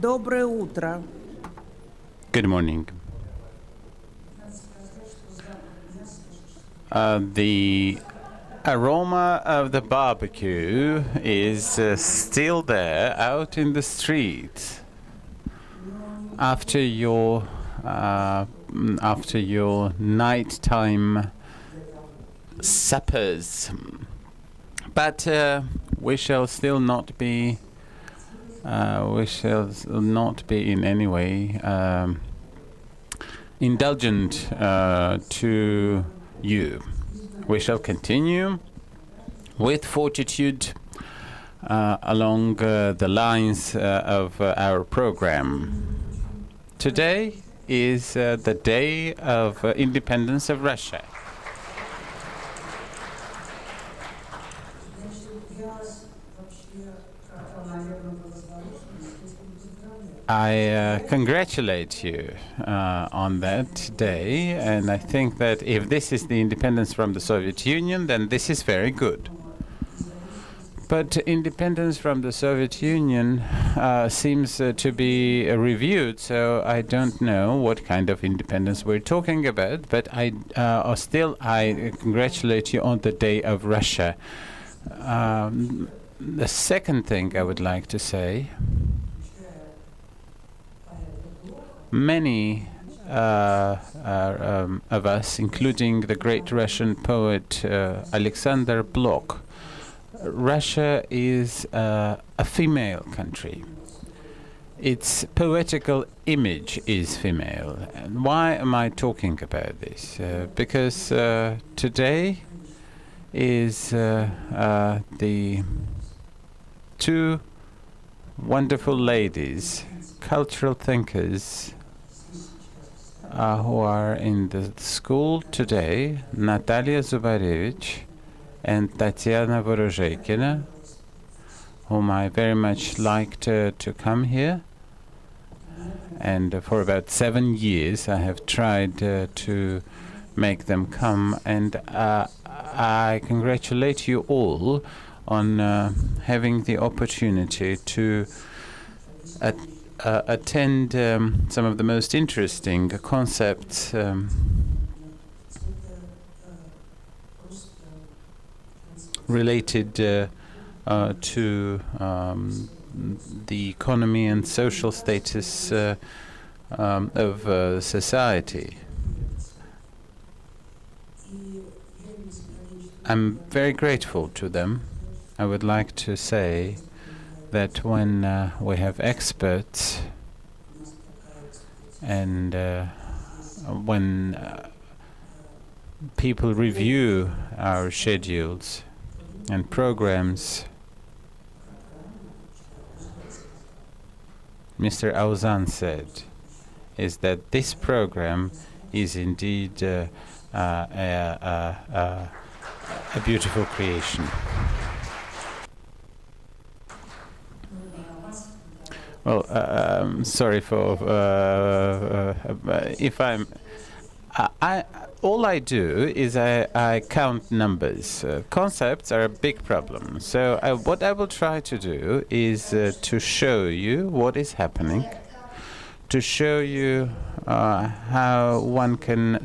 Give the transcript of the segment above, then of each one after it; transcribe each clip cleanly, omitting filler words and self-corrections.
Доброе утро. Good morning. The aroma of the barbecue is still there out in the street after your nighttime suppers. But we shall still not be in any way indulgent to you. We shall continue with fortitude along the lines of our program. Today is the day of independence of Russia. I congratulate you on that day, and I think that if this is the independence from the Soviet Union, then this is very good. But independence from the Soviet Union seems to be reviewed, so I don't know what kind of independence we're talking about, but I congratulate you on the Day of Russia. The second thing I would like to say, many of us, including the great Russian poet Alexander Blok, Russia is a female country. Its poetical image is female. And why am I talking about this? Because today is the two wonderful ladies, cultural thinkers, who are in the school today, Natalia Zubarevich and Tatiana Vorozhekina, whom I very much liked to come here. And for about 7 years I have tried to make them come, and I congratulate you all on having the opportunity to attend some of the most interesting concepts related to the economy and social status of society. I'm very grateful to them. I would like to say that when we have experts and when people review our schedules and programs, Mr. Auzan said, is that this program is indeed a beautiful creation. Well, sorry for if I'm. All I do is I count numbers. Concepts are a big problem. So what I will try to do is to show you what is happening, to show you how one can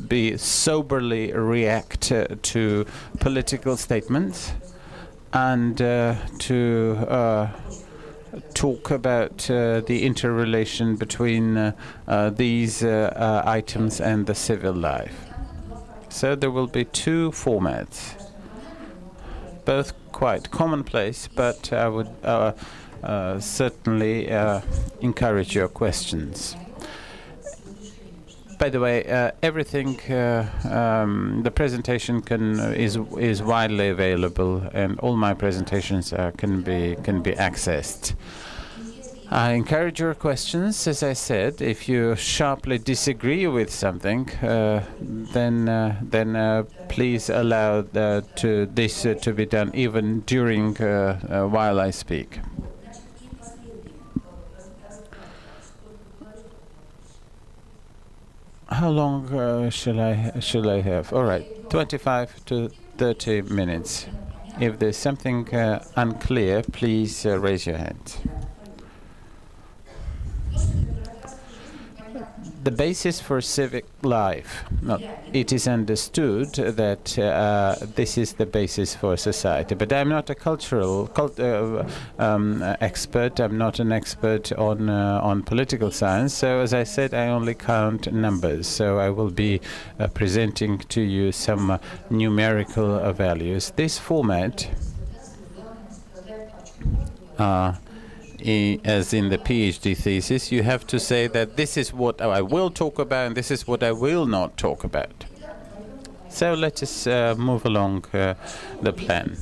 be soberly react to political statements, and to talk about the interrelation between these items and the civil life. So there will be two formats, both quite commonplace, but I would certainly encourage your questions. By the way, everything, the presentation is widely available, and all my presentations can be accessed. I encourage your questions. As I said, if you sharply disagree with something, then please allow this to be done even during while I speak. How long shall I have? All right, 25 to 30 minutes. If there's something unclear, please raise your hand. the basis for civic life. No, it is understood that this is the basis for society. But I'm not a cultural expert. I'm not an expert on political science. So as I said, I only count numbers. So I will be presenting to you some numerical values. This format, as in the PhD thesis, you have to say that this is what I will talk about and this is what I will not talk about. So let us move along the plan.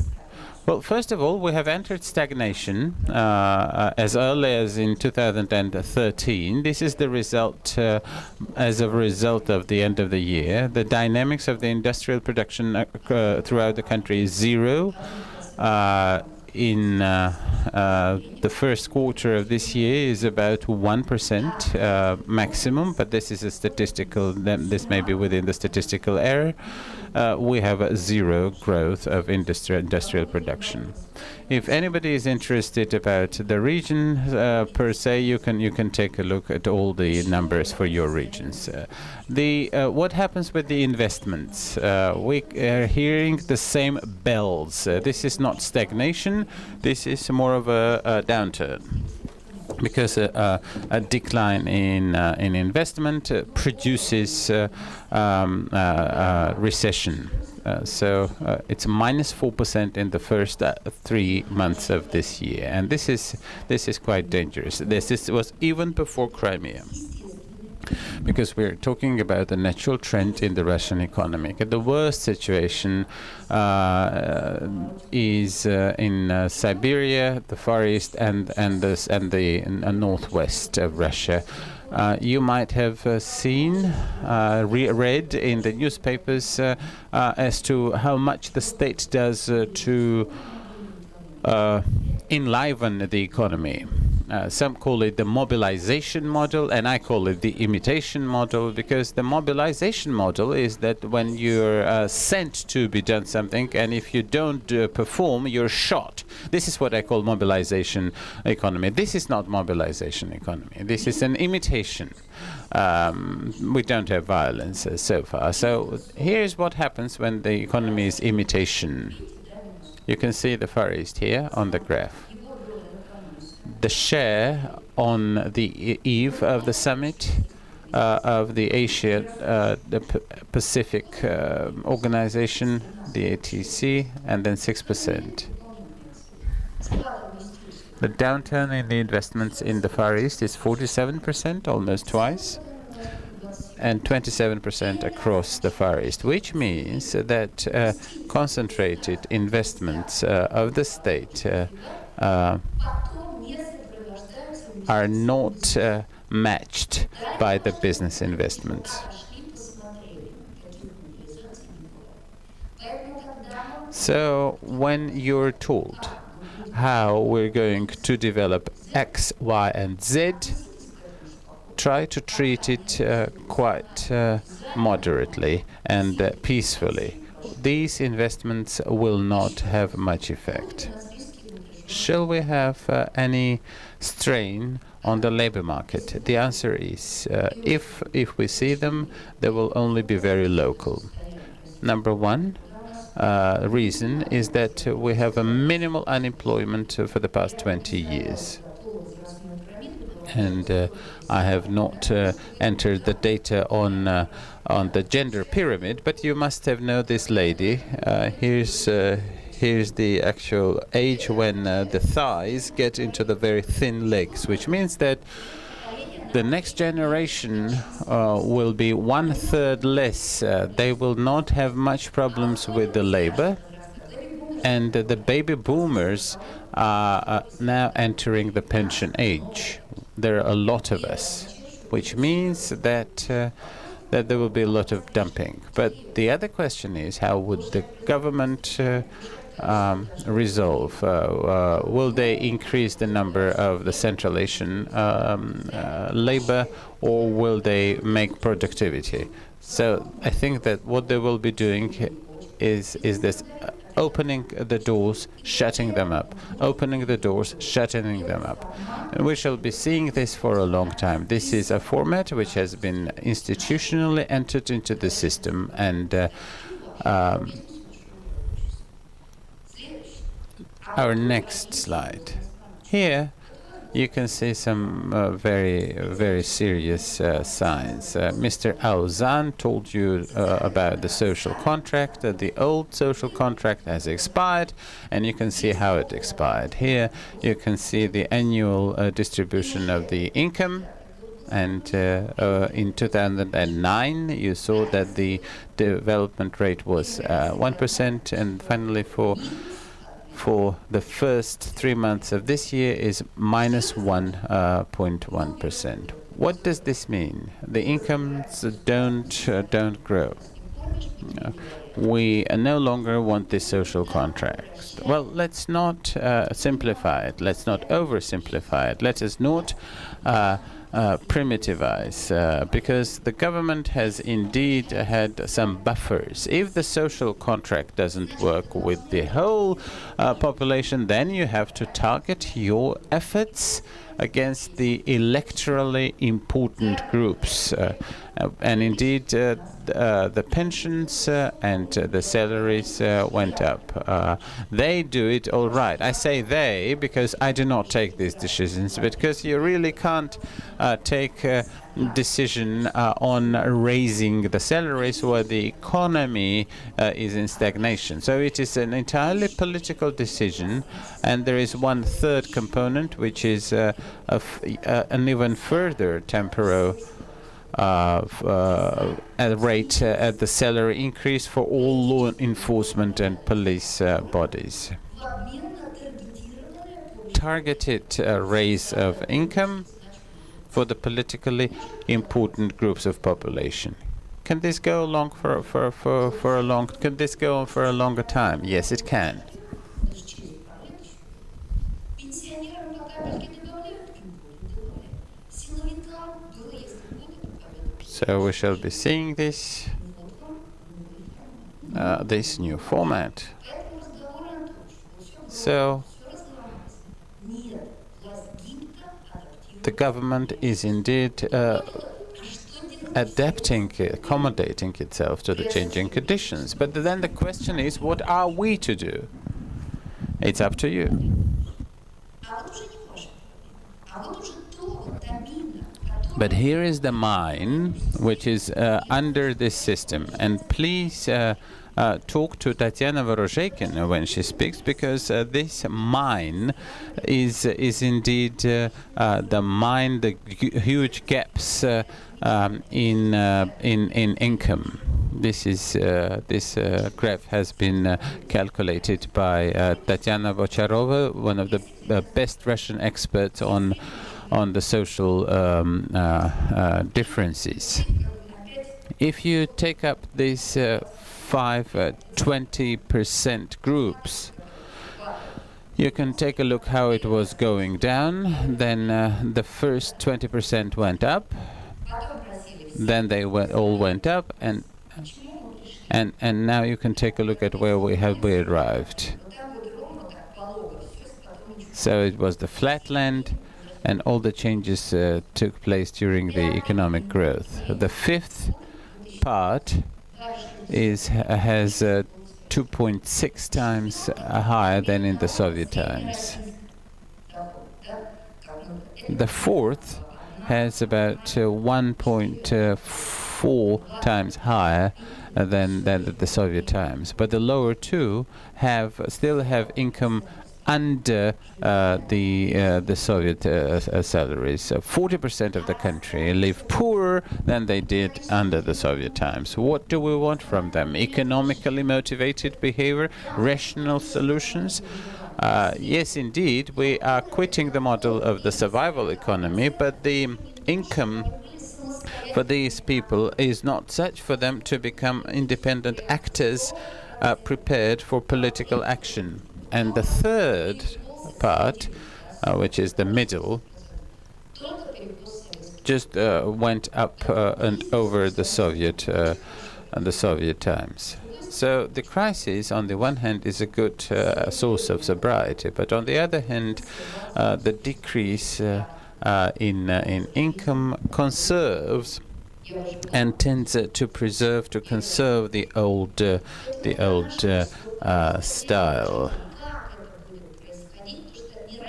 Well, first of all, we have entered stagnation as early as in 2013. This is the result, as a result of the end of the year. The dynamics of the industrial production throughout the country is zero. In the first quarter of this year is about 1% maximum, but this is a statistical, this may be within the statistical error. We have a zero growth of industrial production. If anybody is interested about the region per se, you can take a look at all the numbers for your regions. What happens with the investments? We are hearing the same bells. This is not stagnation. This is more of a downturn, because a decline in investment produces recession. So it's -4% in the first 3 months of this year, and this is quite dangerous. This was even before Crimea, because we're talking about the natural trend in the Russian economy. The worst situation is in Siberia, the Far East, and the northwest of Russia. You might have seen, read in the newspapers as to how much the state does to enliven the economy. Some call it the mobilization model, and I call it the imitation model, because the mobilization model is that when you're sent to be done something, and if you don't perform, you're shot. This is what I call mobilization economy. This is not mobilization economy. This is an imitation. We don't have violence so far. So here's what happens when the economy is imitation. You can see the Far East here on the graph. The share on the eve of the summit of the Asia the Pacific Organization, the ATC, and then 6%. The downturn in the investments in the Far East is 47%, almost twice, and 27% across the Far East, which means that concentrated investments of the state are not matched by the business investments. So when you're told how we're going to develop X, Y, and Z, try to treat it quite moderately and peacefully. These investments will not have much effect. Shall we have any strain on the labor market? The answer is, if we see them, they will only be very local. Number one reason is that we have a minimal unemployment for the past 20 years. And I have not entered the data on the gender pyramid, but you must have known this lady. Here's the actual age when the thighs get into the very thin legs, which means that the next generation will be 1/3 less. They will not have much problems with the labor, and the baby boomers are now entering the pension age. There are a lot of us, which means that there will be a lot of dumping. But the other question is, how would the government resolve? Will they increase the number of the Central Asian labor, or will they make productivity? So I think that what they will be doing is this opening the doors, shutting them up, opening the doors, shutting them up. And we shall be seeing this for a long time. This is a format which has been institutionally entered into the system, and our next slide. Here you can see some very serious signs. Mr. Auzan told you about the social contract. The old social contract has expired, and you can see how it expired. Here you can see the annual distribution of the income. And in 2009, you saw that the development rate was 1%, and finally for the first 3 months of this year is minus 1.1%. What does this mean? The incomes don't grow. We no longer want this social contract. Well, let's not simplify it. Let's not oversimplify it. Let us not primitivize, because the government has indeed had some buffers. If the social contract doesn't work with the whole population, then you have to target your efforts against the electorally important groups. And indeed, the pensions and the salaries went up. They do it all right. I say they because I do not take these decisions, because you really can't take a decision on raising the salaries where the economy is in stagnation. So it is an entirely political decision, and there is one third component, which is an even further temporal rate at the salary increase for all law enforcement and police bodies. Targeted raise of income for the politically important groups of population. Can this go along for a long? Can this go on for a longer time? Yes, it can. So we shall be seeing this new format. So the government is indeed adapting, accommodating itself to the changing conditions. But then the question is, what are we to do? It's up to you. But here is the mine which is under this system. And please talk to Tatiana Vorozheikin when she speaks, because this mine is indeed the mine, the huge gaps in income. This graph has been calculated by Tatiana Bocharova, one of the best Russian experts on the social differences. If you take up these 20% groups, you can take a look how it was going down. Then the first 20% went up, then they all went up, and now you can take a look at where we arrived. So it was the flatland, and all the changes took place during the economic growth. The fifth part has 2.6 times higher than in the Soviet times. The fourth has about 1.4 times higher than the Soviet times. But the lower two still have income under the Soviet salaries. 40% of the country live poorer than they did under the Soviet times. What do we want from them? Economically motivated behavior, rational solutions? Yes, indeed, we are quitting the model of the survival economy, but the income for these people is not such for them to become independent actors prepared for political action. And the third part, which is the middle, just went up and over the Soviet times. So the crisis, on the one hand, is a good source of sobriety, but on the other hand, the decrease in income conserves and tends to conserve the old style.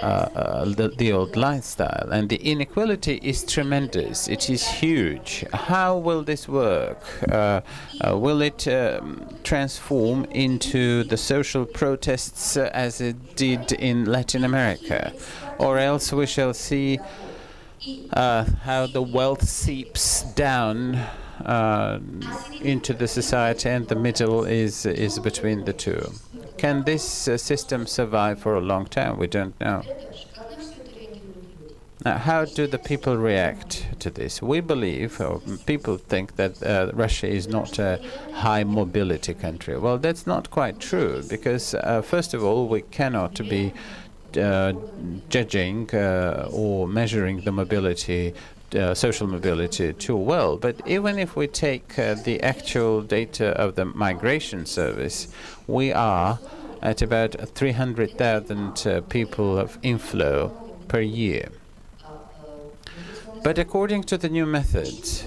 The old lifestyle, and the inequality is tremendous. It is huge. How will this work? Will it transform into the social protests as it did in Latin America? Or else we shall see how the wealth seeps down into the society, and the middle is between the two. Can this system survive for a long time? We don't know. Now, how do the people react to this? We believe, or people think, that Russia is not a high mobility country. Well, that's not quite true, because first of all, we cannot be judging or measuring the mobility, social mobility, too well. But even if we take the actual data of the migration service, we are at about 300,000 people of inflow per year. But according to the new methods,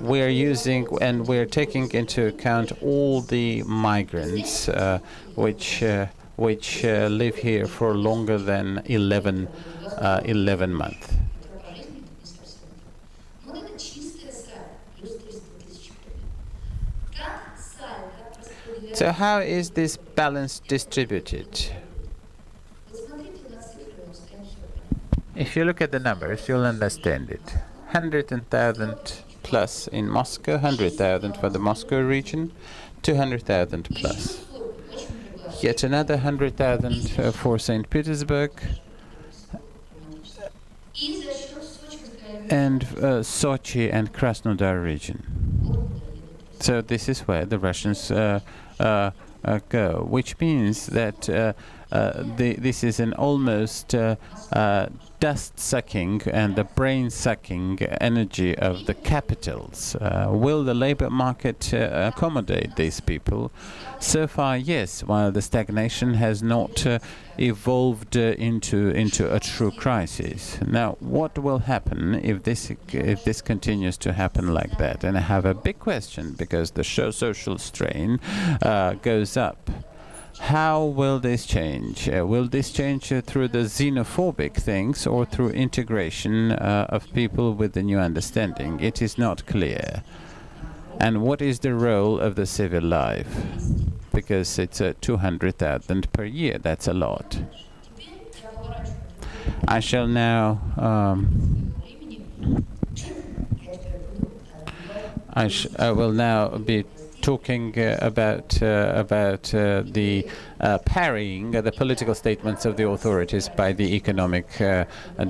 we are using and we are taking into account all the migrants which live here for longer than 11 months. So how is this balance distributed? If you look at the numbers, you'll understand it. 100,000 plus in Moscow, 100,000 for the Moscow region, 200,000 plus. Yet another 100,000 for St. Petersburg, and Sochi and Krasnodar region. So this is where the Russians go, which means that this is an almost dust-sucking and the brain-sucking energy of the capitals. Will the labor market accommodate these people? So far, yes, while the stagnation has not evolved into a true crisis. Now, what will happen if this continues to happen like that? And I have a big question, because the social strain goes up. How will this change? Will this change through the xenophobic things or through integration of people with the new understanding? It is not clear. And what is the role of the civil life? Because it's 200,000 per year. That's a lot. I shall now I will now be talking about the parrying the political statements of the authorities by the economic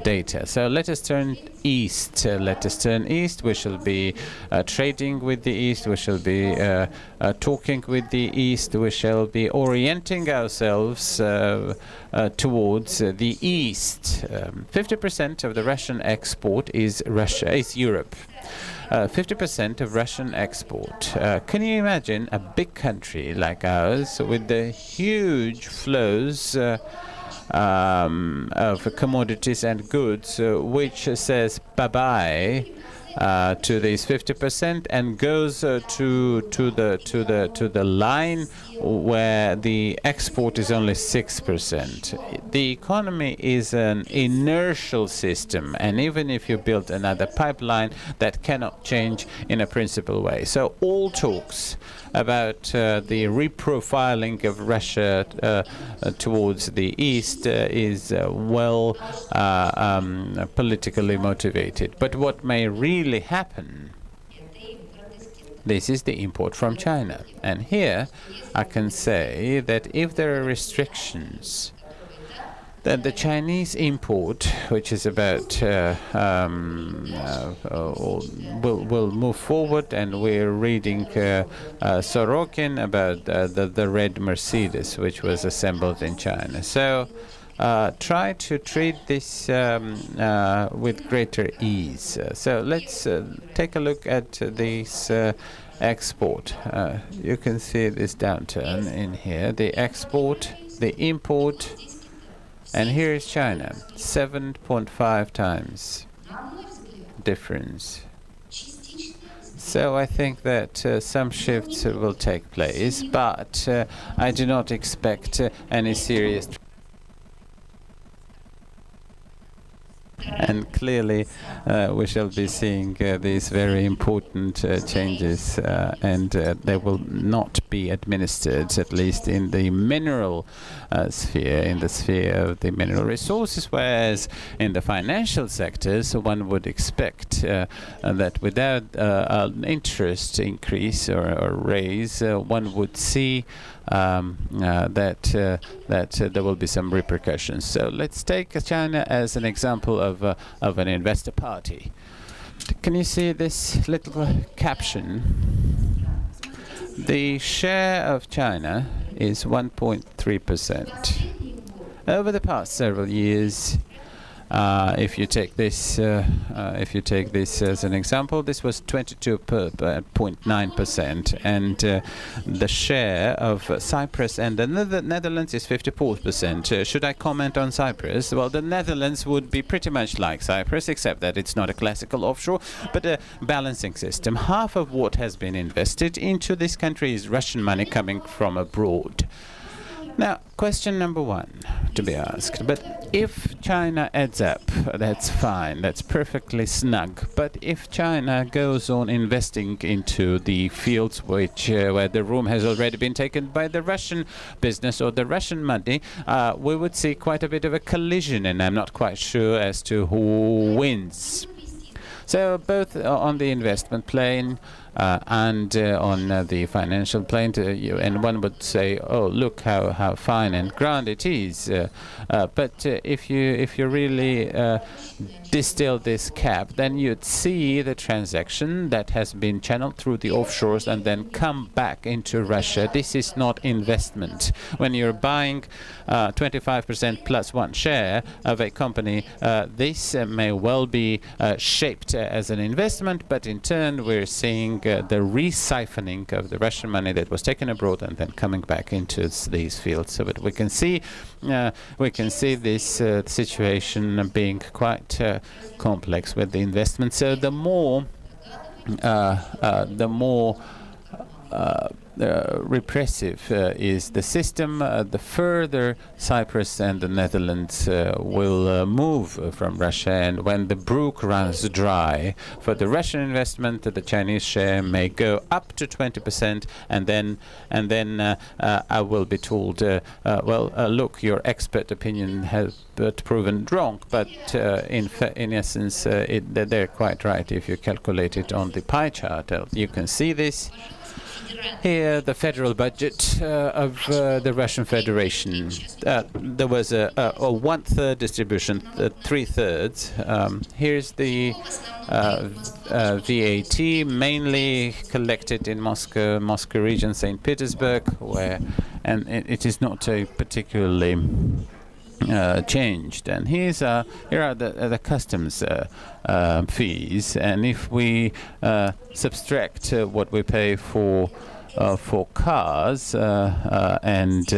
data. So let us turn east. We shall be trading with the East. We shall be talking with the East. We shall be orienting ourselves towards the East. 50% of the Russian export is Europe. 50% of Russian export. Can you imagine a big country like ours with the huge flows of commodities and goods, which says bye-bye to these 50% and goes to the line where the export is only 6%. The economy is an inertial system, and even if you build another pipeline, that cannot change in a principal way. So all talks about the reprofiling of Russia towards the East is politically motivated. But what may really happen, this is the import from China. And here I can say that if there are restrictions, that the Chinese import, which is about will move forward, and we're reading Sorokin about the red Mercedes, which was assembled in China. So try to treat this with greater ease. So let's take a look at this export. You can see this downturn in here. The export, the import, and here is China, 7.5 times difference. So I think that some shifts will take place, but I do not expect any serious. And clearly, we shall be seeing these very important changes, and they will not be administered, at least in the mineral sphere, in the sphere of the mineral resources, whereas in the financial sectors, one would expect that without an interest increase or raise, one would see that there will be some repercussions. So let's take China as an example of an investor party. Can you see this little caption? The share of China is 1.3%. Over the past several years, if you take this as an example, this was 22.9%, and the share of Cyprus and the Netherlands is 54%. Should I comment on Cyprus? Well, the Netherlands would be pretty much like Cyprus, except that it's not a classical offshore, but a balancing system. Half of what has been invested into this country is Russian money coming from abroad. Now, question number one to be asked. But if China adds up, that's fine, that's perfectly snug. But if China goes on investing into the fields which where the room has already been taken by the Russian business or the Russian money, we would see quite a bit of a collision, and I'm not quite sure as to who wins. So both on the investment plane and on the financial plane, and one would say, "Oh, look how fine and grand it is." But if you really distill this cap, then you'd see the transaction that has been channeled through the offshores and then come back into Russia. This is not investment. When you're buying 25% plus one share of a company, this may well be shaped as an investment, but in turn we're seeing the resiphoning of the Russian money that was taken abroad and then coming back into these fields. So that we can see this situation being quite complex with the investment. So the more repressive is the system, the further Cyprus and the Netherlands will move from Russia. And when the brook runs dry for the Russian investment, the Chinese share may go up to 20%, and then I will be told, look, your expert opinion has proven wrong. But in essence, they're quite right. If you calculate it on the pie chart, you can see this. Here, the federal budget of the Russian Federation. There was a one-third distribution, 3/3. Here's the VAT, mainly collected in Moscow region, St. Petersburg, and it is not a particularly changed. And here are the customs fees, and if we subtract what we pay for cars and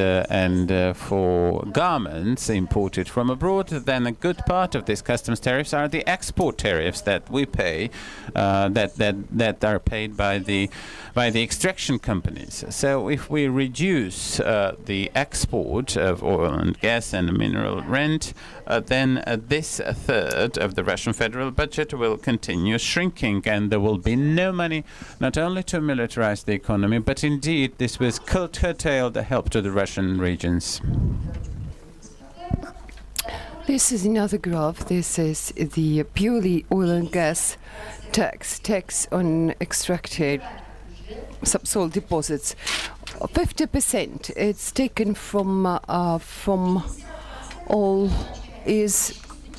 for garments imported from abroad, then a good part of these customs tariffs are the export tariffs that we pay, that are paid by the extraction companies. So if we reduce the export of oil and gas and mineral rent, then this third of the Russian federal budget will continue shrinking, and there will be no money not only to militarize the economy, but indeed this will curtail the help to the Russian regions. This is another graph. This is the purely oil and gas tax on extracted subsoil deposits. 50% it's taken from all is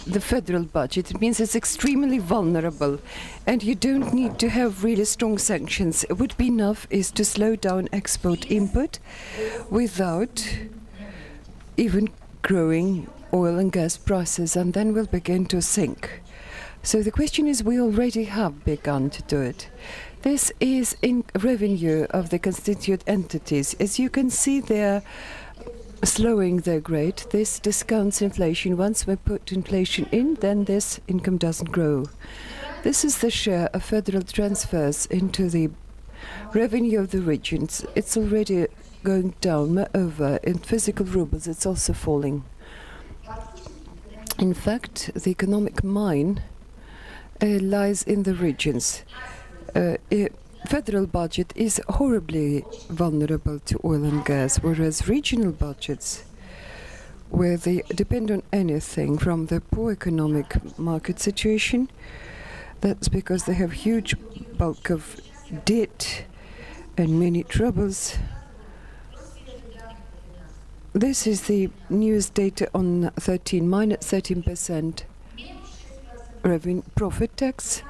the federal budget. It means it's extremely vulnerable, and you don't need to have really strong sanctions. It would be enough is to slow down export-import without even growing oil and gas prices and then will begin to sink. So the question is, we already have begun to do it. This is in revenue of the constituent entities. As you can see, they're slowing their growth. This discounts inflation. Once we put inflation in, then this income doesn't grow. This is the share of federal transfers into the revenue of the regions. It's already going down. Moreover, in physical rubles, it's also falling. In fact, the economic mine lies in the regions. Federal budget is horribly vulnerable to oil and gas, whereas regional budgets, where they depend on anything from the poor economic market situation, that's because they have huge bulk of debt and many troubles. This is the news data on 13, minus 13% revenue profit tax,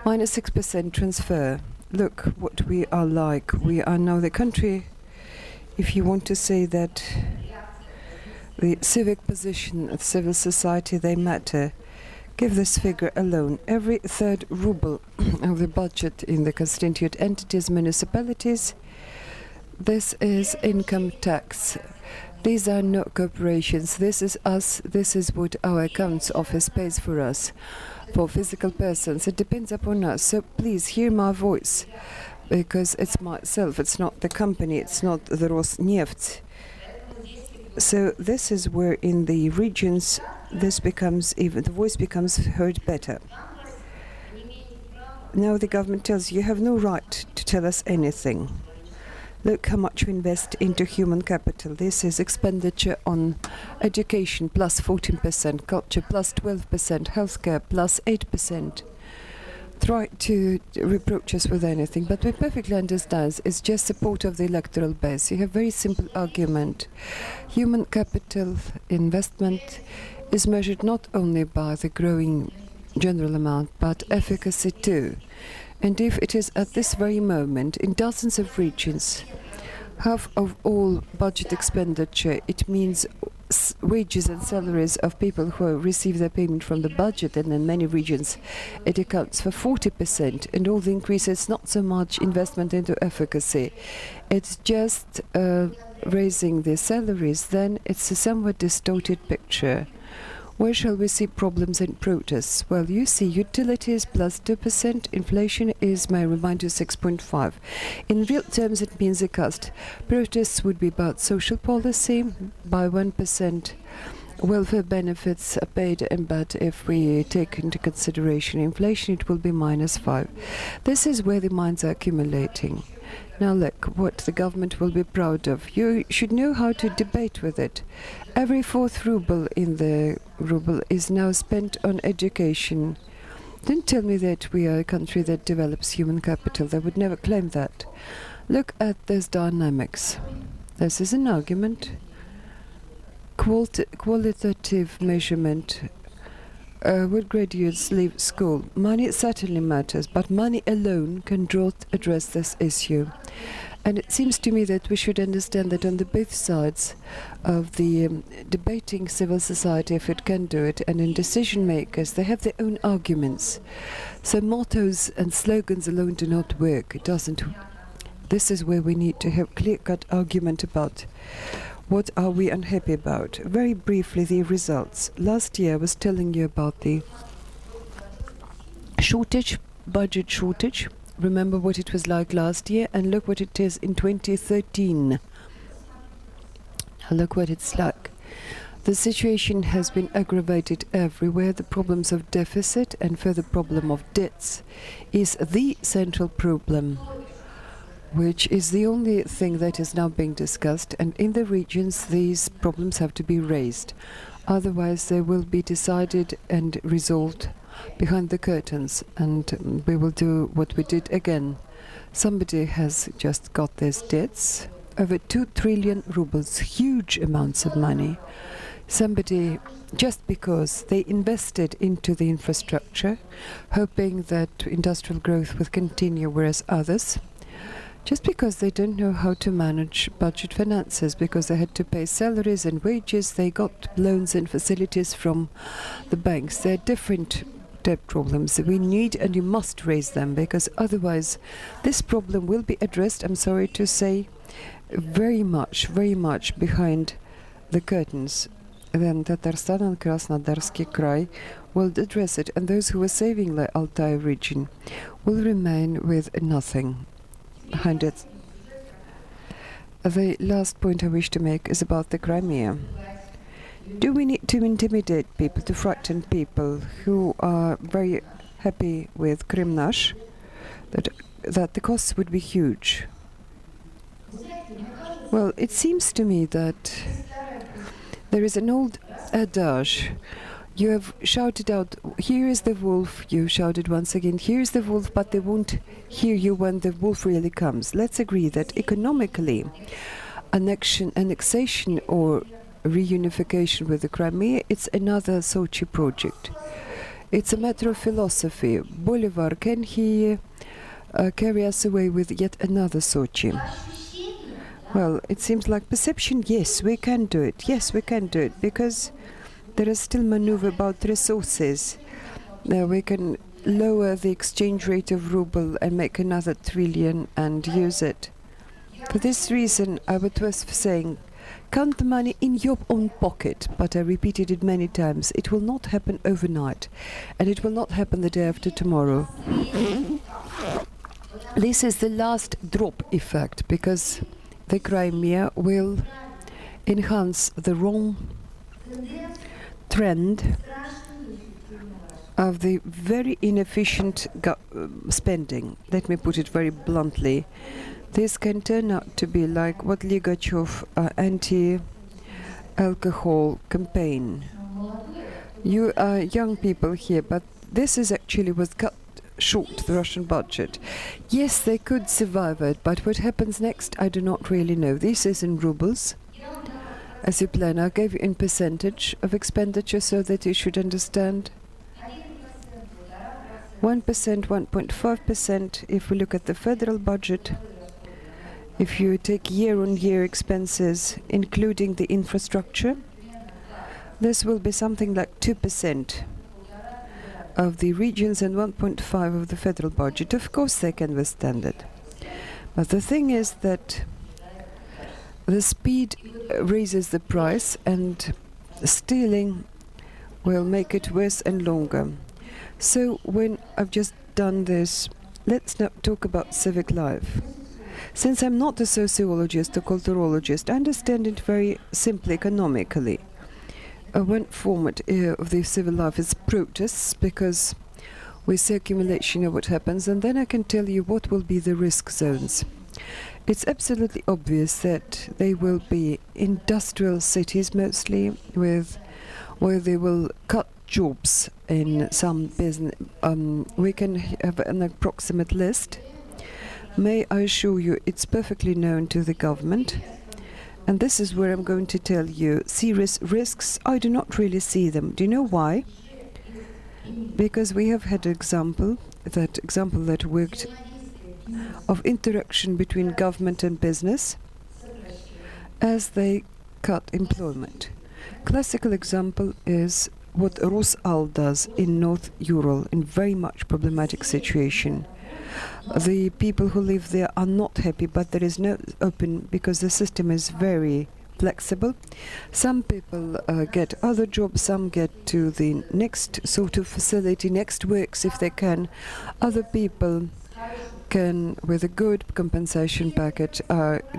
minus 6% transfer. Look what we are like. We are now the country, if you want to say that the civic position of civil society, they matter. Give this figure alone. Every third ruble of the budget in the constituent entities, municipalities, this is income tax. These are not corporations. This is us. This is what our accounts office pays for us. For physical persons, it depends upon us. So please hear my voice, because it's myself, it's not the company, it's not the Rosneft. So this is where in the regions this becomes even, the voice becomes heard better. Now the government tells you have no right to tell us anything. Look how much we invest into human capital. This is expenditure on education plus 14%, culture plus 12%, healthcare plus 8%. Try to reproach us with anything, but we perfectly understand it's just support of the electoral base. You have very simple argument. Human capital investment is measured not only by the growing general amount, but efficacy too. And if it is at this very moment, in dozens of regions, half of all budget expenditure, it means wages and salaries of people who receive their payment from the budget, and in many regions it accounts for 40%, and all the increase is not so much investment into efficacy, it's just raising the salaries, then it's a somewhat distorted picture. Where shall we see problems and protests? Well, you see utilities plus 2%, inflation is, may I remind you, 6.5. In real terms, it means a cost. Protests would be about social policy, by 1%. Welfare benefits are paid, but if we take into consideration inflation, it will be minus 5. This is where the mines are accumulating. Now look what the government will be proud of. You should know how to debate with it. Every fourth ruble in the ruble is now spent on education. Don't tell me that we are a country that develops human capital. They would never claim that. Look at this dynamics. This is an argument. Qualitative measurement. Would graduates leave school? Money certainly matters, but money alone cannot address this issue. And it seems to me that we should understand that on the both sides of the debating civil society, if it can do it, and in decision makers, they have their own arguments. So mottos and slogans alone do not work. It doesn't. This is where we need to have clear-cut argument about what are we unhappy about. Very briefly, the results. Last year I was telling you about the shortage, budget shortage. Remember what it was like last year, and look what it is in 2013. Now look what it's like. The situation has been aggravated everywhere. The problems of deficit and further problem of debts is the central problem, which is the only thing that is now being discussed, and in the regions these problems have to be raised. Otherwise they will be decided and resolved behind the curtains, and we will do what we did again. Somebody has just got these debts, over 2 trillion rubles, huge amounts of money. Somebody, just because they invested into the infrastructure, hoping that industrial growth would continue, whereas others just because they don't know how to manage budget finances, because they had to pay salaries and wages, they got loans and facilities from the banks. They're different debt problems. We need and you must raise them, because otherwise this problem will be addressed, I'm sorry to say, very much behind the curtains. Then Tatarstan and Krasnodarsky Krai will address it, and those who are saving the Altai region will remain with nothing behind it. The last point I wish to make is about the Crimea. Do we need to intimidate people, to frighten people who are very happy with Krimnash, that the costs would be huge? Well, it seems to me that there is an old adage. You have shouted out, "Here is the wolf," you shouted once again, "Here is the wolf," but they won't hear you when the wolf really comes. Let's agree that economically, annexation or reunification with the Crimea, it's another Sochi project. It's a matter of philosophy. Bolivar, can he carry us away with yet another Sochi? Well, it seems like perception, yes, we can do it. Yes, we can do it, because there is still maneuver about resources. Now we can lower the exchange rate of ruble and make another trillion and use it. For this reason, I was saying, count the money in your own pocket, but I repeated it many times. It will not happen overnight, and it will not happen the day after tomorrow. This is the last drop effect, because the Crimea will enhance the wrong trend of the very inefficient spending. Let me put it very bluntly. This can turn out to be like what Ligachev anti-alcohol campaign. You are young people here, but this is actually was cut short, the Russian budget. Yes, they could survive it, but what happens next, I do not really know. This is in rubles. As you plan, I gave you in percentage of expenditure so that you should understand. 1%, 1.5% if we look at the federal budget. If you take year-on-year expenses, including the infrastructure, this will be something like 2% of the regions and 1.5% of the federal budget. Of course they can withstand it. But the thing is that the speed raises the price, and stealing will make it worse and longer. So when I've just done this, let's now talk about civic life. Since I'm not a sociologist or culturologist, I understand it very simply economically. One format of the civil life is protests, because we see accumulation of what happens, and then I can tell you what will be the risk zones. It's absolutely obvious that they will be industrial cities mostly, where they will cut jobs in some business. We can have an approximate list. May I assure you, it's perfectly known to the government. And this is where I'm going to tell you serious risks. I do not really see them. Do you know why? Because we have had an example that worked of interaction between government and business as they cut employment. Classical example is what Rusal does in North Ural, in very much problematic situation. The people who live there are not happy, but there is no open, because the system is very flexible. Some people get other jobs, some get to the next sort of facility, next works if they can. Other people can, with a good compensation package,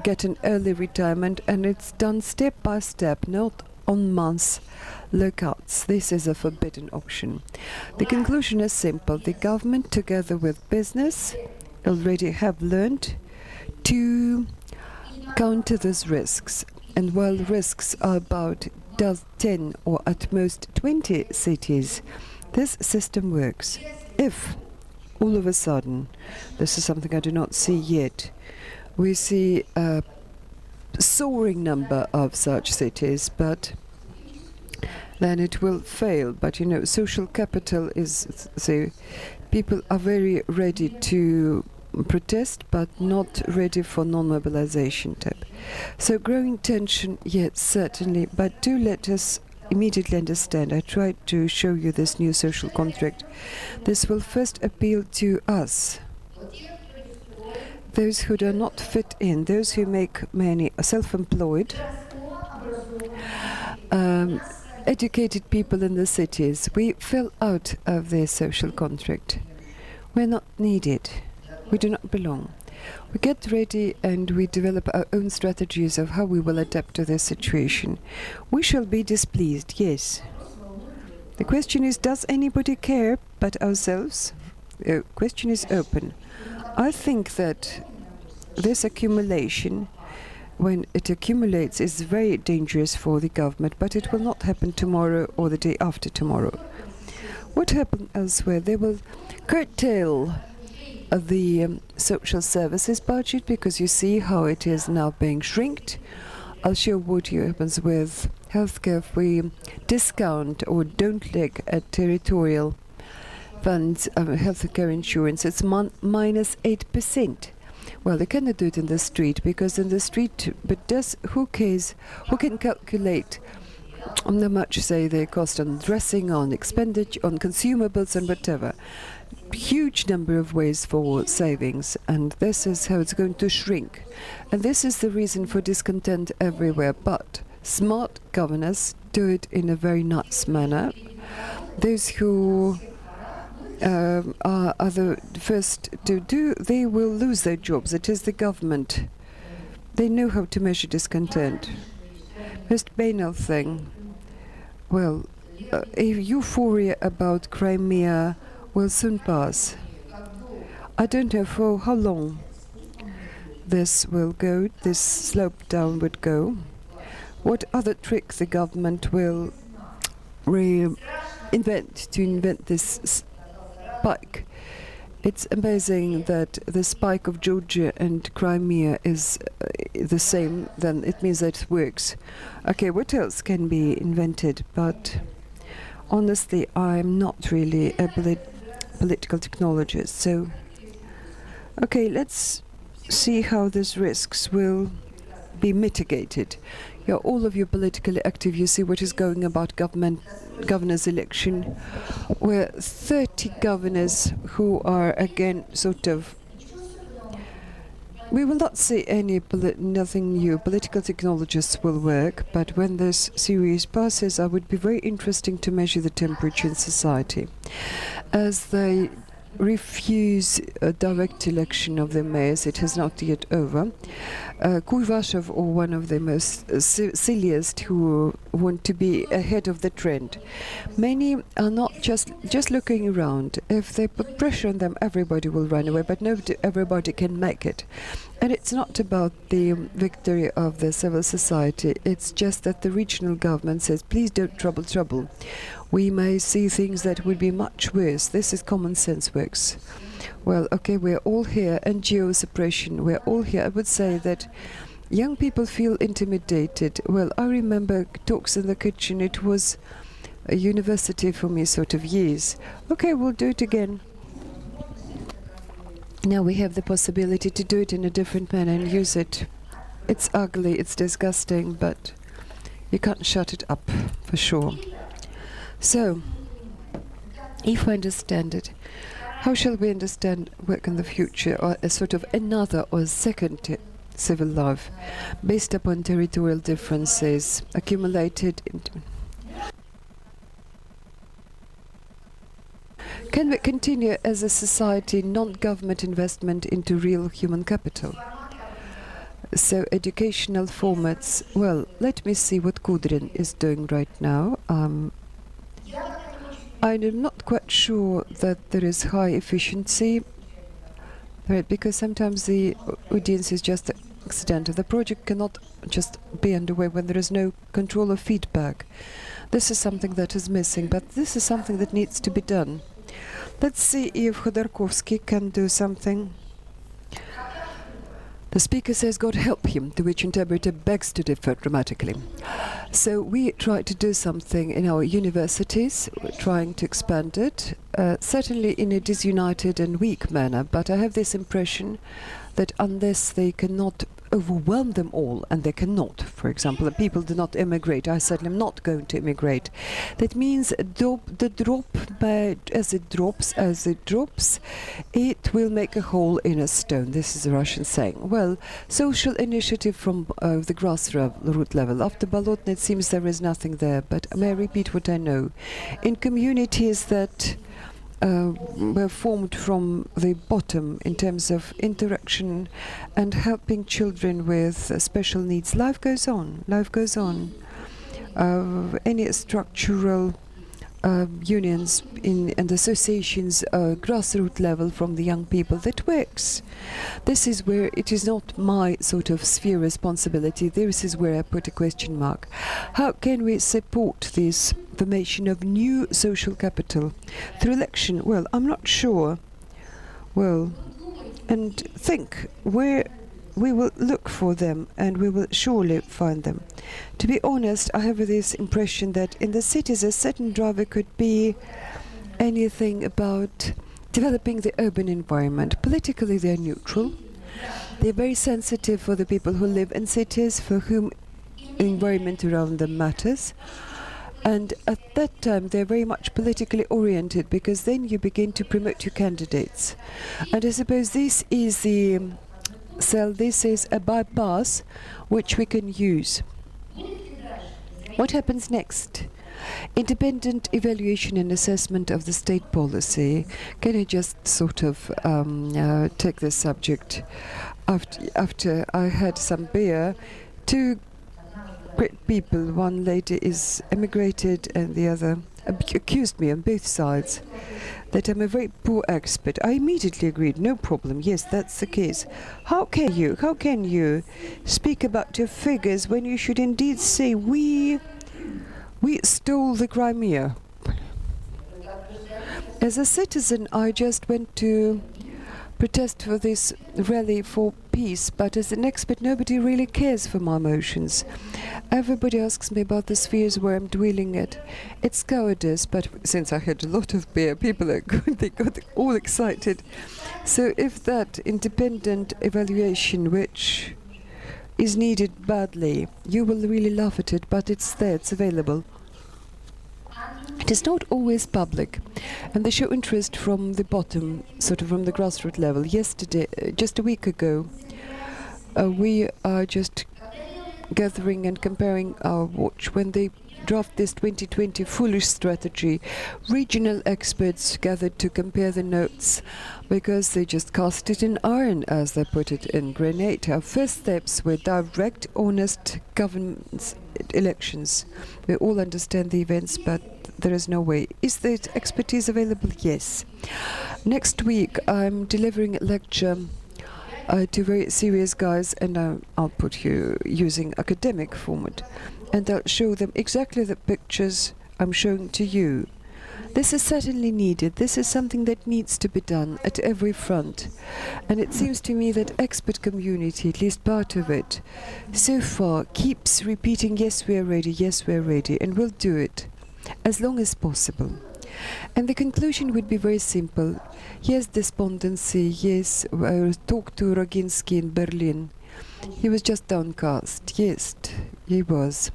get an early retirement, and it's done step by step, not on months lookouts. This is a forbidden option. The conclusion is simple. The government, together with business, already have learned to counter these risks. And while risks are about 10 or at most 20 cities, this system works. If all of a sudden, this is something I do not see yet, we see a soaring number of such cities, but then it will fail. But social capital is, people are very ready to protest, but not ready for non-mobilization type. So growing tension, yes, certainly, but do let us immediately understand. I tried to show you this new social contract. This will first appeal to us, those who do not fit in, those who make money, self-employed, educated people in the cities. We fell out of their social contract. We're not needed. We do not belong. We get ready and we develop our own strategies of how we will adapt to this situation. We shall be displeased, yes. The question is, does anybody care but ourselves? The question is open. I think that this accumulation, when it accumulates, is very dangerous for the government, but it will not happen tomorrow or the day after tomorrow. What happened elsewhere? They will curtail the social services budget, because you see how it is now being shrinked. I'll show what happens with healthcare if we discount or don't look at territorial funds of healthcare insurance. It's minus 8%. Well, they cannot do it in the street, because in the street, but who cares? Who can calculate how much, say, they cost on dressing, on expenditure, on consumables, and whatever? Huge number of ways for savings, and this is how it's going to shrink. And this is the reason for discontent everywhere. But smart governors do it in a very nice manner. Those who are the first to do, they will lose their jobs. It is the government. They know how to measure discontent. Most banal thing. Well, a euphoria about Crimea will soon pass. I don't know for how long this will go, this slope down would go. What other trick the government will invent to invent this spike. It's amazing that the spike of Georgia and Crimea is the same, then it means that it works. Okay, what else can be invented? But honestly, I'm not really a political technologist, so okay, let's see how these risks will be mitigated. You're all of you politically active. You see what is going about governors' election, where 30 governors who are again sort of. We will not say nothing new. Political technologists will work, but when this series passes, I would be very interesting to measure the temperature in society, as they refuse a direct election of the mayors. It has not yet over. Kuivashov, or one of the most silliest, who want to be ahead of the trend. Many are not just looking around. If they put pressure on them, everybody will run away, but everybody can make it. And it's not about the victory of the civil society. It's just that the regional government says, please don't trouble. We may see things that would be much worse. This is common sense works. Well, okay, we're all here, NGO suppression, we're all here. I would say that young people feel intimidated. Well, I remember talks in the kitchen. It was a university for me, sort of years. Okay, we'll do it again. Now we have the possibility to do it in a different manner and use it. It's ugly, it's disgusting, but you can't shut it up, for sure. So, if we understand it, how shall we understand work in the future, or a sort of another or second civil life, based upon territorial differences, accumulated Can we continue as a society non-government investment into real human capital? So educational formats, well, let me see what Kudrin is doing right now. I'm not quite sure that there is high efficiency, right, because sometimes the audience is just accidental. The project cannot just be underway when there is no control or feedback. This is something that is missing, but this is something that needs to be done. Let's see if Khodorkovsky can do something. The speaker says, God help him, to which interpreter begs to differ dramatically. So we try to do something in our universities, we're trying to expand it, certainly in a disunited and weak manner, but I have this impression that unless they cannot overwhelm them all, and they cannot, for example, people do not immigrate, I certainly am not going to immigrate. That means the drop, as it drops, it will make a hole in a stone. This is a Russian saying. Well, social initiative from the grassroots level. After Bolotny, it seems there is nothing there, but may I repeat what I know? In communities that were formed from the bottom in terms of interaction and helping children with special needs. Life goes on. Life goes on. Any structural unions and associations, grassroots level from the young people, that works. This is where it is not my sort of sphere responsibility. This is where I put a question mark. How can we support this formation of new social capital through election? Well, I'm not sure. Well, and think where we will look for them, and we will surely find them. To be honest, I have this impression that in the cities a certain driver could be anything about developing the urban environment. Politically they are neutral. They're very sensitive for the people who live in cities, for whom environment around them matters. And at that time they're very much politically oriented, because then you begin to promote your candidates. And I suppose this is the this is a bypass which we can use. What happens next? Independent evaluation and assessment of the state policy. Can I just sort of take this subject? After I had some beer, two great people, one lady is emigrated and the other accused me on both sides that I'm a very poor expert. I immediately agreed, no problem, yes, that's the case. How can you speak about your figures when you should indeed say we stole the Crimea? As a citizen, I just went to protest for this rally for peace, but as an expert, nobody really cares for my emotions. Everybody asks me about the spheres where I'm dwelling at. It's cowardice, but since I had a lot of beer, people are good, they got all excited. So if that independent evaluation, which is needed badly, you will really laugh at it, but it's there, it's available. It is not always public, and they show interest from the bottom, sort of from the grassroots level. Yesterday, just a week ago, we are just gathering and comparing our watch. When they draft this 2020 foolish strategy, regional experts gathered to compare the notes, because they just cast it in iron, as they put it in grenade. Our first steps were direct, honest government elections. We all understand the events, but there is no way. Is the expertise available? Yes. Next week I'm delivering a lecture to very serious guys, and I'll put you using academic format, and I'll show them exactly the pictures I'm showing to you. This is certainly needed. This is something that needs to be done at every front. And it seems to me that expert community, at least part of it, so far keeps repeating, yes, we're ready, and we'll do it as long as possible. And the conclusion would be very simple. Yes, despondency, yes, I talked to Roginsky in Berlin. He was just downcast. Yes, he was.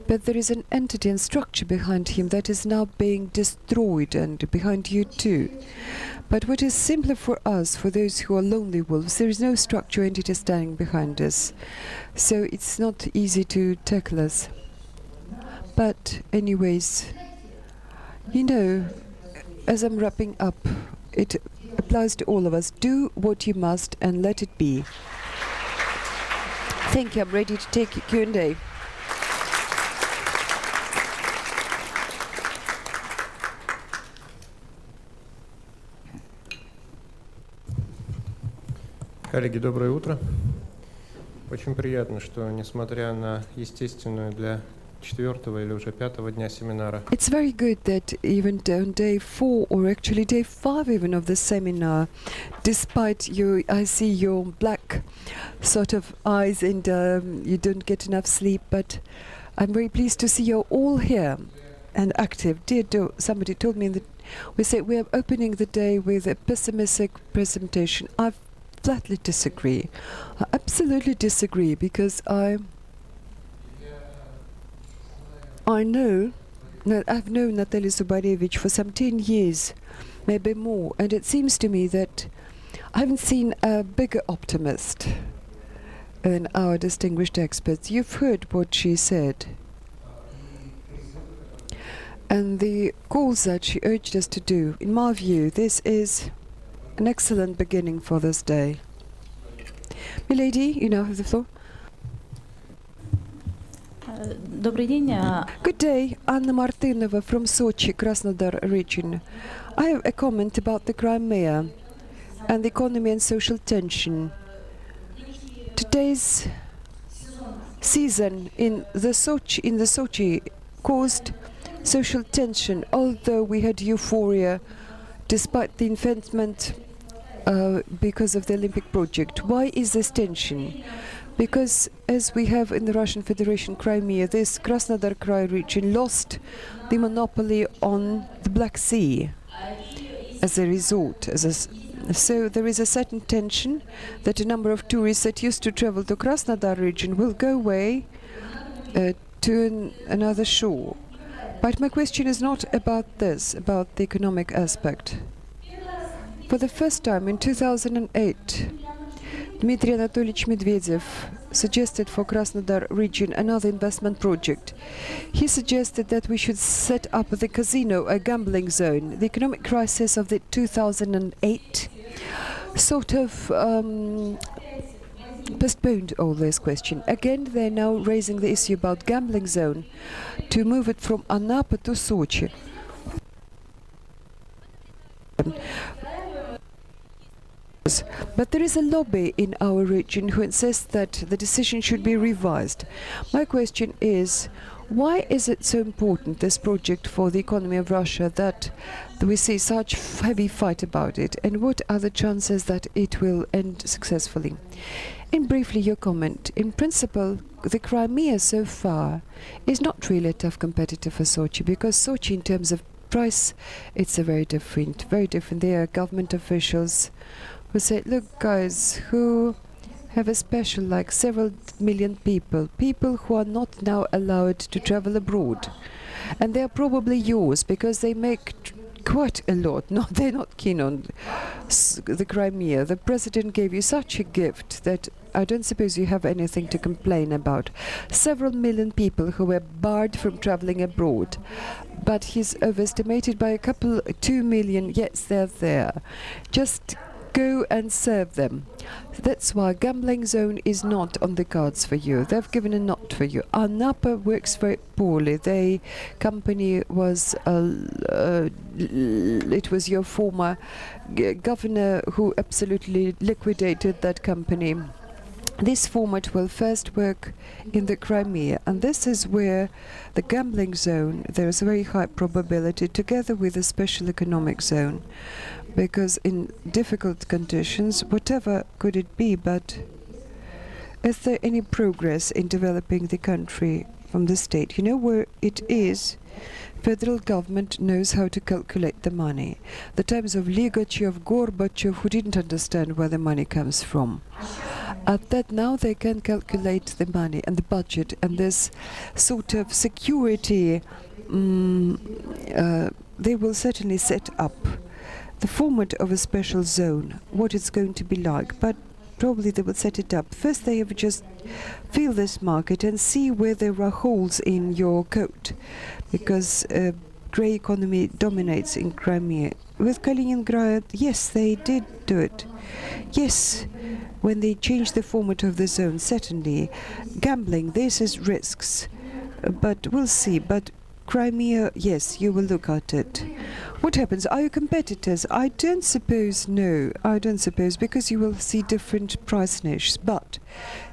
But there is an entity and structure behind him that is now being destroyed, and behind you too. But what is simpler for us, for those who are lonely wolves, there is no structure entity standing behind us. So it's not easy to tackle us. But anyways, you know, as I'm wrapping up, it applies to all of us. Do what you must and let it be. Thank you. I'm ready to take Q&A. Коллеги, доброе утро. Очень приятно, что, несмотря на естественную для 4-го или уже 5-го дня семинара. It's very good that even on day 4 or actually day 5 even of the seminar, despite I see your black sort of eyes and you don't get enough sleep, but I'm very pleased to see you're all here and active. Somebody told me that we are opening the day with a pessimistic presentation. I flatly disagree. I absolutely disagree because I know that I've known Natalia Zubarevich for some 10 years, maybe more, and it seems to me that I haven't seen a bigger optimist than our distinguished experts. You've heard what she said and the calls that she urged us to do. In my view, this is an excellent beginning for this day. Milady, you now have the floor. Добрый день. Good day, Anna Martynova from Sochi, Krasnodar region. I have a comment about the Crimea and the economy and social tension. Today's season in the Sochi caused social tension, although we had euphoria despite the investment because of the Olympic project. Why is this tension? Because as we have in the Russian Federation Crimea, this Krasnodar Krai region lost the monopoly on the Black Sea as a result. So there is a certain tension that a number of tourists that used to travel to Krasnodar region will go away to another shore. But my question is not about this, about the economic aspect. For the first time in 2008, Dmitry Anatolyevich Medvedev suggested for Krasnodar region another investment project. He suggested that we should set up the casino, a gambling zone. The economic crisis of the 2008 sort of postponed all this question. Again, they're now raising the issue about gambling zone to move it from Anapa to Sochi. But there is a lobby in our region who insists that the decision should be revised. My question is, why is it so important, this project for the economy of Russia, that we see such heavy fight about it, and what are the chances that it will end successfully? And briefly, your comment. In principle, the Crimea so far is not really a tough competitor for Sochi, because Sochi, in terms of price, it's a very different. There are government officials who say, look guys, who have a special, like several million people who are not now allowed to travel abroad. And they are probably yours because they make quite a lot. No, they're not keen on the Crimea. The president gave you such a gift that I don't suppose you have anything to complain about. Several million people who were barred from traveling abroad. But he's overestimated by 2 million. Yes, they're there. Just go and serve them. That's why gambling zone is not on the cards for you. They've given a nod for you. Anapa works very poorly. The company was it was your former governor who absolutely liquidated that company. This format will first work in the Crimea, and this is where the gambling zone, there is a very high probability, together with a special economic zone, because in difficult conditions, whatever could it be, but is there any progress in developing the country from the state? You know where it is? Federal government knows how to calculate the money. The times of Ligachev, Gorbachev, who didn't understand where the money comes from. At that now they can calculate the money and the budget, and this sort of security they will certainly set up the format of a special zone, what it's going to be like, but probably they will set it up. First they have just feel this market and see where there are holes in your coat, because grey economy dominates in Crimea. With Kaliningrad, yes, they did do it. Yes, when they changed the format of the zone, certainly. Gambling, this is risks, but we'll see. But Crimea, yes, you will look at it. What happens? Are you competitors? I don't suppose, no. I don't suppose, because you will see different price niches. But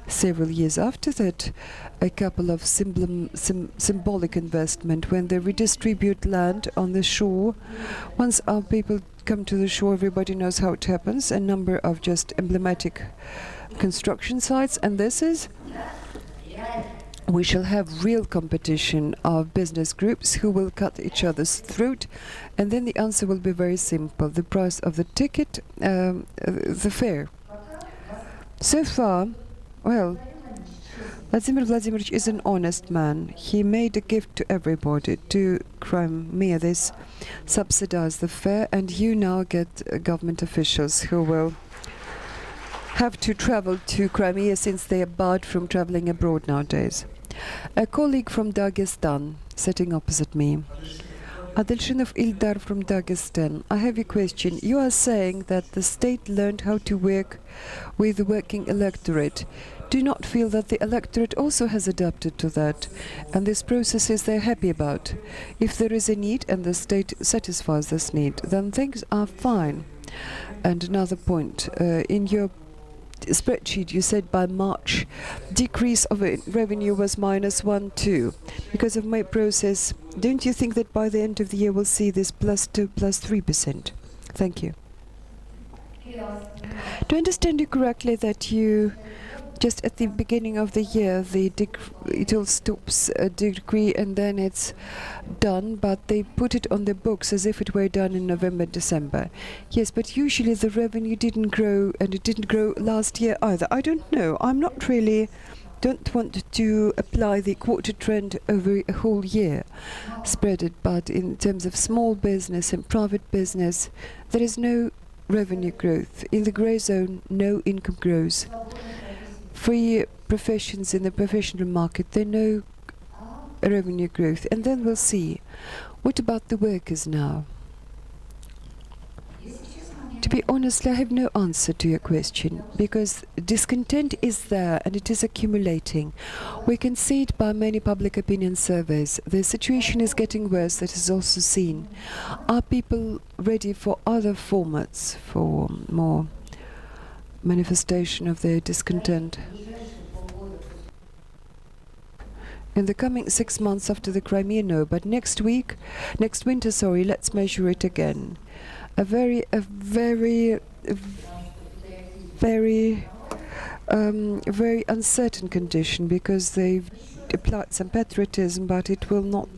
several years after that, a couple of symbolic investment when they redistribute land on the shore. Once our people come to the shore, everybody knows how it happens. A number of just emblematic construction sites, and this is we shall have real competition of business groups who will cut each other's throat, and then the answer will be very simple: the price of the ticket, the fare. So far, well, Vladimir Vladimirovich is an honest man. He made a gift to everybody, to Crimea. This subsidize the fare, and you now get government officials who will have to travel to Crimea since they are barred from traveling abroad nowadays. A colleague from Dagestan sitting opposite me. Adelshinov Ildar from Dagestan. I have a question. You are saying that the state learned how to work with the working electorate. Do you not feel that the electorate also has adapted to that, and this process is they're happy about? If there is a need and the state satisfies this need, then things are fine. And another point, in your spreadsheet you said by March decrease of revenue was -1.2 because of my process. Don't you think that by the end of the year we'll see this +2, +3%? Thank you. Do I understand you correctly that you just at the beginning of the year it all stops a decree and then it's done, but they put it on the books as if it were done in November, December? Yes, but usually the revenue didn't grow, and it didn't grow last year either. I don't know. I'm not really don't want to apply the quarter trend over a whole year, spread it, but in terms of small business and private business, there is no revenue growth. In the grey zone, no income grows. Free professions in the professional market, there no revenue growth. And then we'll see. What about the workers now? To be honest, I have no answer to your question, because discontent is there and it is accumulating. We can see it by many public opinion surveys. The situation is getting worse, that is also seen. Are people ready for other formats, for more manifestation of their discontent? In the coming 6 months after the Crimea, no, but next winter, let's measure it again. A very uncertain condition, because they've applied some patriotism, but it will not.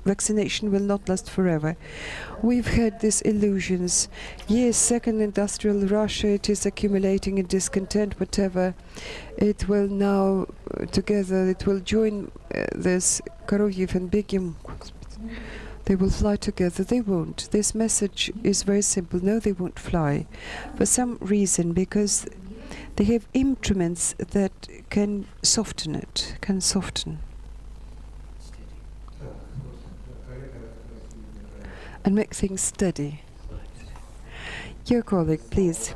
Vaccination will not last forever. We've had these illusions. Yes, second industrial Russia, it is accumulating in discontent, whatever. It will now, together, it will join this Korolev and Begim. They will fly together. They won't. This message is very simple. No, they won't fly. For some reason, because they have instruments that can soften it, can soften. And make things steady. Your colleague, please.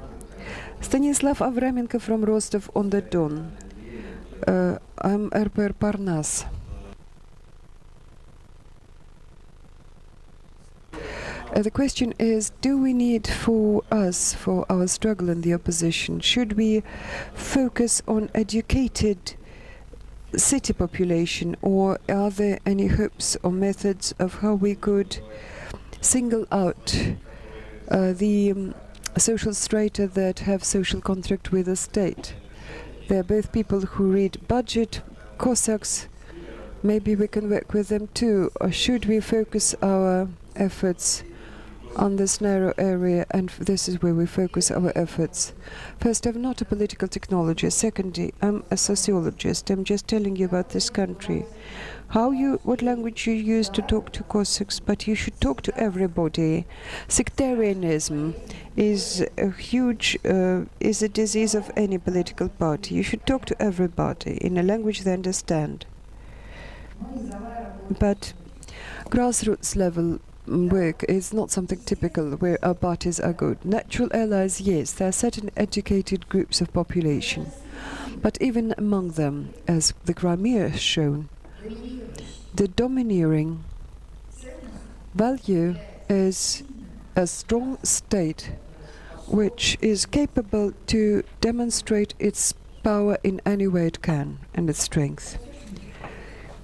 Stanislav Avramenko from Rostov-on-the-Don. I'm RPR Parnas. The question is, do we need for our struggle in the opposition, should we focus on educated city population, or are there any hopes or methods of how we could single out the social strata that have social contract with the state? They are both people who read budget, Cossacks. Maybe we can work with them too. Or should we focus our efforts on this narrow area, and this is where we focus our efforts? First, I'm not a political technologist. Secondly, I'm a sociologist. I'm just telling you about this country. What language you use to talk to Cossacks, but you should talk to everybody. Sectarianism is a is a disease of any political party. You should talk to everybody in a language they understand. But grassroots level work is not something typical where our parties are good. Natural allies, yes, there are certain educated groups of population. But even among them, as the Crimea has shown, the domineering Value is a strong state which is capable to demonstrate its power in any way it can and its strength.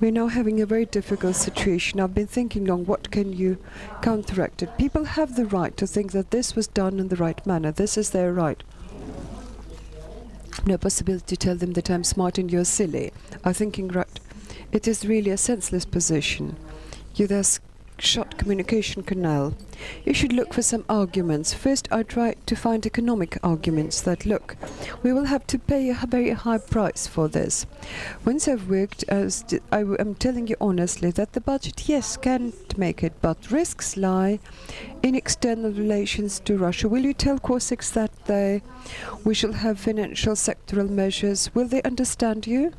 We're now having a very difficult situation. I've been thinking long, what can you counteract it? People have the right to think that this was done in the right manner. This is their right. No possibility to tell them that I'm smart and you're silly. I'm thinking, right, it is really a senseless position. You thus shut communication canal. You should look for some arguments. First, I try to find economic arguments that, look, we will have to pay a very high price for this. Once I've worked, I am telling you honestly that the budget, yes, can't make it, but risks lie in external relations to Russia. Will you tell Cossacks that we shall have financial sectoral measures? Will they understand you?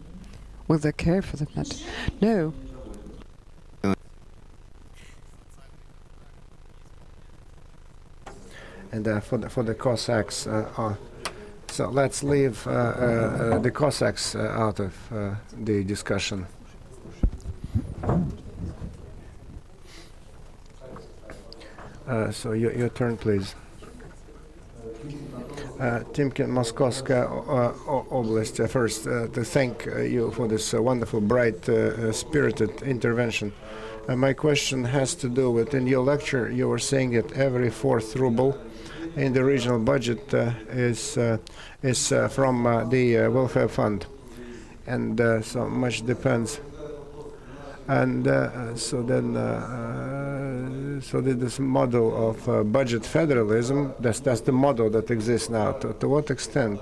Will they care for the matter? No. And for the Cossacks, so let's leave the Cossacks out of the discussion. So your turn, please. Timken, Moskovska Oblast. First, to thank you for this wonderful, bright, spirited intervention. My question has to do with, in your lecture, you were saying that every fourth ruble in the regional budget is from the welfare fund, and so much depends. And so this model of budget federalism, that's the model that exists now. To what extent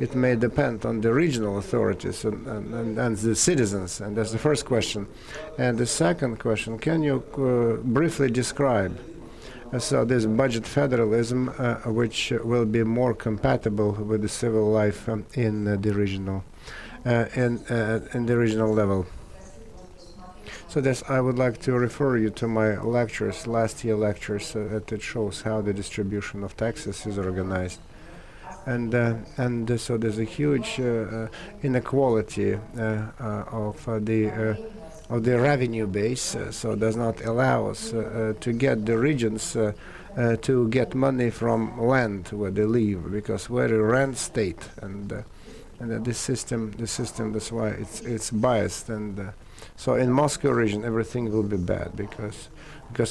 it may depend on the regional authorities and the citizens? And that's the first question. And the second question, can you briefly describe so this budget federalism, which will be more compatible with the civil life in the regional in the regional level? So this, I would like to refer you to my lectures, last year lectures, that it shows how the distribution of taxes is organized. And so there's a huge inequality of the revenue base, so does not allow us to get the regions to get money from land where they live, because we're a rent state, and this system, that's why it's biased. And so in Moscow region everything will be bad, because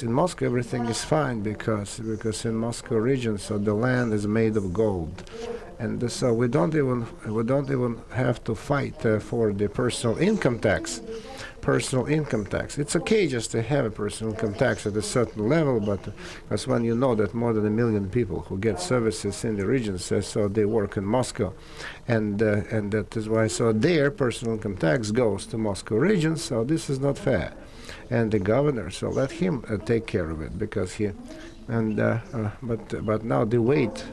in Moscow everything is fine, because in Moscow region, so the land is made of gold, and so we don't even have to fight for the personal income tax. It's okay just to have a personal income tax at a certain level, but because when you know that more than 1 million people who get services in the regions, so they work in Moscow, and that is why, so their personal income tax goes to Moscow region, so this is not fair. And the governor, so let him take care of it, because he, but now the weight.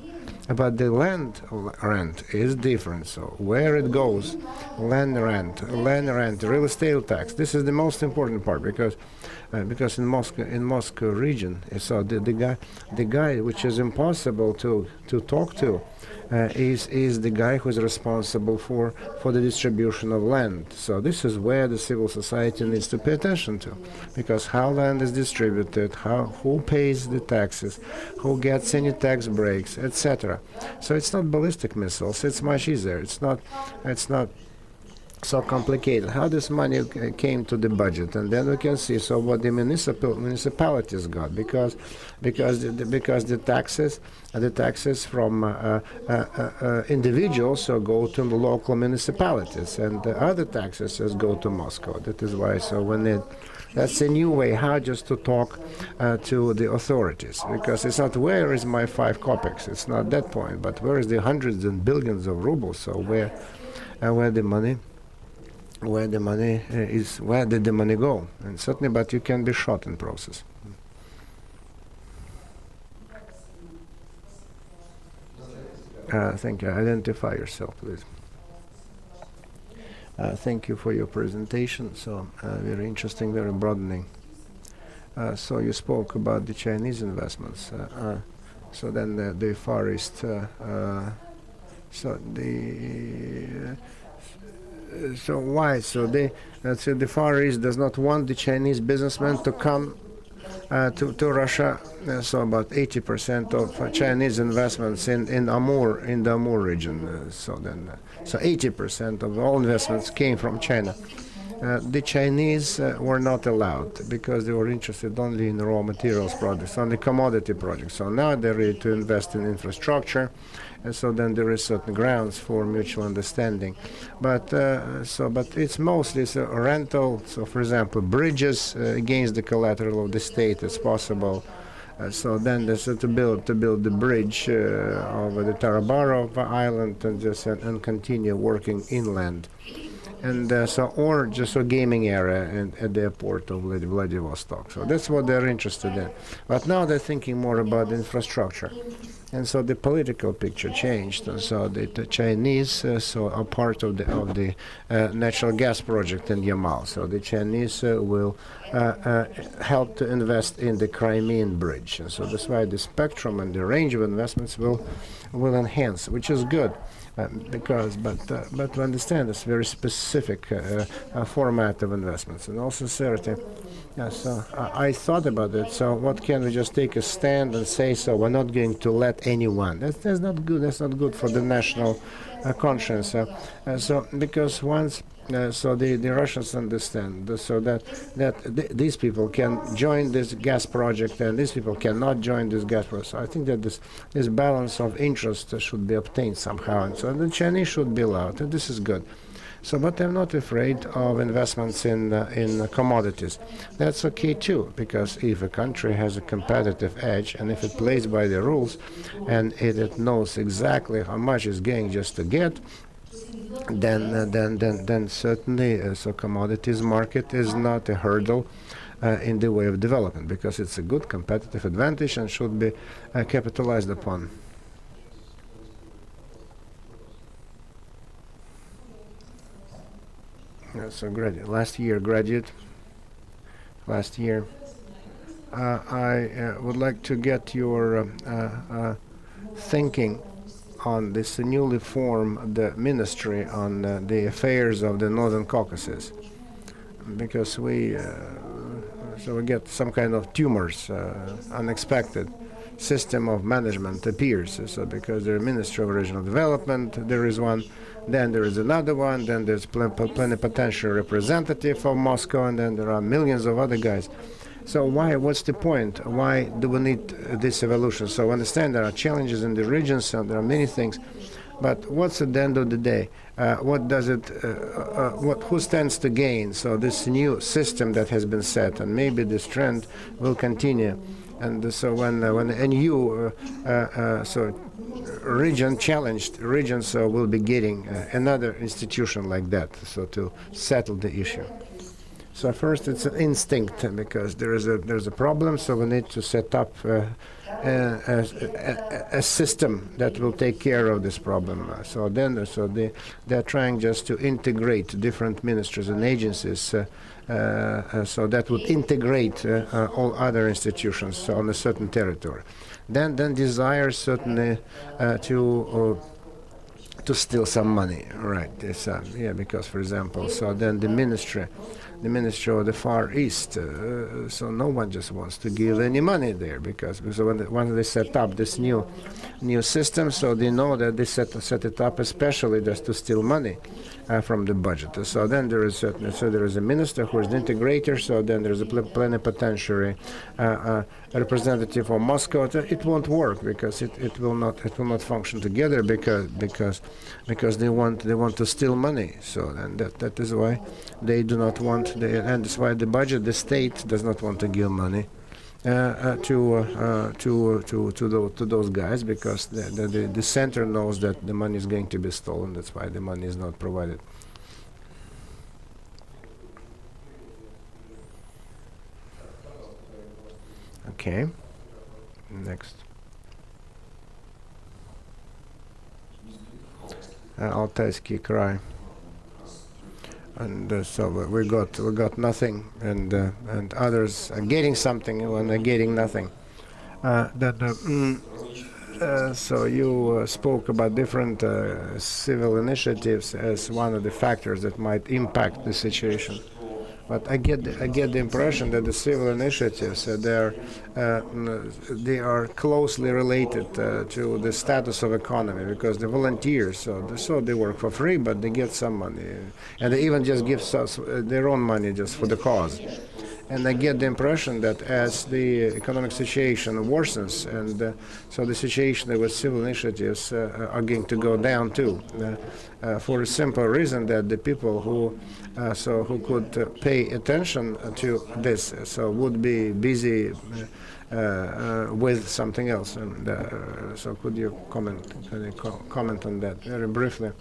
But the land rent is different. So where it goes, land rent, real estate tax. This is the most important part, because in Moscow region, so the guy which is impossible to talk to is the guy who is responsible for the distribution of land. So this is where the civil society needs to pay attention to, because how land is distributed, who pays the taxes, who gets any tax breaks, etc. So it's not ballistic missiles. It's much easier. It's not so complicated. How this money came to the budget, and then we can see so what the municipalities got, because the taxes from individuals so go to the local municipalities, and the other taxes just go to Moscow. That is why, so that's a new way how just to talk to the authorities, because it's not where is my 5 kopecks, it's not that point, but where is the hundreds and billions of rubles, so where the money is, where did the money go? And certainly, but you can be shot in process. Thank you. Identify yourself, please. Thank you for your presentation. So very interesting, very broadening. So you spoke about the Chinese investments. So then the Far East. So why? So the Far East does not want the Chinese businessmen to come to Russia. So about 80% of Chinese investments in the Amur region. So 80% of all investments came from China. The Chinese were not allowed because they were interested only in raw materials projects, only commodity projects. So now they're ready to invest in infrastructure, and so then there is certain grounds for mutual understanding. But it's mostly a rental. So for example, bridges against the collateral of the state is possible. So then there's to build the bridge over the Tarabaro Island and continue working inland. And or just a gaming area at the airport of Vladivostok. So that's what they're interested in. But now they're thinking more about infrastructure. And so the political picture changed. And so the Chinese are part of the natural gas project in Yamal. So the Chinese will help to invest in the Crimean bridge. And so that's why the spectrum and the range of investments will enhance, which is good. But to understand this very specific format of investments, in all sincerity, so I thought about it. So what can we just take a stand and say? So we're not going to let anyone. That's not good. That's not good for the national conscience. So because once. So the Russians understand these people can join this gas project and these people cannot join this gas project. So I think that this balance of interest should be obtained somehow, and so the Chinese should be allowed, and this is good. So, but I'm not afraid of investments in commodities. That's okay too, because if a country has a competitive edge and if it plays by the rules, and it knows exactly how much it's going just to get. Then certainly, so commodities market is not a hurdle in the way of development, because it's a good competitive advantage and should be capitalized upon. So graduate, last year, I would like to get your thinking on this newly formed ministry on the affairs of the Northern Caucasus, because we get some kind of tumors, unexpected system of management appears. So because there's Ministry of Regional Development, there is one, then there is another one, then there's plenipotentiary representative of Moscow, and then there are millions of other guys. So what's the point? Why do we need this evolution? So understand there are challenges in the region, so there are many things. But what's at the end of the day? Who stands to gain? So this new system that has been set, and maybe this trend will continue. And so when a new challenged regions will be getting another institution like that, so to settle the issue. So first, it's an instinct, because there's a problem. So we need to set up a system that will take care of this problem. They're trying just to integrate different ministries and agencies, so that would integrate all other institutions on a certain territory. Then desire certainly to steal some money, right? Because, for example, so then the ministry of the Far East, so no one just wants to give any money there, because when they set up this new system, so they know that they set it up especially just to steal money from the budget. So then there is a minister who is the integrator. So then there is a plenipotentiary representative of Moscow. It won't work, because it will not function together, because they want to steal money. So then that is why they do not want, and that's why the state does not want to give money to those guys, because the center knows that the money is going to be stolen. That's why the money is not provided. Okay. Next. Altaysky Krai. And so we got nothing, and others are getting something when they're getting nothing. So you spoke about different civil initiatives as one of the factors that might impact the situation. But I get the impression that the civil initiatives they are closely related to the status of economy, because the volunteers so they work for free, but they get some money, and they even just give their own money just for the cause. And I get the impression that as the economic situation worsens, and so the situation with civil initiatives are going to go down too, for a simple reason that the people who could pay attention to this would be busy with something else. And so could you comment on that very briefly?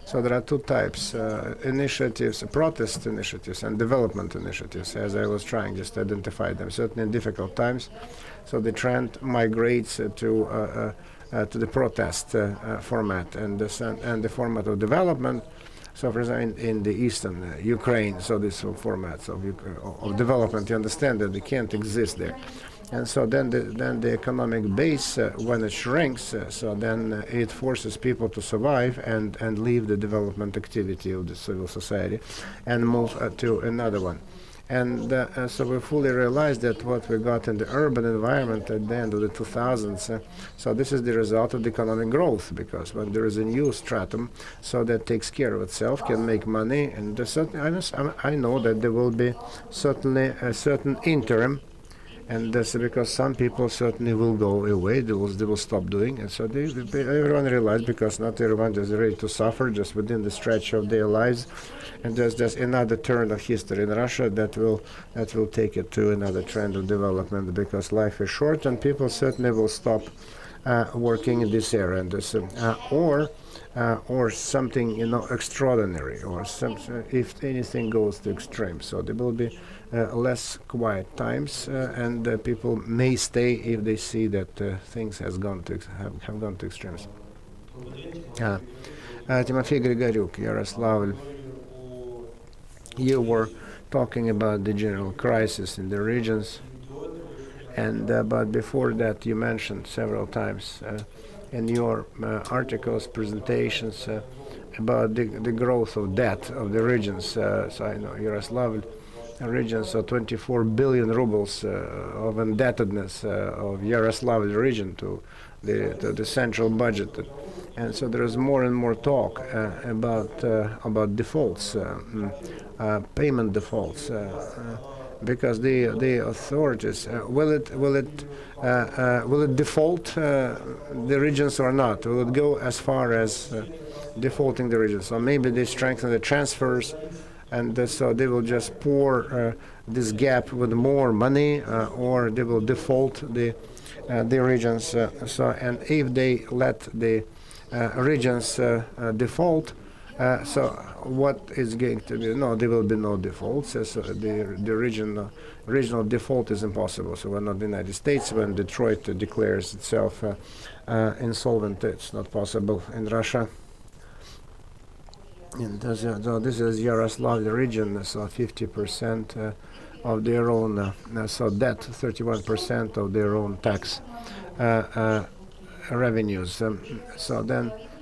So there are two types, initiatives, protest initiatives and development initiatives, as I was trying just to identify them, certainly in difficult times. So the trend migrates to the protest format, and the format of development. So for example, in the eastern Ukraine, so these formats of development, you understand that they can't exist there. And so then the economic base, when it shrinks, so then it forces people to survive and leave the development activity of the civil society and move to another one. And so we fully realize that what we got in the urban environment at the end of the 2000s, so this is the result of the economic growth, because when there is a new stratum, so that takes care of itself, can make money, and I know that there will be certainly a certain interim. And that's because some people certainly will go away, they will stop doing, and so everyone realized, because not everyone is ready to suffer just within the stretch of their lives, and there's another turn of history in Russia that will take it to another trend of development, because life is short, and people certainly will stop working in this area, and this, or something extraordinary, or if anything goes to extreme, so there will be less quiet times, and people may stay if they see that things have gone to extremes. Timofey Grigoriuk, Yaroslavl, you were talking about the general crisis in the regions, and but before that you mentioned several times in your articles, presentations, about the growth of debt of the regions. So I know Yaroslavl region, so 24 billion rubles of indebtedness of Yaroslavl region to the central budget, and so there is more and more talk about defaults, payment defaults, because the authorities will it default the regions or not? Will it go as far as defaulting the regions? So maybe they strengthen the transfers, and so they will just pour this gap with more money, or they will default the regions. And if they let the regions default, so what is going to be? No, there will be no defaults. So the regional default is impossible. So we're not the United States. When Detroit declares itself insolvent, it's not possible in Russia. And so this is Yaroslavl region, so 50% of their own, so debt, 31% of their own tax revenues.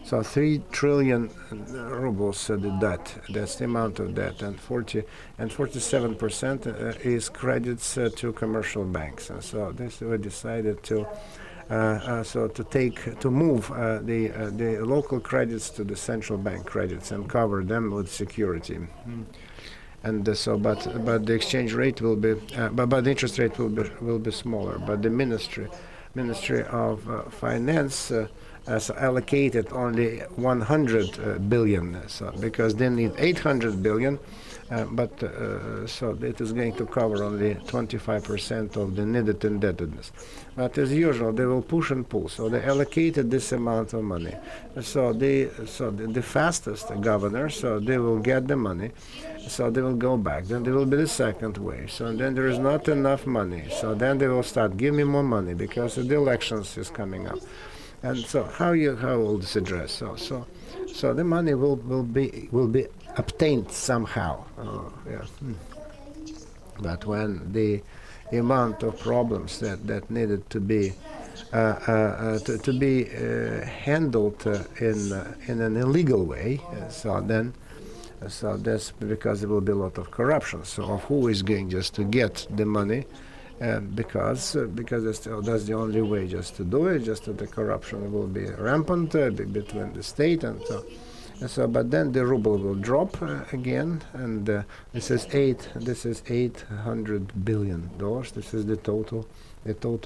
So 3 trillion rubles the debt. That's the amount of debt, and 47% is credits to commercial banks. And so this we decided to move the local credits to the central bank credits and cover them with security. And but the exchange rate will be, but the interest rate will be smaller. But the Ministry of Finance has allocated only 100 billion, so because they need 800 billion. So it is going to cover only 25% of the needed indebtedness. But as usual, they will push and pull. So they allocated this amount of money. So the fastest governor, so they will get the money. So they will go back. Then there will be the second wave. So then there is not enough money. So then they will start, give me more money, because the elections is coming up. And so how will this address? So the money will be obtained somehow. But when the amount of problems that needed to be handled in an illegal way, so then So that's because there will be a lot of corruption. So of who is going just to get the money, because that's the only way just to do it. Just that the corruption will be rampant between the state and so. So, but then the ruble will drop again, and this is $800 billion. This is the total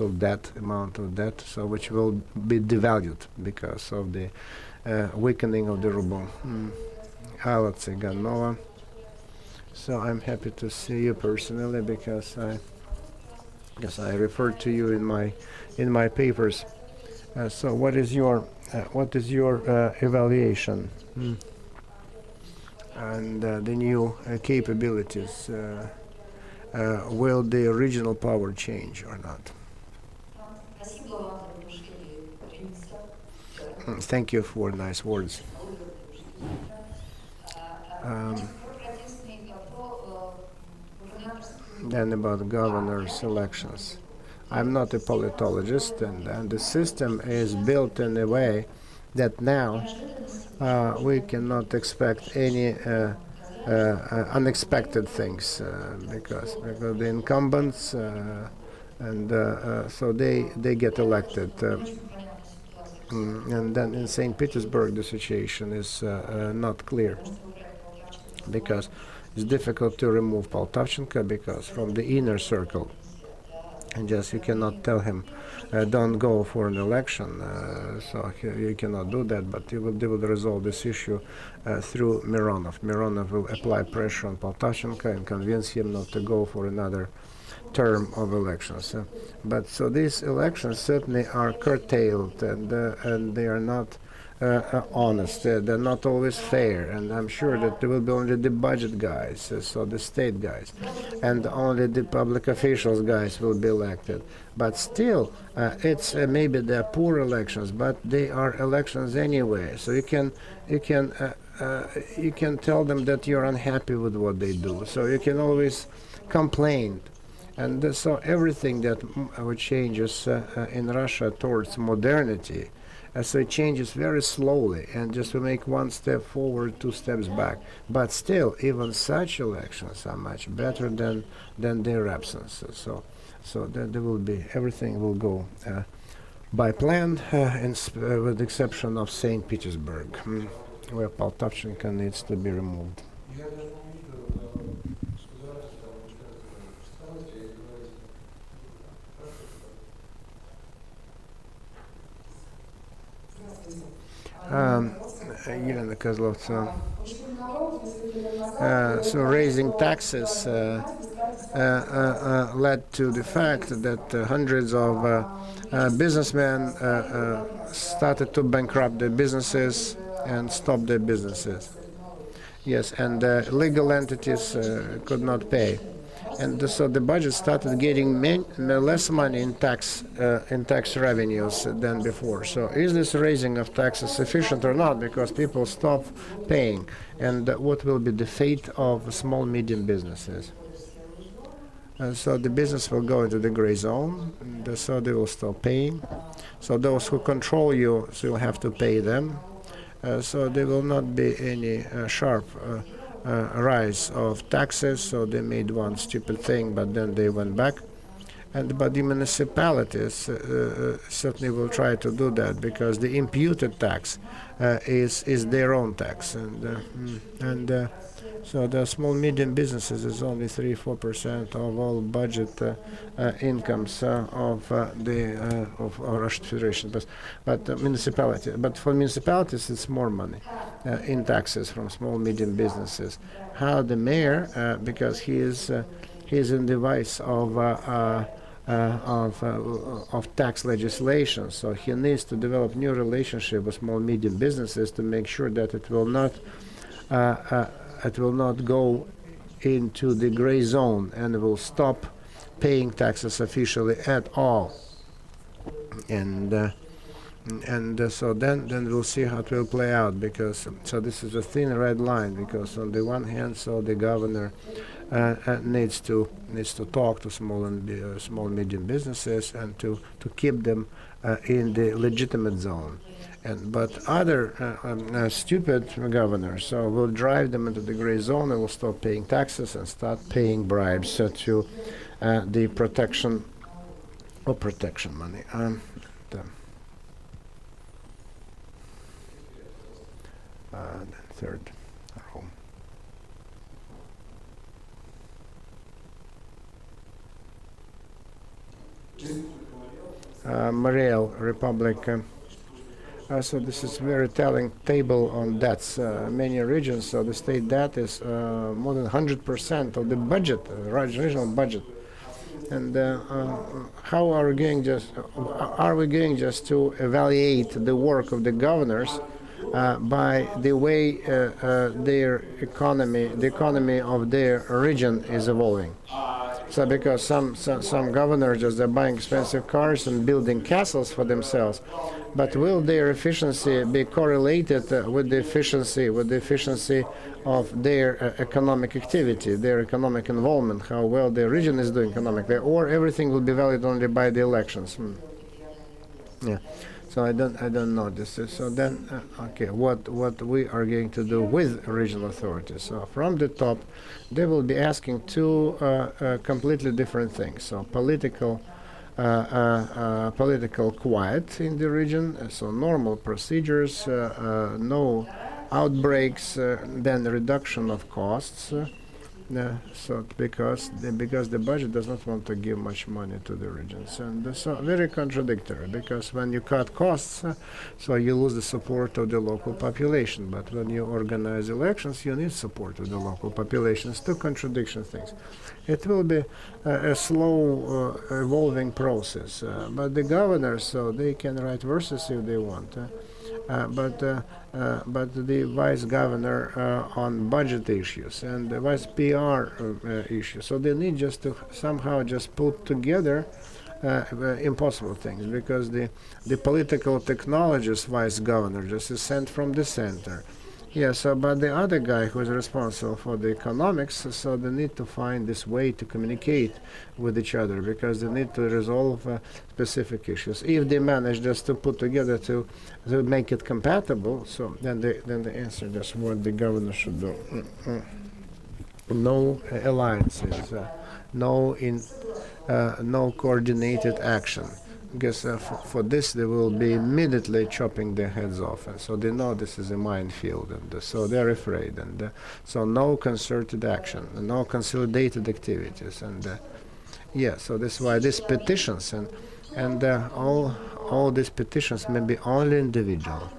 debt amount of debt. So, which will be devalued because of the weakening of the ruble. Alex Iganova. So I'm happy to see you personally because I referred to you in my papers. So what is your evaluation and the new capabilities? Will the regional power change or not? Thank you for nice words. Then about governors' elections. I'm not a politologist, and the system is built in a way that now we cannot expect any unexpected things because the incumbents so they get elected. And then in St. Petersburg the situation is not clear because it's difficult to remove Poltavchenko because from the inner circle, and just you cannot tell him don't go for an election, so you cannot do that, but they will resolve this issue through Mironov. Mironov will apply pressure on Poltavchenko and convince him not to go for another term of elections. But so these elections certainly are curtailed, and they are not honest. They're not always fair, and I'm sure that there will be only the budget guys, so the state guys, and only the public officials guys will be elected. But still, it's maybe they're poor elections, but they are elections anyway. So you can tell them that you're unhappy with what they do. So you can always complain. And so everything that changes in Russia towards modernity, so it changes very slowly, and just to make one step forward, two steps back. But still, even such elections are much better than their absence. So there will be, everything will go by plan, with the exception of St. Petersburg, where Poltavchenko needs to be removed. Elena Kozlovtseva. So raising taxes led to the fact that hundreds of businessmen started to bankrupt their businesses and stop their businesses. Yes, and legal entities could not pay. And so the budget started getting less money in tax revenues than before. So is this raising of taxes sufficient or not? Because people stop paying. And what will be the fate of small, medium businesses? So the business will go into the gray zone, and so they will stop paying. So those who control you, so you'll have to pay them. So there will not be any sharp rise of taxes, so they made one stupid thing, but then they went back. But the municipalities certainly will try to do that because the imputed tax is their own tax, and so the small medium businesses is only 3-4% of all budget incomes of Russian Federation, but municipality. But for municipalities, it's more money in taxes from small medium businesses. How the mayor, because he is in the vice of tax legislation, so he needs to develop new relationship with small medium businesses to make sure that it will not go into the gray zone and will stop paying taxes officially at all. And so then we'll see how it will play out, because so this is a thin red line, because on the one hand, so the governor needs to talk to small medium businesses and to keep them in the legitimate zone, But other stupid governors will drive them into the gray zone and will stop paying taxes and start paying bribes to the protection money. The third row. Mariel, Republic. So this is very telling table on debts. Many regions, so the state debt is more than 100% of the budget, regional budget. And how are we going just to evaluate the work of the governors by the way their economy, the economy of their region is evolving? So because some governors just are buying expensive cars and building castles for themselves, but will their efficiency be correlated with the efficiency of their economic activity, their economic involvement, how well the region is doing economically, or everything will be valid only by the elections? Yeah. So I don't know this. So then, okay, what we are going to do with regional authorities? So from the top, they will be asking two completely different things. So political quiet in the region. So normal procedures, no outbreaks, then reduction of costs. So because the budget does not want to give much money to the regions, and so very contradictory, because when you cut costs, so you lose the support of the local population, but when you organize elections you need support of the local populations. Two contradiction things. It will be a slow evolving process, but the governors, so they can write verses if they want, but the vice governor on budget issues and the vice PR issues. So they need just to somehow just put together impossible things, because the political technologist vice governor just is sent from the center. Yeah, so but the other guy who is responsible for the economics, so they need to find this way to communicate with each other, because they need to resolve specific issues. If they manage just to put together to make it compatible, so then the answer is what the governor should do. No alliances, no coordinated action. Because for this they will be immediately chopping their heads off, and so they know this is a minefield, and so they're afraid, and so no concerted action, no consolidated activities, and yeah, so that's why these petitions and all these petitions may be only individual,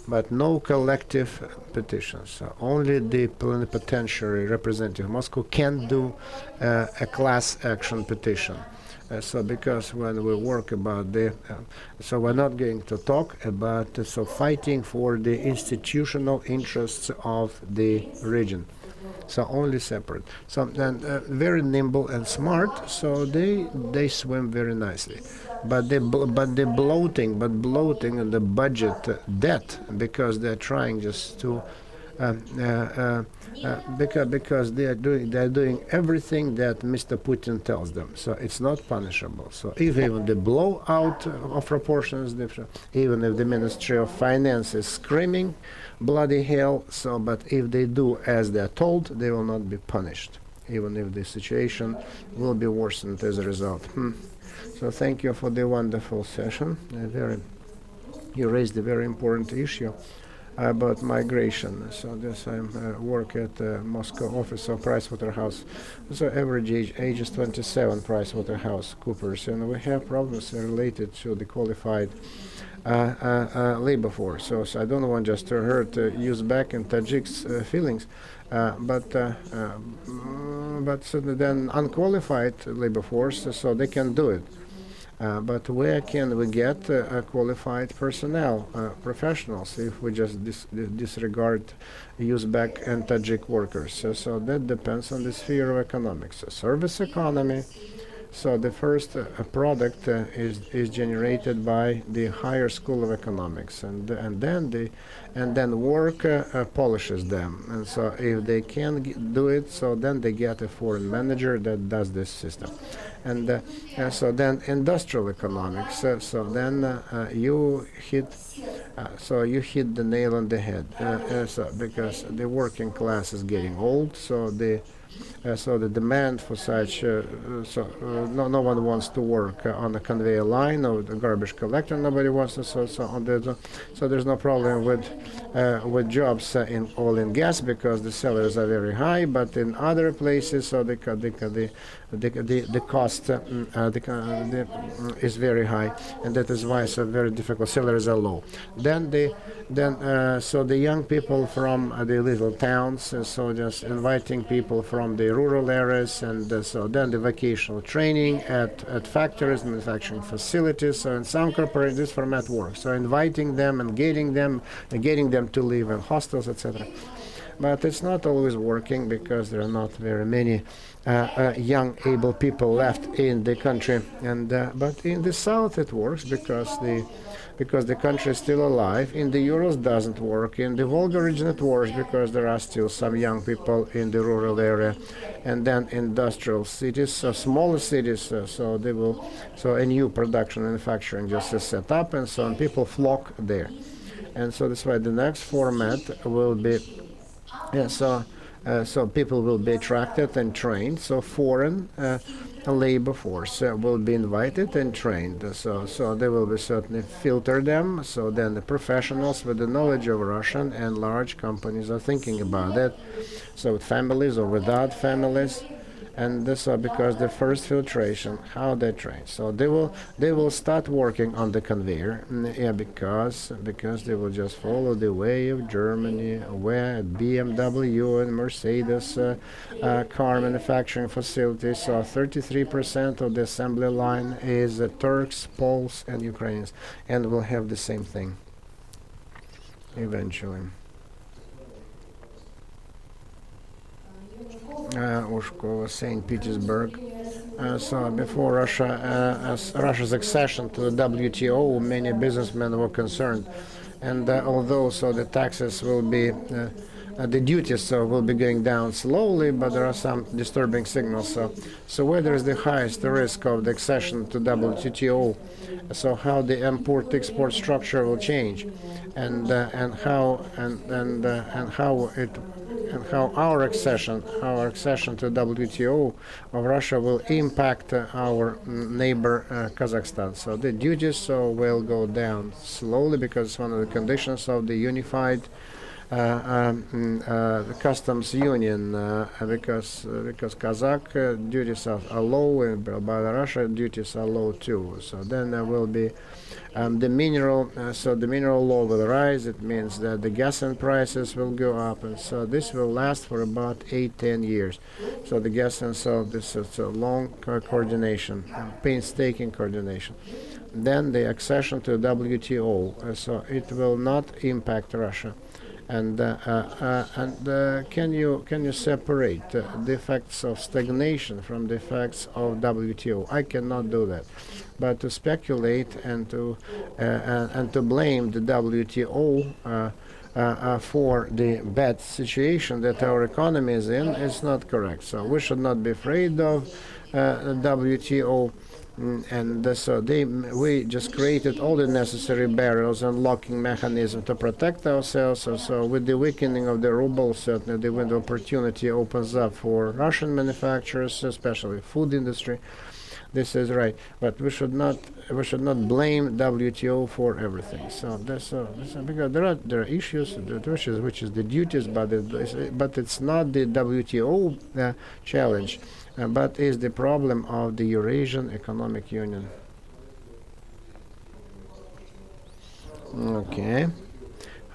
but no collective petitions. Only the plenipotentiary representative of Moscow can do a class action petition. So because when we work about so we're not going to talk about so fighting for the institutional interests of the region. So only separate. So then very nimble and smart. So they swim very nicely. But the bloating and the budget debt, because they're trying just to. Because they're doing everything that Mr. Putin tells them, so it's not punishable. So if even the blowout of proportions, even if the Ministry of Finance is screaming bloody hell, so but if they do as they're told, they will not be punished, even if the situation will be worsened as a result. So thank you for the wonderful session. You raised a very important issue about migration. So this I work at the Moscow office of Pricewaterhouse. So average age is 27, PricewaterhouseCoopers, and we have problems related to the qualified labor force. So I don't want just to hurt Uzbek and Tajiks' feelings, but certainly then unqualified labor force, so they can do it. But where can we get qualified personnel, professionals, if we just disregard Uzbek and Tajik workers? So that depends on the sphere of economics. Service economy. So the first product is generated by the higher school of economics, and then work polishes them. And so if they can do it, so then they get a foreign manager that does this system. So then industrial economics. So then you hit the nail on the head. So because the working class is getting old, so the demand for such no one wants to work on a conveyor line or the garbage collector. Nobody wants to. So there's no problem with jobs in oil and gas because the salaries are very high. But in other places, so the cost is very high, and that is why so very difficult. Salaries are low. So the young people from the little towns, so just inviting people from the rural areas, and so then the vocational training at factories, manufacturing facilities. So in some corporations, this format works. So inviting them and getting them to live in hostels, etc. But it's not always working because there are not very many young, able people left in the country. But in the south it works because the country is still alive. In the Urals doesn't work. In the Volga region it works because there are still some young people in the rural area. And then industrial cities, smaller cities, so a new production manufacturing just is set up, and so on. People flock there. And so that's why the next format will be so people will be attracted and trained. So foreign labor force will be invited and trained. So they will be certainly filter them. So then the professionals with the knowledge of Russian and large companies are thinking about it. So with families or without families. And this because the first filtration, how they train. So they will start working on the conveyor, because they will just follow the way of Germany, where BMW and Mercedes car manufacturing facilities. So 33% of the assembly line is Turks, Poles, and Ukrainians, and we'll have the same thing eventually. Ushkova, St. Petersburg. So before Russia's accession to the WTO, many businessmen were concerned, and although the taxes will be, the duties will be going down slowly, but there are some disturbing signals. So where there is the highest risk of the accession to WTO, so how the import-export structure will change, and how our accession to WTO of Russia will impact our neighbor Kazakhstan. So the duties will go down slowly because it's one of the conditions of the unified customs union, because Kazakh duties are low and Belarus duties are low too. So then there will be the mineral law will rise. It means that the gas and prices will go up, and so this will last for about 8-10 years. So the gas and this is a long coordination, painstaking coordination. Then the accession to WTO, so it will not impact Russia. And can you separate the effects of stagnation from the effects of WTO? I cannot do that, but to speculate and to blame the WTO for the bad situation that our economy is in is not correct. So we should not be afraid of WTO. And so we just created all the necessary barriers and locking mechanism to protect ourselves. So with the weakening of the ruble, certainly the window of opportunity opens up for Russian manufacturers, especially food industry. This is right, but we should not blame WTO for everything. So that's because there are issues, which is the duties, but it's not the WTO challenge. But is the problem of the Eurasian Economic Union. Okay.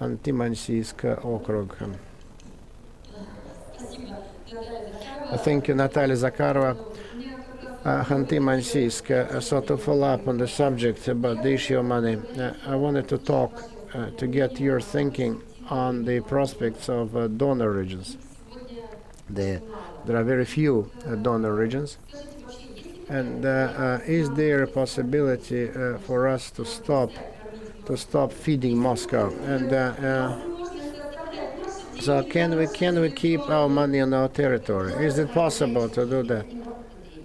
Ханты-Мансийск округ. Thank you, Natalia Zakharova. Khanty-Mansiysk. So to follow up on the subject about the issue of money, I wanted to talk to get your thinking on the prospects of donor regions. There are very few donor regions, and is there a possibility for us to stop feeding Moscow? And so can we keep our money on our territory? Is it possible to do that?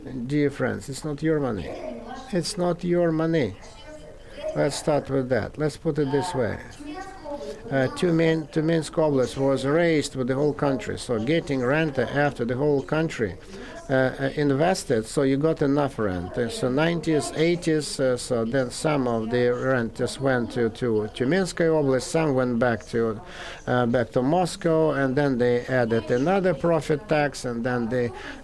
Dear friends, it's not your money. It's not your money. Let's start with that. Let's put it this way. Tyumensk Oblast was raised with the whole country, so getting rent after the whole country invested, so you got enough rent. So 90s, 80s, so then some of the rent just went to Tyumensk Oblast, some went back to Moscow, and then they added another profit tax, and then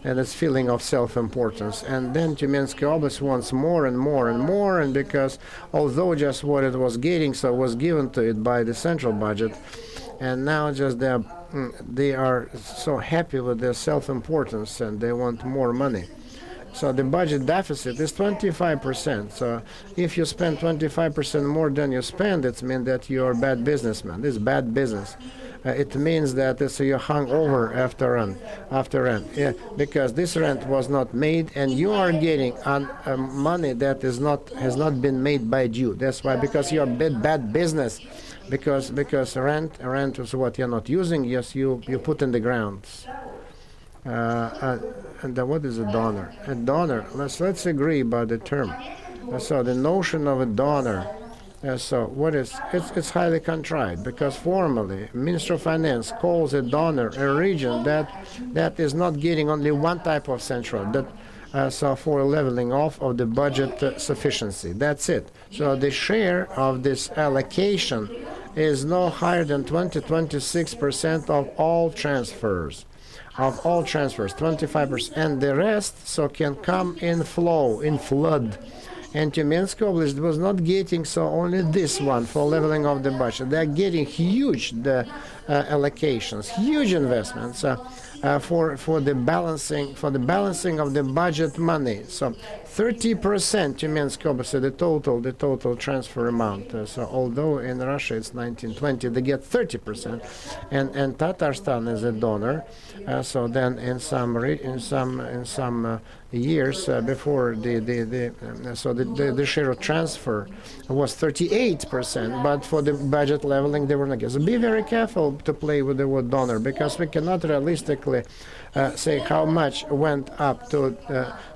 this feeling of self-importance. And then Tyumensk Oblast wants more and more and more, and because although just what it was getting, so was given to it by the central budget, and now just they are so happy with their self-importance and they want more money. So the budget deficit is 25%. So if you spend 25% more than you spend, it means that you're a bad businessman. This is bad business. It means that you're hung over after rent. Yeah, because this rent was not made, and you are getting money that has not been made by you. That's why, because you're bad business. Because rent is what you're not using. Yes, you put in the ground. And what is a donor? A donor. Let's agree about the term. So the notion of a donor. So what is it's highly contrived, because formally Minister of Finance calls a donor a region that is not getting only one type of central. So for leveling off of the budget sufficiency. That's it. So the share of this allocation is no higher than 26% of all transfers. 25%, and the rest so can come in flood. And Tyumensk Oblast was not getting so only this one for leveling of the budget. They're getting huge allocations, huge investments for the balancing of the budget money. So 30% Tyumensk Oblast, the total transfer amount. So although in Russia it's 1920, they get 30%, and Tatarstan is a donor. So then in some years before the share of transfer was 38%, but for the budget leveling they were not. So be very careful to play with the word donor, because we cannot realistically say how much went up to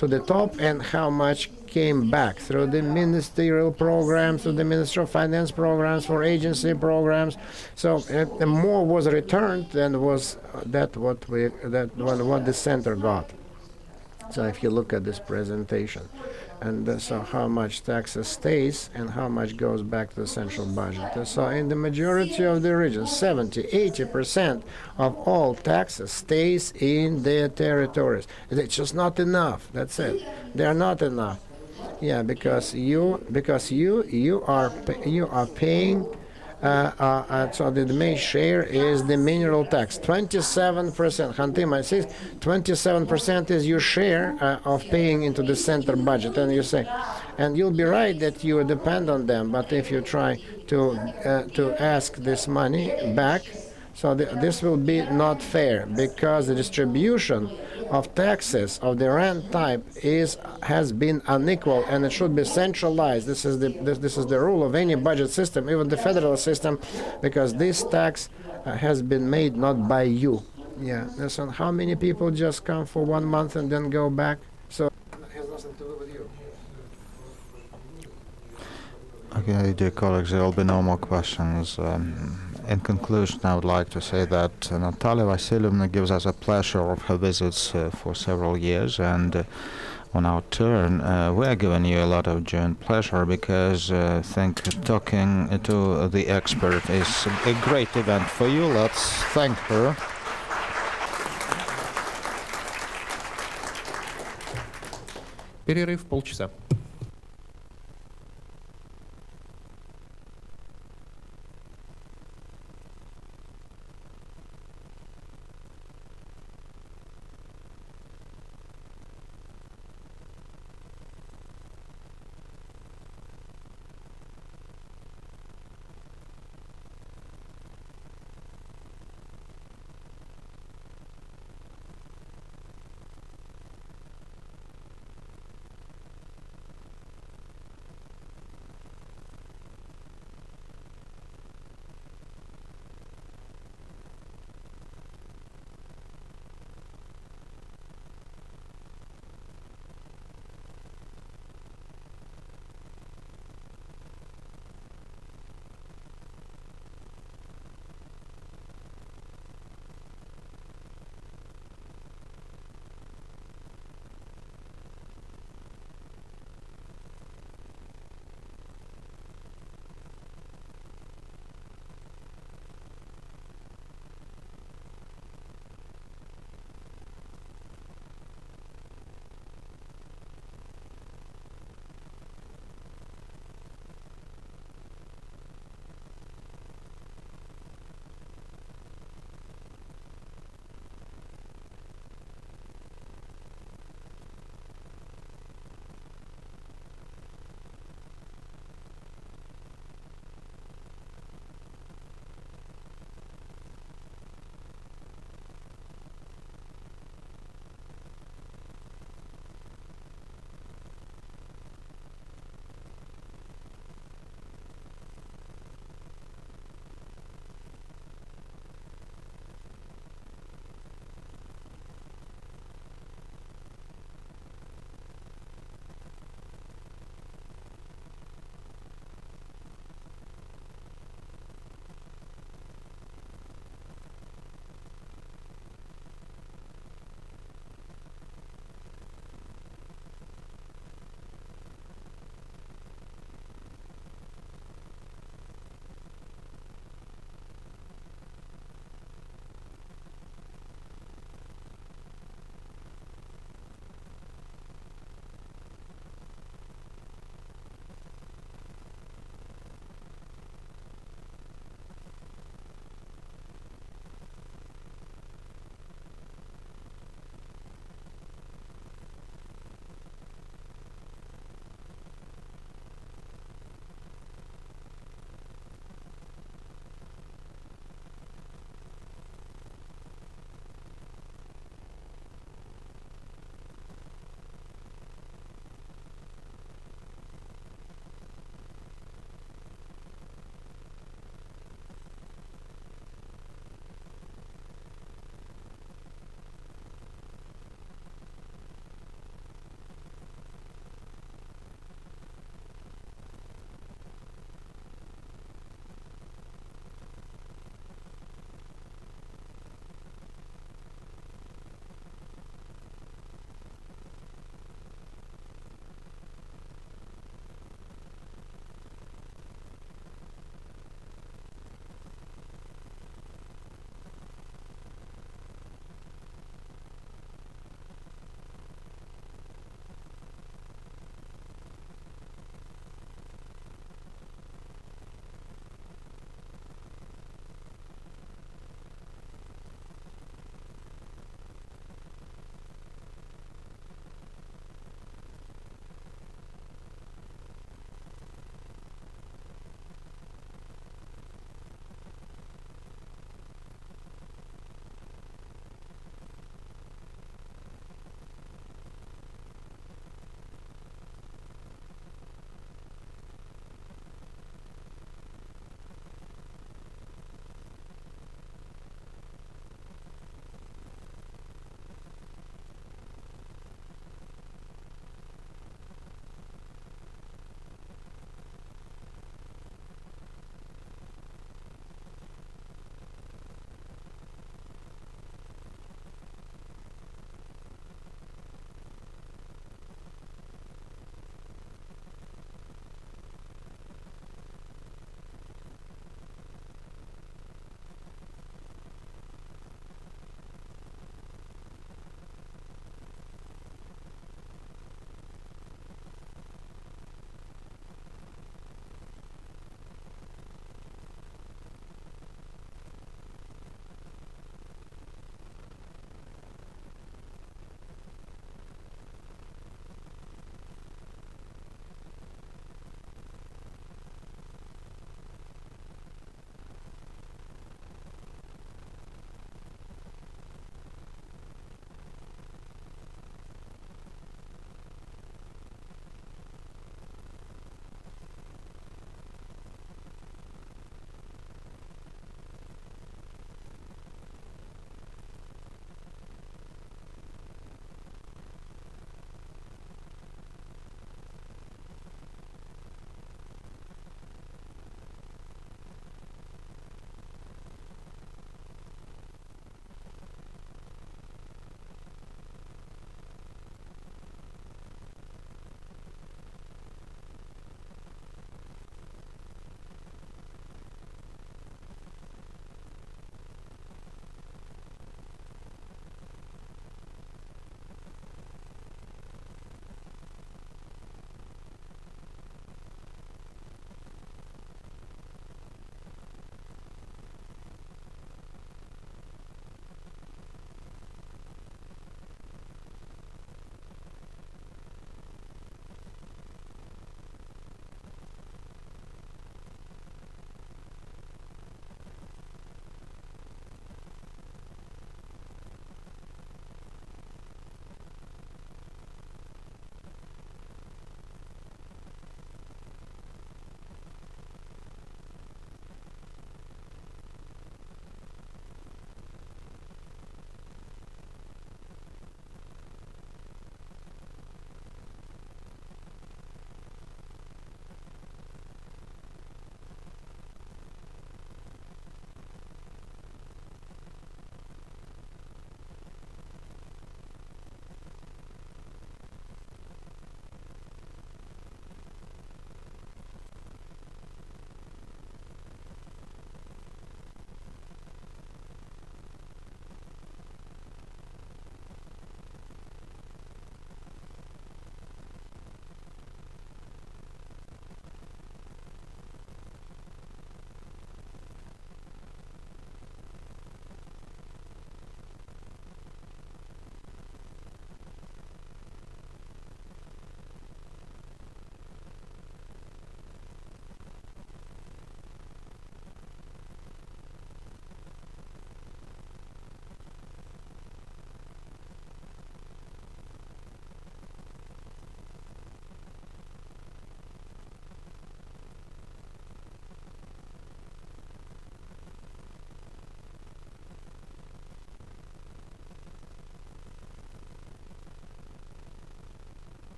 the top and how much came back through the ministerial programs, through the Ministry of Finance programs, for agency programs. So more was returned than was what the center got. So if you look at this presentation, and so how much taxes stays and how much goes back to the central budget. So in the majority of the regions, 70-80% of all taxes stays in their territories. It's just not enough. That's it. They are not enough. Yeah, because you are paying. So the main share is the mineral tax, 27%. Hantima says 27% is your share of paying into the center budget, and you say, and you'll be right that you depend on them. But if you try to ask this money back, so this will be not fair, because the distribution of taxes of the rent type has been unequal, and it should be centralized. This is the rule of any budget system, even the federal system, because this tax has been made not by you. Yeah. So how many people just come for 1 month and then go back? So it has nothing to do with you. Okay, dear colleagues, there will be no more questions. In conclusion, I would like to say that Natalia Vasilyevna gives us a pleasure of her visits for several years, and on our turn, we are giving you a lot of joy and pleasure, because I think talking to the expert is a great event for you. Let's thank her. Перерыв полчаса.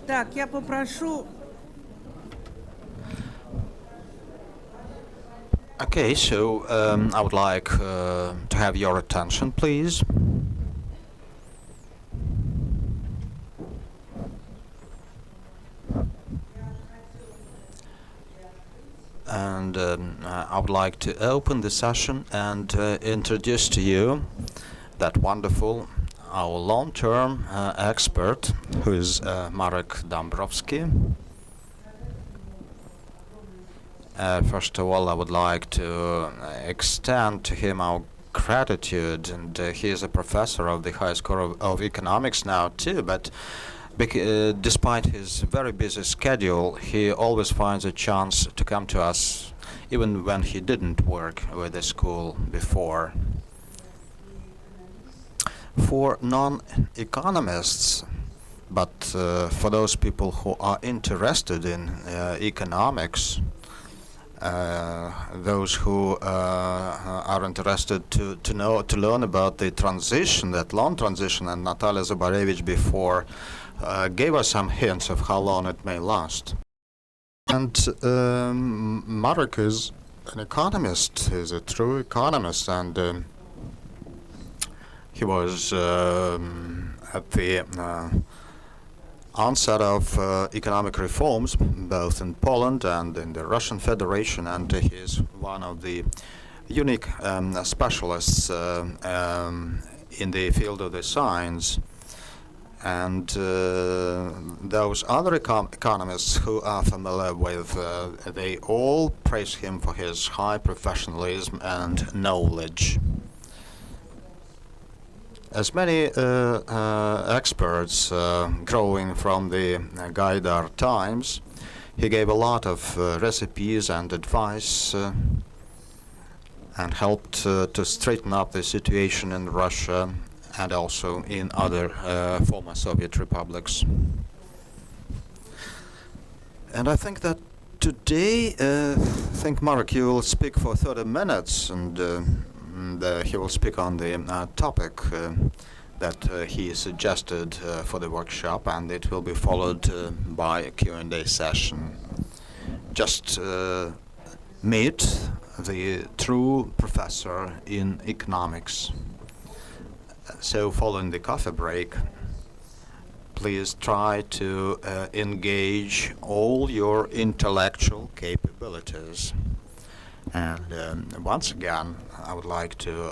Так, я попрошу. Okay, so I would like to have your attention, please. And I would like to open the session and introduce to you that wonderful, our long-term expert, who is Marek Dąbrowski. First of all, I would like to extend to him our gratitude, and he is a professor of the High School of Economics now too, but despite his very busy schedule, he always finds a chance to come to us, even when he didn't work with the school before. For non-economists, but for those people who are interested in economics, those who are interested to learn about the transition, that long transition, and Natalia Zubarevich before gave us some hints of how long it may last. And Marek is an economist, he's a true economist, and he was at the onset of economic reforms, both in Poland and in the Russian Federation, and he is one of the unique specialists in the field of the science. And those other economists who are familiar with, they all praise him for his high professionalism and knowledge. As many experts growing from the Gaidar times, he gave a lot of recipes and advice and helped to straighten up the situation in Russia and also in other former Soviet republics. And I think that today, Marek, you will speak for 30 minutes, and he will speak on the topic that he suggested for the workshop, and it will be followed by a Q&A session. Just meet the true professor in economics. So following the coffee break, please try to engage all your intellectual capabilities. And once again, I would like to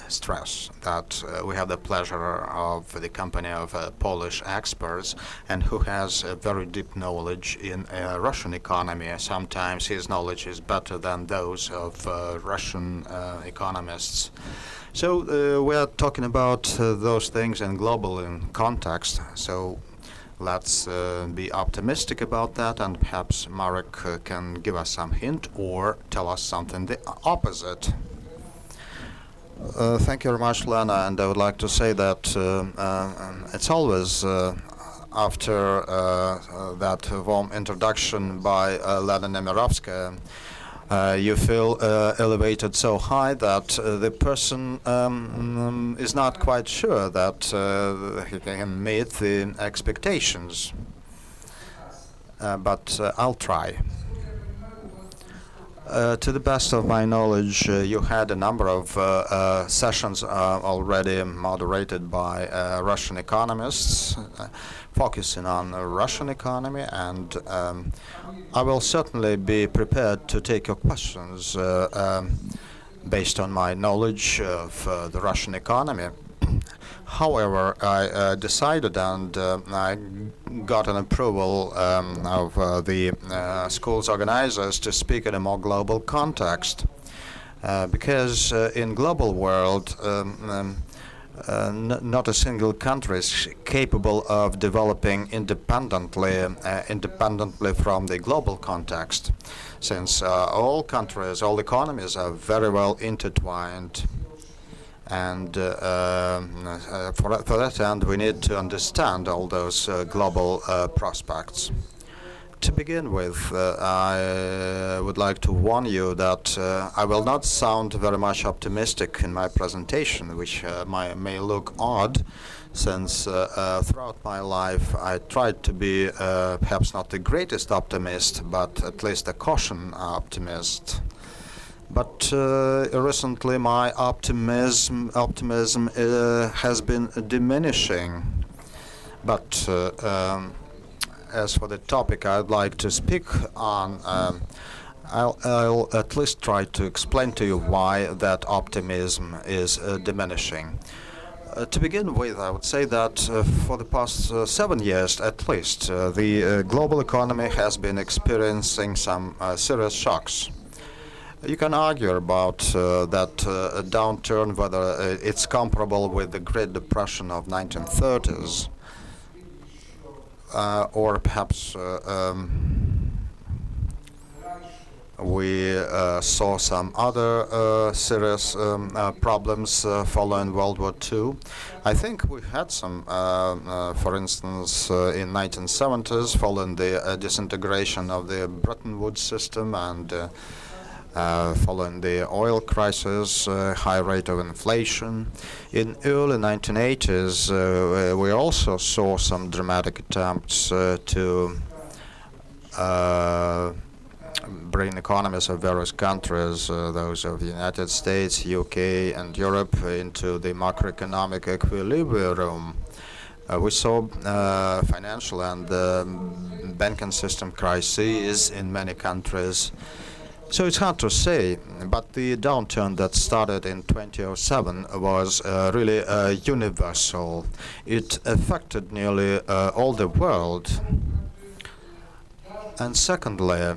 stress that we have the pleasure of the company of Polish experts, and who has a very deep knowledge in Russian economy. Sometimes his knowledge is better than those of Russian economists. So we are talking about those things in global context. So let's be optimistic about that, and perhaps Marek can give us some hint or tell us something the opposite. Thank you very much, Lena, and I would like to say that it's always after that warm introduction by Lena Nemirovskaya, you feel elevated so high that the person is not quite sure that he can meet the expectations. But I'll try. To the best of my knowledge, you had a number of sessions already moderated by Russian economists, focusing on the Russian economy, and I will certainly be prepared to take your questions based on my knowledge of the Russian economy. However, I decided, and I got an approval of the school's organizers to speak in a more global context, because in global world, not a single country is capable of developing independently from the global context, since all countries, all economies are very well intertwined. And for that end, we need to understand all those global prospects. To begin with, I would like to warn you that I will not sound very much optimistic in my presentation, which may look odd, since throughout my life I tried to be perhaps not the greatest optimist, but at least a caution optimist. But recently my optimism has been diminishing. But as for the topic I'd like to speak on, I'll at least try to explain to you why that optimism is diminishing. To begin with, I would say that for the past 7 years at least, the global economy has been experiencing some serious shocks. You can argue about that downturn, whether it's comparable with the Great Depression of 1930s, or perhaps we saw some other serious problems following World War II. I think we had some, for instance, in 1970s, following the disintegration of the Bretton Woods system and following the oil crisis, high rate of inflation. In early 1980s, we also saw some dramatic attempts to bring economies of various countries, those of the United States, UK, and Europe, into the macroeconomic equilibrium. We saw financial and banking system crises in many countries. So it's hard to say, but the downturn that started in 2007 was really universal. It affected nearly all the world. And secondly,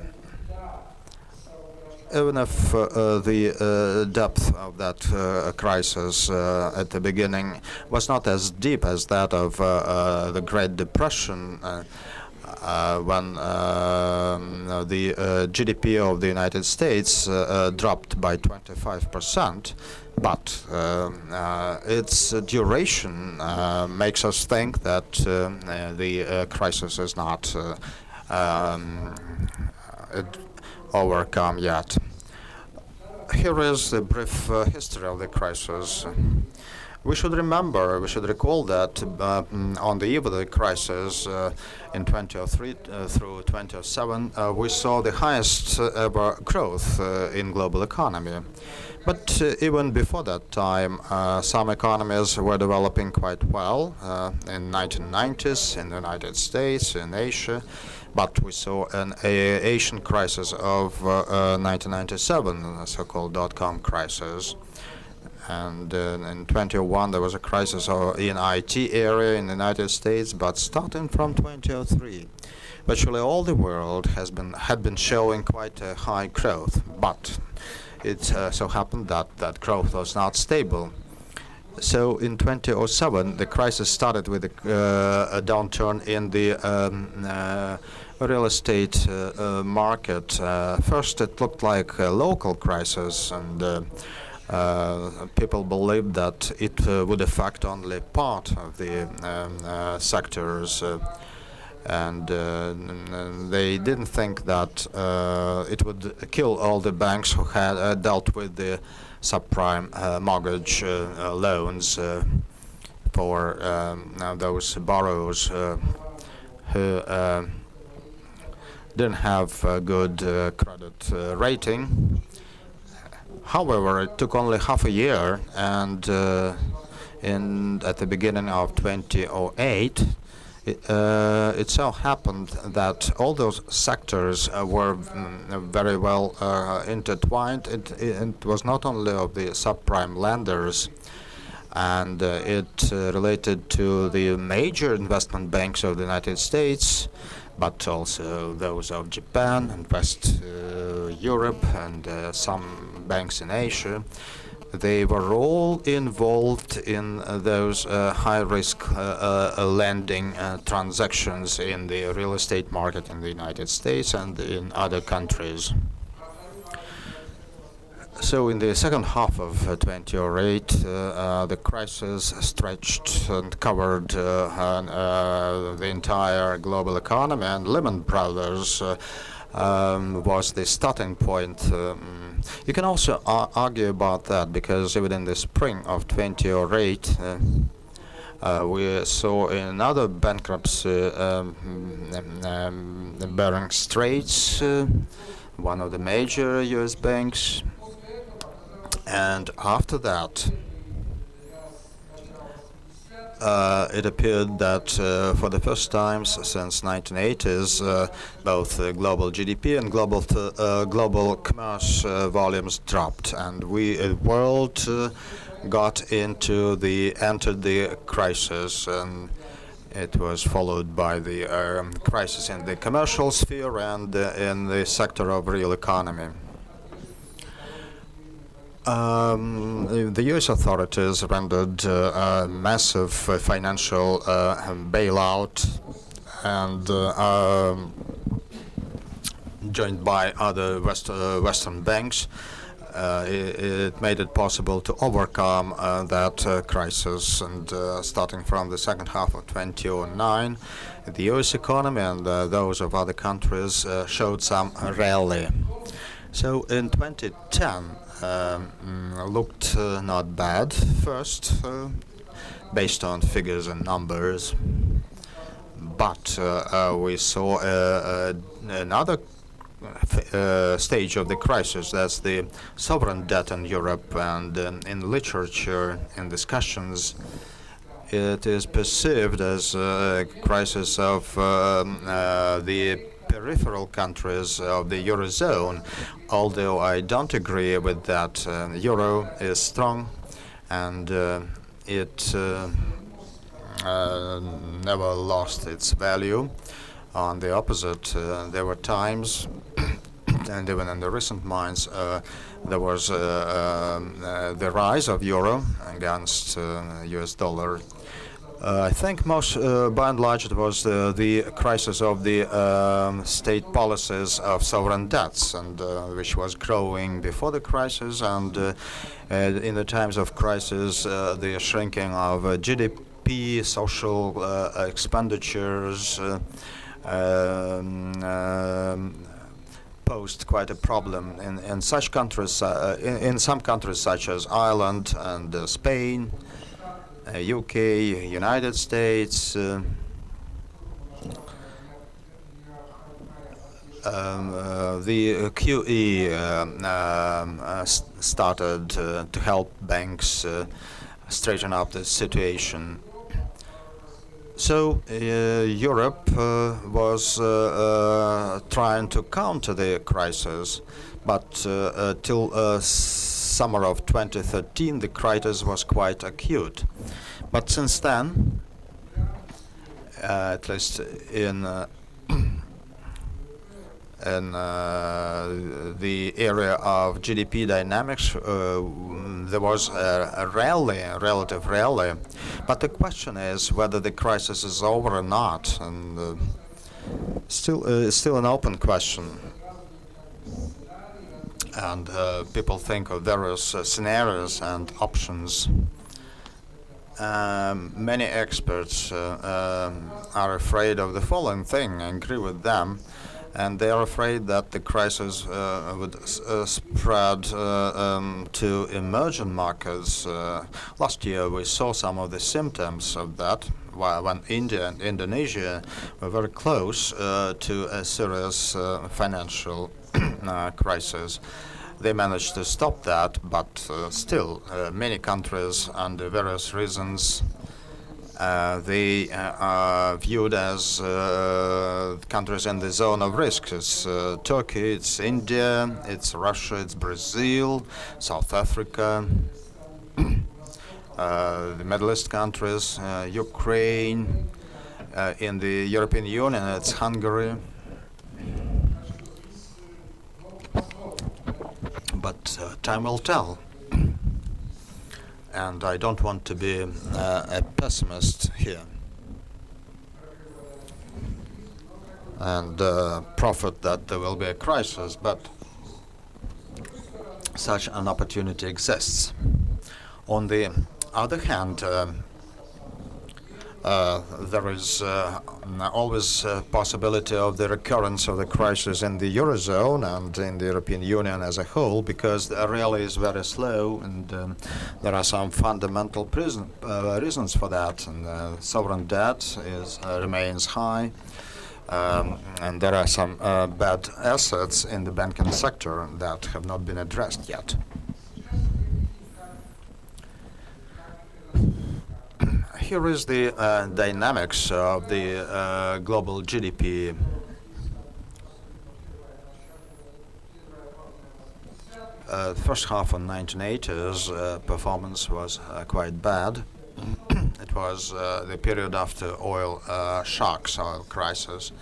even if the depth of that crisis at the beginning was not as deep as that of the Great Depression, when the GDP of the United States dropped by 25%, but its duration makes us think that the crisis is not overcome yet. Here is a brief history of the crisis. We should recall that on the eve of the crisis in 2003 through 2007, we saw the highest ever growth in global economy. But even before that time, some economies were developing quite well in 1990s in the United States, in Asia. But we saw an Asian crisis of 1997, the so-called dot-com crisis. And in 2001 there was a crisis in IT area in the United States, but starting from 2003, virtually all the world had been showing quite a high growth, but it so happened that that growth was not stable. So in 2007 the crisis started with a downturn in the real estate market. First it looked like a local crisis, and people believed that it would affect only part of the sectors, and they didn't think that it would kill all the banks who had dealt with the subprime mortgage loans for those borrowers who didn't have a good credit rating. However, it took only half a year, and at the beginning of 2008, it so happened that all those sectors were very well intertwined. It was not only of the subprime lenders, and it related to the major investment banks of the United States, but also those of Japan and West Europe and some banks in Asia. They were all involved in those high-risk lending transactions in the real estate market in the United States and in other countries. So in the second half of 2008, the crisis stretched and covered the entire global economy, and Lehman Brothers was the starting point. You can also argue about that, because even in the spring of 2008, we saw another bankruptcy, Bering Straits, one of the major US banks. And after that, it appeared that for the first time since 1980s, both global GDP and global commerce volumes dropped, and the world entered the crisis, and it was followed by the crisis in the commercial sphere and in the sector of real economy. The U.S. authorities rendered a massive financial bailout, and joined by other Western banks, it made it possible to overcome that crisis. And starting from the second half of 2009, the U.S. economy and those of other countries showed some rally. So in 2010, looked not bad first, based on figures and numbers, but we saw another stage of the crisis. That's the sovereign debt in Europe, and in literature, in discussions, it is perceived as a crisis of the peripheral countries of the Eurozone, although I don't agree with that. Euro is strong, and it never lost its value. On the opposite, there were times, and even in the recent months, there was the rise of euro against US dollar. I think by and large, it was the crisis of the state policies of sovereign debts, and which was growing before the crisis, and in the times of crisis, the shrinking of GDP, social expenditures posed quite a problem in such countries, in some countries such as Ireland and Spain, UK, United States, the QE started to help banks straighten up the situation. So Europe was trying to counter the crisis, but till summer of 2013, the crisis was quite acute. But since then, at least in the area of GDP dynamics, there was a rally, a relative rally. But the question is whether the crisis is over or not, and still an open question. And people think of various scenarios and options. Many experts are afraid of the following thing. I agree with them, and they are afraid that the crisis would spread to emerging markets. Last year we saw some of the symptoms of that, when India and Indonesia were very close to a serious financial crisis. They managed to stop that, but still many countries, under various reasons, they are viewed as countries in the zone of risk. It's Turkey, it's India, it's Russia, it's Brazil, South Africa, the Middle East countries, Ukraine, in the European Union, it's Hungary. But time will tell. And I don't want to be a pessimist here and profit that there will be a crisis, but such an opportunity exists. On the other hand, there is always a possibility of the recurrence of the crisis in the Eurozone and in the European Union as a whole, because the rally is very slow, and there are some fundamental reasons for that. And sovereign debt remains high, and there are some bad assets in the banking sector that have not been addressed yet. Here is the dynamics of the global GDP. First half of 1980s performance was quite bad. It was the period after oil shocks, oil crisis,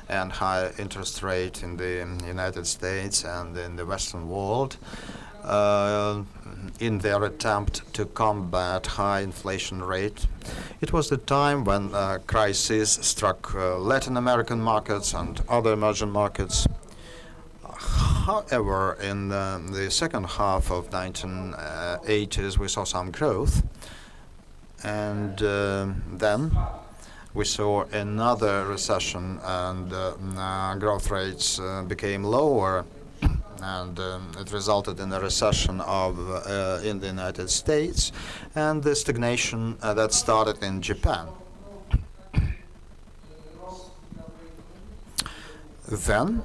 and high interest rate in the United States and in the Western world. In their attempt to combat high inflation rate. It was the time when crisis struck Latin American markets and other emerging markets. However, in the second half of 1980s, we saw some growth, and then we saw another recession, and growth rates became lower. And it resulted in a recession in the United States and the stagnation that started in Japan. Then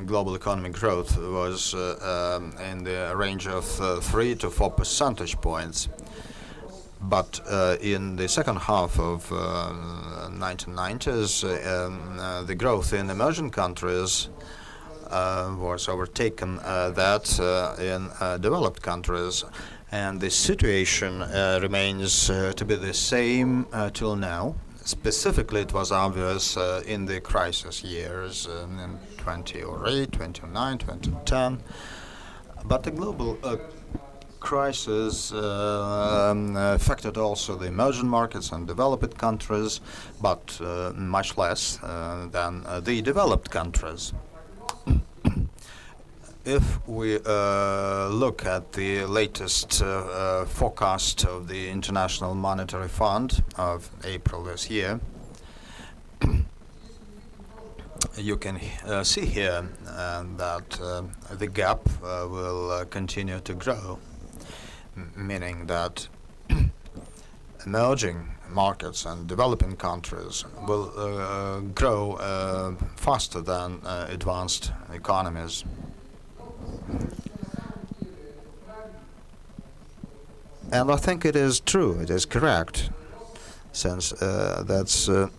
global economic growth was in the range of 3 to 4 percentage points. But in the second half of 1990s, the growth in emerging countries was overtaken that in developed countries, and the situation remains to be the same till now. Specifically, it was obvious in the crisis years in 2008, 2009, 2010. But the global crisis affected also the emerging markets and developed countries, but much less than the developed countries. If we look at the latest forecast of the International Monetary Fund of April this year, you can see here that the gap will continue to grow, meaning that emerging markets and developing countries will grow faster than advanced economies. And I think it is true, it is correct, since that's the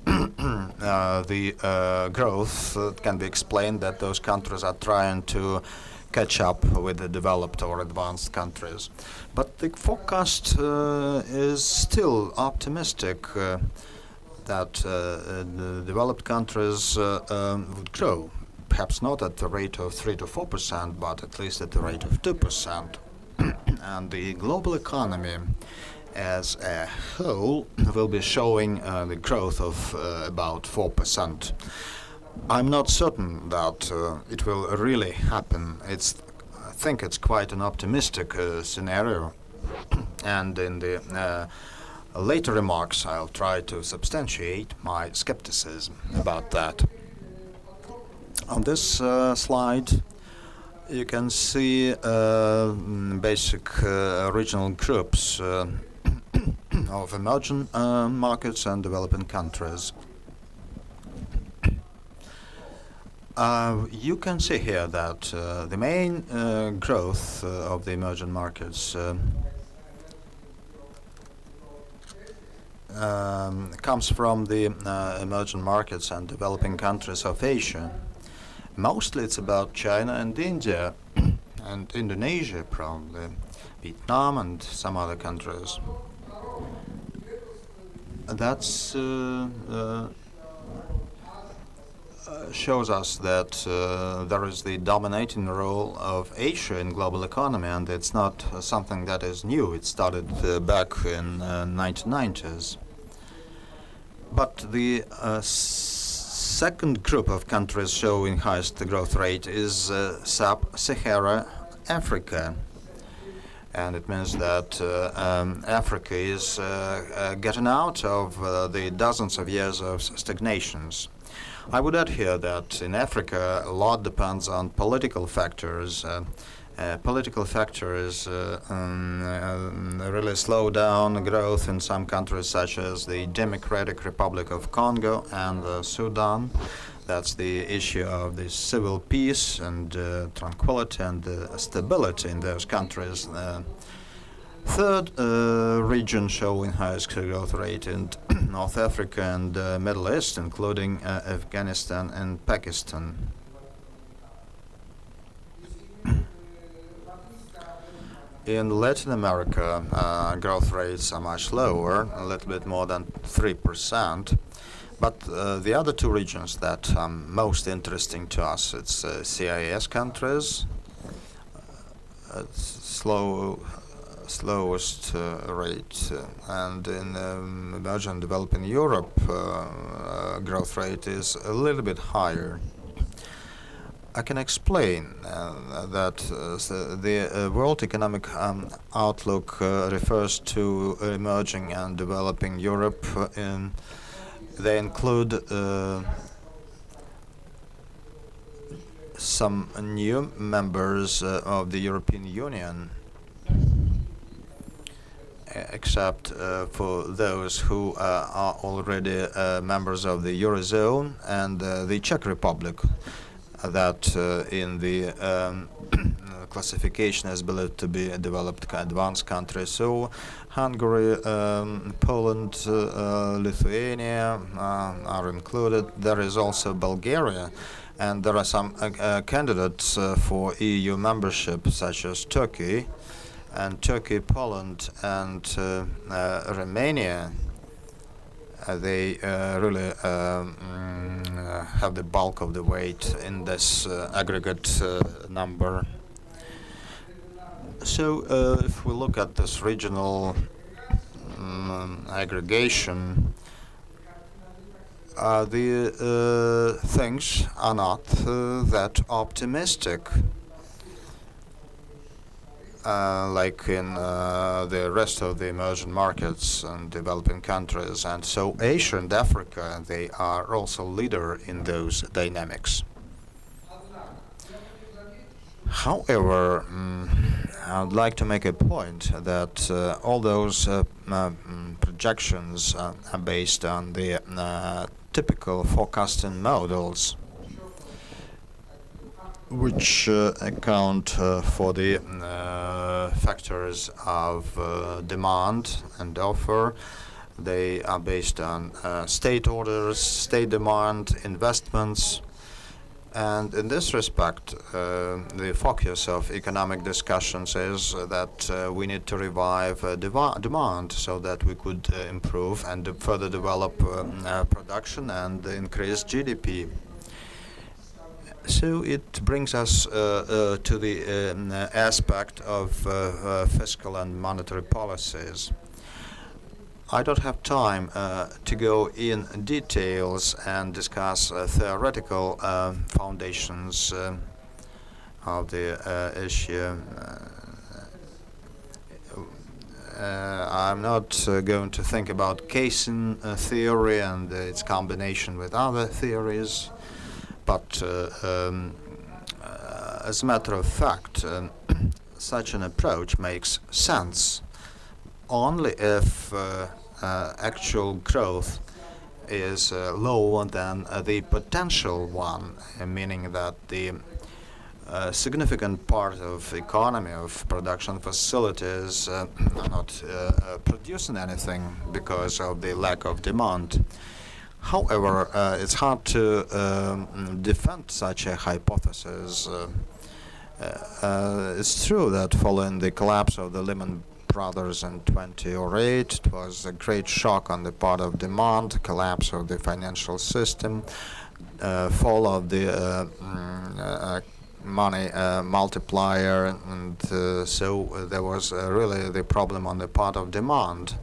growth can be explained that those countries are trying to catch up with the developed or advanced countries. But the forecast is still optimistic that the developed countries would grow. Perhaps not at the rate of 3 to 4%, but at least at the rate of 2%. And the global economy as a whole will be showing the growth of about 4%. I'm not certain that it will really happen. I think it's quite an optimistic scenario. And in the later remarks, I'll try to substantiate my skepticism about that. On this slide, you can see basic regional groups of emerging markets and developing countries. You can see here that the main growth of the emerging markets comes from the emerging markets and developing countries of Asia. Mostly it's about China and India and Indonesia, probably, Vietnam and some other countries. That's shows us that there is the dominating role of Asia in global economy, and it's not something that is new. It started back in 1990s. But the second group of countries showing highest growth rate is Sub-Saharan Africa. And it means that Africa is getting out of the dozens of years of stagnations. I would add here that in Africa a lot depends on political factors. Political factors really slow down growth in some countries such as the Democratic Republic of Congo and Sudan. That's the issue of the civil peace and tranquility and stability in those countries. Third region showing highest growth rate in North Africa and Middle East, including Afghanistan and Pakistan. In Latin America, growth rates are much lower, a little bit more than 3%. But the other two regions that are most interesting to us, it's CIS countries, slowest rate, and in emerging and developing Europe, growth rate is a little bit higher. I can explain that the World Economic Outlook refers to emerging and developing Europe. They include some new members of the European Union, except for those who are already members of the Eurozone, and the Czech Republic, that in the classification is believed to be a developed advanced country. So Hungary, Poland, Lithuania are included. There is also Bulgaria, and there are some candidates for EU membership, such as Turkey, Poland, and Romania. They really have the bulk of the weight in this aggregate number. So if we look at this regional aggregation, the things are not that optimistic. Like in the rest of the emerging markets and developing countries. And so Asia and Africa, they are also leader in those dynamics. However, I would like to make a point that all those projections are based on the typical forecasting models, which account for the factors of demand and offer. They are based on state orders, state demand, investments. And in this respect, the focus of economic discussions is that we need to revive demand so that we could improve and further develop production and increase GDP. So it brings us to the aspect of fiscal and monetary policies. I don't have time to go in details and discuss theoretical foundations of the issue. I'm not going to think about Keynesian theory and its combination with other theories. But as a matter of fact, such an approach makes sense only if actual growth is lower than the potential one, meaning that the significant part of economy of production facilities are not producing anything because of the lack of demand. However, it's hard to defend such a hypothesis. It's true that following the collapse of the Lehman Brothers in 2008, it was a great shock on the part of demand, collapse of the financial system, fall of the money multiplier, and so there was really the problem on the part of demand.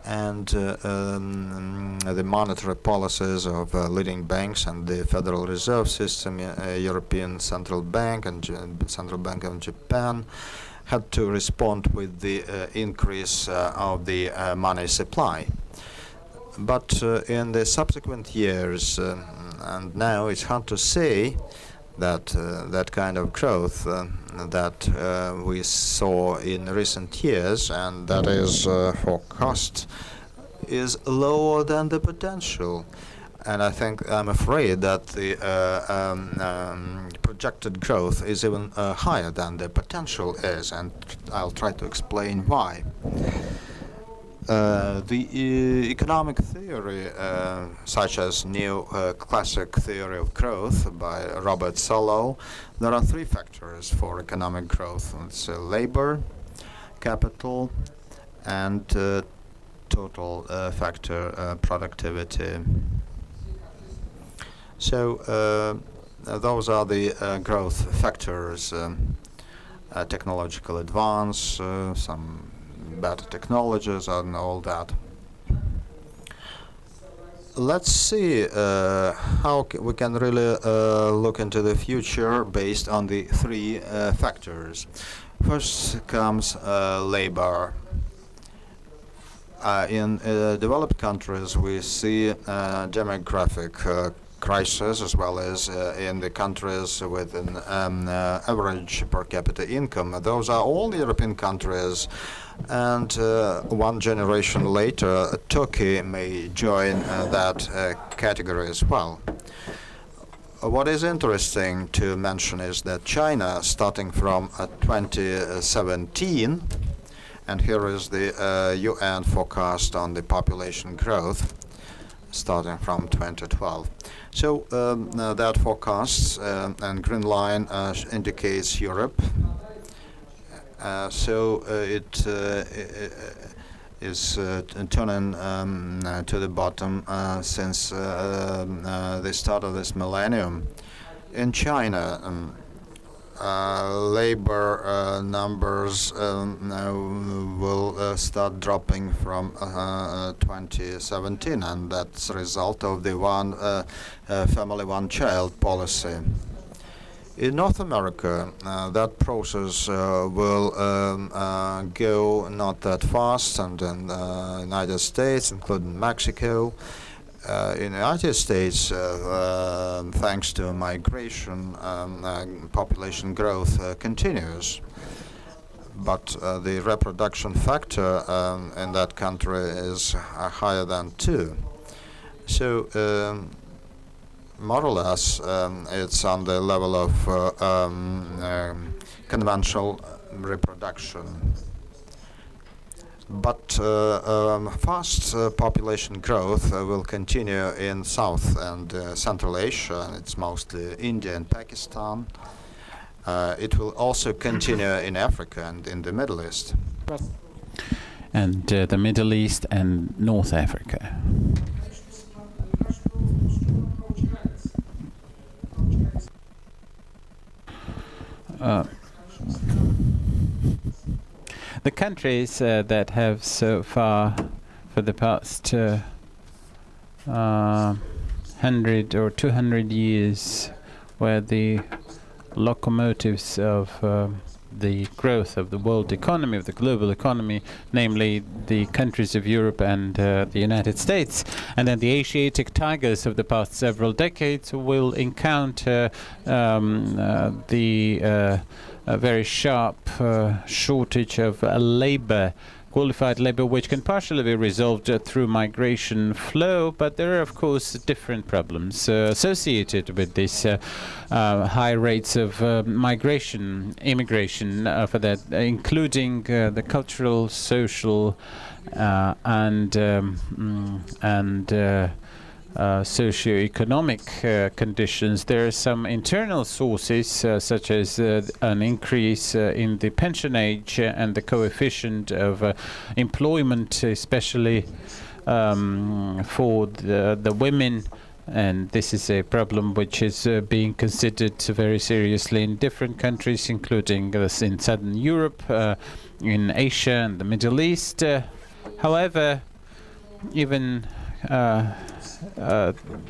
and the monetary policies of leading banks and the Federal Reserve System, European Central Bank and Central Bank of Japan had to respond with the increase of the money supply. But in the subsequent years, and now it's hard to say that that kind of growth that we saw in recent years and that is forecast is lower than the potential. And I'm afraid that the projected growth is even higher than the potential is, and I'll try to explain why. The economic theory, such as Neo-Classic Theory of Growth by Robert Solow, there are three factors for economic growth. It's labor, capital, and total factor productivity. So those are the growth factors: technological advance, some better technologies, and all that. Let's see how we can really look into the future based on the three factors. First comes labor. In developed countries, we see demographic crisis, as well as in the countries with an average per capita income. Those are all European countries, and one generation later, Turkey may join that category as well. What is interesting to mention is that China, starting from 2017, and here is the UN forecast on the population growth, starting from 2012. So that forecast and green line indicates Europe. So it is turning to the bottom since the start of this millennium. In China, labor numbers will start dropping from 2017, and that's a result of the one family, one child policy. In North America, that process will go not that fast, and in the United States, including Mexico. In the United States, thanks to migration, population growth continues. But the reproduction factor in that country is higher than 2. So, more or less, it's on the level of conventional reproduction. But fast population growth will continue in South and Central Asia, and it's mostly India and Pakistan. It will also continue in Africa and in the Middle East. And the Middle East and North Africa. The countries that have so far, for the past 100 or 200 years, were the locomotives of the growth of the world economy, of the global economy, namely the countries of Europe and the United States. And then the Asiatic tigers of the past several decades will encounter the very sharp shortage of labor, qualified labor, which can partially be resolved through migration flow, but there are, of course, different problems associated with this high rates of immigration for that, including the cultural, social, and socio-economic conditions. There are some internal sources, such as an increase in the pension age and the coefficient of employment, especially for the women. And this is a problem which is being considered very seriously in different countries, including in Southern Europe, in Asia and the Middle East. However, even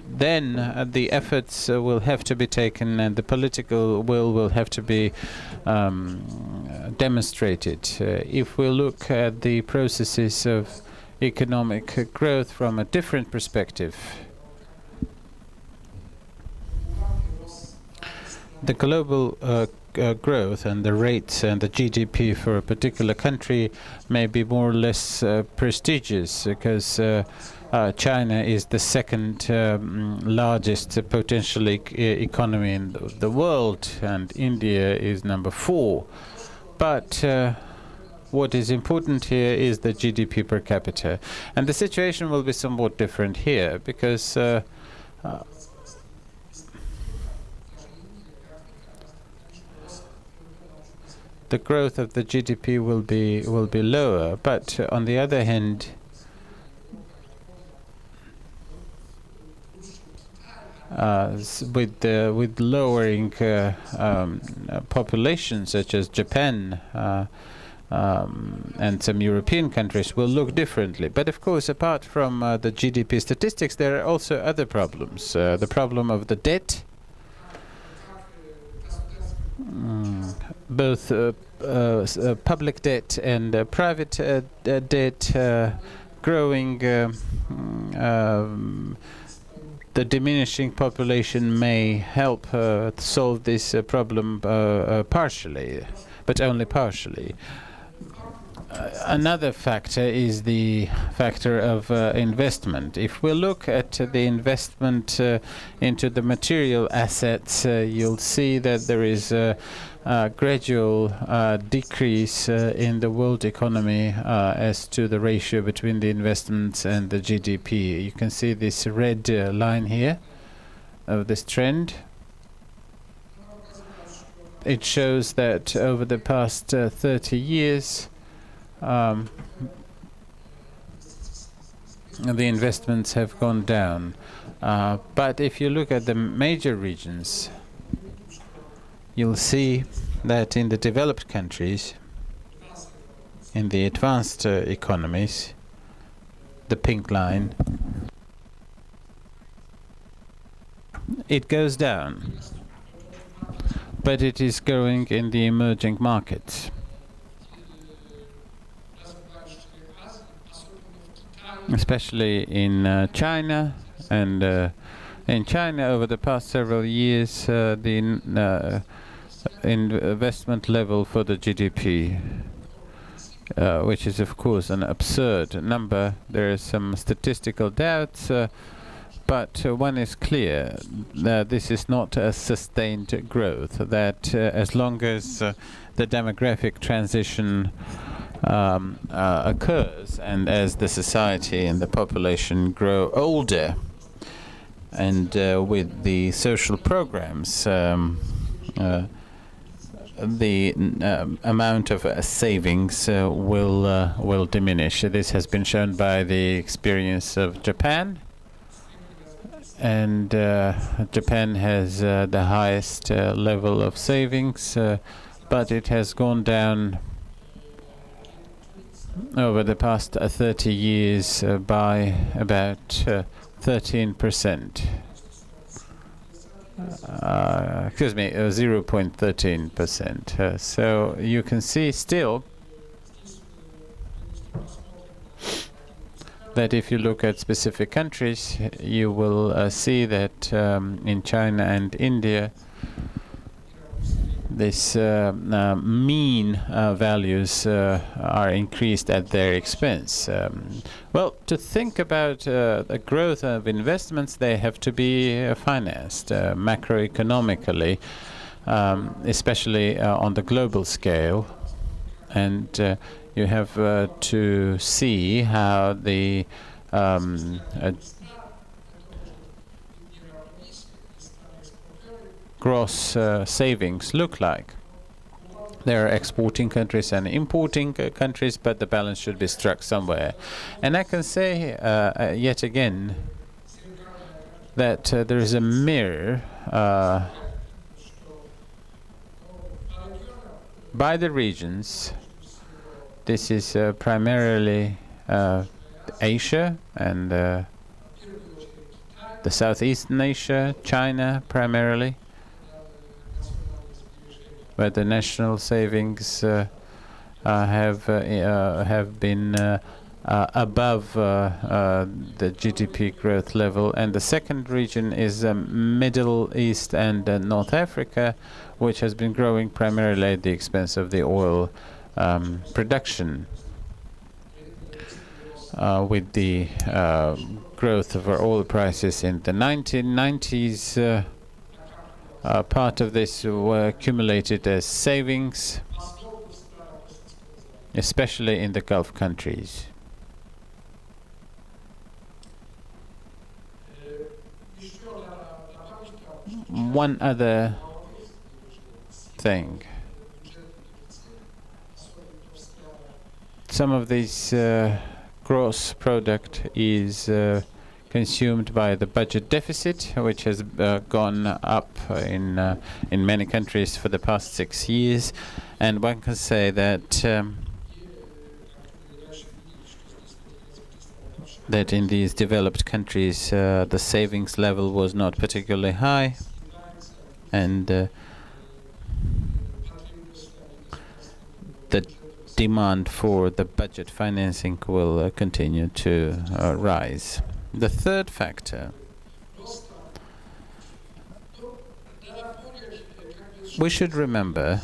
then the efforts will have to be taken and the political will have to be demonstrated. If we look at the processes of economic growth from a different perspective, the global growth and the rates and the GDP for a particular country may be more or less prestigious, because China is the second largest potentially economy in the world, and India is number 4. But what is important here is the GDP per capita. And the situation will be somewhat different here, because the growth of the GDP will be lower. But on the other hand, with lowering populations such as Japan and some European countries will look differently. But of course, apart from the GDP statistics, there are also other problems. The problem of the debt, both public debt and private debt growing. The diminishing population may help solve this problem partially, but only partially. Another factor is the factor of investment. If we look at the investment into the material assets, you'll see that there is a gradual decrease in the world economy as to the ratio between the investments and the GDP. You can see this red line here of this trend. It shows that over the past 30 years, the investments have gone down. But if you look at the major regions, you'll see that in the developed countries, in the advanced economies, the pink line, it goes down. But it is growing in the emerging markets. Especially in China, and in China over the past several years, the investment level for the GDP, which is of course an absurd number. There are some statistical doubts, but one is clear, that this is not a sustained growth, that as long as the demographic transition occurs, and as the society and the population grow older, and with the social programs, the amount of savings will diminish. This has been shown by the experience of Japan, and Japan has the highest level of savings, but it has gone down over the past 30 years by about 13%. Excuse me, 0.13%. So you can see still that if you look at specific countries, you will see that in China and India, this mean values are increased at their expense. Well, to think about the growth of investments, they have to be financed macroeconomically, especially on the global scale. And you have to see how the gross savings look like. There are exporting countries and importing countries, but the balance should be struck somewhere. And I can say yet again that there is a mirror by the regions. This is primarily Asia and the Southeastern Asia, China primarily, where the national savings have been above the GDP growth level. And the second region is Middle East and North Africa, which has been growing primarily at the expense of the oil production. With the growth of our oil prices in the 1990s, part of this were accumulated as savings, especially in the Gulf countries. One other thing. Some of this gross product is consumed by the budget deficit, which has gone up in many countries for the past 6 years, and one can say that that in these developed countries the savings level was not particularly high, and the demand for the budget financing will continue to rise. The third factor, we should remember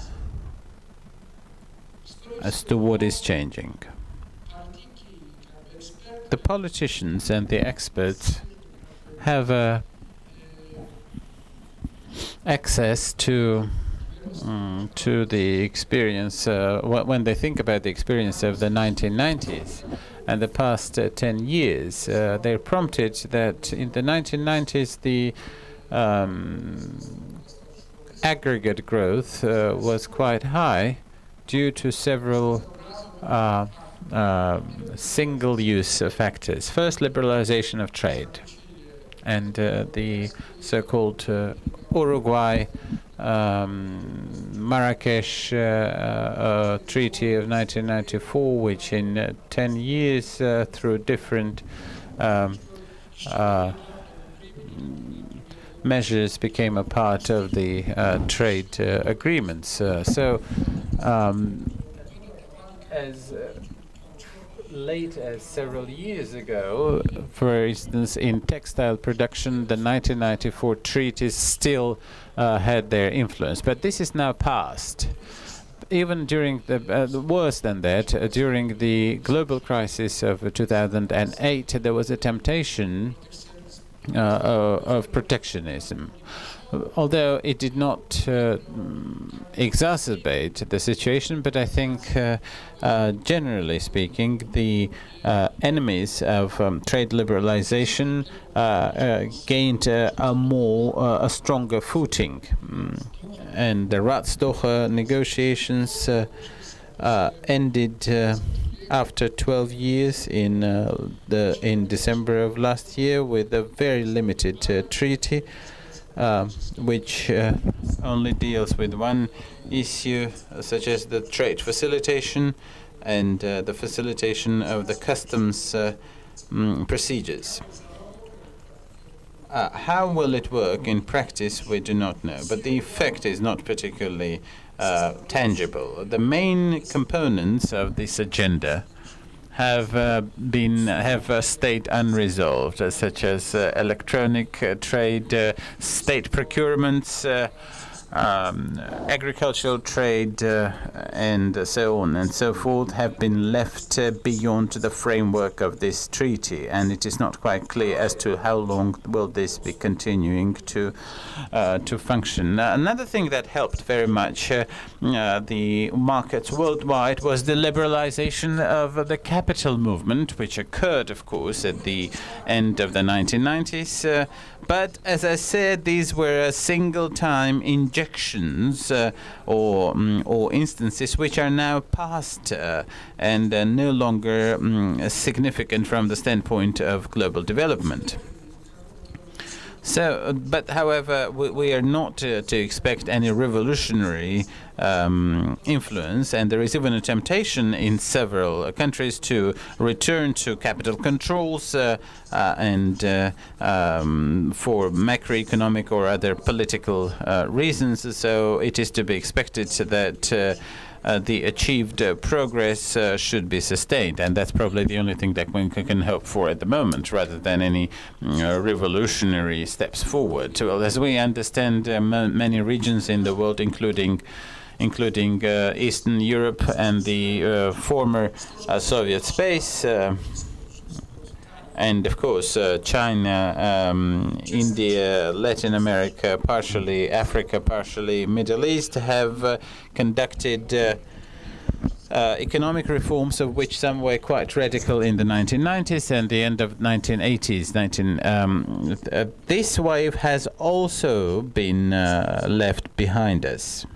as to what is changing. The politicians and the experts have access to the experience when they think about the experience of the 1990s and the past 10 years. They're prompted that in the 1990s the aggregate growth was quite high due to several single-use factors. First, liberalization of trade, and the so-called Uruguay Marrakesh Treaty of 1994, which in 10 years through different measures became a part of the trade agreements. As late as several years ago, for instance, in textile production, the 1994 treaties still had their influence, but this is now past. Even during the worse than that, during the global crisis of 2008, there was a temptation of protectionism. Although it did not exacerbate the situation, but I think generally speaking, the enemies of trade liberalization gained a stronger footing. And the Ratsdocher negotiations ended after 12 years in December of last year with a very limited treaty, which only deals with one issue, such as the trade facilitation and the facilitation of the customs procedures. How will it work in practice, we do not know, but the effect is not particularly tangible. The main components of this agenda have stayed unresolved, such as electronic trade, state procurements, agricultural trade, and so on and so forth, have been left beyond the framework of this treaty, and it is not quite clear as to how long will this be continuing to function. Another thing that helped very much the markets worldwide was the liberalization of the capital movement, which occurred, of course, at the end of the 1990s. But as I said, these were single-time injections or instances which are now past and no longer significant from the standpoint of global development. So, but however, we are not to expect any revolutionary influence, and there is even a temptation in several countries to return to capital controls and for macroeconomic or other political reasons. So it is to be expected that the achieved progress should be sustained, and that's probably the only thing that one can hope for at the moment, rather than any revolutionary steps forward. Well, as we understand, many regions in the world, including Eastern Europe and the former Soviet space, and of course China, India, Latin America, partially Africa, partially Middle East, have conducted economic reforms, of which some were quite radical in the 1990s and the end of 1980s. This wave has also been left behind us.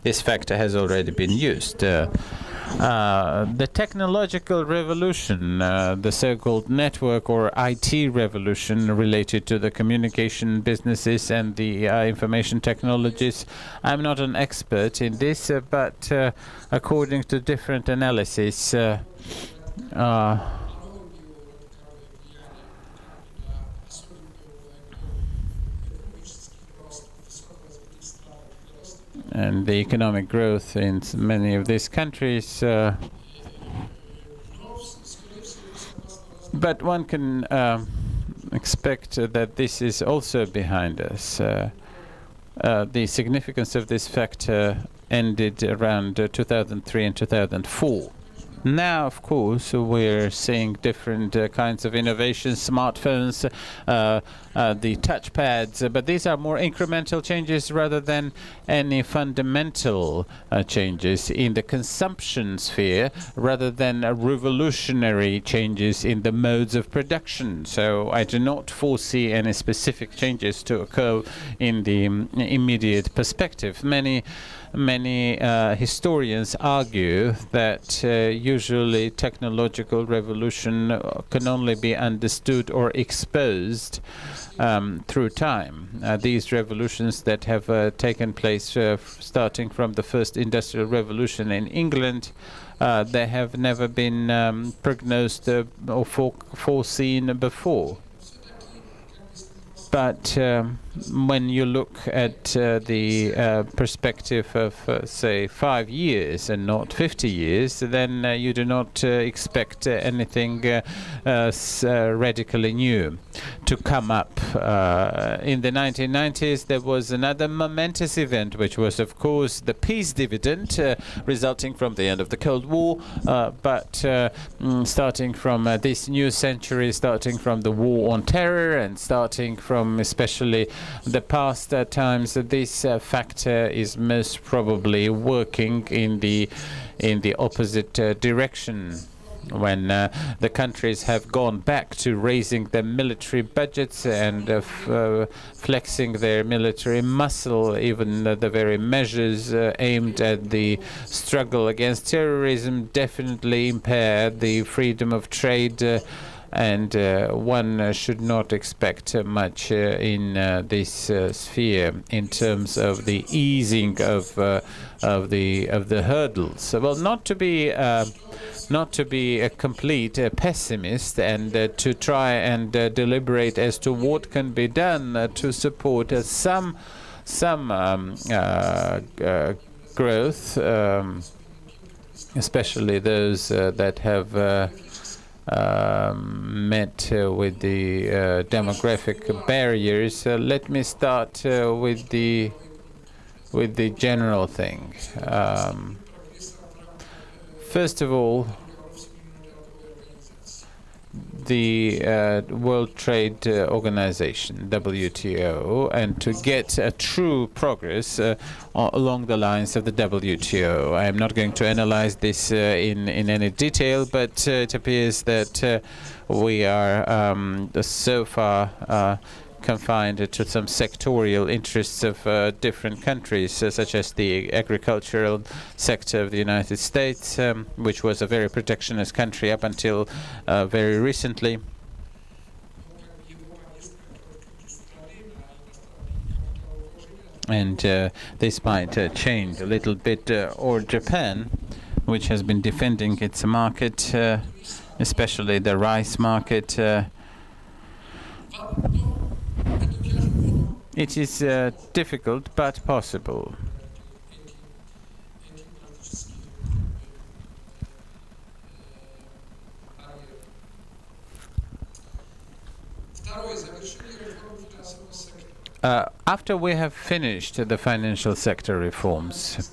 This factor has already been used. The technological revolution, the so-called network or IT revolution related to the communication businesses and the information technologies. I'm not an expert in this, but according to different analysis, and the economic growth in many of these countries. But one can expect that this is also behind us. The significance of this factor ended around 2003 and 2004. Now, of course, we're seeing different kinds of innovations, smartphones, the touchpads, but these are more incremental changes rather than any fundamental changes in the consumption sphere, rather than revolutionary changes in the modes of production. So I do not foresee any specific changes to occur in the immediate perspective. Many historians argue that usually technological revolution can only be understood or exposed through time. These revolutions that have taken place starting from the first industrial revolution in England, they have never been prognosed or foreseen before. But when you look at the perspective of, say, 5 years and not 50 years, then you do not expect anything radically new to come up. In the 1990s, there was another momentous event, which was, of course, the peace dividend resulting from the end of the Cold War. But starting from this new century, starting from the war on terror, and starting from especially the past times, this factor is most probably working in the opposite direction. When the countries have gone back to raising their military budgets and flexing their military muscle, even the very measures aimed at the struggle against terrorism definitely impair the freedom of trade. And one should not expect much in this sphere in terms of the easing of the hurdles. Well, not to be a complete pessimist, and to try and deliberate as to what can be done to support some growth, especially those that have met with the demographic barriers. Let me start with the general thing. First of all, the World Trade Organization, WTO, and to get a true progress along the lines of the WTO. I am not going to analyze this in any detail, but it appears that we are so far confined to some sectorial interests of different countries, such as the agricultural sector of the United States, which was a very protectionist country up until And this might change a little bit, or Japan, which has been defending its market, especially the rice market. It is difficult but possible. After we have finished the financial sector reforms,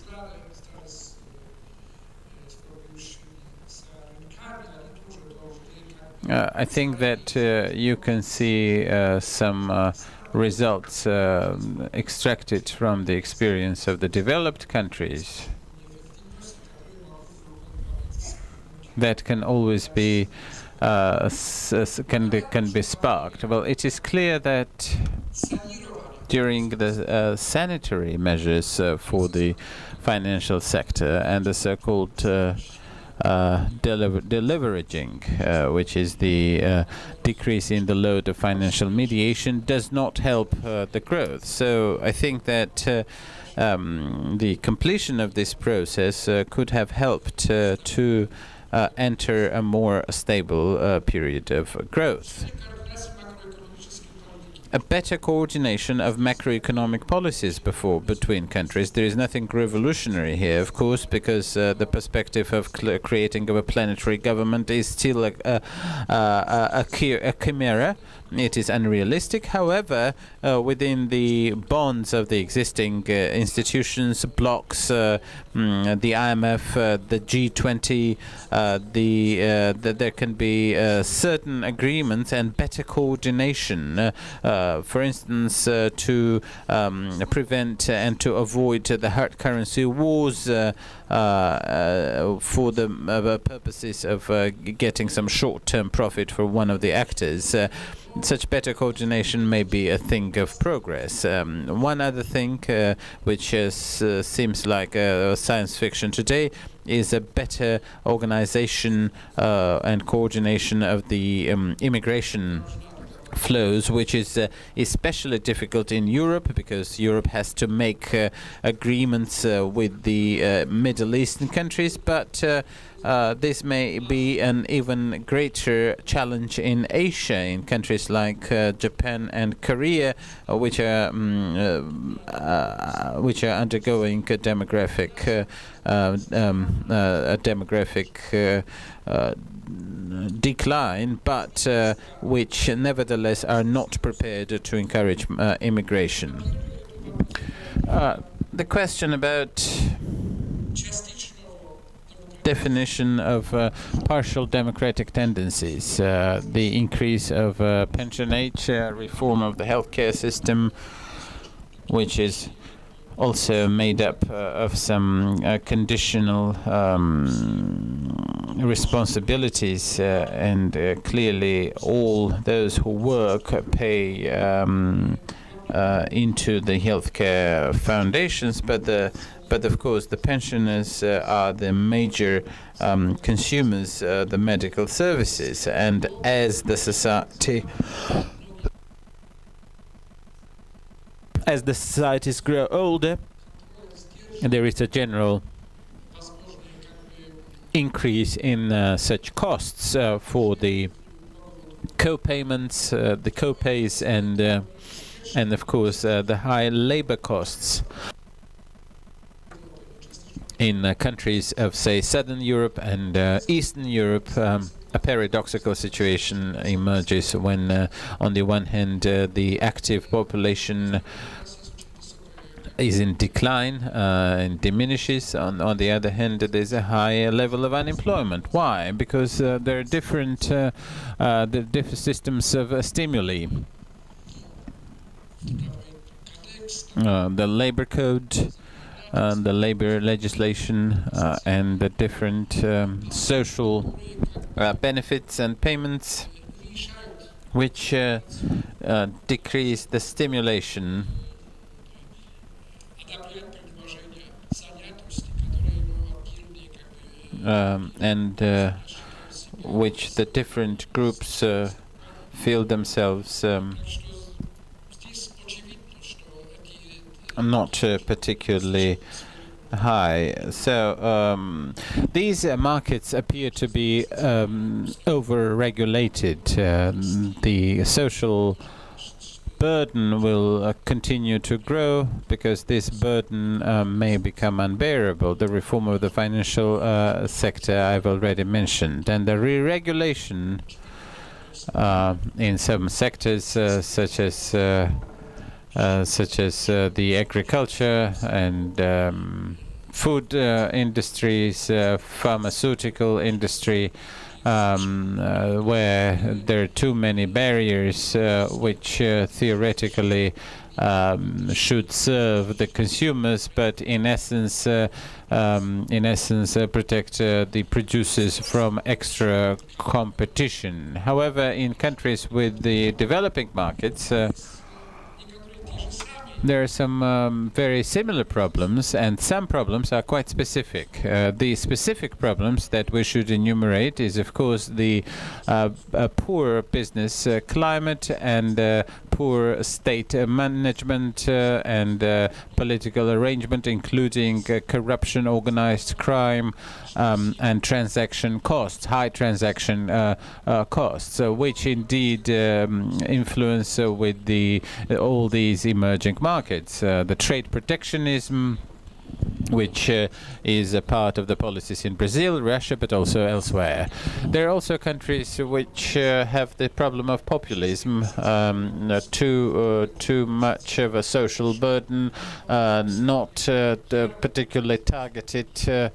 I think that you can see some results extracted from the experience of the developed countries that can always be can be sparked. Well, it is clear that during the sanitary measures for the financial sector and the so-called deleveraging, which is the decrease in the load of financial mediation, does not help the growth. So I think that the completion of this process could have helped to enter a more stable period of growth. A better coordination of macroeconomic policies between countries. There is nothing revolutionary here, of course, because the perspective of creating a planetary government is still a chimera. It is unrealistic. However, within the bonds of the existing institutions, blocks, the IMF, the G20, there can be certain agreements and better coordination. For instance, to prevent and to avoid the hard currency wars for the purposes of getting some short-term profit for one of the actors. Such better coordination may be a thing of progress. One other thing which seems like science fiction today is a better organization and coordination of the immigration flows, which is especially difficult in Europe because Europe has to make agreements with the Middle Eastern countries, but this may be an even greater challenge in Asia, in countries like Japan and Korea, which are undergoing a demographic decline, but which nevertheless are not prepared to encourage immigration. The question about definition of partial democratic tendencies, the increase of pension age, reform of the healthcare system, which is also made up of some conditional responsibilities, and clearly all those who work pay into the healthcare foundations, but of course the pensioners are the major consumers of the medical services, and as the societies grow older, there is a general increase in such costs for the co-payments, the co-pays, and of course the high labor costs. In countries of, say, Southern Europe and Eastern Europe, a paradoxical situation emerges when, on the one hand, the active population is in decline and diminishes. On the other hand, there's a high level of unemployment. Why? Because there are different systems of stimuli. The labor code, the labor legislation, and the different social benefits and payments, which decrease the stimulation and which the different groups feel themselves not particularly high. So these markets appear to be over-regulated. The social burden will continue to grow because this burden may become unbearable. The reform of the financial sector I've already mentioned, and the re-regulation in some sectors such as the agriculture and food industries, pharmaceutical industry, where there are too many barriers which theoretically should serve the consumers, but in essence protect the producers from extra competition. However, in countries with the developing markets, there are some very similar problems, and some problems are quite specific. The specific problems that we should enumerate is, of course, the poor business climate and poor state management and political arrangement, including corruption, organized crime, and transaction costs, high transaction costs, which indeed influence with all these emerging markets. The trade protectionism, which is a part of the policies in Brazil, Russia, but also elsewhere. There are also countries which have the problem of populism, too much of a social burden, not particularly targeted.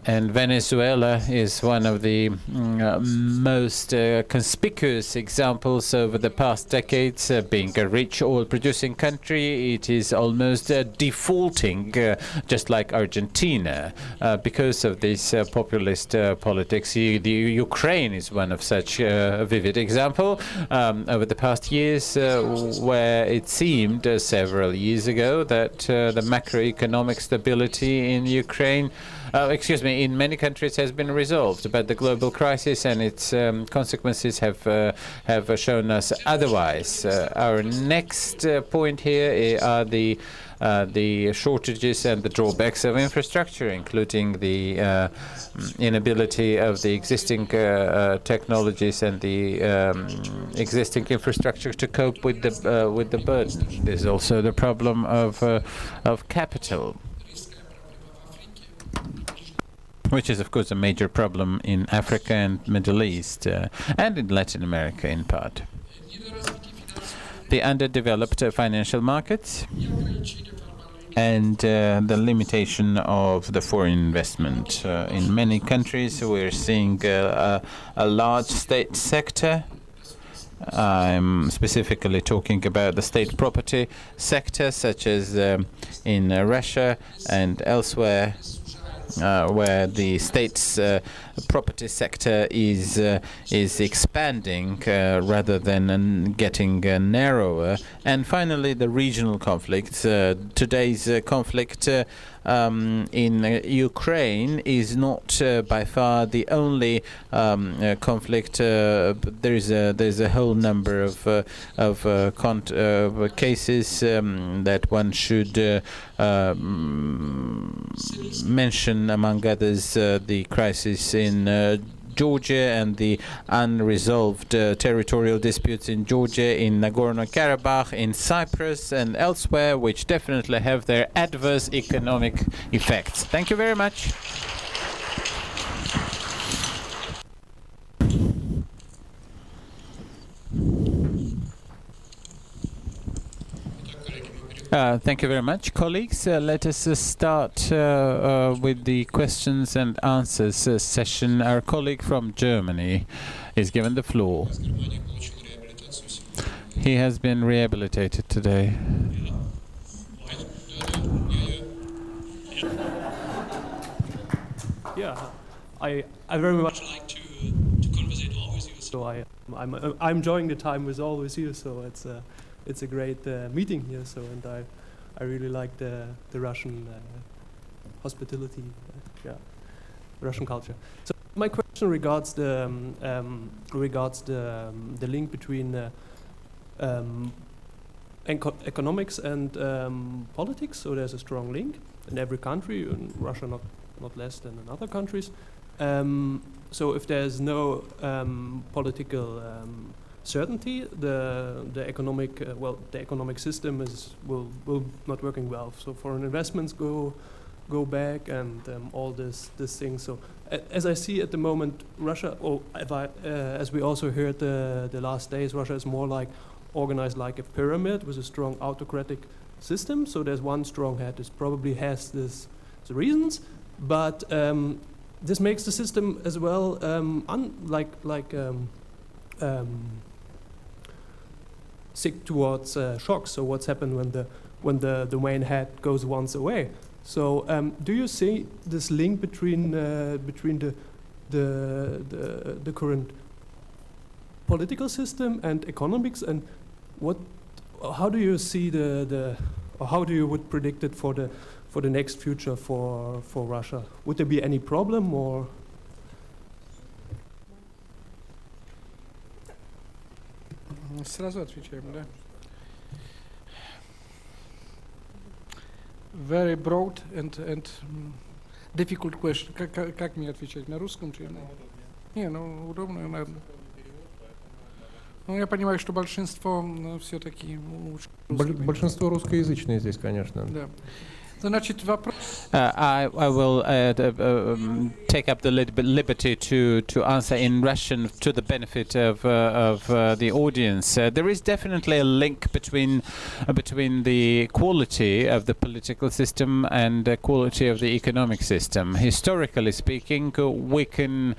And Venezuela is one of the most conspicuous examples over the past decades. Being a rich oil-producing country, it is almost defaulting, just like Argentina, because of this populist politics. The Ukraine is one of such a vivid example. Over the past years, where it seemed several years ago that the macroeconomic stability in Ukraine, in many countries has been resolved, but the global crisis and its consequences have shown us otherwise. Our next point here are the shortages and the drawbacks of infrastructure, including the inability of the existing technologies and the existing infrastructure to cope with the burden. There's also the problem of capital, which is, of course, a major problem in Africa and Middle East, and in Latin America in part. The underdeveloped financial markets and the limitation of the foreign investment. In many countries, we're seeing a large state sector. I'm specifically talking about the state property sector, such as in Russia and elsewhere, where the state's property sector is expanding rather than getting narrower. And finally, the regional conflicts. Today's conflict in Ukraine is not by far the only conflict. There's a whole number of cases that one should mention, among others, the crisis in Georgia and the unresolved territorial disputes in Georgia, in Nagorno-Karabakh, in Cyprus and elsewhere, which definitely have their adverse economic effects. Thank you very much. Thank you very much, colleagues. Let us start with the questions and answers session. Our colleague from Germany is given the floor. He has been rehabilitated today. Yeah, I very much like to conversate all with you. So I'm enjoying the time with all with you. So it's a great meeting here. So and I really like the Russian hospitality, Russian culture. So my question regards the link between economics and politics. So there's a strong link in every country, in Russia not less than in other countries. So if there's no political certainty, the economic system will not working well. So foreign investments go back, and all this thing. So as I see at the moment, Russia, as we also heard the last days, Russia is more like organized like a pyramid with a strong autocratic system. So there's one strong head. This probably has the reasons, but this makes the system as well sick towards shocks. So what's happened when the main head goes once away? So do you see this link between the current political system and economics, and how do you see or how do you would predict it for the next future for Russia? Would there be any problem, or? Сразу отвечаем, да? Very broad and difficult question. Как мне отвечать? На русском? Не, ну удобно, наверное. Ну, я понимаю, что большинство все-таки... Большинство русскоязычные здесь, конечно. Да. Значит, вопрос... I will take up the liberty to answer in Russian to the benefit of the audience. There is definitely a link between the quality of the political system and the quality of the economic system. Historically speaking, we can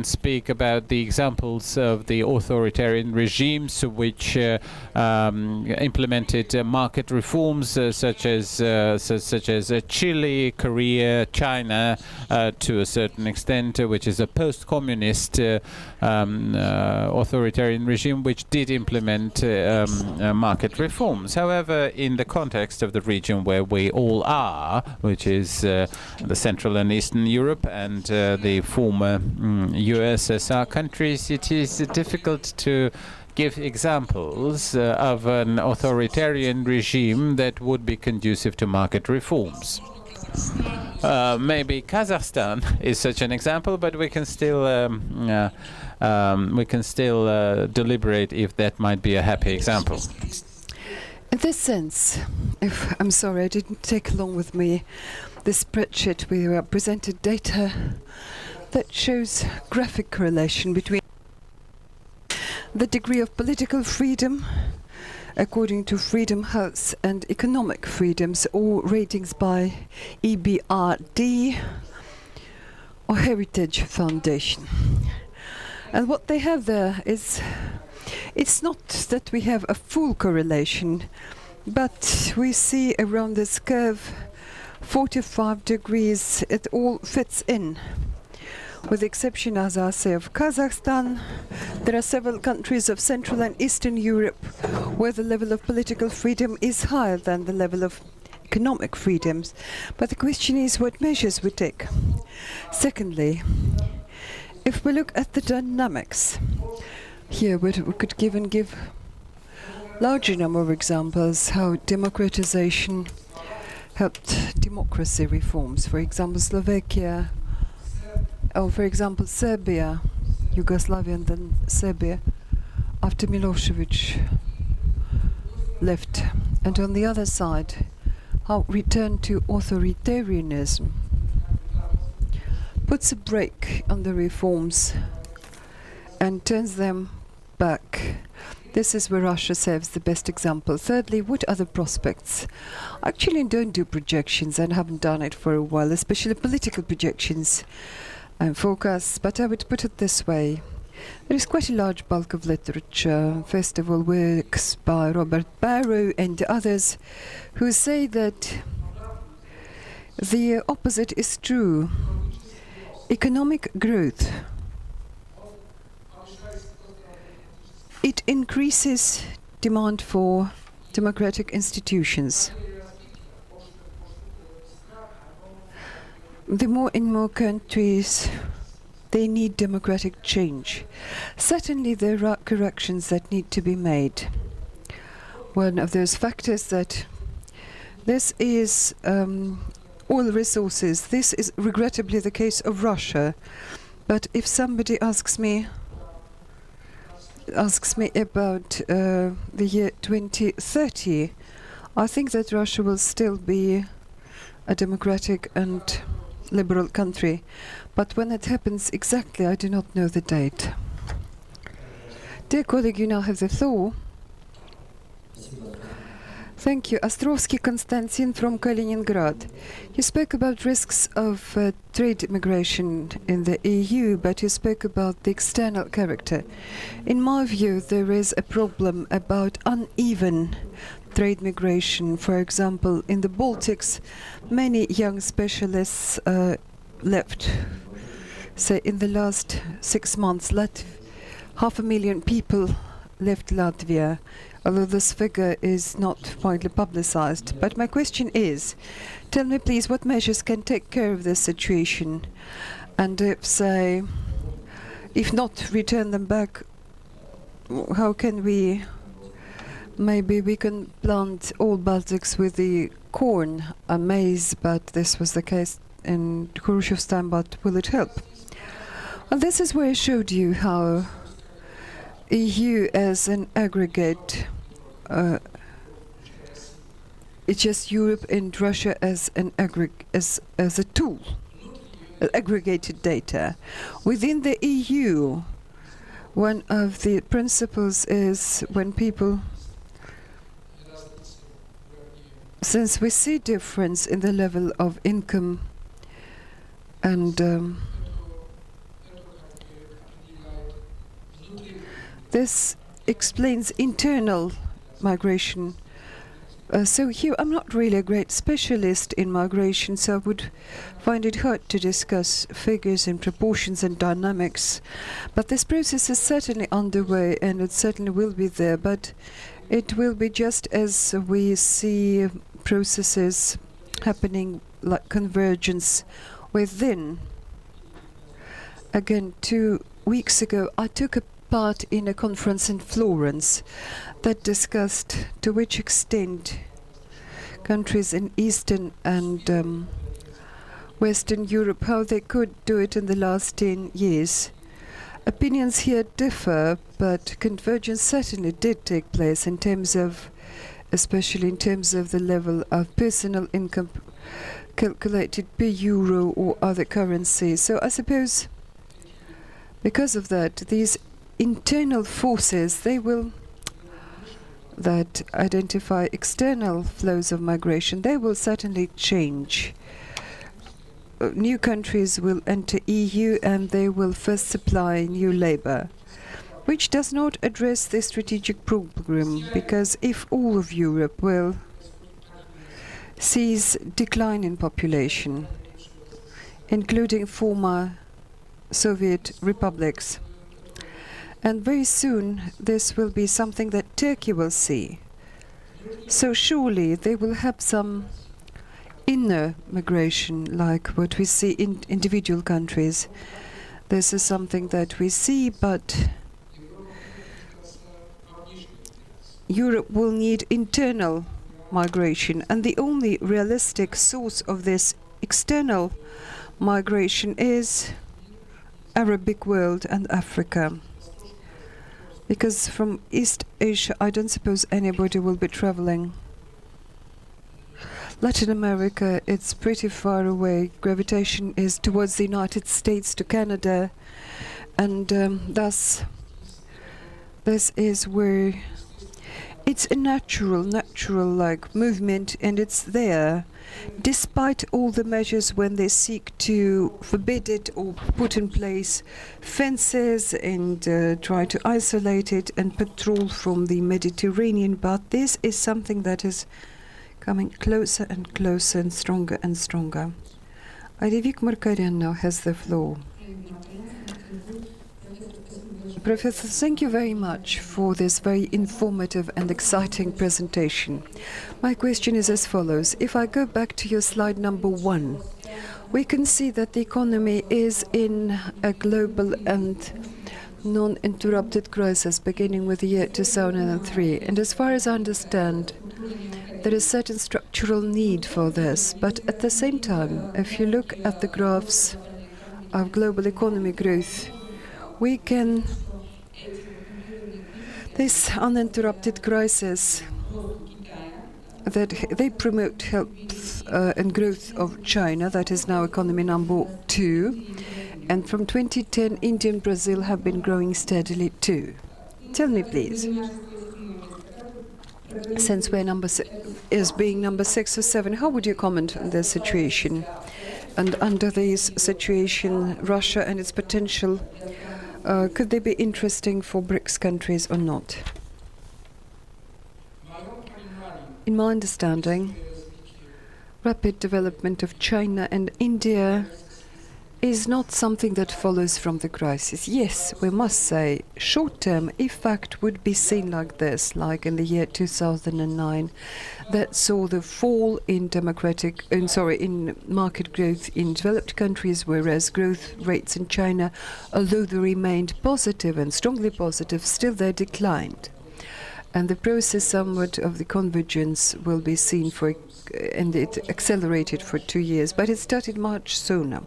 speak about the examples of the authoritarian regimes which implemented market reforms such as Chile, Korea, China, to a certain extent, which is a post-communist authoritarian regime which did implement market reforms. However, in the context of the region where we all are, which is the Central and Eastern Europe and the former USSR countries, it is difficult to give examples of an authoritarian regime that would be conducive to market reforms. Maybe Kazakhstan is such an example, but we can still deliberate if that might be a happy example. In this sense, I'm sorry I didn't take along with me this spreadsheet. We presented data that shows graphic correlation between the degree of political freedom according to Freedom House and economic freedoms, or ratings by EBRD or Heritage Foundation. And what they have there is, it's not that we have a full correlation, but we see around this curve 45 degrees, it all fits in. With the exception, as I say, of Kazakhstan, there are several countries of Central and Eastern Europe where the level of political freedom is higher than the level of economic freedoms. But the question is what measures we take. Secondly, if we look at the dynamics, here we could give larger number of examples how democratization helped democracy reforms. For example, Slovakia, or for example Serbia, Yugoslavia and then Serbia, after Milosevic left. And on the other side, how return to authoritarianism puts a brake on the reforms and turns them back. This is where Russia serves the best example. Thirdly, what are the prospects? I actually don't do projections and haven't done it for a while, especially political projections and forecasts, but I would put it this way. There is quite a large bulk of literature, first of all works by Robert Barrow and others, who say that the opposite is true. Economic growth, it increases demand for democratic institutions. The more and more countries, they need democratic change. Certainly there are corrections that need to be made. one of those factors that this is oil resources. This is regrettably the case of Russia. But if somebody asks me about the year 2030, I think that Russia will still be a democratic and liberal country. But when it happens exactly, I do not know the date. Dear colleague, you now have the floor. Thank you. Ostrovsky Konstantin from Kaliningrad. You spoke about risks of trade migration in the EU, but you spoke about the external character. In my view, there is a problem about uneven trade migration. For example, in the Baltics, many young specialists left. Say in the last 6 months, 500,000 people left Latvia, although this figure is not widely publicized. But my question is, tell me please what measures can take care of this situation, and if not return them back, how can we, maybe we can plant all Baltics with the corn and maize, but this was the case in Khrushchev's time, but will it help? Well, this is where I showed you how EU as an aggregate, it's just Europe and Russia as an as a tool, aggregated data. Within the EU, one of the principles is when people, since we see difference in the level of income and this explains internal migration. So here I'm not really a great specialist in migration, so I would find it hard to discuss figures and proportions and dynamics. But this process is certainly underway, and it certainly will be there, but it will be just as we see processes happening like convergence within. Again, 2 weeks ago I took a part in a conference in Florence that discussed to which extent countries in Eastern and Western Europe, how they could do it in the last 10 years. Opinions here differ, but convergence certainly did take place in terms of, especially in terms of the level of personal income calculated per euro or other currency. So I suppose because of that, these internal forces, that identify external flows of migration, they will certainly change. New countries will enter EU and they will first supply new labor, which does not address the strategic problem, because if all of Europe will sees decline in population, including former Soviet republics, and very soon this will be something that Turkey will see. So surely they will have some inner migration like what we see in individual countries. This is something that we see, but Europe will need internal migration, and the only realistic source of this external migration is Arabic world and Africa. Because from East Asia, I don't suppose anybody will be traveling. Latin America, it's pretty far away. Gravitation is towards the United States, to Canada, and thus this is where it's a natural like movement, and it's there, despite all the measures when they seek to forbid it or put in place fences and try to isolate it and patrol from the Mediterranean. But this is something that is coming closer and closer and stronger. Aidevik Markaryan now has the floor. Professor, thank you very much for this very informative and exciting presentation. My question is as follows. If I go back to your slide number 1, we can see that the economy is in a global and non-interrupted crisis beginning with the year 2003. And as far as I understand, there is certain structural need for this. But at the same time, if you look at the graphs of global economy growth, we can... This uninterrupted crisis that they promote health and growth of China, that is now economy number 2. And from 2010, India and Brazil have been growing steadily too. Tell me, please, since we're is being number 6 or 7, how would you comment on this situation? And under this situation, Russia and its potential, could they be interesting for BRICS countries or not? In my understanding, rapid development of China and India is not something that follows from the crisis. Yes, we must say, short-term effect would be seen like this, like in the year 2009, that saw the fall in in market growth in developed countries, whereas growth rates in China, although they remained positive and strongly positive, still they declined. And the process somewhat of the convergence will be seen and it accelerated for 2 years, but it started much sooner.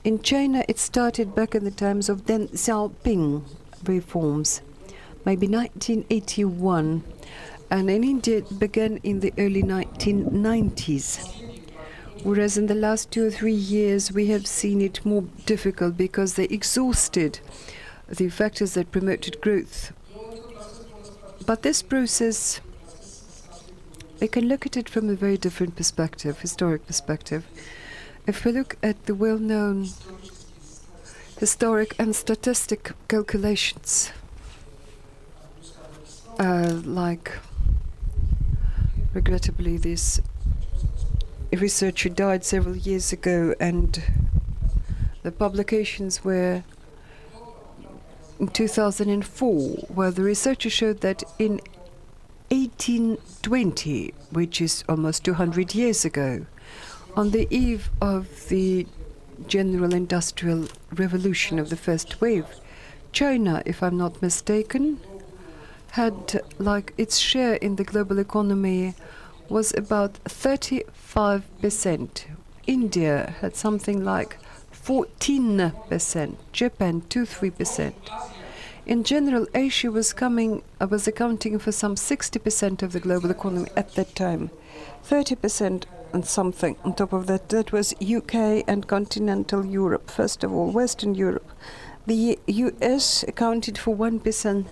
In China, it started back in the times of Deng Xiaoping reforms, maybe 1981, and in India it began in the early 1990s. Whereas in the last 2 or 3 years, we have seen it more difficult because they exhausted the factors that promoted growth. But this process, we can look at it from a very different perspective, historic perspective. If we look at the well-known historic and statistic calculations, like, regrettably, this researcher died several years ago, and the publications were in 2004, where the researcher showed that in 1820, which is almost 200 years ago, on the eve of the general industrial revolution of the first wave, China, if I'm not mistaken, had its share in the global economy was about 35%. India had something like 14%, Japan 2-3%. In general, Asia was accounting for some 60% of the global economy at that time. 30% and something on top of that. That was UK and continental Europe, first of all, Western Europe. The US accounted for 1%,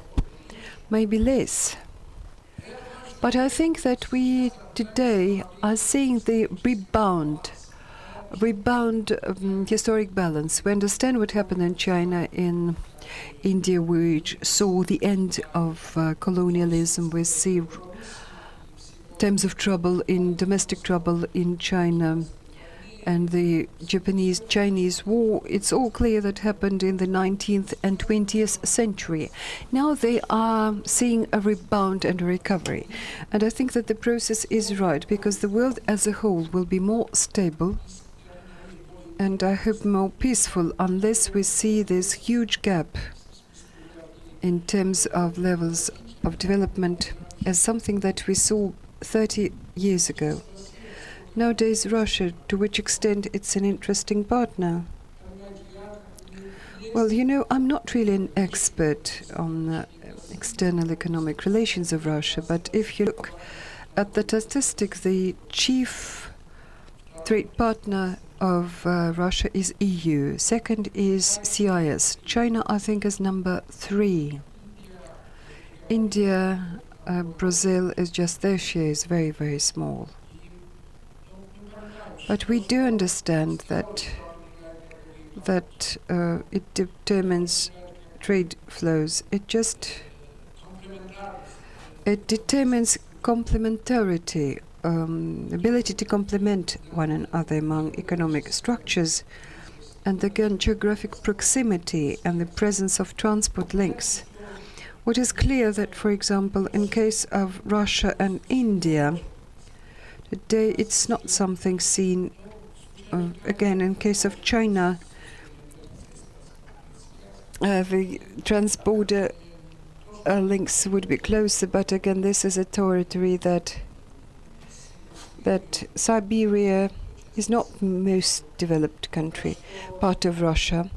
maybe less. But I think that we today are seeing the rebound historic balance. We understand what happened in China, in India, which saw the end of colonialism. We see times of trouble domestic trouble in China, and the Japanese-Chinese war. It's all clear that happened in the 19th and 20th century. Now they are seeing a rebound and a recovery. And I think that the process is right, because the world as a whole will be more stable and I hope more peaceful, unless we see this huge gap in terms of levels of development as something that we saw 30 years ago. Nowadays, Russia, to which extent it's an interesting partner? Well, you know, I'm not really an expert on external economic relations of Russia, but if you look at the statistics, the chief trade partner of Russia is EU. Second is CIS. China, I think, is number 3. India, Brazil is just their share is very, very small. But we do understand that it determines trade flows. It determines complementarity, ability to complement one another among economic structures, and again geographic proximity and the presence of transport links. What is clear that, for example, in case of Russia and India, today it's not something seen. Again, in case of China, the trans-border links would be closer, but again, this is a territory that Siberia is not the most developed country, part of Russia,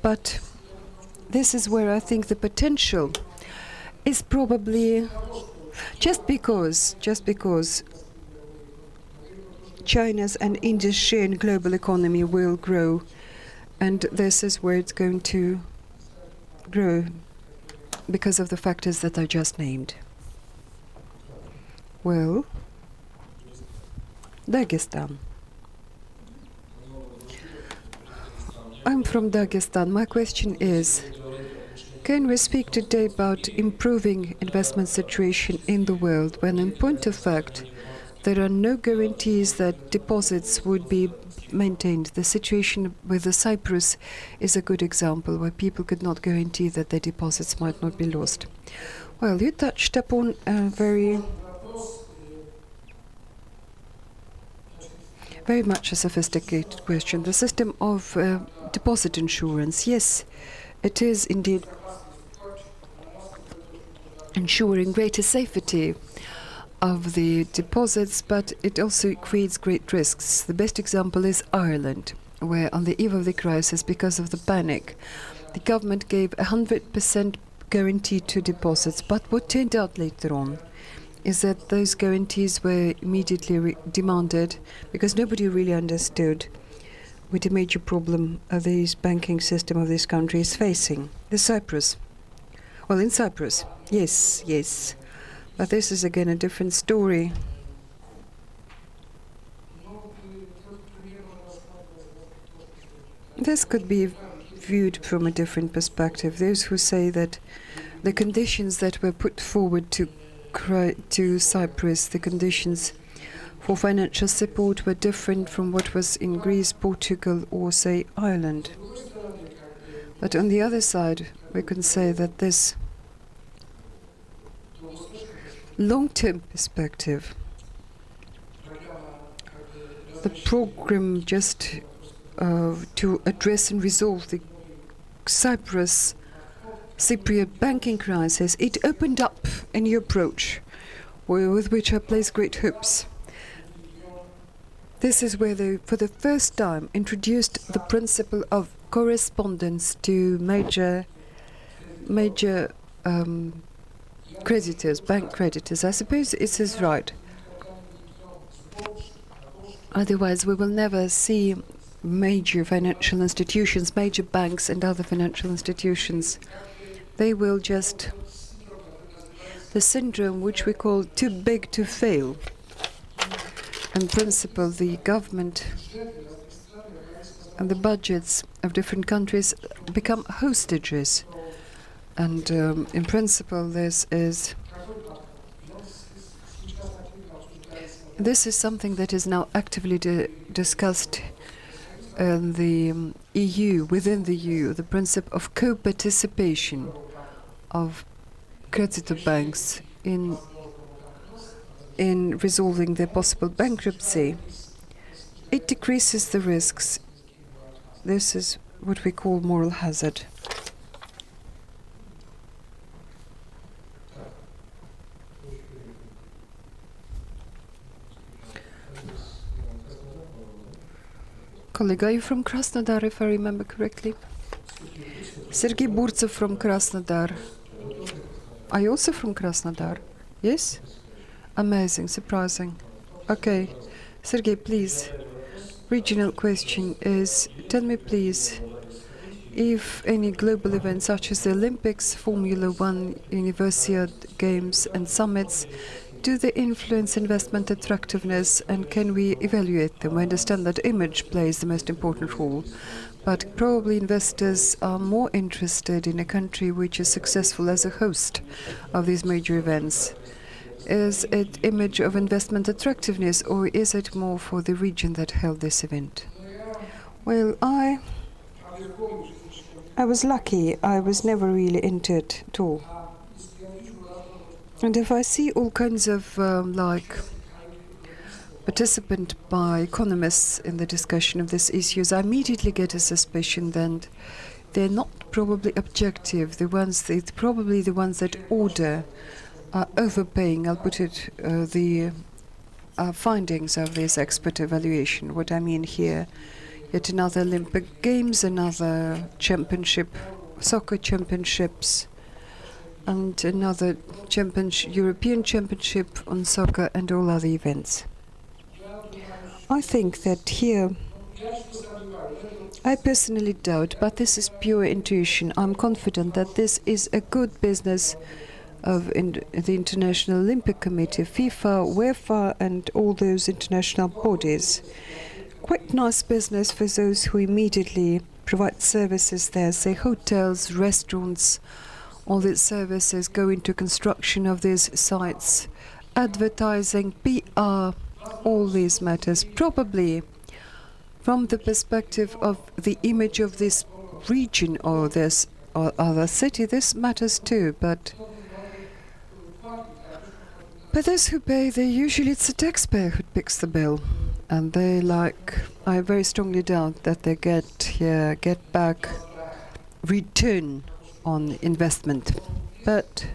but this is where I think the potential is probably just because China's and India's share in global economy will grow, and this is where it's going to grow because of the factors that I just named. Well, Dagestan. I'm from Dagestan. My question is, can we speak today about improving investment situation in the world when, in point of fact, there are no guarantees that deposits would be maintained? The situation with the Cyprus is a good example where people could not guarantee that their deposits might not be lost. Well, you touched upon a very much a sophisticated question. The system of deposit insurance, yes, it is indeed ensuring greater safety of the deposits, but it also creates great risks. The best example is Ireland, where on the eve of the crisis, because of the panic, the government gave 100% guarantee to deposits. But what turned out later on is that those guarantees were immediately demanded because nobody really understood what a major problem the banking system of this country is facing. In Cyprus, yes. But this is again a different story. This could be viewed from a different perspective. Those who say that the conditions that were put forward to Cyprus, the conditions for financial support were different from what was in Greece, Portugal, or say Ireland. But on the other side, we can say that this long-term perspective, the program just to address and resolve the Cypriot banking crisis, it opened up a new approach with which I place great hopes. This is where they, for the first time, introduced the principle of correspondence to major creditors, bank creditors. I suppose it is right. Otherwise, we will never see major financial institutions, major banks and other financial institutions. They will just, the syndrome which we call too big to fail. In principle, the government and the budgets of different countries become hostages. And in principle, this is something that is now actively discussed in the EU, within the EU, the principle of co-participation of creditor banks in resolving their possible bankruptcy. It decreases the risks. This is what we call moral hazard. Colleague, are you from Krasnodar, if I remember correctly? Sergei Burtsev from Krasnodar. Are you also from Krasnodar? Yes? Amazing, surprising. Okay. Sergei, please. Regional question is, tell me please, if any global events such as the Olympics, Formula One, Universiade Games and summits, do they influence investment attractiveness, and can we evaluate them? I understand that image plays the most important role, but probably investors are more interested in a country which is successful as a host of these major events. Is it image of investment attractiveness, or is it more for the region that held this event? Well, I was lucky. I was never really into it at all. And if I see all kinds of participant by economists in the discussion of these issues, I immediately get a suspicion that they're not probably objective, probably the ones that order are overpaying. I'll put it the findings of this expert evaluation. What I mean here, yet another Olympic Games, another championship, soccer championships, and another European Championship on soccer and all other events. I think that here, I personally doubt, but this is pure intuition. I'm confident that this is a good business of the International Olympic Committee, FIFA, UEFA, and all those international bodies. Quite nice business for those who immediately provide services there, say hotels, restaurants, all these services go into construction of these sites, advertising, PR, all these matters. Probably from the perspective of the image of this region or this or other city, this matters too, but those who pay, usually it's the taxpayer who picks the bill, and I very strongly doubt that they get back return on investment. But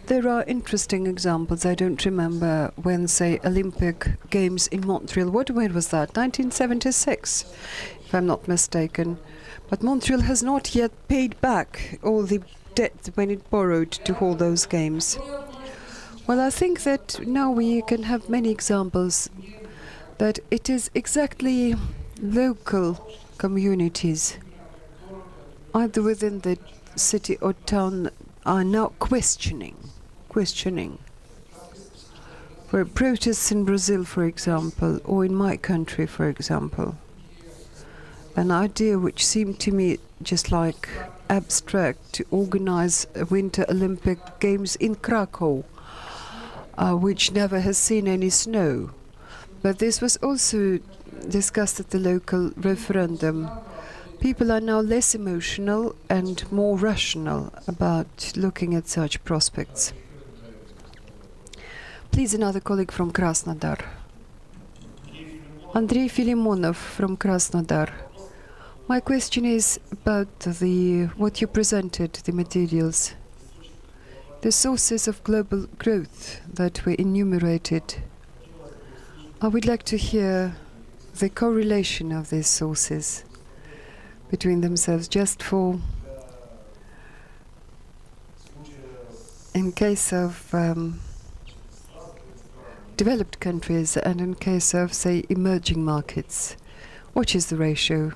there are interesting examples. I don't remember when, say, Olympic Games in Montreal. When was that? 1976, if I'm not mistaken. But Montreal has not yet paid back all the debt when it borrowed to hold those games. Well, I think that now we can have many examples that it is exactly local communities, either within the city or town, are now questioning. For protests in Brazil, for example, or in my country, for example, an idea which seemed to me just like abstract to organize a Winter Olympic Games in Krakow, which never has seen any snow. But this was also discussed at the local referendum. People are now less emotional and more rational about looking at such prospects. Please, another colleague from Krasnodar. Andrei Filimonov from Krasnodar. My question is about what you presented, the materials. The sources of global growth that were enumerated. I would like to hear the correlation of these sources between themselves, just for in case of developed countries and in case of, say, emerging markets. What is the ratio?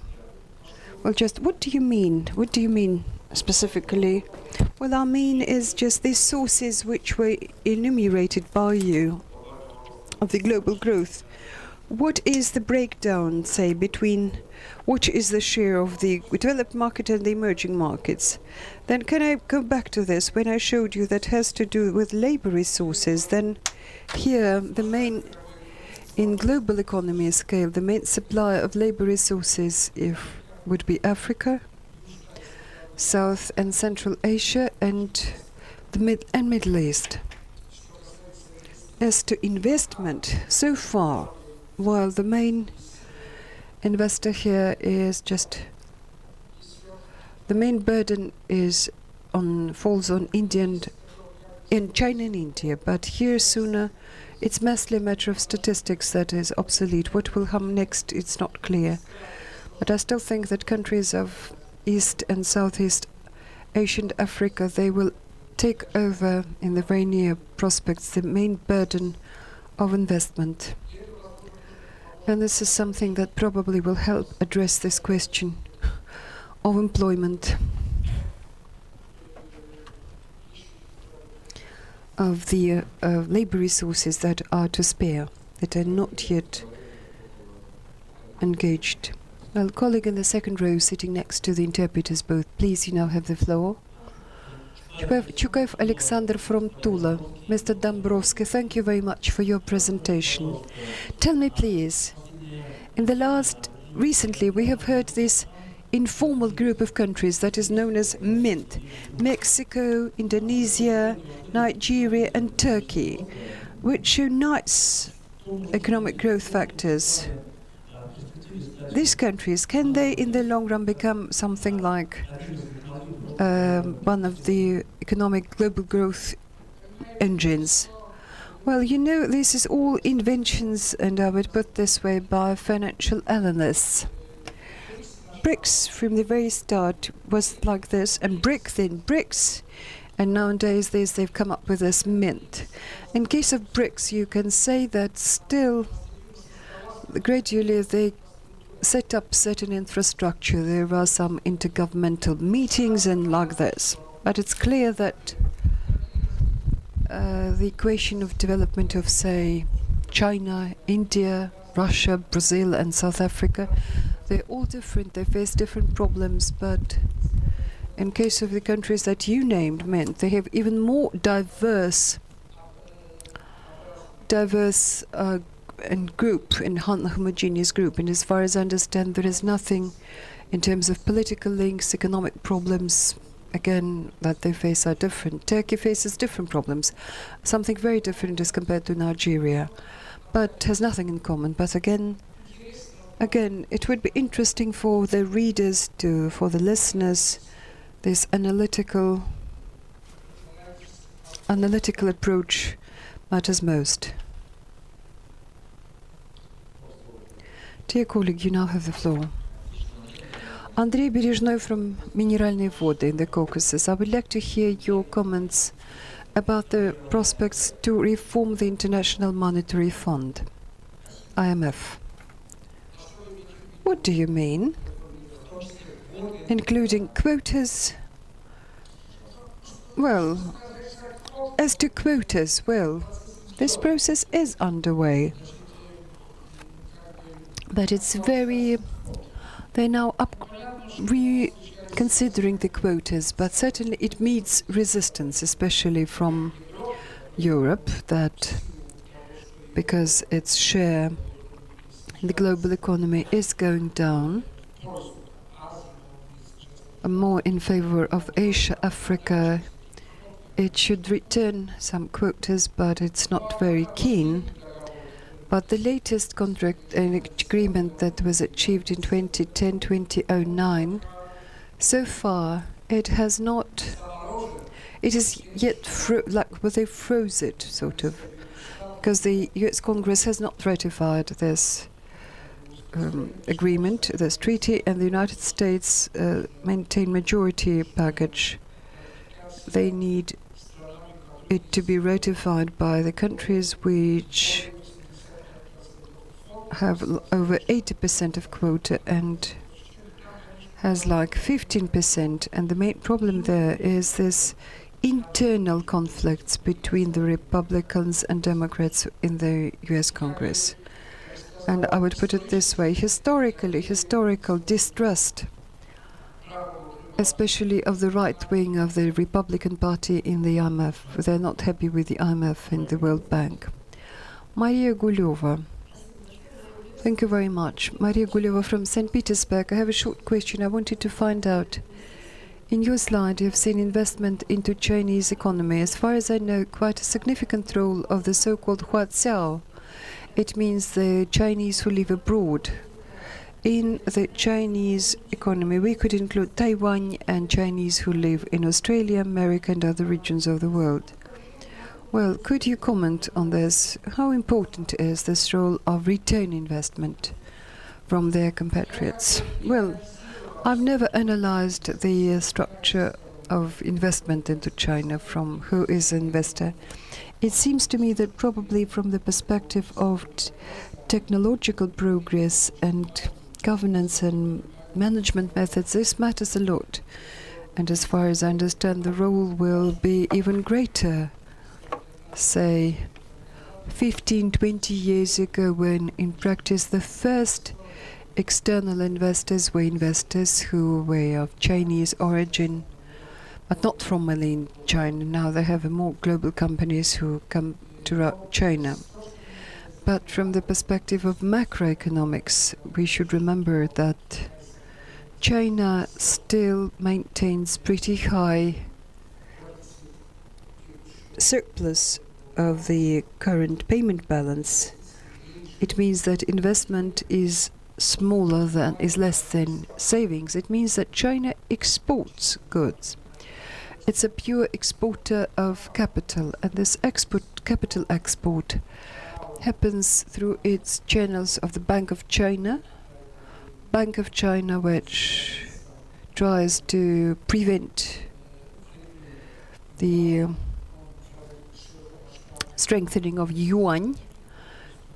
Well, just what do you mean? What do you mean specifically? Well, I mean is just these sources which were enumerated by you of the global growth. What is the breakdown, say, between what is the share of the developed market and the emerging markets? Then can I go back to this? When I showed you that has to do with labor resources, then here the main, in global economy scale, the main supplier of labor resources would be Africa, South and Central Asia, and the Middle East. As to investment, so far, while the main investor here is the main burden falls on in China and India, but here sooner it's mostly a matter of statistics that is obsolete. What will come next, it's not clear. But I still think that countries of East and Southeast Asia and Africa, they will take over in the very near prospects the main burden of investment. And this is something that probably will help address this question of employment, of the labor resources that are to spare, that are not yet engaged. Well, colleague in the second row sitting next to the interpreters both, please, you now have the floor. Chukaev Alexander from Tula. Mr. Dombrovsky, thank you very much for your presentation. Tell me, please, recently we have heard this informal group of countries that is known as MINT, Mexico, Indonesia, Nigeria and Turkey, which show nice economic growth factors. these countries, can they in the long run become something like one of the economic global growth engines? Well, you know, this is all inventions, and I would put this way, by financial analysts. BRICS from the very start was like this, and BRIC then BRICS, and nowadays they've come up with this mint. In case of BRICS, you can say that still gradually they set up certain infrastructure. There are some intergovernmental meetings and like this, but it's clear that the equation of development of, say, China, India, Russia, Brazil and South Africa, they're all different, they face different problems, but in case of the countries that you named, meant they have even more diverse and group, and homogeneous group, and as far as I understand, there is nothing in terms of political links, economic problems, again, that they face are different. Turkey faces different problems, something very different as compared to Nigeria, but has nothing in common. But again, it would be interesting for the readers, for the listeners, this analytical approach matters most. Dear colleague, you now have the floor. Andrei Berezhnoy from Mineralные Vody in the Caucasus. I would like to hear your comments about the prospects to reform the International Monetary Fund, IMF. What do you mean? Including quotas? Well, as to quotas, well, this process is underway. But it's they're now reconsidering the quotas, but certainly it meets resistance, especially from Europe, that because its share in the global economy is going down, more in favor of Asia, Africa, it should return some quotas, but it's not very keen. But the latest contract and agreement that was achieved in 2010-2009, so far it is yet they froze it, sort of, because the US Congress has not ratified this agreement, this treaty, and the United States maintain majority package. They need it to be ratified by the countries which have over 80% of quota and has like 15%, and the main problem there is this internal conflicts between the Republicans and Democrats in the US Congress. And I would put it this way, historical distrust, especially of the right wing of the Republican Party in the IMF. They're not happy with the IMF and the World Bank. Maria Guleva. Thank you very much. Maria Guleva from St. Petersburg. I have a short question. I wanted to find out, in your slide you have seen investment into Chinese economy. As far as I know, quite a significant role of the so-called Huaqiao. It means the Chinese who live abroad. In the Chinese economy, we could include Taiwan and Chinese who live in Australia, America and other regions of the world. Well, could you comment on this? How important is this role of return investment from their compatriots? Well, I've never analyzed the structure of investment into China from who is an investor. It seems to me that probably from the perspective of technological progress and governance and management methods, this matters a lot. And as far as I understand, the role will be even greater, say 15, 20 years ago, when in practice the first external investors were investors who were of Chinese origin, but not formally in China. Now they have more global companies who come to China. But from the perspective of macroeconomics, we should remember that China still maintains pretty high surplus of the current payment balance. It means that investment is smaller than, is less than savings, it means that China exports goods. It's a pure exporter of capital, and this capital export happens through its channels of the Bank of China, which tries to prevent the strengthening of yuan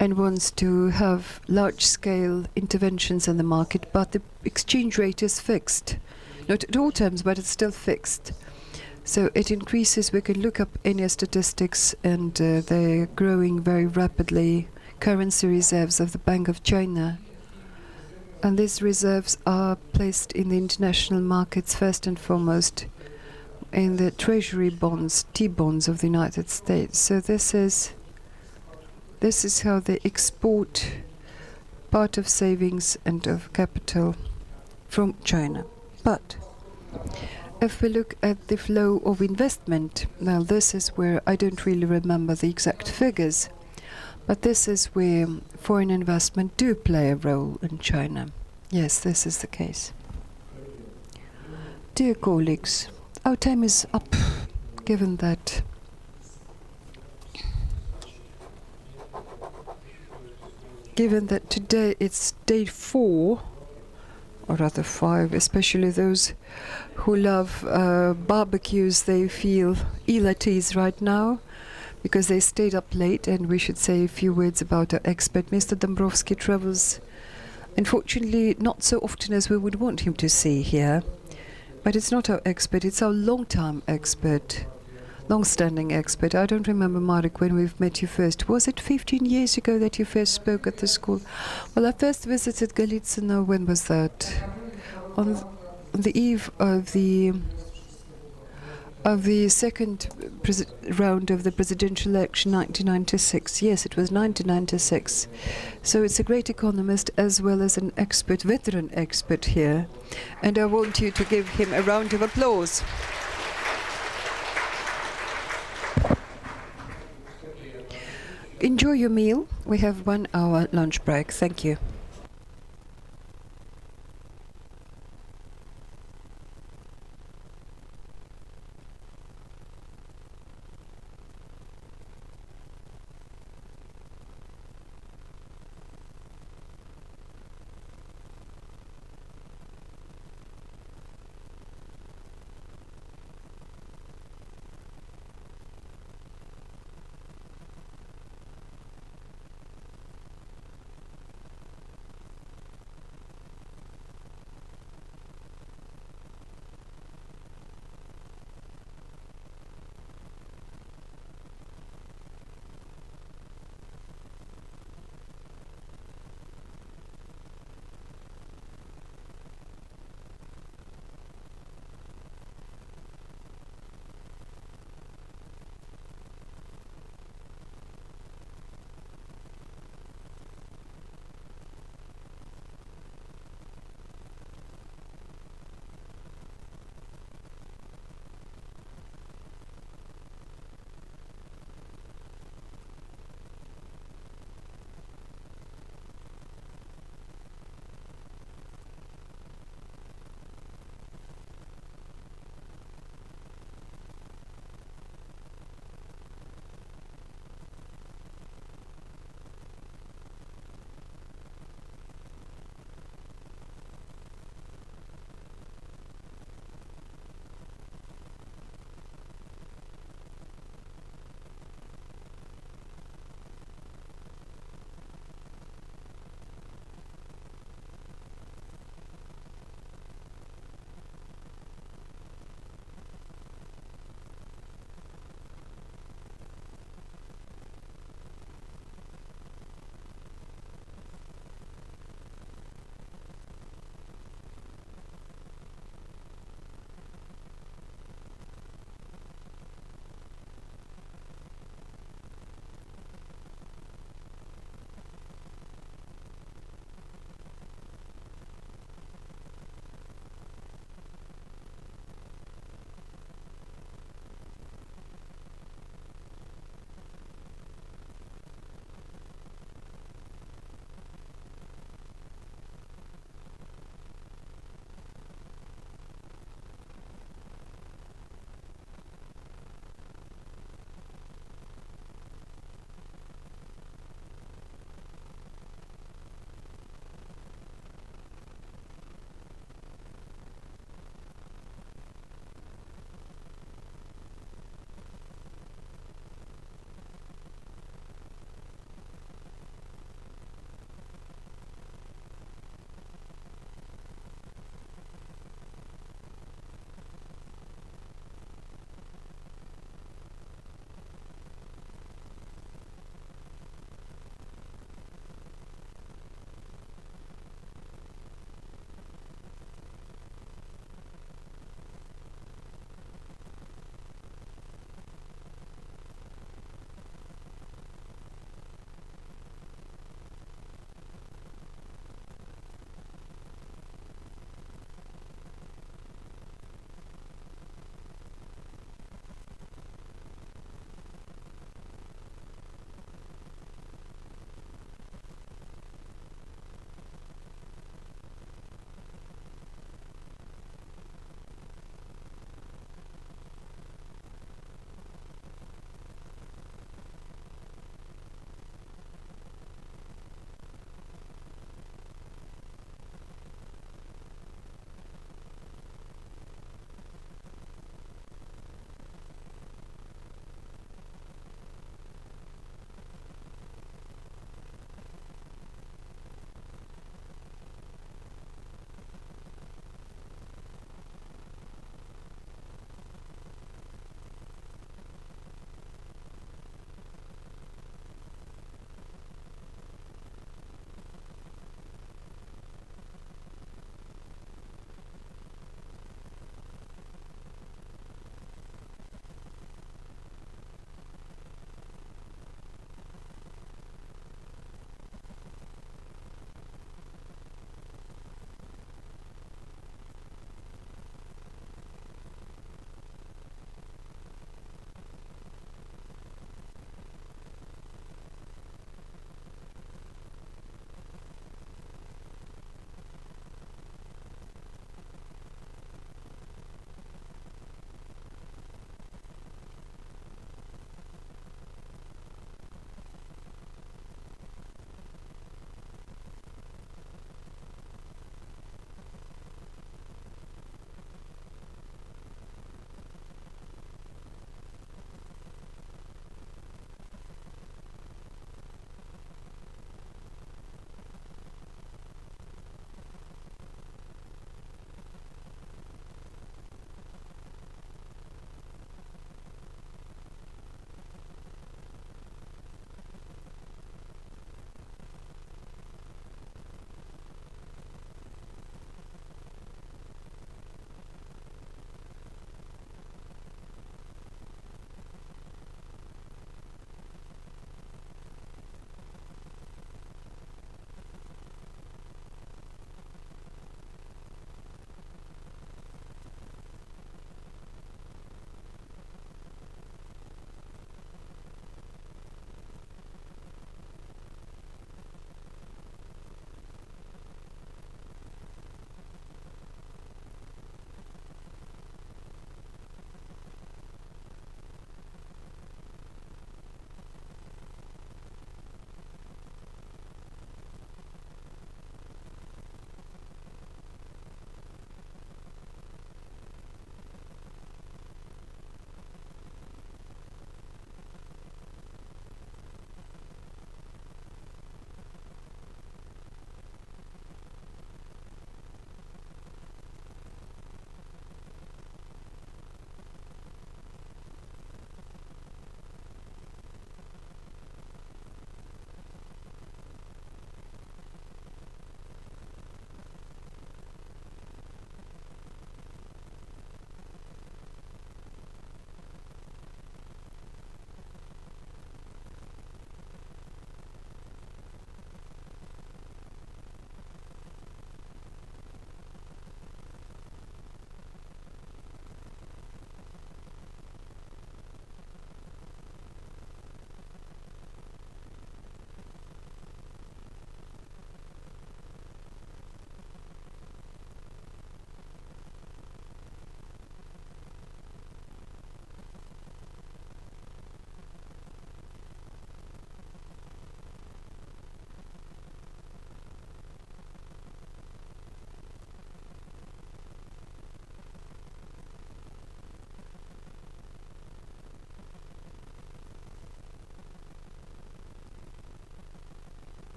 and wants to have large-scale interventions in the market, but the exchange rate is fixed. Not at all times, but it's still fixed. So it increases. We can look up any statistics, and they're growing very rapidly. Currency reserves of the Bank of China. And these reserves are placed in the international markets first and foremost in the treasury bonds, T-bonds of the United States. So this is how they export part of savings and of capital from China. But if we look at the flow of investment, now this is where I don't really remember the exact figures, but this is where foreign investment do play a role in China. Yes, this is the case. Dear colleagues, our time is up, given that today it's day 4, or rather 5, especially those who love barbecues, they feel ill at ease right now because they stayed up late, and we should say a few words about our expert. Mr. Dombrovsky travels, unfortunately, not so often as we would want him to see here, but it's not our expert, it's our long-time expert, long-standing expert. I don't remember, Marek, when we've met you first. Was it 15 years ago that you first spoke at the school? Well, I first visited Golitsino, when was that? On the eve of the second round of the presidential election, 1996. Yes, it was 1996. So it's a great economist as well as an expert, veteran expert here. And I want you to give him a round of applause. Enjoy your meal. We have 1 hour lunch break. Thank you.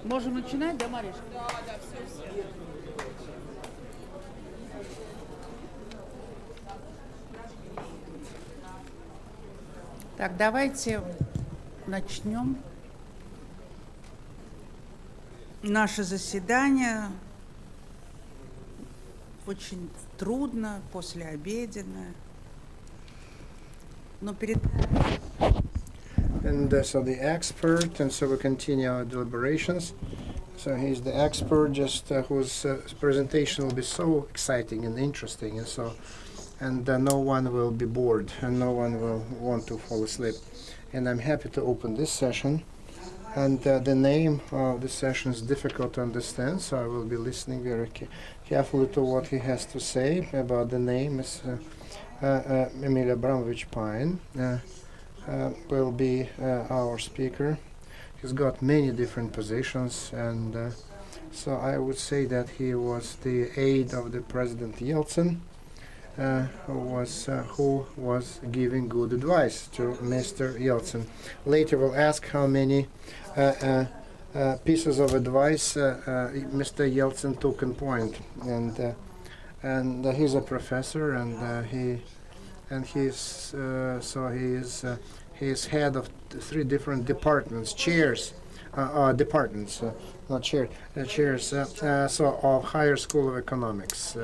Можем начинать, да, Маришка? Так, давайте начнем наше заседание. Очень трудно, послеобеденное. Но перед And so the expert, and so we continue our deliberations. So he's the expert, just whose presentation will be so exciting and interesting, and no one will be bored, and no one will want to fall asleep. And I'm happy to open this session. And the name of the session is difficult to understand, so I will be listening very carefully to what he has to say about the name. Is Emil Abramovich Pine will be our speaker. He's got many different positions, and so I would say that he was the aide of the President Yeltsin, who was giving good advice to Mr. Yeltsin. Later we'll ask how many pieces of advice Mr. Yeltsin took in point, and he's a professor, and he's head of three different departments, chairs, not chairs, so of Higher School of Economics.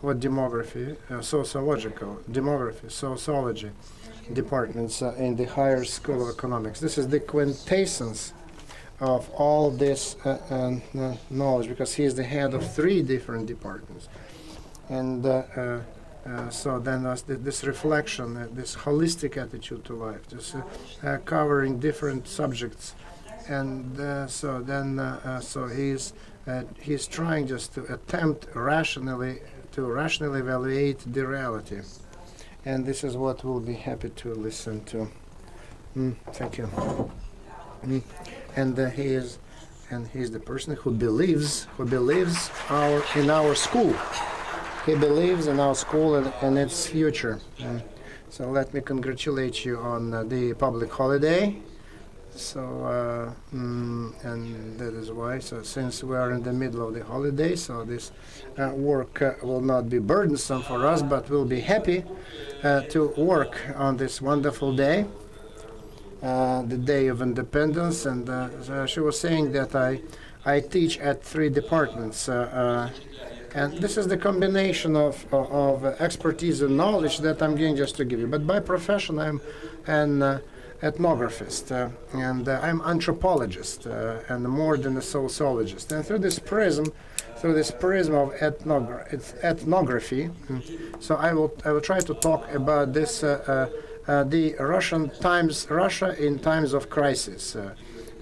What demography, sociology departments in the Higher School of Economics. This is the quintessence of all this knowledge, because he is the head of three different departments. And so then this reflection, this holistic attitude to life, just covering different subjects. And so he's trying just to attempt rationally evaluate the reality, and this is what we'll be happy to listen to. Thank you. And he's the person who believes in our school. He believes in our school and its future. So let me congratulate you on the public holiday. So and that is why. So since we are in the middle of the holiday, so this work will not be burdensome for us, but we'll be happy to work on this wonderful day, the Day of Independence. And so she was saying that I teach at three departments, and this is the combination of expertise and knowledge that I'm going just to give you. But by profession, I'm an ethnographist, and I'm anthropologist, and more than a sociologist. And through this prism of ethnography, so I will try to talk about this the Russia in times of crisis,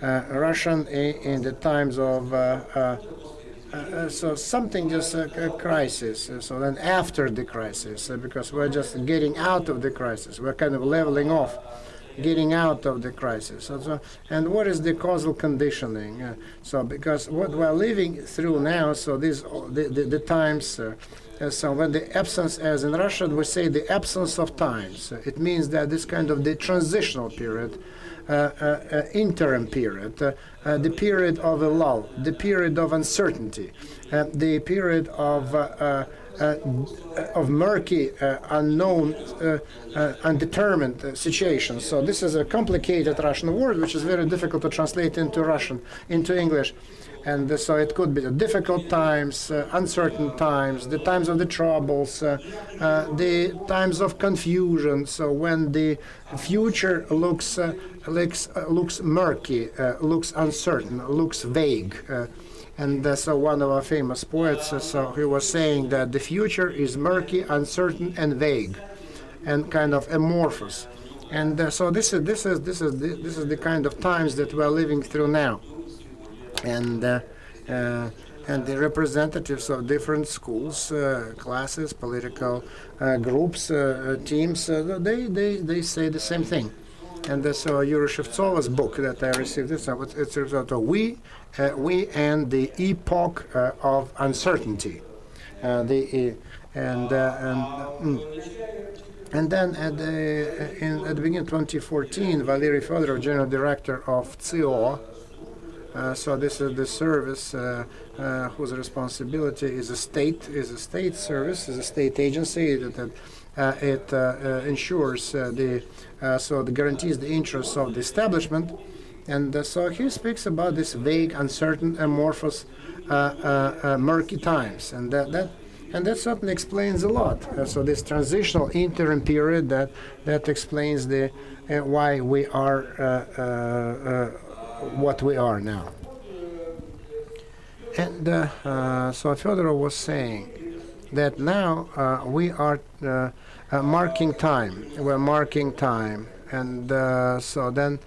Russian in the times of so something just a crisis. So then after the crisis, because we're just getting out of the crisis, we're kind of leveling off, getting out of the crisis. And what is the causal conditioning? So because what we're living through now, so these the times. So when the absence, as in Russian we say, the absence of times, it means that this kind of the transitional period, interim period, the period of a lull, the period of uncertainty, the period of murky, unknown, undetermined situations. So this is a complicated Russian word, which is very difficult to translate into English. And so it could be the difficult times, uncertain times, the times of the troubles, the times of confusion. So when the future looks murky, looks uncertain, looks vague. And so one of our famous poets, so he was saying that the future is murky, uncertain, and vague, and kind of amorphous. And so this is the kind of times that we're living through now. And the representatives of different schools, classes, political groups, teams, they say the same thing. And so Yuri Shevtsova's book that I received, it's referred to We and the Epoch of Uncertainty. And then at the beginning of 2014, Valery Fedorov, general director of CO, So this is the service whose responsibility is a state service, is a state agency that it ensures it guarantees the interests of the establishment. And so he speaks about this vague, uncertain, amorphous, murky times, and that certainly explains a lot. So this transitional interim period that explains the why we are what we are now. And so Fyodorov was saying that now we are marking time. We're marking time, and so then.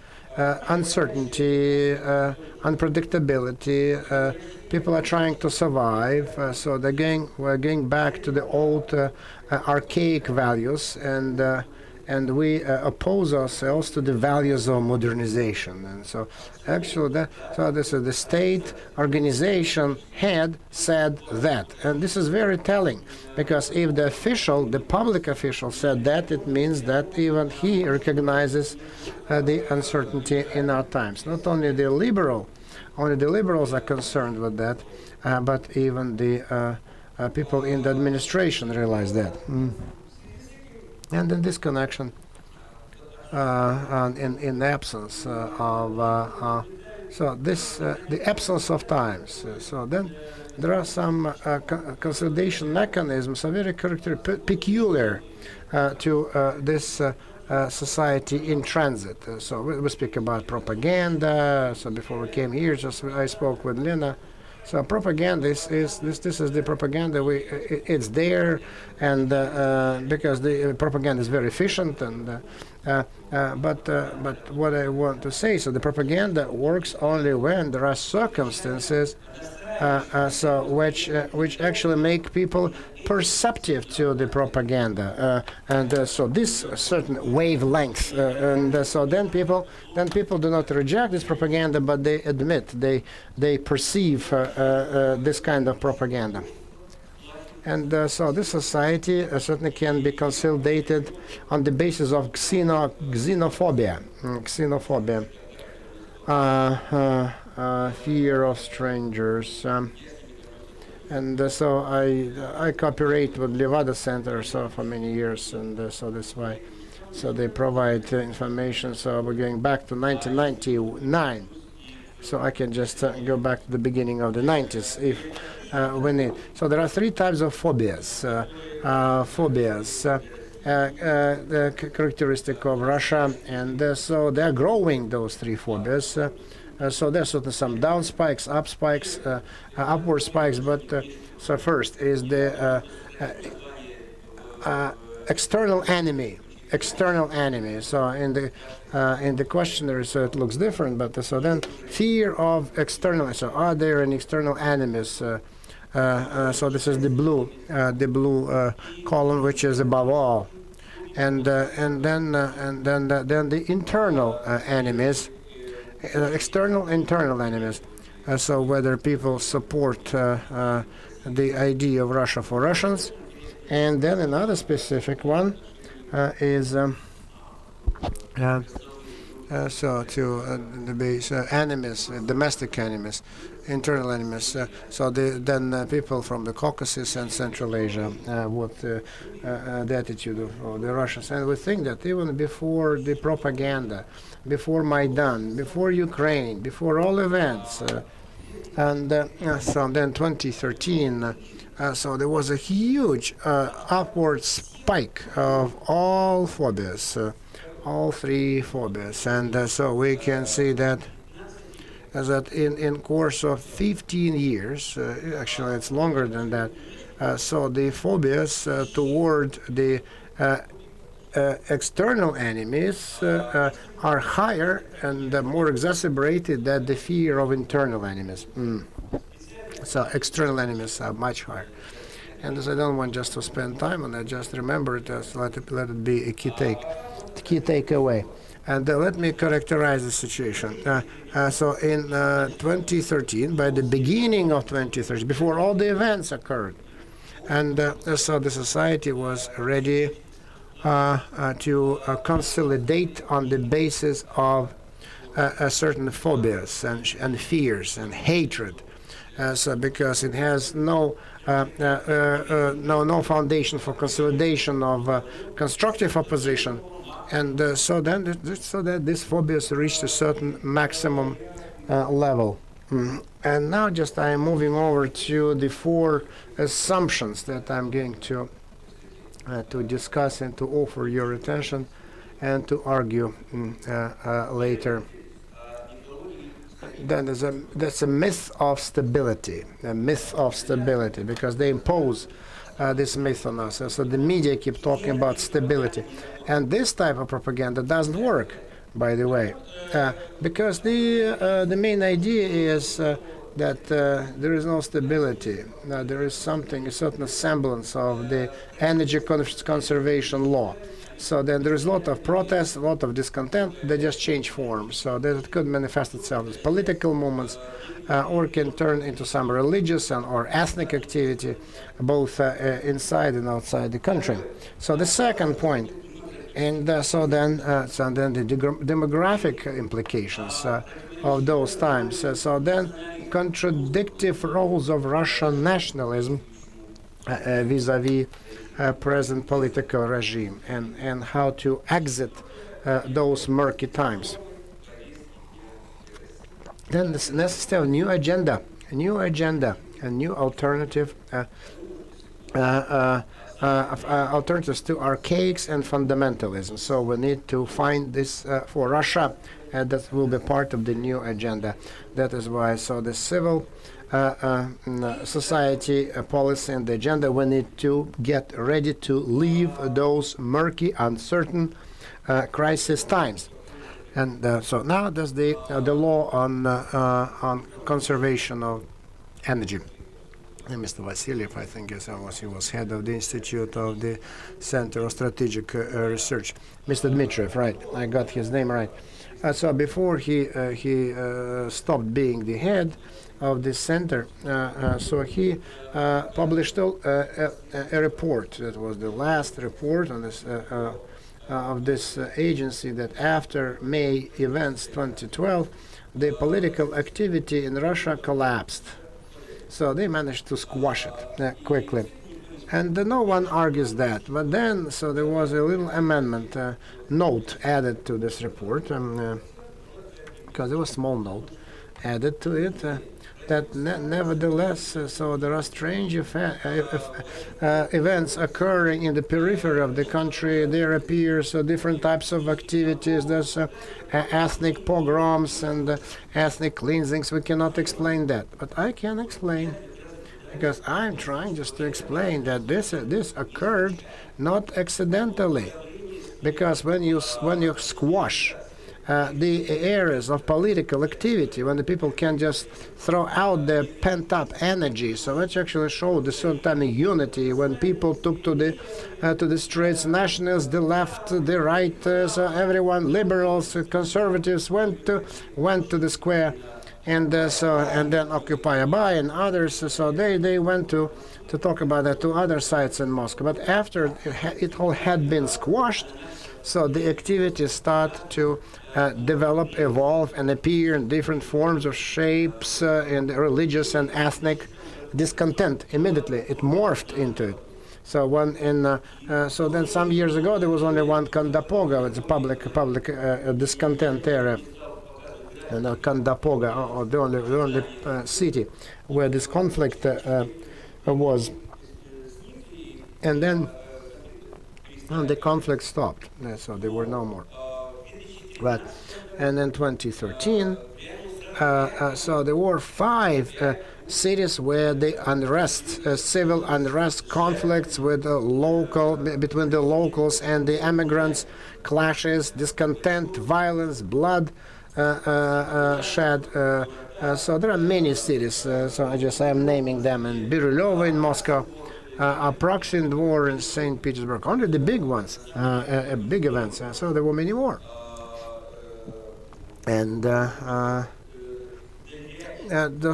Uncertainty, unpredictability. People are trying to survive, so we're going back to the old archaic values, and we oppose ourselves to the values of modernization. And so, actually, this is the state organization head said that, and this is very telling, because if the public official said that, it means that even he recognizes the uncertainty in our times. Not only the liberals are concerned with that, but even the people in the administration realize that. And in this connection, in absence of the absence of times. So then there are some consolidation mechanisms, are very peculiar to this society in transit. So we speak about propaganda. So before we came here, I spoke with Lena. So propaganda is the propaganda. It's there, and because the propaganda is very efficient, and but what I want to say, so the propaganda works only when there are circumstances, which actually make people perceptive to the propaganda, and so this certain wavelength, and so then people do not reject this propaganda, but they admit, they perceive this kind of propaganda. And so this society certainly can be consolidated on the basis of xenophobia, fear of strangers. And so I cooperate with Levada Center for many years, and so that's why. So they provide information. So we're going back to 1999. So I can just go back to the beginning of the 90s if we need. So there are three types of phobias. The characteristic of Russia, and so they're growing, those three phobias. So there's some down spikes, up spikes, upward spikes. But so first is the external enemy. So in the questionnaire, so it looks different. But so then fear of external. So are there any external enemies? So this is the blue column, which is above all, and then the internal enemies. External, internal enemies. So whether people support the idea of Russia for Russians, and then another specific one is the base enemies, domestic enemies, internal enemies. Then people from the Caucasus and Central Asia with the attitude of the Russians, and we think that even before the propaganda, before Maidan, before Ukraine, before all events, and so then 2013, so there was a huge upward spike of all phobias, all three phobias, and so we can see that in course of 15 years, actually it's longer than that, so the phobias toward the external enemies are higher and more exacerbated than the fear of internal enemies. So external enemies are much higher. And as I don't want just to spend time on that, just remember it as let it be a key takeaway. And let me characterize the situation. So in 2013, by the beginning of 2013, before all the events occurred, and so the society was ready to consolidate on the basis of certain phobias and fears and hatred. So because it has no foundation for consolidation of constructive opposition, and so that these phobias reached a certain maximum level. And now just I am moving over to the 4 assumptions that I'm going to discuss and to offer your attention and to argue later. Then that's a myth of stability, because they impose this myth on us. So the media keep talking about stability, and this type of propaganda doesn't work, by the way, because the main idea is that there is no stability. There is a certain semblance of the energy conservation law. So then there is a lot of protest, a lot of discontent. They just change form. So that it could manifest itself as political movements, or can turn into some religious or ethnic activity, both inside and outside the country. So the second point, and so then the demographic implications of those times. So then contradictive roles of Russian nationalism vis-a-vis present political regime, and how to exit those murky times. Then this necessary new agenda, a new alternative, alternatives to archaics and fundamentalism. So we need to find this for Russia, and that will be part of the new agenda. That is why, so the civil society policy and the agenda, we need to get ready to leave those murky, uncertain crisis times. And so now there's the law on conservation of energy. And Mr. Vasilyev, I think, he was head of the Institute of the Center of Strategic Research. Mr. Dmitriev, right? I got his name right. So before he stopped being the head of this center, so he published a report. That was the last report on this of this agency, that after May events 2012, the political activity in Russia collapsed. So they managed to squash it quickly. And no one argues that. But then, so there was a little amendment note added to this report, because there was a small note added to it, that nevertheless, so there are strange events occurring in the periphery of the country. There appears different types of activities. There's ethnic pogroms and ethnic cleansings. We cannot explain that, but I can explain, because I'm trying just to explain that this occurred not accidentally, because when you squash the areas of political activity, when the people can just throw out their pent-up energy, so it actually showed a certain kind of unity when people took to the streets. Nationalists, the left, the right, so everyone, liberals, conservatives went to the square. And and then Occupy Abay and others, so they went to talk about that to other sites in Moscow. But after it all had been squashed, so the activities start to develop, evolve, and appear in different forms or shapes, in religious and ethnic discontent. Immediately, it morphed into it. So so then some years ago there was only one Kandapoga, it's a public discontent area. And Kandapoga, or the only city where this conflict was. And then the conflict stopped, so there were no more. And in 2013, so there were 5 cities where the unrest, civil unrest, conflicts with between the locals and the immigrants, clashes, discontent, violence, blood shed. So there are many cities. So I am naming them. And Birylova in Moscow, Apraksin Dvor in St. Petersburg. Only the big ones, big events. So there were many more. And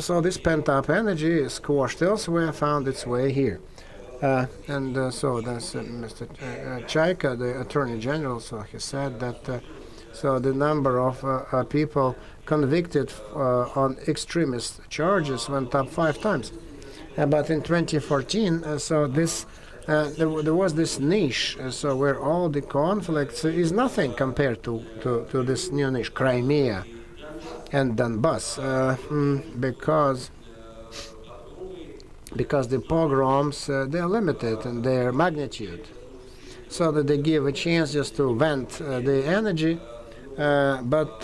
so this pent-up energy squashed elsewhere, found its way here. So that's Mr. Chaika, the Attorney General. So he said that. So the number of people convicted on extremist charges went up 5 times. But in 2014, so this there was this niche, so where all the conflicts is nothing compared to this new niche, Crimea and Donbass, because the pogroms they're limited in their magnitude, so that they give a chance just to vent the energy, but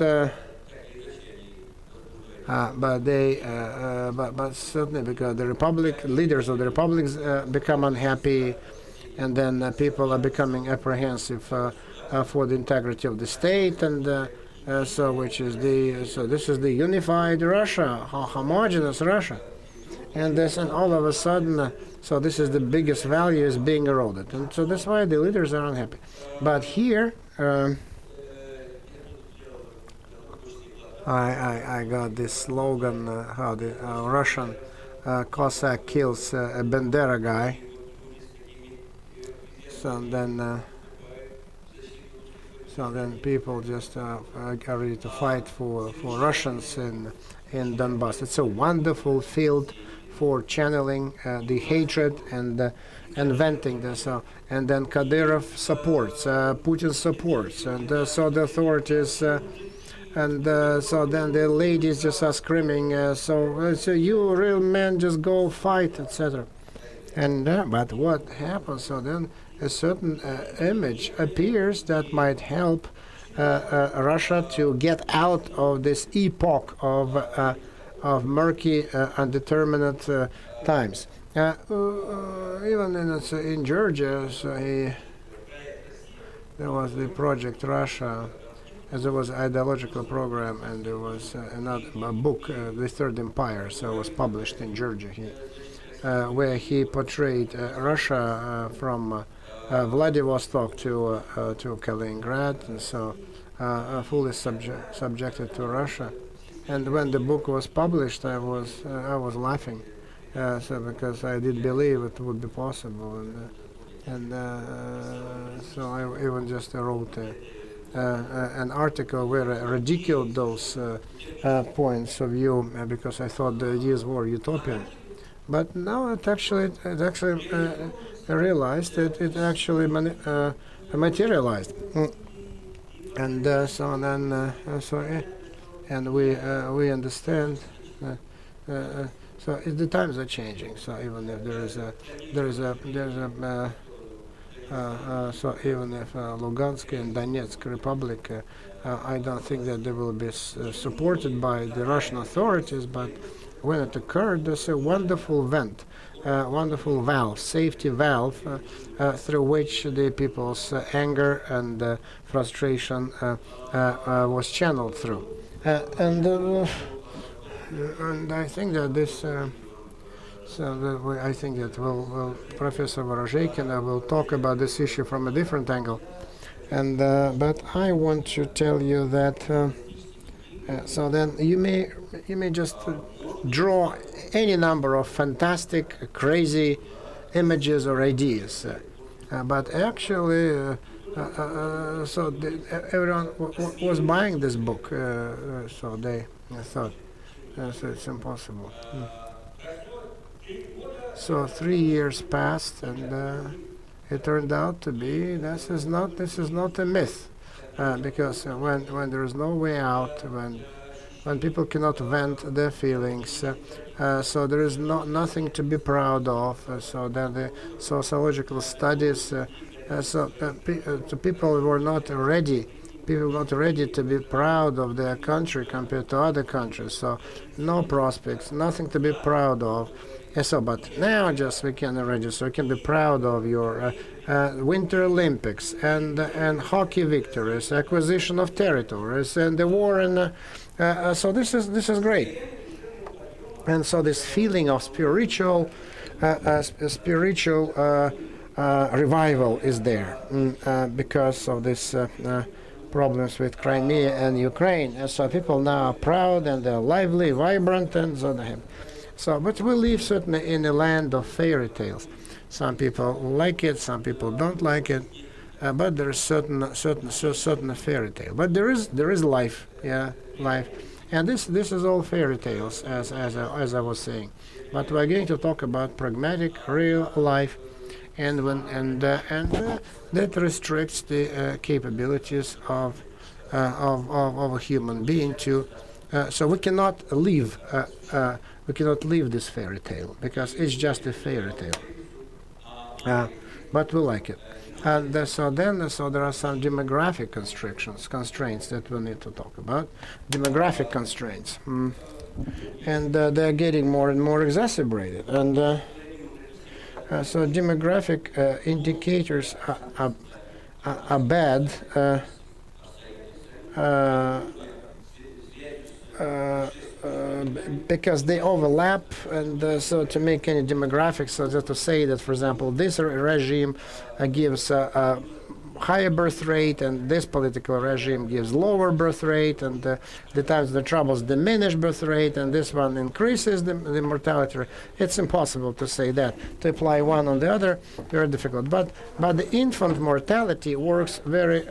certainly because the leaders of the republics become unhappy, and then people are becoming apprehensive for the integrity of the state, and so this is the unified Russia, homogeneous Russia, and all of a sudden, so this is the biggest value is being eroded, and so that's why the leaders are unhappy. But here. I got this slogan, how the Russian Cossack kills a Bandera guy. So then people just are ready to fight for Russians in Donbass. It's a wonderful field for channeling the hatred and venting this. And then Kadyrov supports, Putin supports, and so the authorities. So then the ladies just are screaming, so you real men just go fight, etc. And but what happens? So then a certain image appears that might help Russia to get out of this epoch of murky, undetermined times. Even in Georgia, there was the Project Russia. As there was an ideological program, and there was a book, The Third Empire, so it was published in Georgia, where he portrayed Russia from Vladivostok to Kaliningrad, and so fully subjected to Russia. And when the book was published, I was laughing, because I did believe it would be possible, and so I even just wrote an article where I ridiculed those points of view, because I thought the ideas were utopian. But now I realized that it actually materialized, and and we understand. So the times are changing. So even if so even if Lugansk and Donetsk Republic, I don't think that they will be supported by the Russian authorities, but when it occurred, there's a wonderful vent, wonderful valve, safety valve, through which the people's anger and frustration was channeled through. And I think that this I think that Professor Vorozheikin will talk about this issue from a different angle, and but I want to tell you that so then you may just draw any number of fantastic, crazy images or ideas, but actually so everyone was buying this book, so they thought so it's impossible. So 3 years passed, and it turned out to be this is not a myth, because when there is no way out, when people cannot vent their feelings, so there is nothing to be proud of. So then the sociological studies, people were not ready. People were not ready to be proud of their country compared to other countries. So no prospects, nothing to be proud of. So, but now just we can register. We can be proud of your Winter Olympics and hockey victories, acquisition of territories, and the war. And so this is great. And so this feeling of spiritual revival is there because of this problems with Crimea and Ukraine. And so people now are proud and they're lively, vibrant, and so they have. So, but we live certainly in a land of fairy tales. Some people like it, some people don't like it. but there is certain fairy tale. But there is life, life, and this is all fairy tales, as I was saying. But we're going to talk about pragmatic, real life, and that restricts the capabilities of a human being to. So we cannot leave this fairy tale because it's just a fairy tale. But we like it. And so there are some demographic constraints that we need to talk about. Demographic constraints, and they're getting more and more exacerbated. And so demographic indicators are bad. Because they overlap, and so to make any demographics, so just to say that, for example, this regime gives a higher birth rate, and this political regime gives lower birth rate, and the times the troubles diminish birth rate, and this one increases the mortality rate. It's impossible to say that. To apply one on the other, very difficult. But the infant mortality works very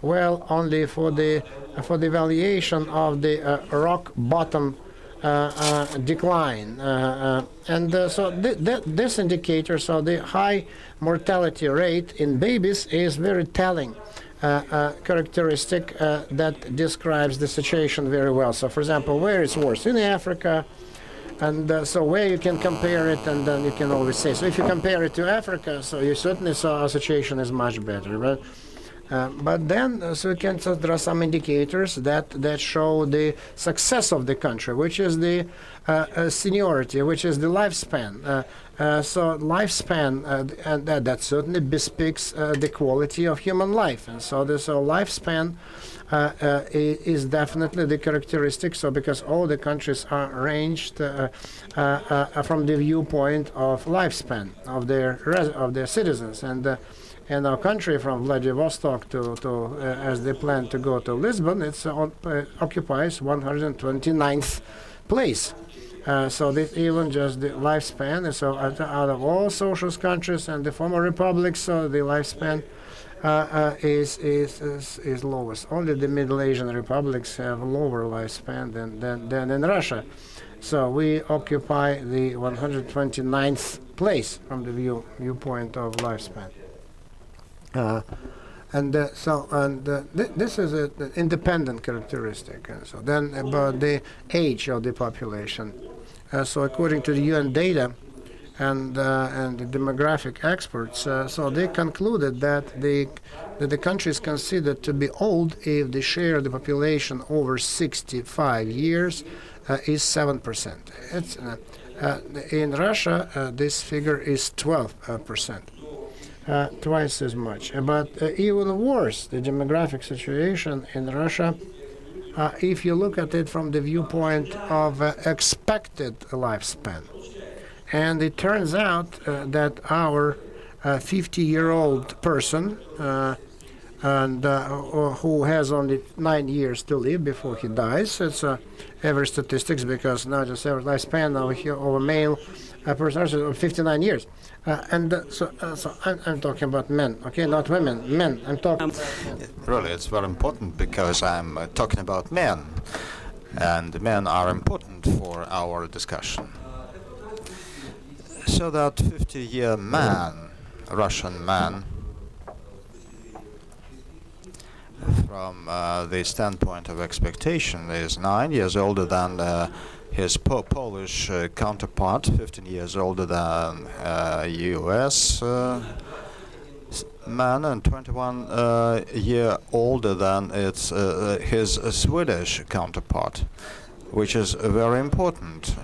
well only for the evaluation of the rock bottom decline, and so this indicator, so the high mortality rate in babies, is very telling characteristic that describes the situation very well. So, for example, where it's worse in Africa, and so where you can compare it, and then you can always say. So if you compare it to Africa, so you certainly saw our situation is much better, but then so there are some indicators that show the success of the country, which is the seniority, which is the lifespan. So lifespan, and that certainly bespeaks the quality of human life, and so this lifespan is definitely the characteristic. So because all the countries are ranged from the viewpoint of lifespan of their citizens, and our country, from Vladivostok to as they plan to go to Lisbon, it occupies 129th place. So this even just the lifespan. So out of all socialist countries and the former republics, so the lifespan is lowest. Only the Middle Asian republics have a lower lifespan than in Russia. So we occupy the 129th place from the viewpoint of lifespan. This is an independent characteristic. And so then about the age of the population. So according to the UN data and the demographic experts, so they concluded that the country is considered to be old if the share of the population over 65 years is 7%. It's, in Russia, this figure is 12%. Twice as much. But even worse, the demographic situation in Russia, if you look at it from the viewpoint of expected lifespan. And it turns out that our 50-year-old person who has only 9 years to live before he dies, it's average statistics, because now just average lifespan of a male person is 59 years. So I'm talking about men, okay, not women. Men. I'm talking. Really, it's very important because I'm talking about men, and men are important for our discussion. So that 50-year man, Russian man, from the standpoint of expectation, is 9 years older than his Polish counterpart, 15 years older than U.S. Man, and 21 year older than his Swedish counterpart, which is very important,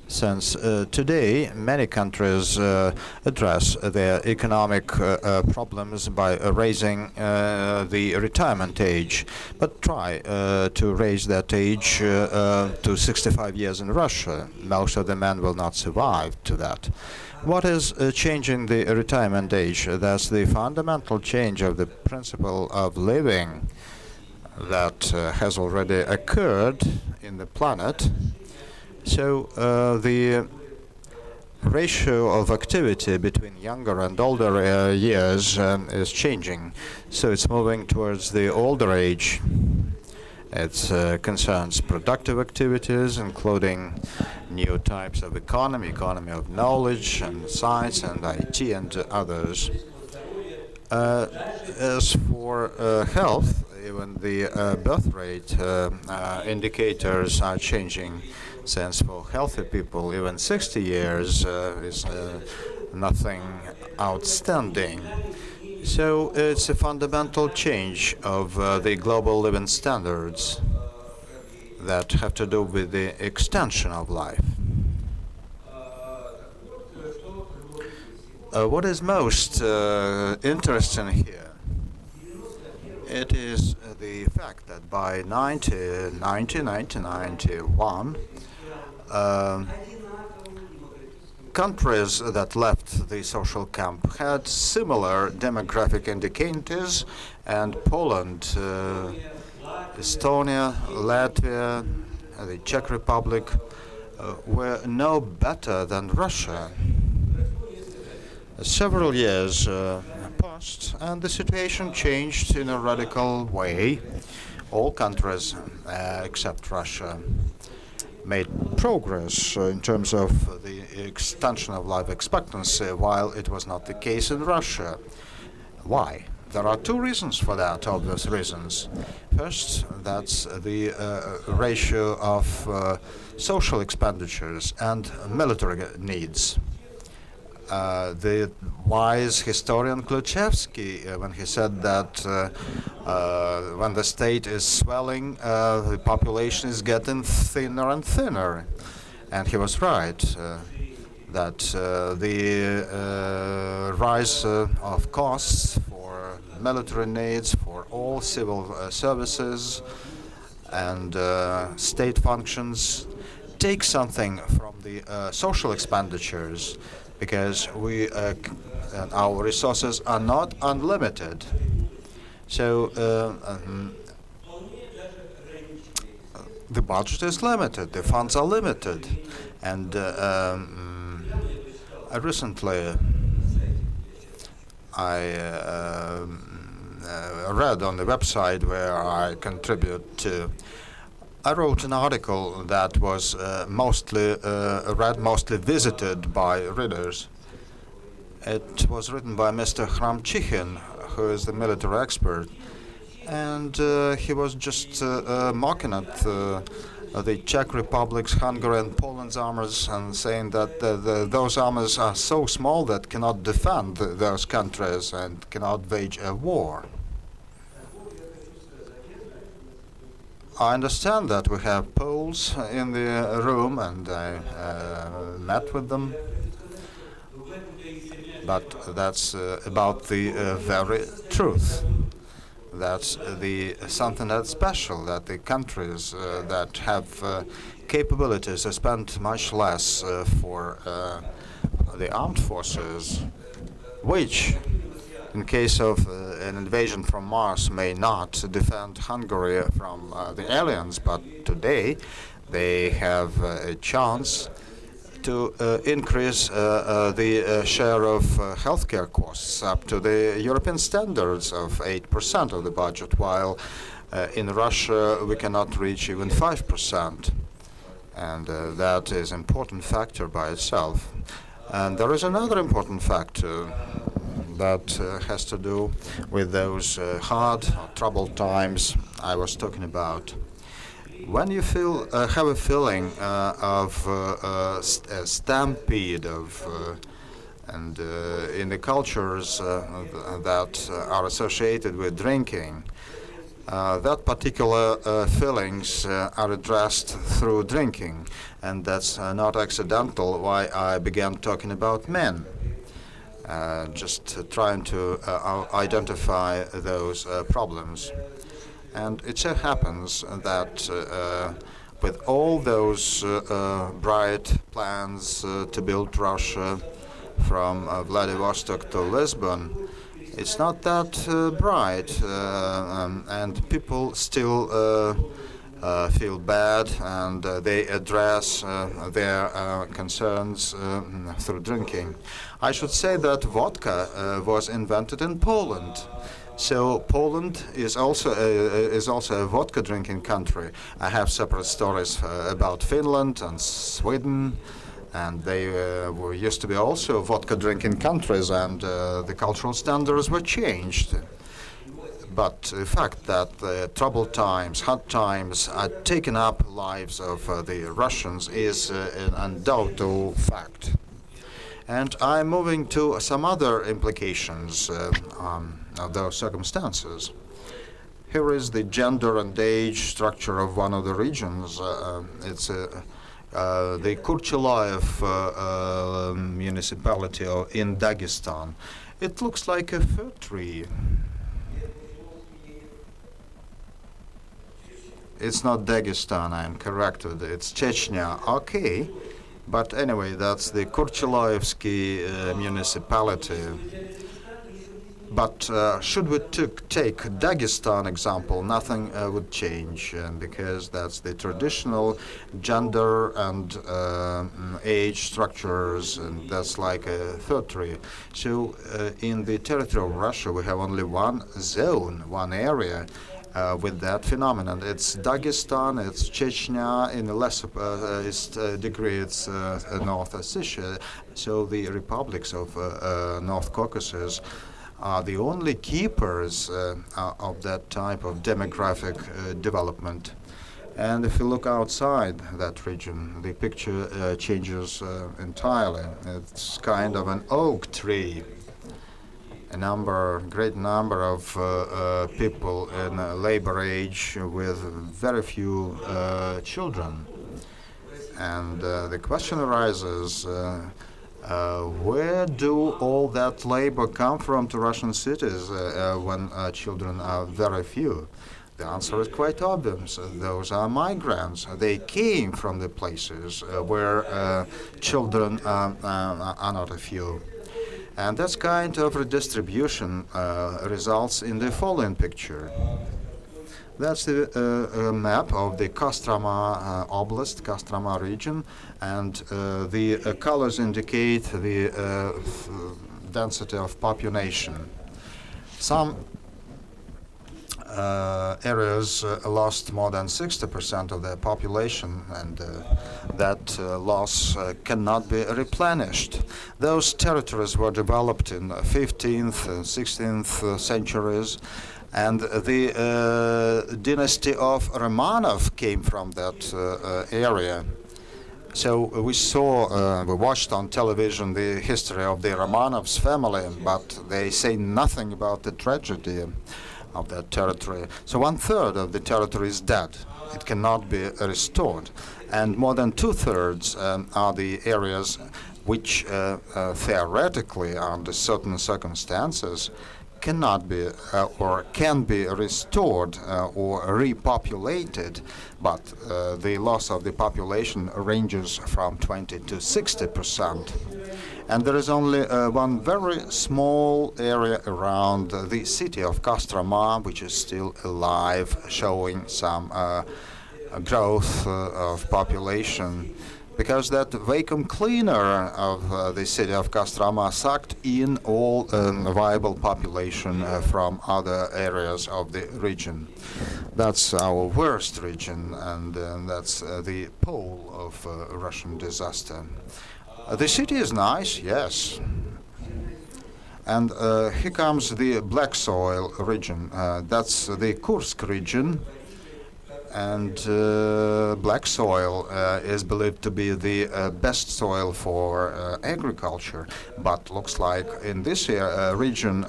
since today many countries address their economic problems by raising the retirement age, but try to raise that age to 65 years in Russia. Most of the men will not survive to that. What is changing the retirement age? That's the fundamental change of the principle of living that has already occurred in the planet. So the ratio of activity between younger and older years is changing. So it's moving towards the older age. It concerns productive activities, including new types of economy of knowledge and science and IT and others. As for health, even the birth rate indicators are changing, since for healthy people, even 60 years is nothing outstanding. So it's a fundamental change of the global living standards that have to do with the extension of life. What is most interesting here, it is the fact that by 1991, countries that left the social camp had similar demographic indicators, and Poland, Estonia, Latvia, the Czech Republic were no better than Russia. Several years passed, and the situation changed in a radical way. All countries except Russia made progress in terms of the extension of life expectancy, while it was not the case in Russia. Why? There are two reasons for that, obvious reasons. First, that's the ratio of social expenditures and military needs. The wise historian Kluchevsky, when he said that when the state is swelling, the population is getting thinner and thinner. And he was right, that the rise of costs for military needs, for all civil services and state functions take something from the social expenditures, because our resources are not unlimited. So the budget is limited, the funds are limited. And recently I read on the website where I contribute to, I wrote an article that was mostly visited by readers. It was written by Mr. Hramchikhin, who is the military expert, and he was just mocking at the Czech Republic's, Hungary and Poland's armies, and saying that those armies are so small that cannot defend those countries and cannot wage a war. I understand that we have Poles in the room, and I met with them, but that's about the very truth. That's something that's special, that the countries that have capabilities to spend much less for the armed forces, which in case of an invasion from Mars may not defend Hungary from the aliens, but today they have a chance to increase the share of healthcare costs up to the European standards of 8% of the budget, while in Russia we cannot reach even 5%. And that is an important factor by itself. And there is another important factor that has to do with those hard, troubled times I was talking about. When you have a feeling of a stampede and in the cultures that are associated with drinking, that particular feelings are addressed through drinking, and that's not accidental why I began talking about men. Just trying to identify those problems. And it so happens that with all those bright plans to build Russia from Vladivostok to Lisbon, it's not that bright, and people still feel bad, and they address their concerns through drinking. I should say that vodka was invented in Poland. So Poland is also a vodka drinking country. I have separate stories about Finland and Sweden, and they were used to be also vodka drinking countries, and the cultural standards were changed. But the fact that troubled times, hard times, had taken up lives of the Russians is an undoubtable fact. And I'm moving to some other implications of those circumstances. Here is the gender and age structure of one of the regions. It's the Kurchelayev municipality in Dagestan. It looks like a fir tree. It's not Dagestan, I'm corrected. It's Chechnya. Okay. But anyway, that's the Kurchelaevsky municipality. But should we take Dagestan example, nothing would change, because that's the traditional gender and age structures, and that's like a fir tree. So in the territory of Russia, we have only one zone, one area, with that phenomenon. It's Dagestan, it's Chechnya, in a lesser degree it's North Ossetia. So the republics of North Caucasus are the only keepers of that type of demographic development. And if you look outside that region, the picture changes entirely. It's kind of an oak tree. Great number of people in labor age with very few children. And the question arises, where do all that labor come from to Russian cities when children are very few? The answer is quite obvious. Those are migrants. They came from the places where children are not a few. And this kind of redistribution results in the following picture. That's the map of the Kostroma Oblast, Kostroma region, and the colors indicate the density of population. Some areas lost more than 60% of their population, and that loss cannot be replenished. Those territories were developed in 15th and 16th centuries, and the dynasty of Romanov came from that area. So we watched on television the history of the Romanovs family, but they say nothing about the tragedy of that territory. So 1/3 of the territory is dead. It cannot be restored. And more than 2/3 are the areas which theoretically, under certain circumstances, cannot be or can be restored or repopulated, but the loss of the population ranges from 20 to 60%. And there is only one very small area around the city of Kostroma, which is still alive, showing some growth of population, because that vacuum cleaner of the city of Kostroma sucked in all viable population from other areas of the region. That's our worst region, and that's the pole of Russian disaster. The city is nice, yes. And here comes the black soil region. That's the Kursk region. And black soil is believed to be the best soil for agriculture. But looks like in this region,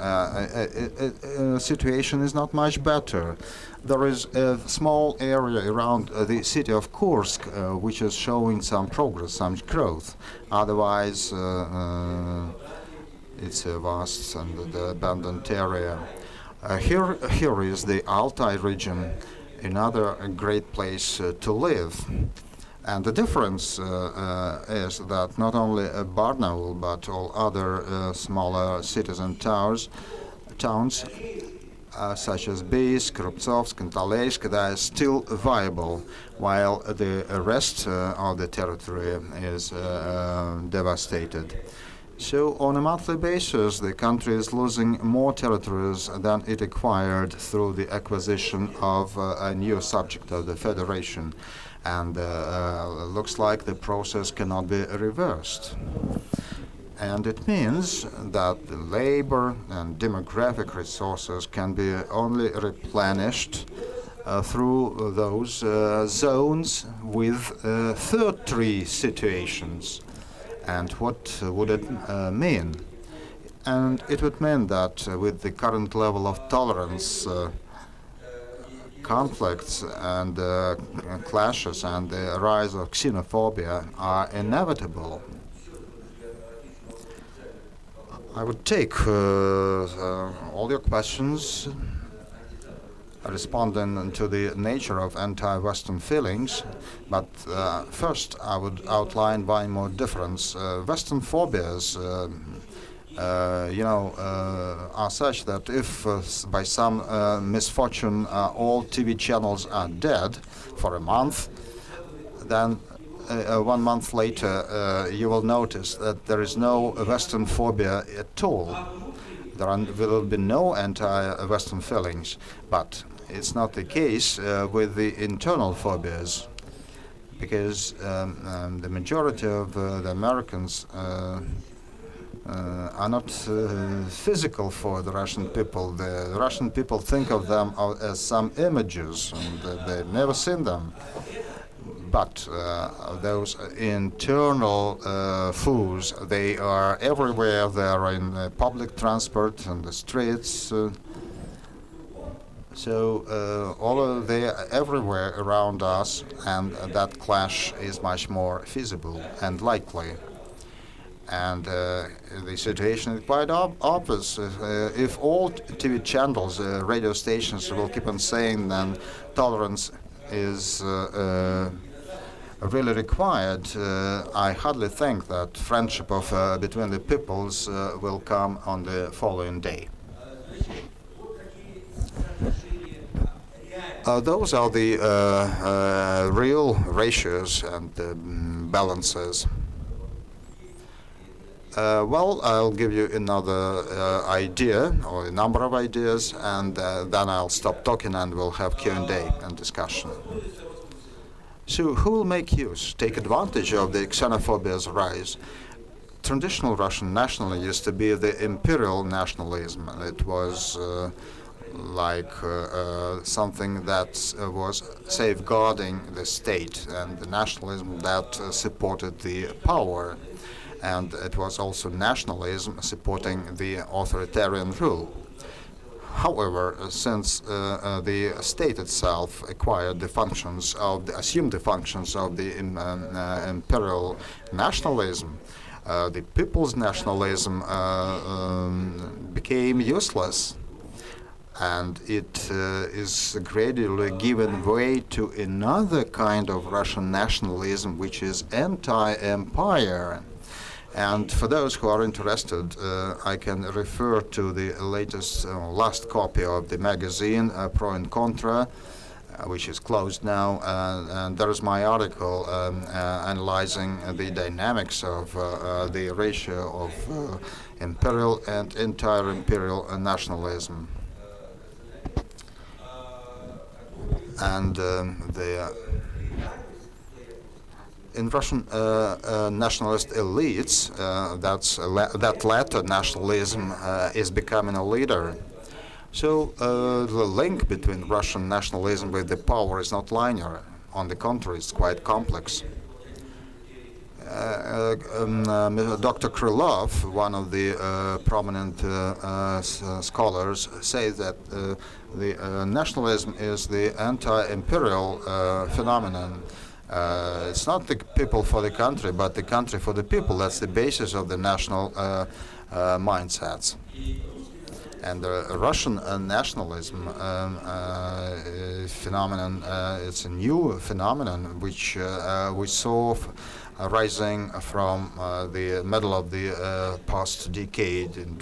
situation is not much better. There is a small area around the city of Kursk, which is showing some progress, some growth. Otherwise, it's a vast and abandoned area. Here is the Altai region, another great place to live. And the difference is that not only Barnaul, but all other smaller cities and towns such as Biysk, Rubtsovsk, and Taleisk, they are still viable, while the rest of the territory is devastated. So on a monthly basis, the country is losing more territories than it acquired through the acquisition of a new subject of the federation. And looks like the process cannot be reversed. And it means that the labor and demographic resources can be only replenished through those zones with third tree situations. And what would it mean? And it would mean that with the current level of tolerance, conflicts and clashes and the rise of xenophobia are inevitable. I would take all your questions, responding to the nature of anti-Western feelings, but first I would outline one more difference. Western phobias, are such that if by some misfortune all TV channels are dead for a month, then 1 month later you will notice that there is no Western phobia at all. There will be no anti-Western feelings, but it's not the case with the internal phobias, because the majority of the Americans are not physical for the Russian people. The Russian people think of them as some images, and they've never seen them. But those internal foes, they are everywhere. They are in public transport and the streets. They are everywhere around us, and that clash is much more feasible and likely. And the situation is quite obvious. If all TV channels, radio stations will keep on saying, then tolerance is really required, I hardly think that friendship between the peoples will come on the following day. Those are the real ratios and balances. I'll give you another idea or a number of ideas, and then I'll stop talking and we'll have Q&A and discussion. So who will take advantage of the xenophobia's rise? Traditional Russian nationalism used to be the imperial nationalism. It was something that was safeguarding the state, and the nationalism that supported the power. And it was also nationalism supporting the authoritarian rule. However, since the state itself assumed the functions of the imperial nationalism, the people's nationalism became useless, and it is gradually given way to another kind of Russian nationalism, which is anti-empire. And for those who are interested, I can refer to the last copy of the magazine, Pro and Contra, which is closed now. And there is my article analyzing the dynamics of the ratio of imperial and anti-imperial nationalism. And in Russian nationalist elites, that latter nationalism is becoming a leader. So the link between Russian nationalism with the power is not linear. On the contrary, it's quite complex. Dr. Krylov, one of the prominent scholars, says that the nationalism is the anti-imperial phenomenon. It's not the people for the country, but the country for the people. That's the basis of the national mindsets. And the Russian nationalism phenomenon, it's a new phenomenon which we saw rising from the middle of the past decade in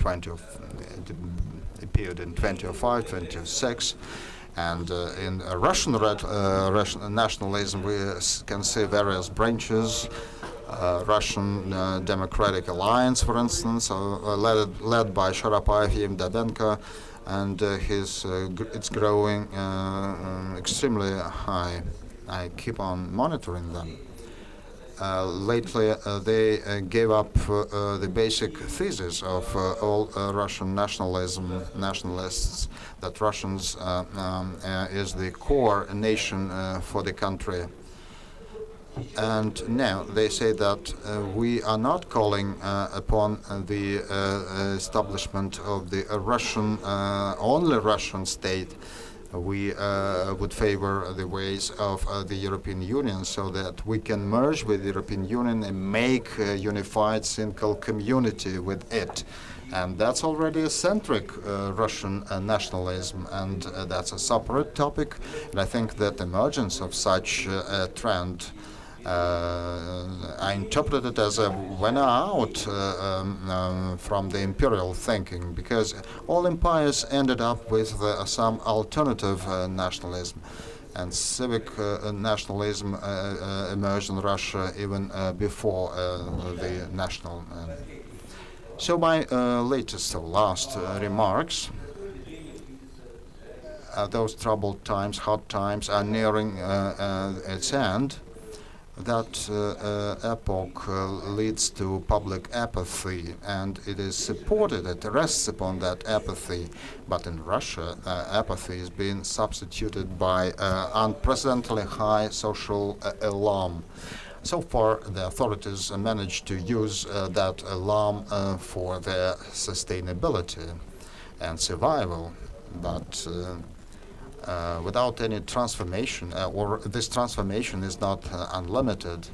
appeared in 2005, 2006. And in Russian nationalism, we can see various branches. Russian Democratic Alliance, for instance, led by Sharapayev, Yevgeny Dadenko, and it's growing extremely high. I keep on monitoring them. Lately, they gave up the basic thesis of all Russian nationalists, that Russians is the core nation for the country. And now they say that we are not calling upon the establishment of the only Russian state. We would favor the ways of the European Union so that we can merge with the European Union and make a unified single community with it. And that's already a centric Russian nationalism, and that's a separate topic. And I think that the emergence of such a trend I interpret it as a winner out from the imperial thinking, because all empires ended up with some alternative nationalism, and civic nationalism emerged in Russia even before the national. So my latest or last remarks. Those troubled times, hot times are nearing its end. That epoch leads to public apathy, and it is supported, it rests upon that apathy. But in Russia, apathy is being substituted by unprecedentedly high social alarm. So far, the authorities managed to use that alarm for their sustainability and survival, but without any transformation, or this transformation is not unlimited.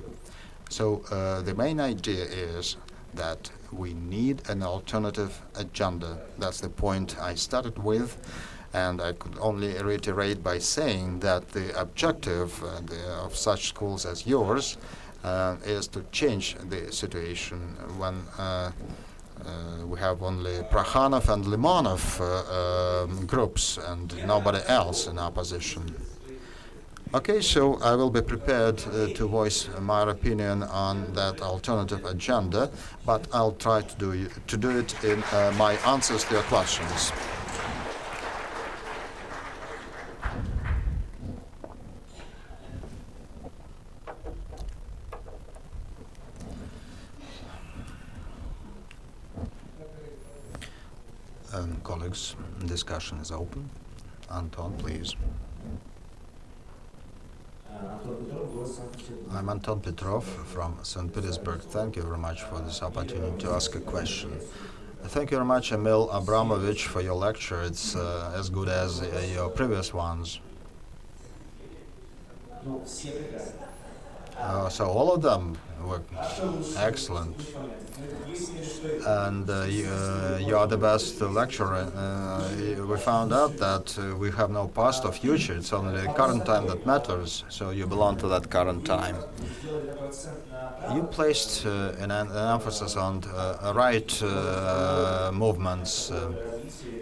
So the main idea is that we need an alternative agenda. That's the point I started with, and I could only reiterate by saying that the objective of such schools as yours is to change the situation when we have only Prokhanov and Limonov groups and nobody else in opposition. Okay, so I will be prepared to voice my opinion on that alternative agenda, but I'll try to do it in my answers to your questions. Colleagues, discussion is open. Anton, please. I'm Anton Petrov from St. Petersburg. Thank you very much for this opportunity to ask a question. Thank you very much, Emil Abramovich, for your lecture. It's as good as your previous ones. So all of them were excellent. And you are the best lecturer. We found out that we have no past or future. It's only the current time that matters. So you belong to that current time. You placed an emphasis on right movements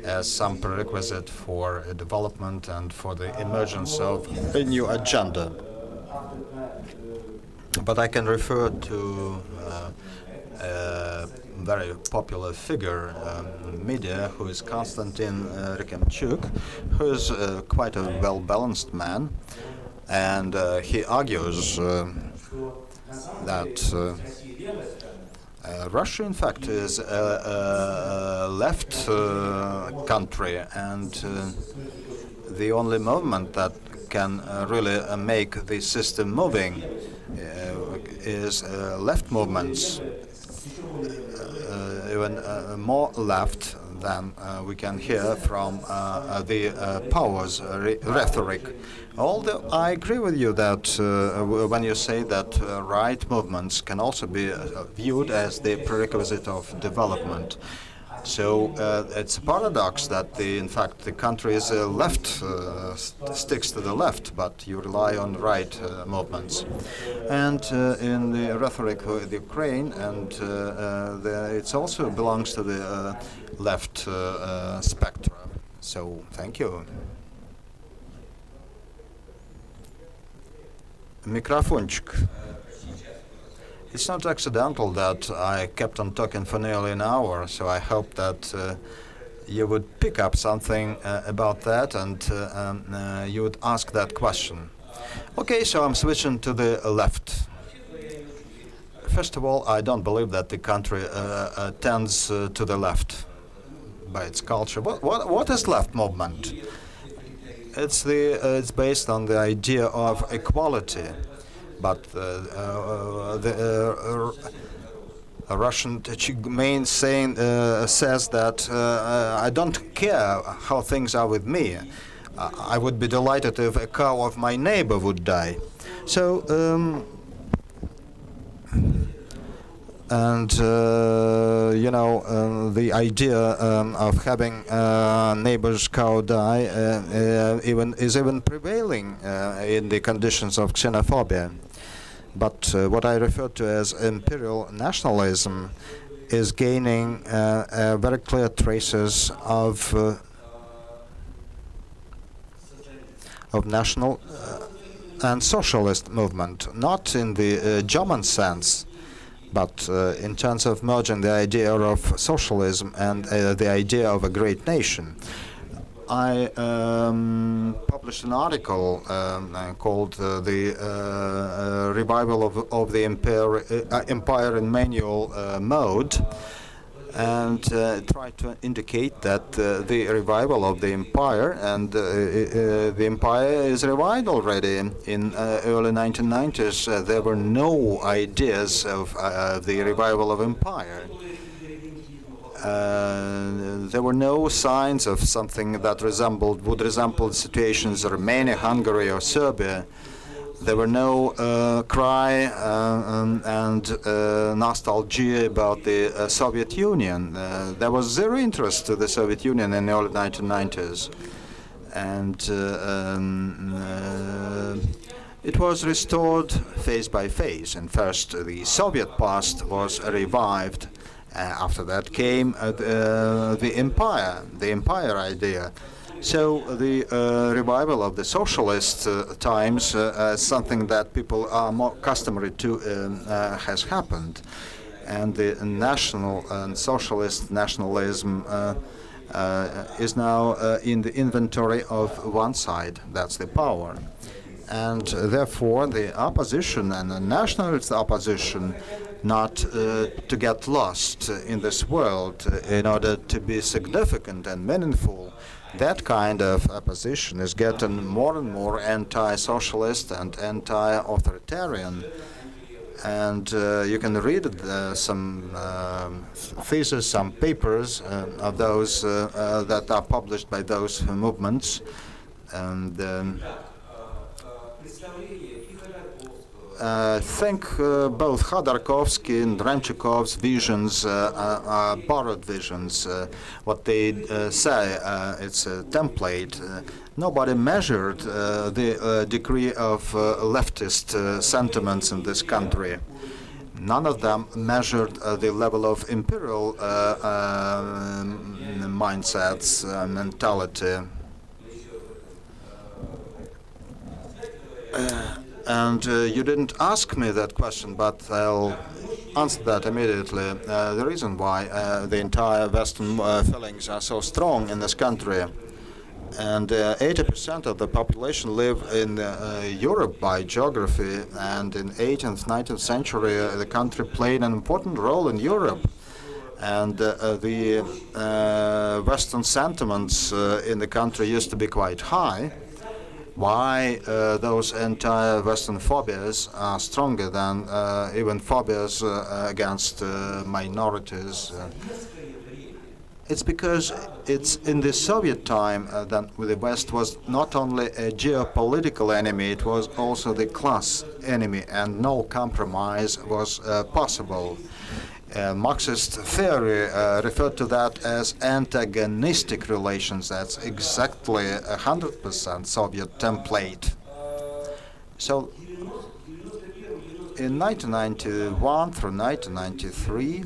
as some prerequisite for development and for the emergence of a new agenda. But I can refer to a very popular figure in media, who is Konstantin Rikemchuk, who is quite a well-balanced man, and he argues that Russia, in fact, is a left country, and the only movement that can really make the system moving is left movements, even more left than we can hear from the powers rhetoric. Although I agree with you that when you say that right movements can also be viewed as the prerequisite of development, So it's a paradox that, in fact, the country's left sticks to the left, but you rely on right movements. And in the rhetoric of the Ukraine, and it also belongs to the left spectrum. So thank you. Microfonчик. It's not accidental that I kept on talking for nearly an hour, so I hope that you would pick up something about that and you would ask that question. Okay, so I'm switching to the left. First of all, I don't believe that the country tends to the left by its culture. What is left movement? It's based on the idea of equality. But the Russian main saying says that I don't care how things are with me. I would be delighted if a cow of my neighbor would die. So, the idea of having neighbor's cow die is even prevailing in the conditions of xenophobia. But what I refer to as imperial nationalism is gaining very clear traces of national and socialist movement, not in the German sense, but in terms of merging the idea of socialism and the idea of a great nation. I published an article called The Revival of the Empire in Manual Mode, and tried to indicate that the revival of the empire, and the empire is revived already. In early 1990s, there were no ideas of the revival of empire. There were no signs of something that would resemble the situations in Romania, Hungary, or Serbia. There were no cry and nostalgia about the Soviet Union. There was zero interest to the Soviet Union in the early 1990s. And it was restored phase by phase. And first, the Soviet past was revived. After that came the empire idea. So the revival of the socialist times, something that people are more customary to, has happened. And the national and socialist nationalism is now in the inventory of one side, that's the power. And therefore the opposition and the nationalist opposition not to get lost in this world in order to be significant and meaningful. That kind of opposition is getting more and more anti-socialist and anti-authoritarian. And you can read some theses, some papers of those that are published by those movements. And I think both Khodorkovsky and Renchikov's visions are borrowed visions. What they say, it's a template. Nobody measured the degree of leftist sentiments in this country. None of them measured the level of imperial mindsets, mentality. And you didn't ask me that question, but I'll answer that immediately. The reason why the entire Western feelings are so strong in this country, and 80% of the population live in Europe by geography, and in 18th, 19th century the country played an important role in Europe. And the Western sentiments in the country used to be quite high. Why those anti-Western phobias are stronger than even phobias against minorities. It's because it's in the Soviet time that the West was not only a geopolitical enemy, it was also the class enemy, and no compromise was possible. Marxist theory referred to that as antagonistic relations. That's exactly 100% Soviet template. So in 1991 through 1993,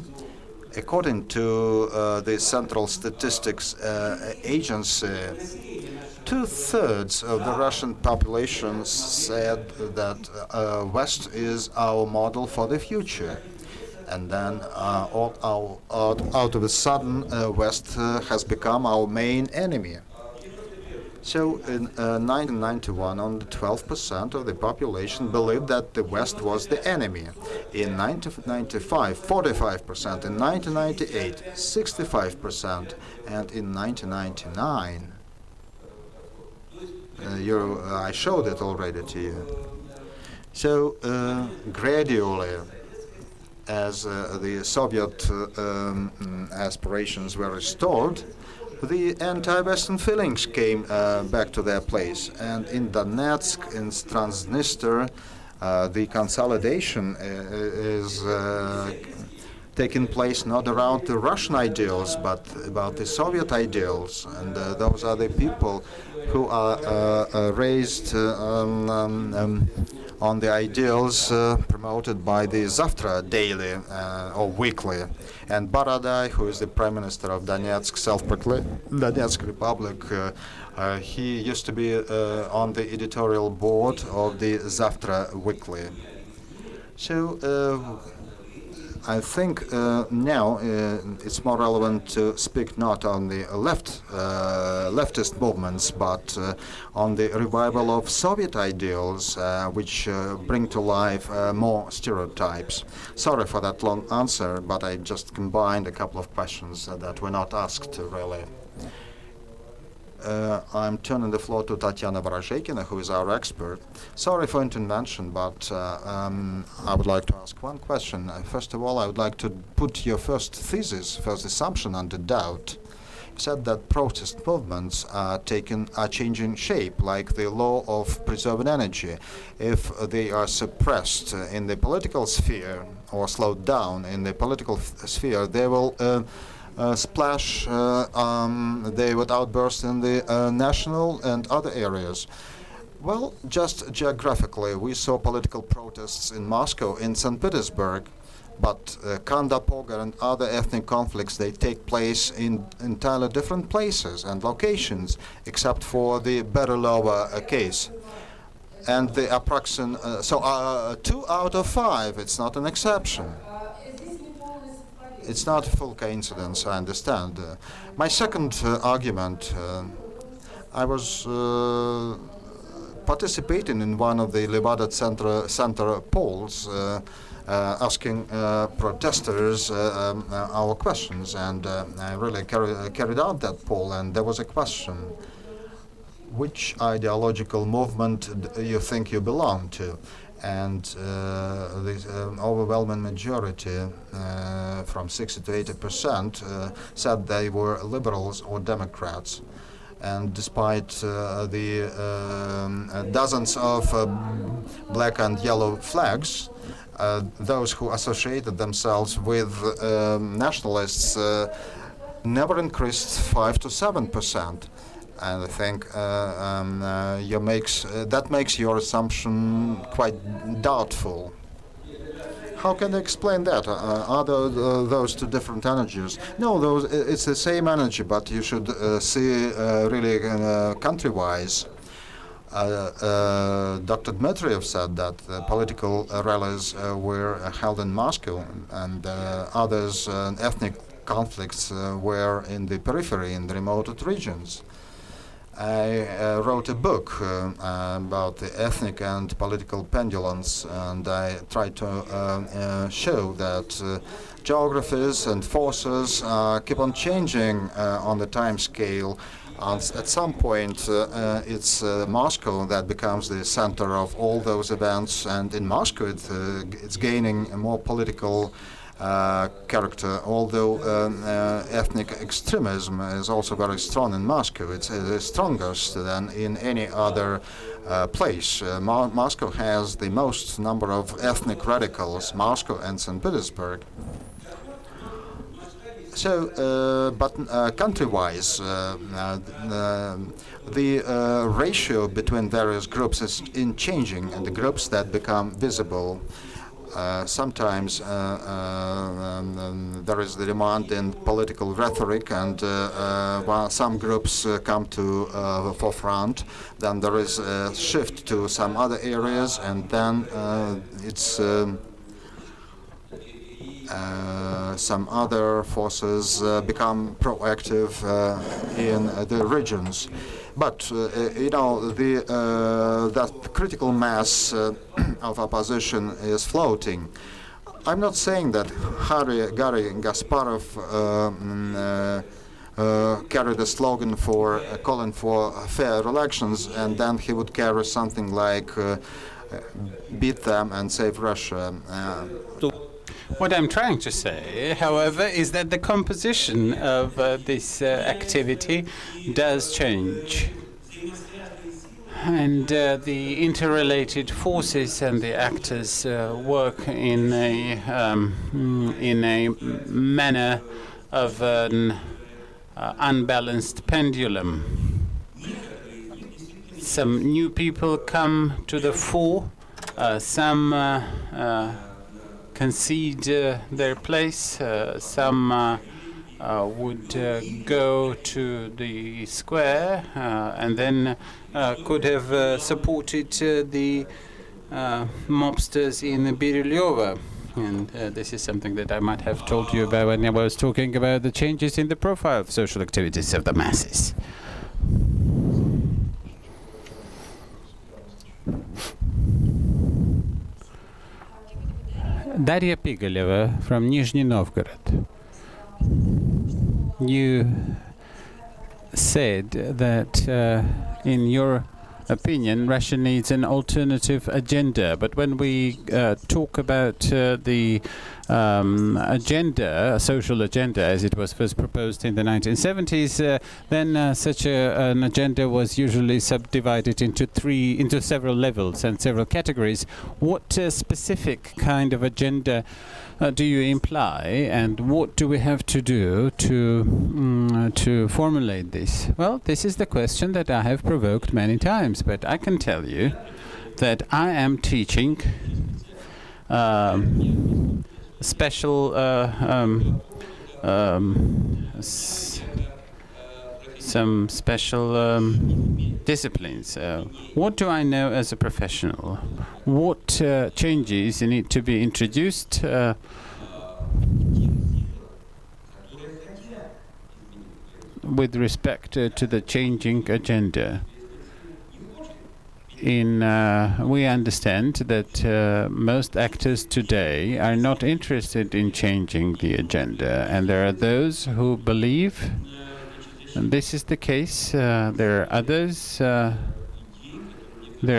according to the Central Statistics Agency, 2/3 of the Russian population said that West is our model for the future. And then out of a sudden, West has become our main enemy. So in 1991, only 12% of the population believed that the West was the enemy. In 1995, 45%. In 1998, 65%. And in 1999, I showed it already to you. So gradually, as the Soviet aspirations were restored, the anti-Western feelings came back to their place. And in Donetsk, in Transnistria, the consolidation is taking place not around the Russian ideals, but about the Soviet ideals. And those are the people who are raised on the ideals promoted by the Zavtra daily or weekly. And Baradai, who is the Prime Minister of Donetsk, self-proclaimed Donetsk Republic, he used to be on the editorial board of the Zavtra weekly. So I think now it's more relevant to speak not on the leftist movements, but on the revival of Soviet ideals, which bring to life more stereotypes. Sorry for that long answer, but I just combined a couple of questions that were not asked really. I'm turning the floor to Tatiana Vorozhekina, who is our expert. Sorry for intervention, but I would like to ask one question. First of all, I would like to put your first assumption under doubt. You said that protest movements are changing shape, like the law of preserving energy. If they are suppressed in the political sphere or slowed down in the political sphere, they will splash, they would outburst in the national and other areas. Well, just geographically, we saw political protests in Moscow, in St. Petersburg, but Kanda, Pogar and other ethnic conflicts, they take place in entirely different places and locations, except for the Berilova case. And the approximate, 2 out of 5, it's not an exception. It's not a full coincidence, I understand. My second argument, I was participating in one of the Levada Center polls, asking protesters our questions, and I really carried out that poll, and there was a question: which ideological movement you think you belong to? And the overwhelming majority, from 60 to 80%, said they were liberals or Democrats. And despite the dozens of black and yellow flags, those who associated themselves with nationalists never increased 5 to 7%. And I think that makes your assumption quite doubtful. How can you explain that? Are those two different energies? No, it's the same energy, but you should see really country-wise. Dr. Dmitriev said that political rallies were held in Moscow, and others, ethnic conflicts, were in the periphery, in the remote regions. I wrote a book about the ethnic and political pendulums, and I tried to show that geographies and forces keep on changing on the time scale. At some point, it's Moscow that becomes the center of all those events, and in Moscow it's gaining a more political character, although ethnic extremism is also very strong in Moscow. It's the strongest than in any other place. Moscow has the most number of ethnic radicals, Moscow and St. Petersburg. But country-wise, the ratio between various groups is changing, and the groups that become visible. Sometimes there is the demand in political rhetoric, and while some groups come to the forefront, then there is a shift to some other areas, and then it's some other forces become proactive in the regions. But that critical mass of opposition is floating. I'm not saying that Garry Kasparov carried a slogan for calling for fair elections, and then he would carry something like beat them and save Russia. What I'm trying to say, however, is that the composition of this activity does change. And the interrelated forces and the actors work in a manner of an unbalanced pendulum. Some new people come to the fore, some concede their place, some would go to the square and then could have supported the mobsters in Birylyova. And this is something that I might have told you about when I was talking about the changes in the profile of social activities of the masses. Daria Pigaleva from Nizhny Novgorod. You said that, in your opinion, Russia needs an alternative agenda. But when we talk about the agenda, a social agenda, as it was first proposed in the 1970s, then such an agenda was usually subdivided into several levels and several categories. What specific kind of agenda do you imply, and what do we have to do to formulate this? Well, this is the question that I have provoked many times, but I can tell you that I am teaching special some special disciplines. What do I know as a professional? What changes need to be introduced with respect to the changing agenda? We understand that most actors today are not interested in changing the agenda, and there are those who believe this is the case. There are others. There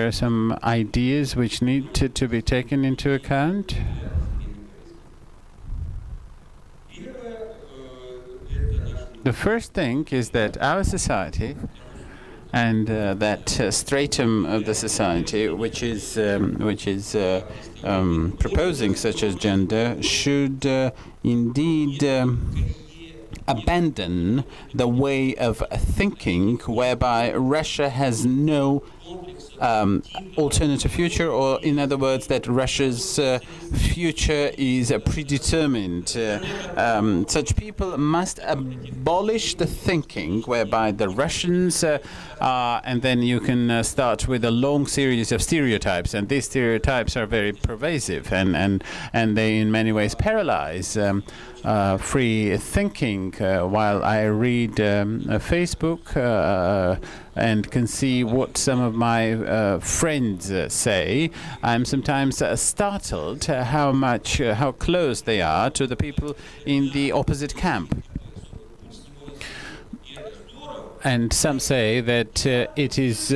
are some ideas which need to be taken into account. The first thing is that our society and that stratum of the society which is proposing such agenda should indeed abandon the way of thinking whereby Russia has no alternative future, or in other words, that Russia's future is predetermined. Such people must abolish the thinking whereby the Russians and then you can start with a long series of stereotypes, and these stereotypes are very pervasive, and they in many ways paralyze free thinking. While I read Facebook and can see what some of my friends say, I'm sometimes startled how close they are to the people in the opposite camp. And some say that it is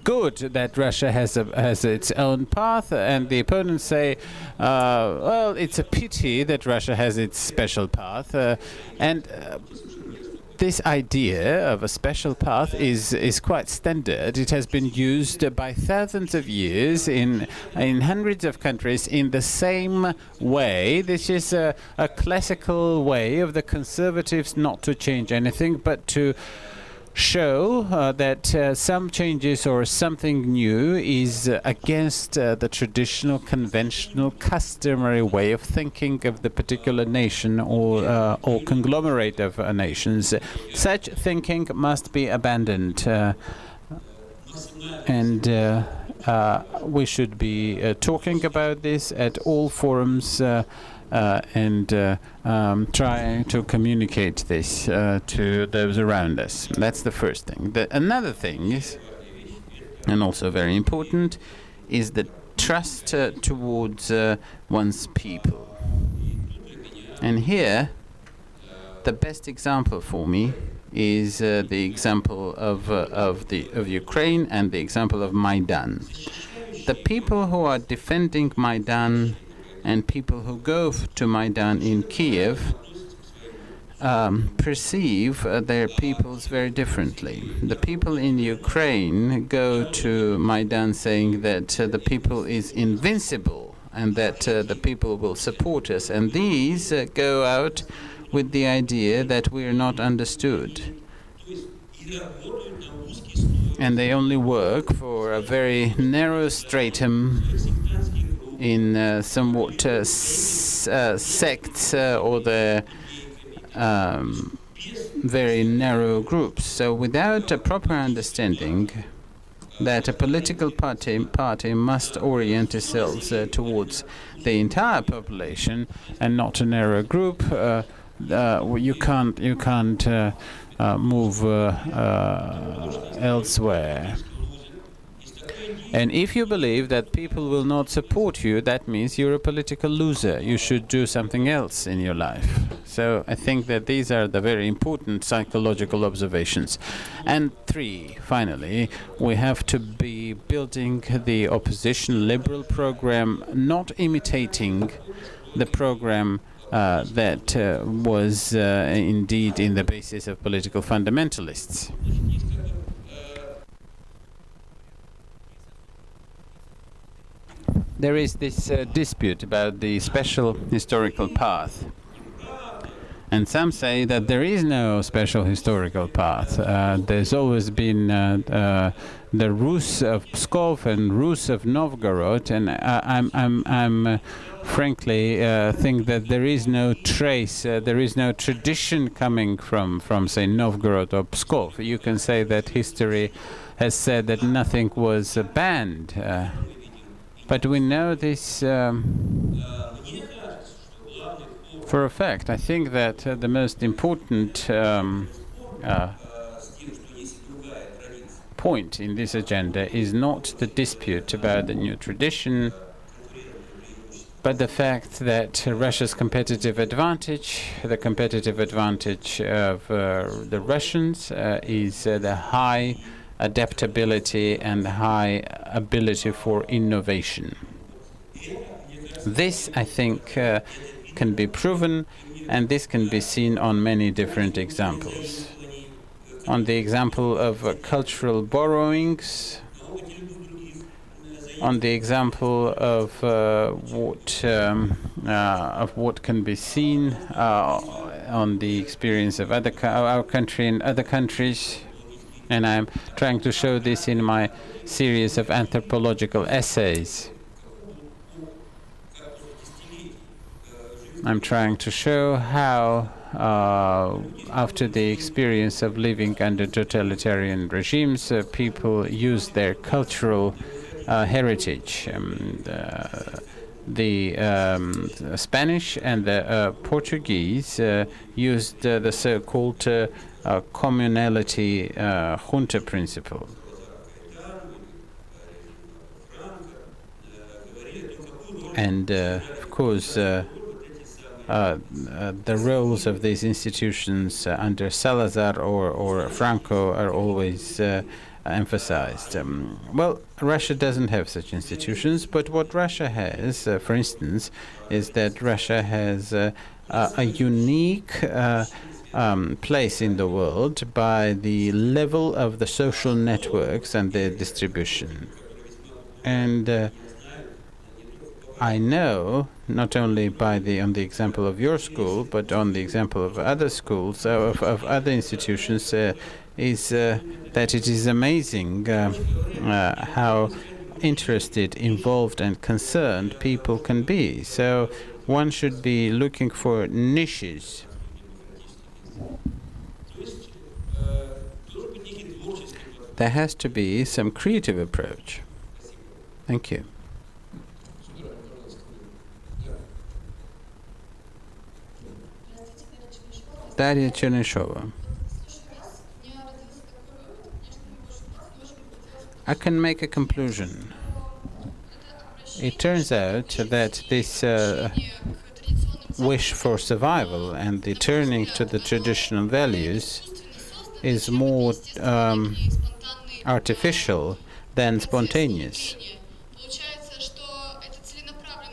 good that Russia has its own path, and the opponents say, well, it's a pity that Russia has its special path, and this idea of a special path is quite standard. It has been used by thousands of years in hundreds of countries in the same way. This is a classical way of the conservatives not to change anything, but to show that some changes or something new is against the traditional, conventional, customary way of thinking of the particular nation or conglomerate of nations. Such thinking must be abandoned, and we should be talking about this at all forums. And trying to communicate this to those around us. That's the first thing. Another thing is, and also very important, is the trust towards one's people. And here, the best example for me is the example of Ukraine and the example of Maidan. The people who are defending Maidan and people who go to Maidan in Kiev perceive their peoples very differently. The people in Ukraine go to Maidan saying that the people is invincible and that the people will support us. And these go out with the idea that we are not understood. And they only work for a very narrow stratum in somewhat sects or the very narrow groups. So without a proper understanding that a political party must orient itself towards the entire population and not a narrow group, you can't move elsewhere. And if you believe that people will not support you, that means you're a political loser. You should do something else in your life. So I think that these are the very important psychological observations. And 3, finally, we have to be building the opposition liberal program, not imitating the program that was indeed in the basis of political fundamentalists. There is this dispute about the special historical path. And some say that there is no special historical path. There's always been the Rus of Pskov and Rus of Novgorod, and I'm frankly think that there is no trace, there is no tradition coming from say Novgorod or Pskov. You can say that history has said that nothing was banned. But we know this for a fact. I think that the most important point in this agenda is not the dispute about the new tradition, but the fact that Russia's competitive advantage, the competitive advantage of the Russians, is the high adaptability and high ability for innovation. This, I think, can be proven, and this can be seen on many different examples. On the example of cultural borrowings, on the example of what can be seen on the experience of our country and other countries. And I'm trying to show this in my series of anthropological essays. I'm trying to show how, after the experience of living under totalitarian regimes, people use their cultural heritage. The Spanish and the Portuguese used the so-called communality junta principle. And of course, the roles of these institutions under Salazar or Franco are always emphasized. Well, Russia doesn't have such institutions, but what Russia has, for instance, is that Russia has a unique place in the world by the level of the social networks and their distribution. And I know, not only on the example of your school, but on the example of other schools, of other institutions, is that it is amazing how interested, involved, and concerned people can be. So one should be looking for niches. There has to be some creative approach. Thank you. Daria Chernysheва. I can make a conclusion. It turns out that this wish for survival and the turning to the traditional values is more artificial than spontaneous.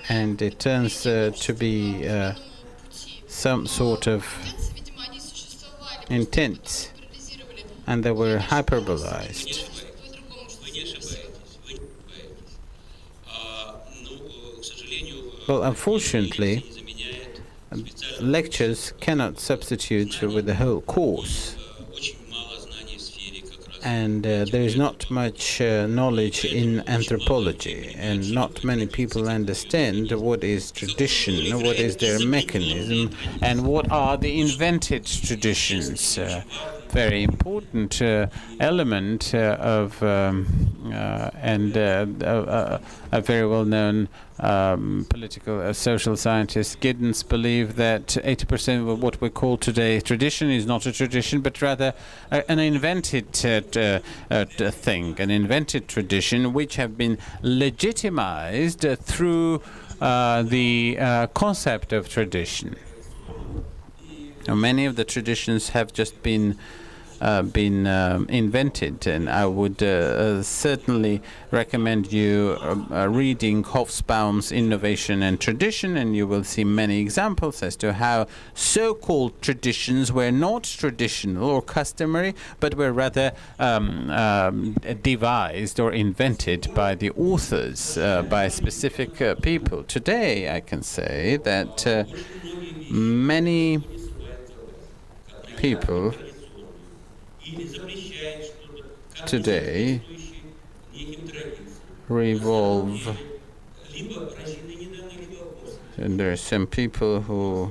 And it turns to be some sort of intent, and they were hyperbolized. Well, unfortunately, lectures cannot substitute with the whole course. And there is not much knowledge in anthropology, and not many people understand what is tradition, what is their mechanism, and what are the invented traditions. Very important element of and a very well-known political social scientist, Giddens, believed that 80% of what we call today tradition is not a tradition, but rather an invented thing, an invented tradition, which have been legitimized through the concept of tradition. Now, many of the traditions have just been invented, and I would certainly recommend you reading Hobsbawm's Innovation and Tradition, and you will see many examples as to how so-called traditions were not traditional or customary, but were rather devised or invented by the authors, by specific people. Today, I can say that many people today revolve, and there are some people who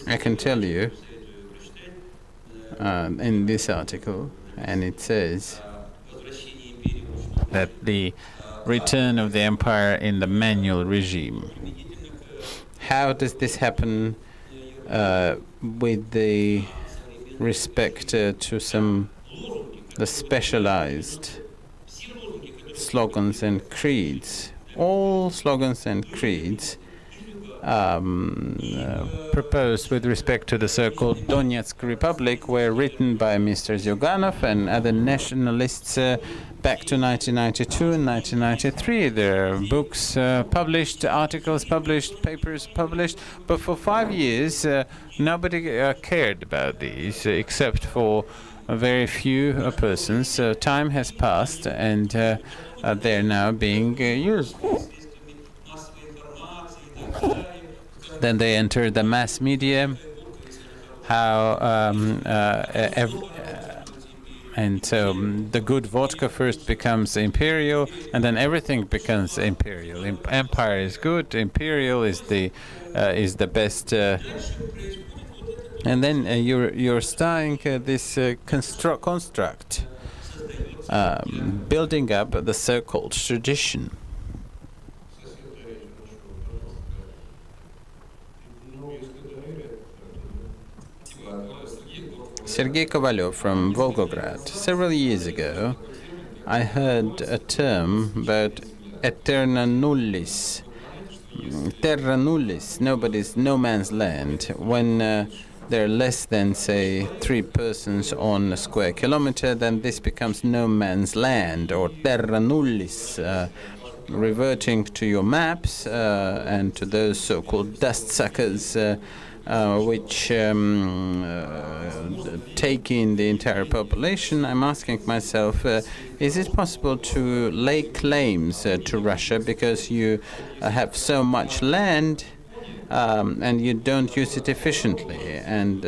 I can tell you in this article, and it says that the return of the empire in the manual regime. How does this happen with the respect to some the specialized slogans and creeds? All slogans and creeds proposed with respect to the so-called Donetsk Republic were written by Mr. Zyuganov and other nationalists back to 1992 and 1993. There are books published, articles published, papers published, but for 5 years nobody cared about these except for very few persons. Time has passed, and they're now being used. Then they enter the mass media, and so the good vodka first becomes imperial, and then everything becomes imperial. Empire is good, imperial is the best, and then you're starting this construct, building up the so-called tradition. Sergei Kovalyov from Volgograd. Several years ago, I heard a term about eterna nullis. Terra nullis, no man's land. When there are less than, say, 3 persons on a square kilometer, then this becomes no man's land, or terra nullis, reverting to your maps and to those so-called dust suckers which take in the entire population. I'm asking myself, is it possible to lay claims to Russia because you have so much land and you don't use it efficiently, and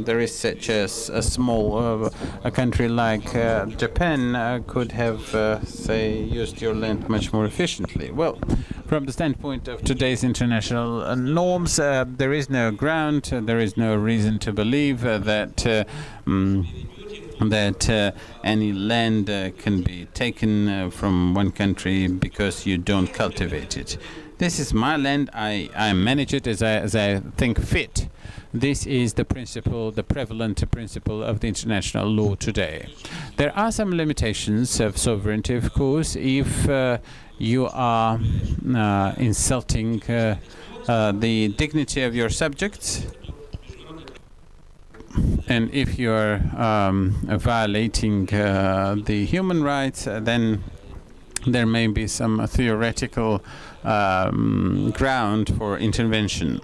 there is such a small a country like Japan could have, say, used your land much more efficiently? Well, from the standpoint of today's international norms, there is no ground, there is no reason to believe that any land can be taken from one country because you don't cultivate it. This is my land. I manage it as I think fit. This is the principle, the prevalent principle of the international law today. There are some limitations of sovereignty, of course, if you are insulting the dignity of your subjects, and if you are violating the human rights, then there may be some theoretical ground for intervention.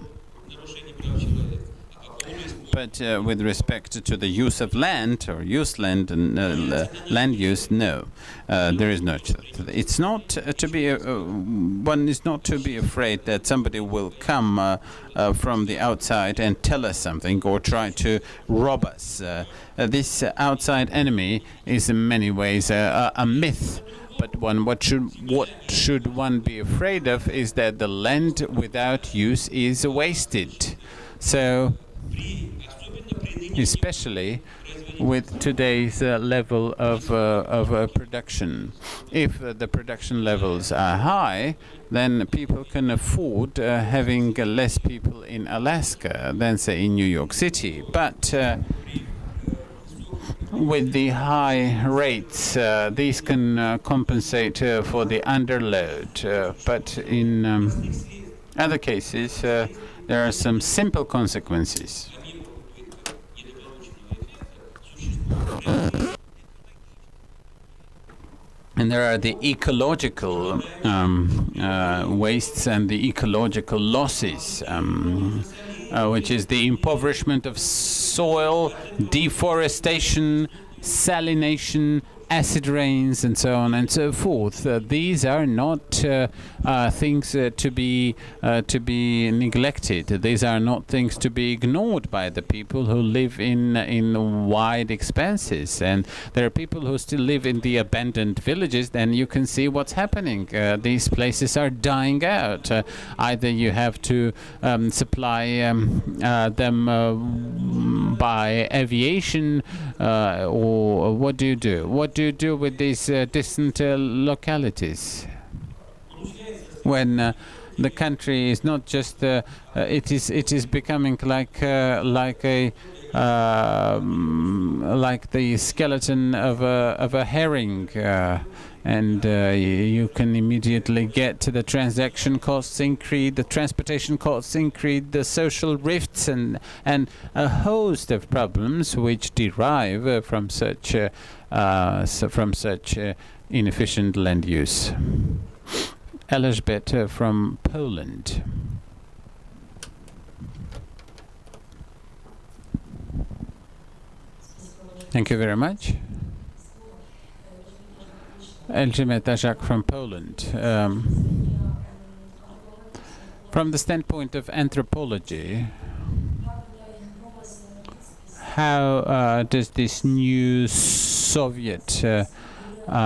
But with respect to the use of land or use land and land use, no, there is no. It's not to be. One is not to be afraid that somebody will come from the outside and tell us something or try to rob us. This outside enemy is in many ways a myth. But what should one be afraid of is that the land without use is wasted. So, especially with today's level of production, if the production levels are high, then people can afford having less people in Alaska than, say, in New York City. But with the high rates, these can compensate for the underload. But in other cases, there are some simple consequences. And there are the ecological wastes and the ecological losses, which is the impoverishment of soil, deforestation, salination, acid rains, and so on and so forth. These are not things to be neglected. These are not things to be ignored by the people who live in wide expanses. And there are people who still live in the abandoned villages. Then you can see what's happening. These places are dying out. Either you have to supply them by aviation, or what do you do? What do you do with these distant localities when the country is not just it is becoming like the skeleton of a herring, and you can immediately get to the transaction costs increase, the transportation costs increase, the social rifts, and a host of problems which derive from such inefficient land use. Elżbieta from Poland. Thank you very much. Elżbieta Żak from Poland. From the standpoint of anthropology, how does this new Soviet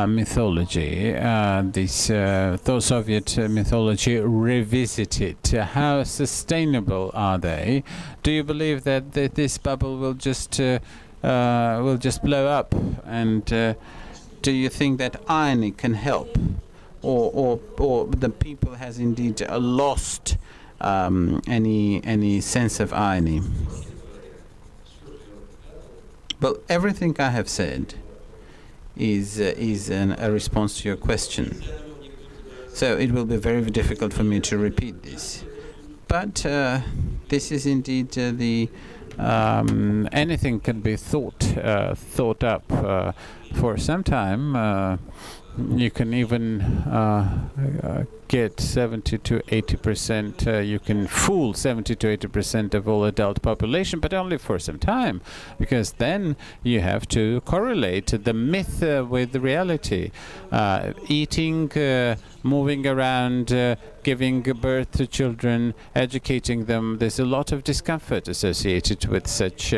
mythology, Soviet mythology revisited? How sustainable are they? Do you believe that this bubble will just blow up? And do you think that irony can help, or the people has indeed lost any sense of irony? Well, everything I have said is a response to your question. So it will be very difficult for me to repeat this. But this is indeed the anything can be thought up for some time. You can even get 70 to 80%. You can fool 70 to 80% of all adult population, but only for some time, because then you have to correlate the myth with the reality. Eating, moving around, giving birth to children, educating them. There's a lot of discomfort associated with such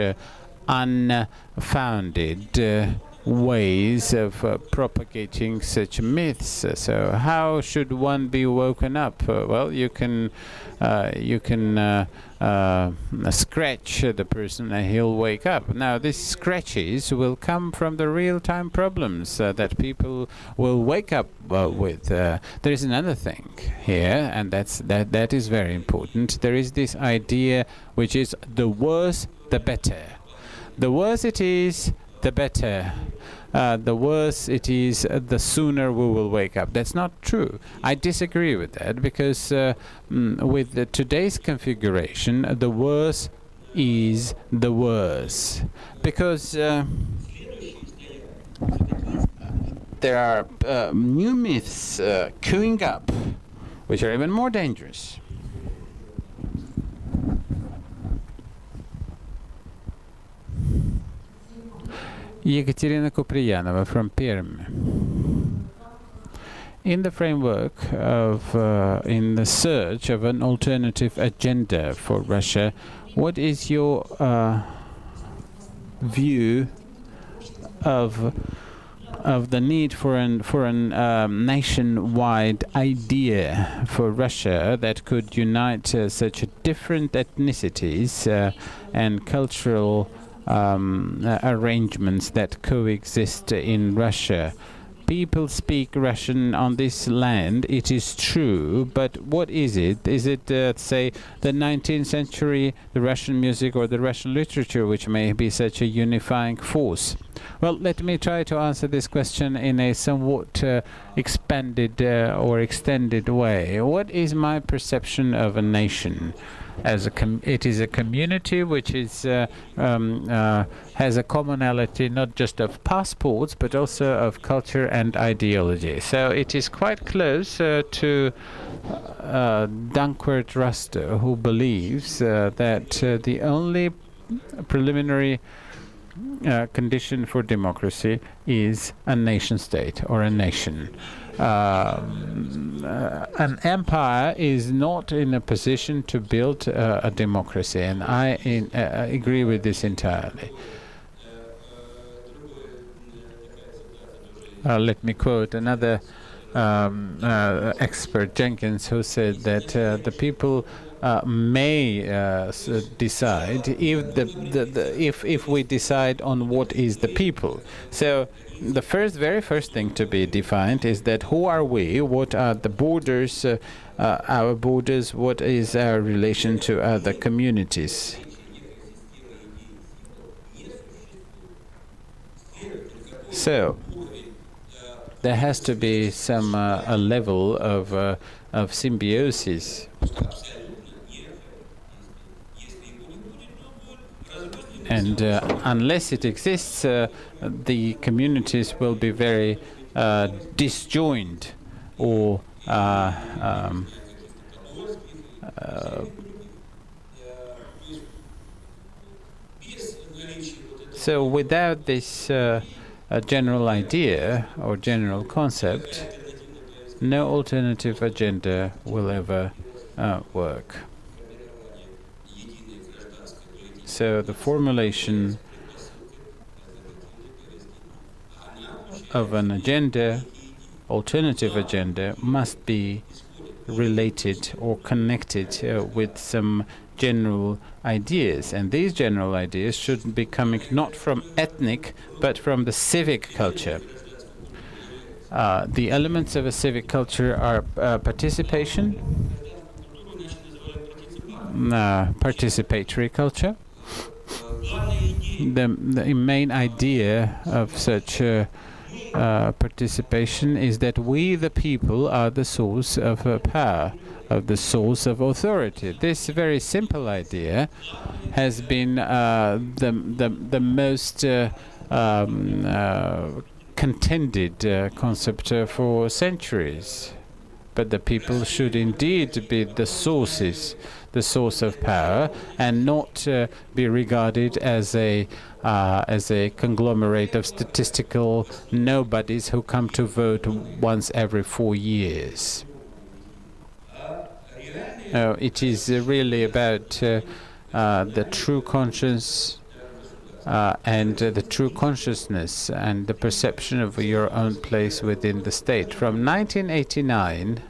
unfounded ways of propagating such myths. So how should one be woken up? Well, you can scratch the person and he'll wake up. Now, these scratches will come from the real-time problems that people will wake up with. There is another thing here, and that is very important. There is this idea which is the worse the better. The worse it is, the better. The worse it is, the sooner we will wake up. That's not true. I disagree with that, because with today's configuration, the worse is the worse. Because there are new myths queuing up, which are even more dangerous. Ekaterina Kupriyanova from Perm. In the framework of, in the search of an alternative agenda for Russia, what is your view of the need for an nationwide idea for Russia that could unite such different ethnicities and cultural arrangements that coexist in Russia? People speak Russian on this land, it is true, but what is it? Is it, say, the 19th century, the Russian music or the Russian literature, which may be such a unifying force? Well, let me try to answer this question in a somewhat expanded or extended way. What is my perception of a nation? It is a community which is has a commonality not just of passports but also of culture and ideology. So it is quite close to Dankwart Ruster, who believes that the only preliminary condition for democracy is a nation state or a nation. An empire is not in a position to build a democracy, and I agree with this entirely. Let me quote another expert, Jenkins, who said that the people may decide if we decide on what is the people. So the very first thing to be defined is that who are we, what are the borders, our borders, what is our relation to other communities. So there has to be some a level of symbiosis. And unless it exists, the communities will be very disjoined or so without this general idea or general concept, no alternative agenda will ever work. So the formulation of an agenda, alternative agenda, must be related or connected with some general ideas, and these general ideas should be coming not from ethnic but from the civic culture. The elements of a civic culture are participation, participatory culture. The main idea of such participation is that we, the people, are the source of power, of the source of authority. This very simple idea has been the most contended concept for centuries. But the people should indeed be the sources, the source of power, and not be regarded as a conglomerate of statistical nobodies who come to vote once every 4 years. It is really about the true conscience and the true consciousness and the perception of your own place within the state. From 1989,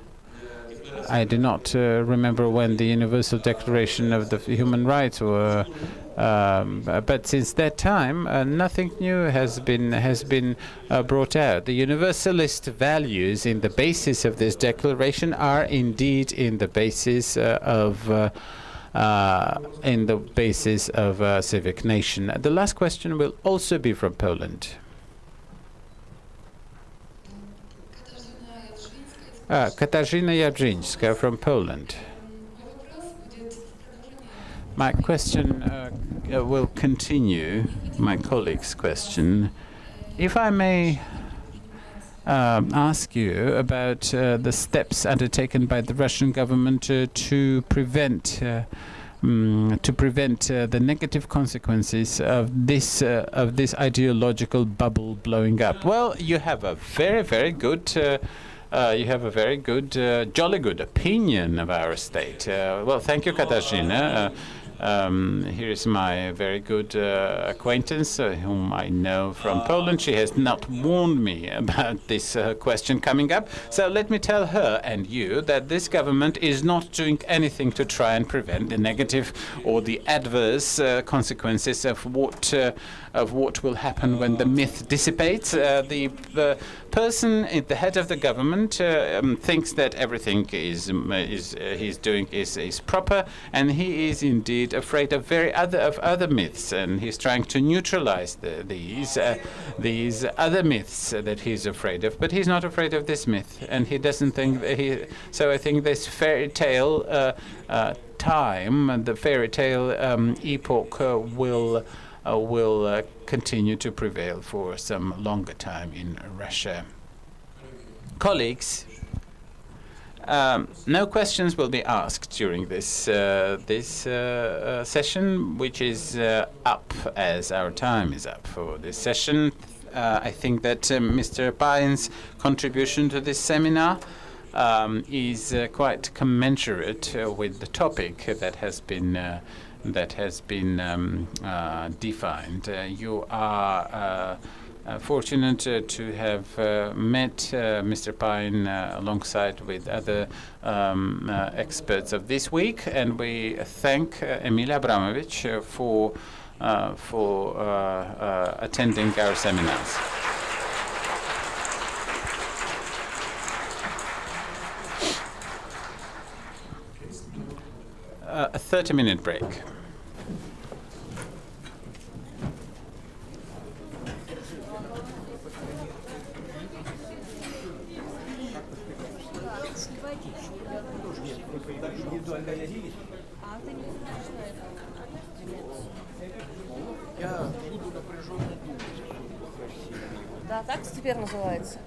I do not remember when the Universal Declaration of the Human Rights were, but since that time, nothing new has been brought out. The universalist values in the basis of this declaration are indeed in the basis of civic nation. The last question will also be from Poland. Katarzyna Jadrzyńska from Poland. My question will continue my colleague's question. If I may ask you about the steps undertaken by the Russian government to prevent the negative consequences of this ideological bubble blowing up. Well, you have a very good jolly good opinion of our state. Well, thank you, Katarzyna. Here is my very good acquaintance whom I know from Poland. She has not warned me about this question coming up. So let me tell her and you that this government is not doing anything to try and prevent the negative or the adverse consequences of what will happen when the myth dissipates. The person at the head of the government thinks that everything he's doing is proper, and he is indeed afraid of other myths, and he's trying to neutralize these other myths that he's afraid of. But he's not afraid of this myth, and he doesn't think that he. So I think this fairy tale time, the fairy tale epoch will continue to prevail for some longer time in Russia. Colleagues, no questions will be asked during this session, which is up as our time is up for this session. I think that Mr. Payen's contribution to this seminar is quite commensurate with the topic that has been defined. You are fortunate to have met Mr. Payen alongside with other experts of this week, and we thank Emil Abramovich for attending our seminars. A 30-minute break. Да, так теперь называется.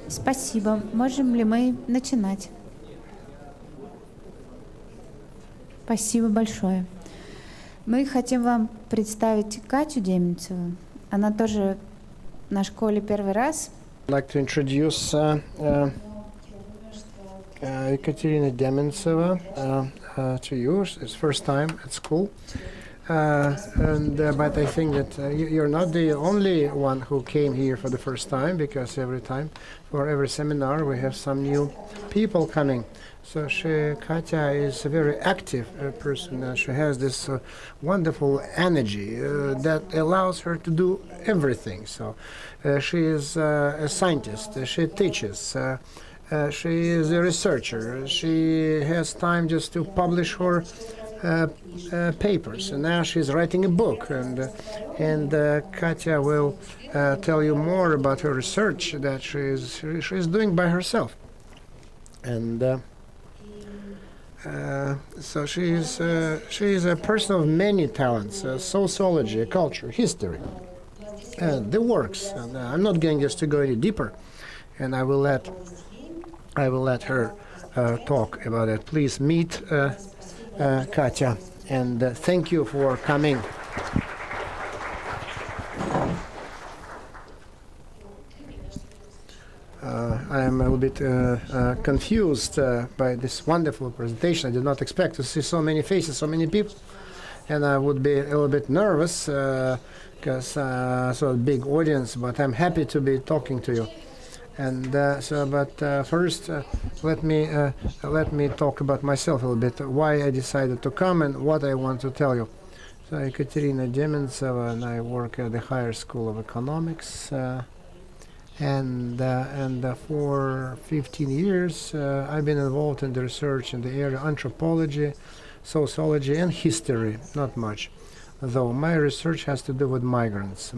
Спасибо. Можем ли мы начинать? Спасибо большое. Мы хотим вам представить Катю Деменцеву. Она тоже на школе первый раз. I'd like to introduce Ekaterina Dementseva to you. It's first time at school. But I think that you're not the only one who came here for the first time, because every time, for every seminar, we have some new people coming. So Katya is a very active person. She has this wonderful energy that allows her to do everything. So she is a scientist. She teaches. She is a researcher. She has time just to publish her papers, and now she's writing a book, and Katya will tell you more about her research that she's doing by herself, and so she is a person of many talents: sociology, culture, history, the works. And I'm not going just to go any deeper, and I will let her talk about it. Please meet Katya, and thank you for coming. I am a little bit confused by this wonderful presentation. I did not expect to see so many faces, so many people, and I would be a little bit nervous because so a big audience, but I'm happy to be talking to you. And first, let me talk about myself a little bit, why I decided to come and what I want to tell you. So, Ekaterina Dementseva, and I work at the Higher School of Economics, and for 15 years I've been involved in the research in the area anthropology, sociology, and history. Not much, though my research has to do with migrants.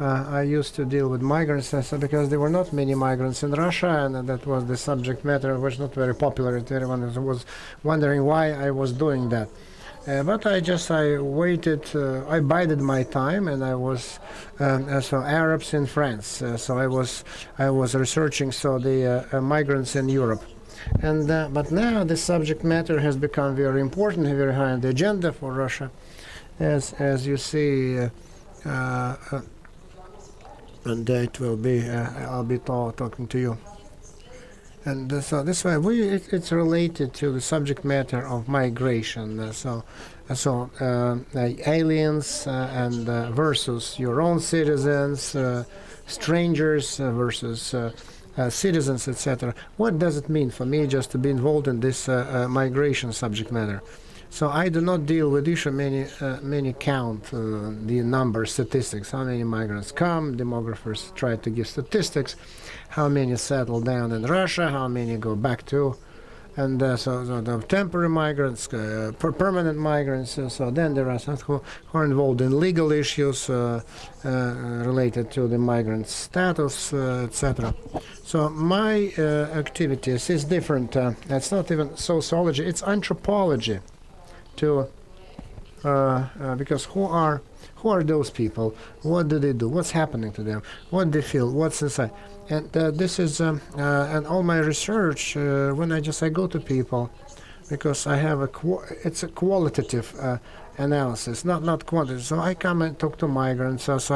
I used to deal with migrants because there were not many migrants in Russia, and that was the subject matter. It was not very popular. Everyone was wondering why I was doing that. But I waited, I bided my time, and I was so Arabs in France. So I was researching the migrants in Europe. And but now the subject matter has become very important, very high on the agenda for Russia, as you see. And it will be I'll be talking to you, and so this way it's related to the subject matter of migration. Aliens and versus your own citizens, strangers versus citizens, etc. What does it mean for me just to be involved in this migration subject matter? So I do not deal with issue many count the number statistics, how many migrants come. Demographers try to give statistics, how many settle down in Russia, how many go back to, and so the temporary migrants, permanent migrants. So then there are some who are involved in legal issues related to the migrant status, etc. So my activities is different. It's not even sociology; it's anthropology. Because who are those people? What do they do? What's happening to them? What they feel? What's inside? And this is and all my research when I go to people, because I have it's a qualitative analysis, not quantitative. So I come and talk to migrants. So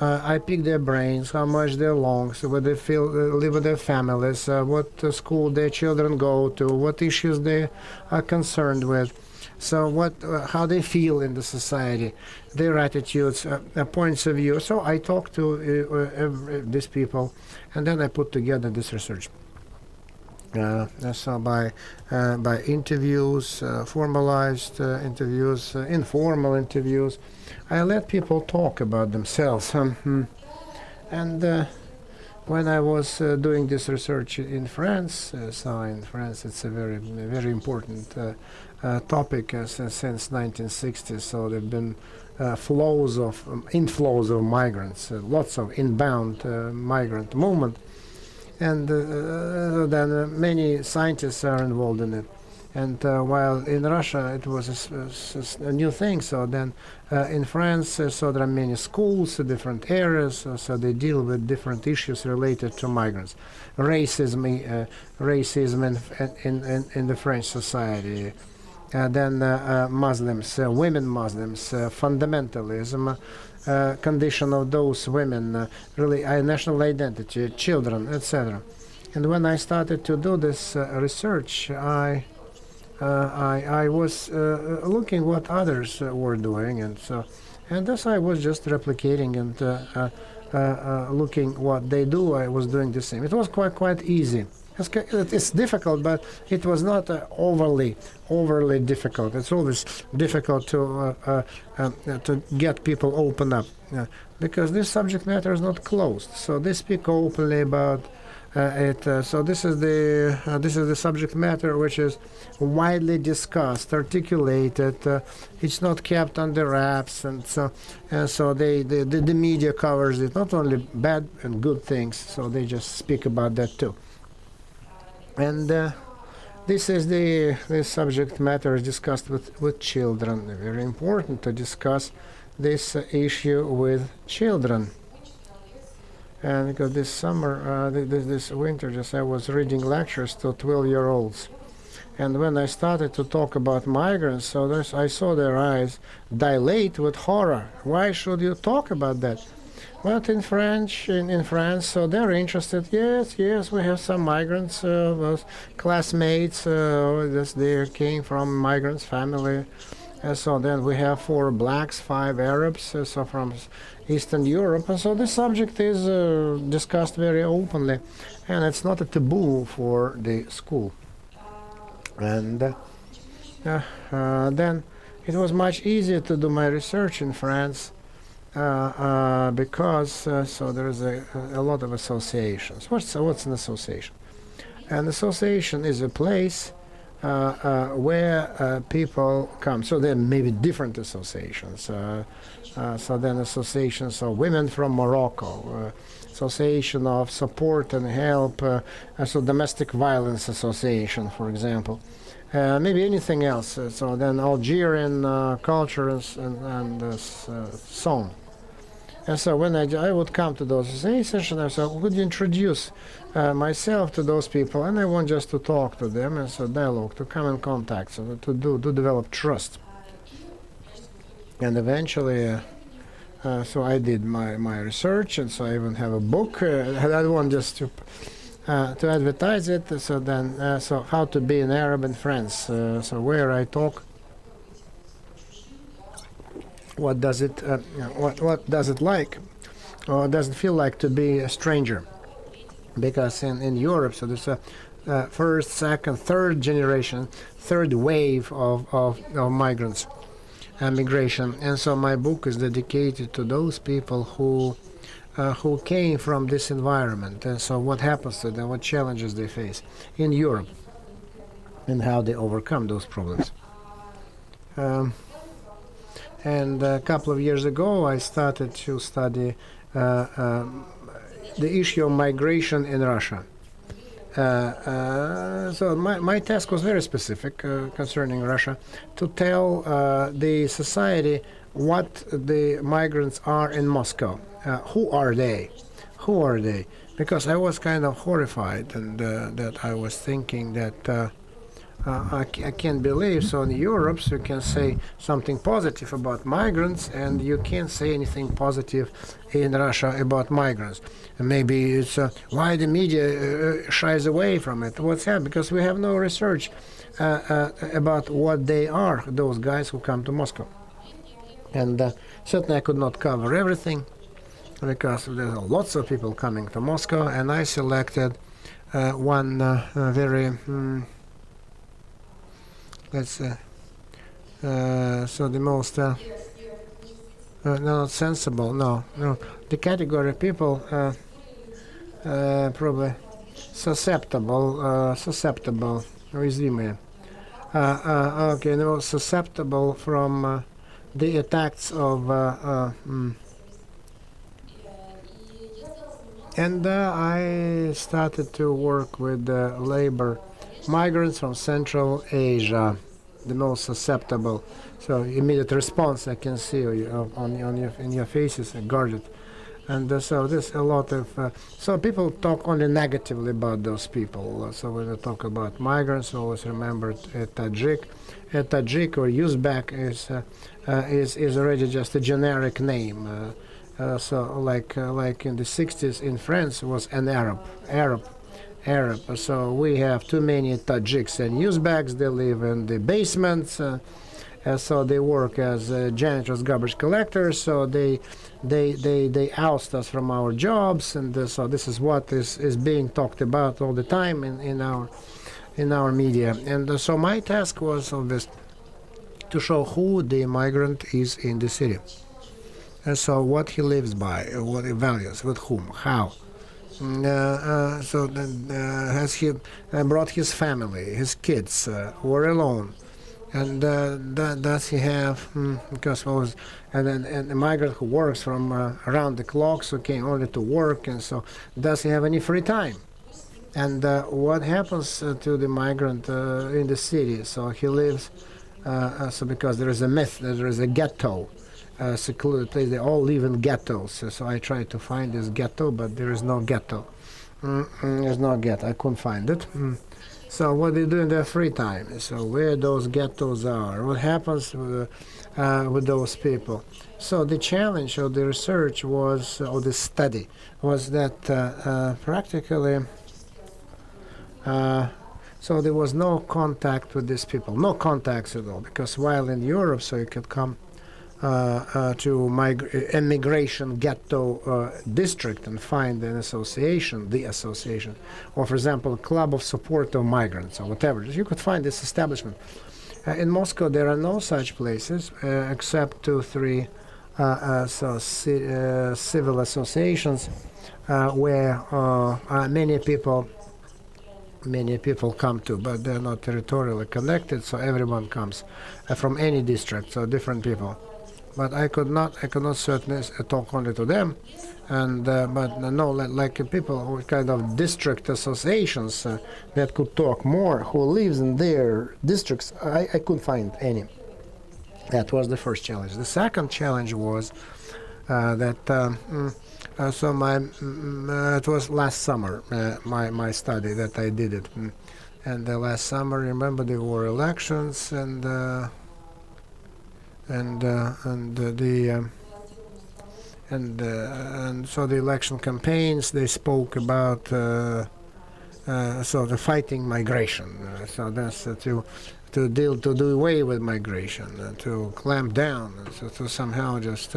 I pick their brains, how much they long, so what they feel, live with their families, what school their children go to, what issues they are concerned with. So how they feel in the society, their attitudes, points of view. So I talk to these people, and then I put together this research. So by interviews, formalized interviews, informal interviews, I let people talk about themselves. And when I was doing this research in France, so in France it's a very important topic since 1960s. So there've been inflows of migrants, lots of inbound migrant movement, and then many scientists are involved in it. And while in Russia it was a new thing, so then in France, so there are many schools, different areas, so they deal with different issues related to migrants. Racism in the French society, then Muslims, women Muslims, fundamentalism, condition of those women, really national identity, children, etc. And when I started to do this research, I was looking what others were doing, and thus I was just replicating and looking what they do. I was doing the same. It was quite easy. It's difficult, but it was not overly difficult. It's always difficult to get people open up because this subject matter is not closed. So they speak openly about it. So this is the subject matter which is widely discussed, articulated. It's not kept under wraps, and so the media covers it. Not only bad and good things. So they just speak about that too. And this subject matter is discussed with children. Very important to discuss this issue with children. And because this summer, this winter, I was reading lectures to 12-year-olds. And when I started to talk about migrants, so I saw their eyes dilate with horror. Why should you talk about that? But in France, so they're interested. Yes, we have some migrants, classmates. They came from migrants' family. So then we have 4 blacks, 5 Arabs, so from Eastern Europe. And so this subject is discussed very openly, and it's not a taboo for the school. And then it was much easier to do my research in France. Because so there is a lot of associations. What's an association? An association is a place where people come. So there may be different associations. So then associations of women from Morocco, association of support and help, so domestic violence association, for example. Maybe anything else. So then Algerian culture and so on. And so when I would come to those associations, I said, would you introduce myself to those people? And I want just to talk to them, and so dialogue, to come in contact, so to develop trust. And eventually, so I did my research, and so I even have a book. I don't want just to advertise it. So then, so how to be an Arab in France. So where I talk. What does it like, or does it feel like to be a stranger? Because in Europe, so there's a first, second, third generation, third wave of migrants and migration, and so my book is dedicated to those people who came from this environment, and so what happens to them, what challenges they face in Europe, and how they overcome those problems. And a couple of years ago, I started to study the issue of migration in Russia. So my task was very specific concerning Russia, to tell the society what the migrants are in Moscow. Who are they? Who are they? Because I was kind of horrified, and that I was thinking that I can't believe, so in Europe, so you can say something positive about migrants, and you can't say anything positive in Russia about migrants. And maybe it's why the media shies away from it. What's that? Because we have no research about what they are, those guys who come to Moscow. And certainly I could not cover everything, because there are lots of people coming to Moscow, and I selected one very... so the most not sensible, no, the category of people probably susceptible, уязвимые. Okay, no, susceptible from the attacks of and I started to work with labor migrants from Central Asia, the most susceptible. So immediate response I can see in your faces, guarded. And so there's a lot of, so people talk only negatively about those people. So when they talk about migrants, always remember a Tajik. A Tajik or Uzbek is already just a generic name. So like in the 60s in France was an Arab. So we have too many Tajiks and Uzbeks. They live in the basements. So they work as janitors, garbage collectors. So they oust us from our jobs, and so this is what is being talked about all the time in our media. And so my task was obvious, to show who the migrant is in the city. And so what he lives by, what he values, with whom, how. So then, has he brought his family, his kids, or alone? And does he have, because and a migrant who works from around the clock, so came only to work, and so does he have any free time? And what happens to the migrant in the city? So he lives, so because there is a myth that there is a ghetto, secluded place, they all live in ghettos. So I tried to find this ghetto, but there is no ghetto. There's no ghetto, I couldn't find it. So what they do in their free time? So where those ghettos are? What happens with those people? So the challenge of the research was, or the study, was that practically, so there was no contact with these people, no contacts at all, because while in Europe, so you could come to immigration ghetto district and find an association, the association, or for example, a club of support of migrants or whatever. You could find this establishment. In Moscow, there are no such places except 2-3 civil associations where many people come to, but they're not territorially connected, so everyone comes from any district, so different people. But I could not certainly talk only to them, and but no, like people who kind of district associations that could talk more, who lives in their districts. I couldn't find any. That was the first challenge. The second challenge was that it was last summer, my study that I did it, and last summer, remember there were elections, and so the election campaigns, they spoke about so the fighting migration. So that's to do away with migration, to clamp down, so to somehow just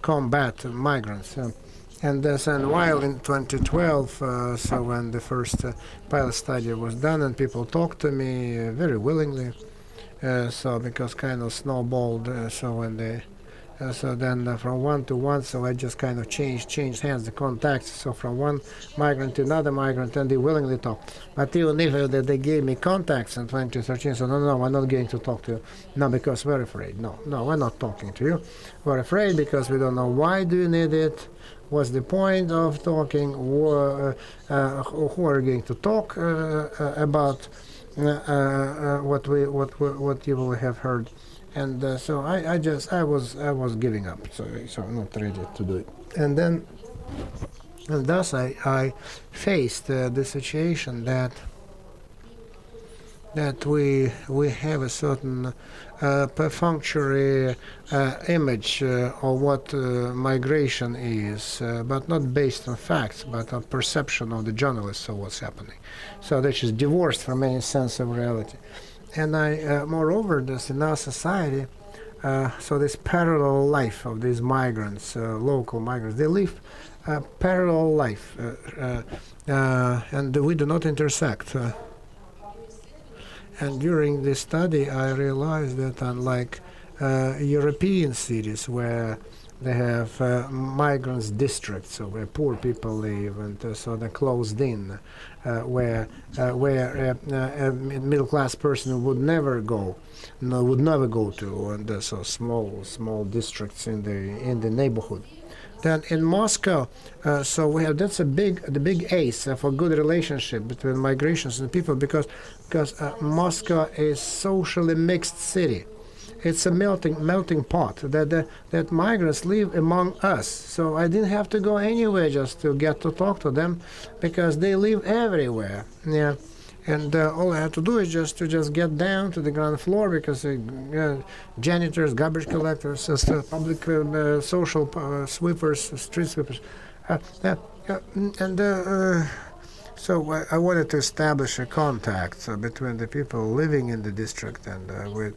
combat migrants. And while in 2012, so when the first pilot study was done, and people talked to me very willingly. So because kind of snowballed, so when they, so then from one to one, so I just kind of changed hands, the contacts, so from one migrant to another migrant, and they willingly talk. But even if they gave me contacts in 2013, so no, I'm not going to talk to you, no, because we're afraid. No, we're not talking to you. We're afraid because we don't know why do you need it. What's the point of talking? Who are going to talk about? What you will have heard, and so I was giving up, so I'm not ready to do it. And thus I faced the situation that we have a certain perfunctory image of what migration is, but not based on facts, but on perception of the journalists of what's happening. So that is divorced from any sense of reality. And moreover, this in our society, so this parallel life of these migrants, local migrants, they live a parallel life, and we do not intersect. And during this study, I realized that unlike European cities where they have migrants districts, so where poor people live, and so they're closed in, where a middle-class person would never go to, and so small districts in the neighborhood. Then in Moscow, so we have the big ace for good relationship between migrations and people because Moscow is socially mixed city. It's a melting pot that migrants live among us. So I didn't have to go anywhere just to get to talk to them because they live everywhere. Yeah. And all I had to do is just get down to the ground floor because janitors, garbage collectors, public social sweepers, street sweepers. So I wanted to establish a contact between the people living in the district and with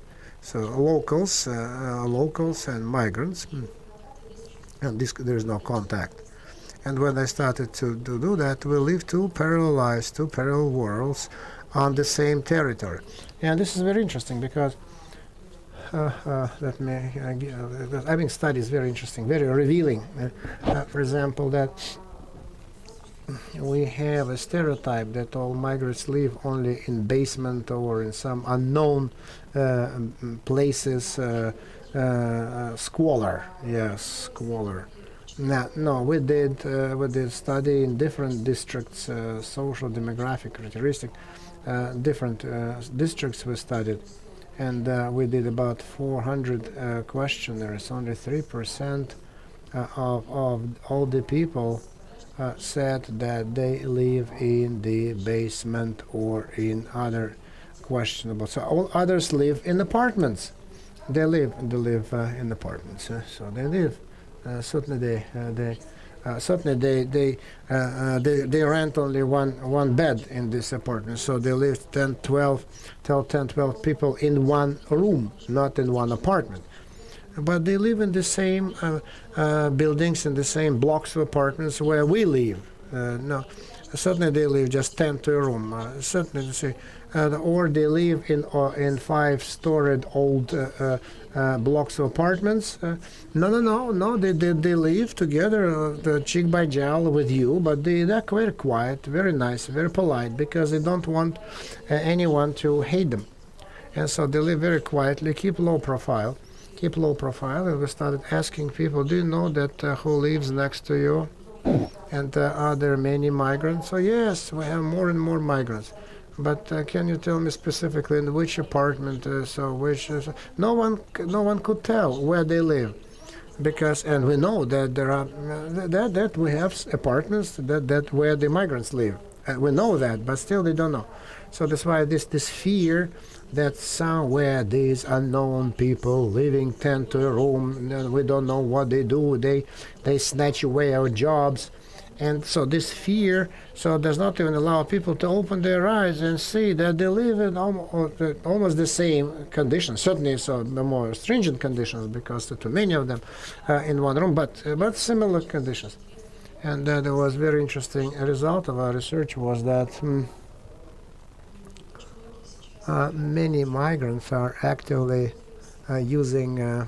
locals and migrants. And there is no contact. And when I started to do that, we live two parallel lives, two parallel worlds on the same territory. And this is very interesting because having studies very interesting, very revealing. For example, that we have a stereotype that all migrants live only in basement or in some unknown places, squalor. Yes, squalor. No, we did study in different districts, social demographic characteristic, different districts we studied, and we did about 400 questionnaires. Only 3% of all the people said that they live in the basement or in other questionable. So all others live in apartments. They live in apartments. So they live. Certainly they rent only one bed in this apartment, so they live 10, 12 people in one room, not in one apartment. But they live in the same buildings, in the same blocks of apartments where we live. No, certainly they live just 10 to a room. Certainly, or they live in 5-storied old blocks of apartments. No. They live together, cheek by jowl with you, but they're very quiet, very nice, very polite, because they don't want anyone to hate them, and so they live very quietly, keep low profile. And we started asking people, do you know that who lives next to you? And are there many migrants? So yes, we have more and more migrants. But can you tell me specifically in which apartment? No one could tell where they live, and we know that there are that we have apartments that where the migrants live. We know that, but still they don't know. So that's why this fear that somewhere these unknown people living 10 to a room, and we don't know what they do. They snatch away our jobs. And so this fear does not even allow people to open their eyes and see that they live in almost the same conditions. Certainly, the more stringent conditions, because too many of them in one room, but similar conditions. And there was very interesting. A result of our research was that many migrants are actively using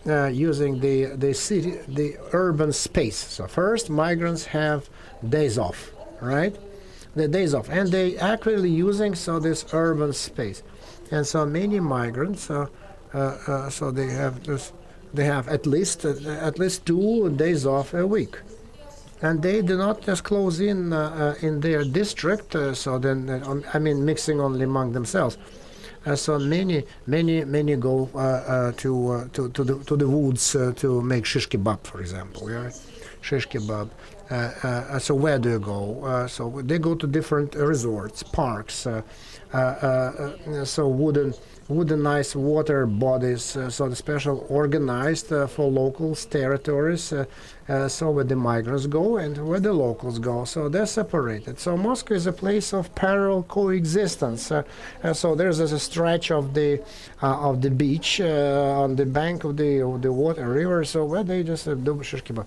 the city, the urban space. So first, migrants have days off, right? The days off, and they actually using this urban space, and so many migrants. So they have this. They have at least 2 days off a week, and they do not just close in their district. Mixing only among themselves. So many go to the woods to make shish kebab, for example. Yeah? Shish kebab. So where do you go? So they go to different resorts, parks. So wooden nice water bodies. So the special organized for locals territories. So where the migrants go and where the locals go. So they're separated. So Moscow is a place of parallel coexistence. So there's a stretch of the beach on the bank of the water river. So where they just do shish kebab,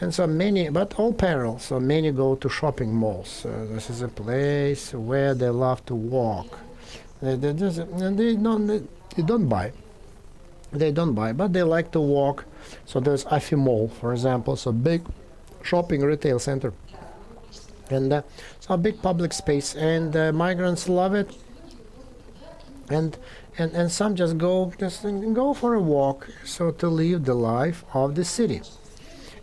and so many, but all parallel. So many go to shopping malls. This is a place where they love to walk. They don't buy. They don't buy, but they like to walk. So there's Afi Mall, for example, so big shopping retail center, and so a big public space, and migrants love it. and some just go for a walk, so to live the life of the city.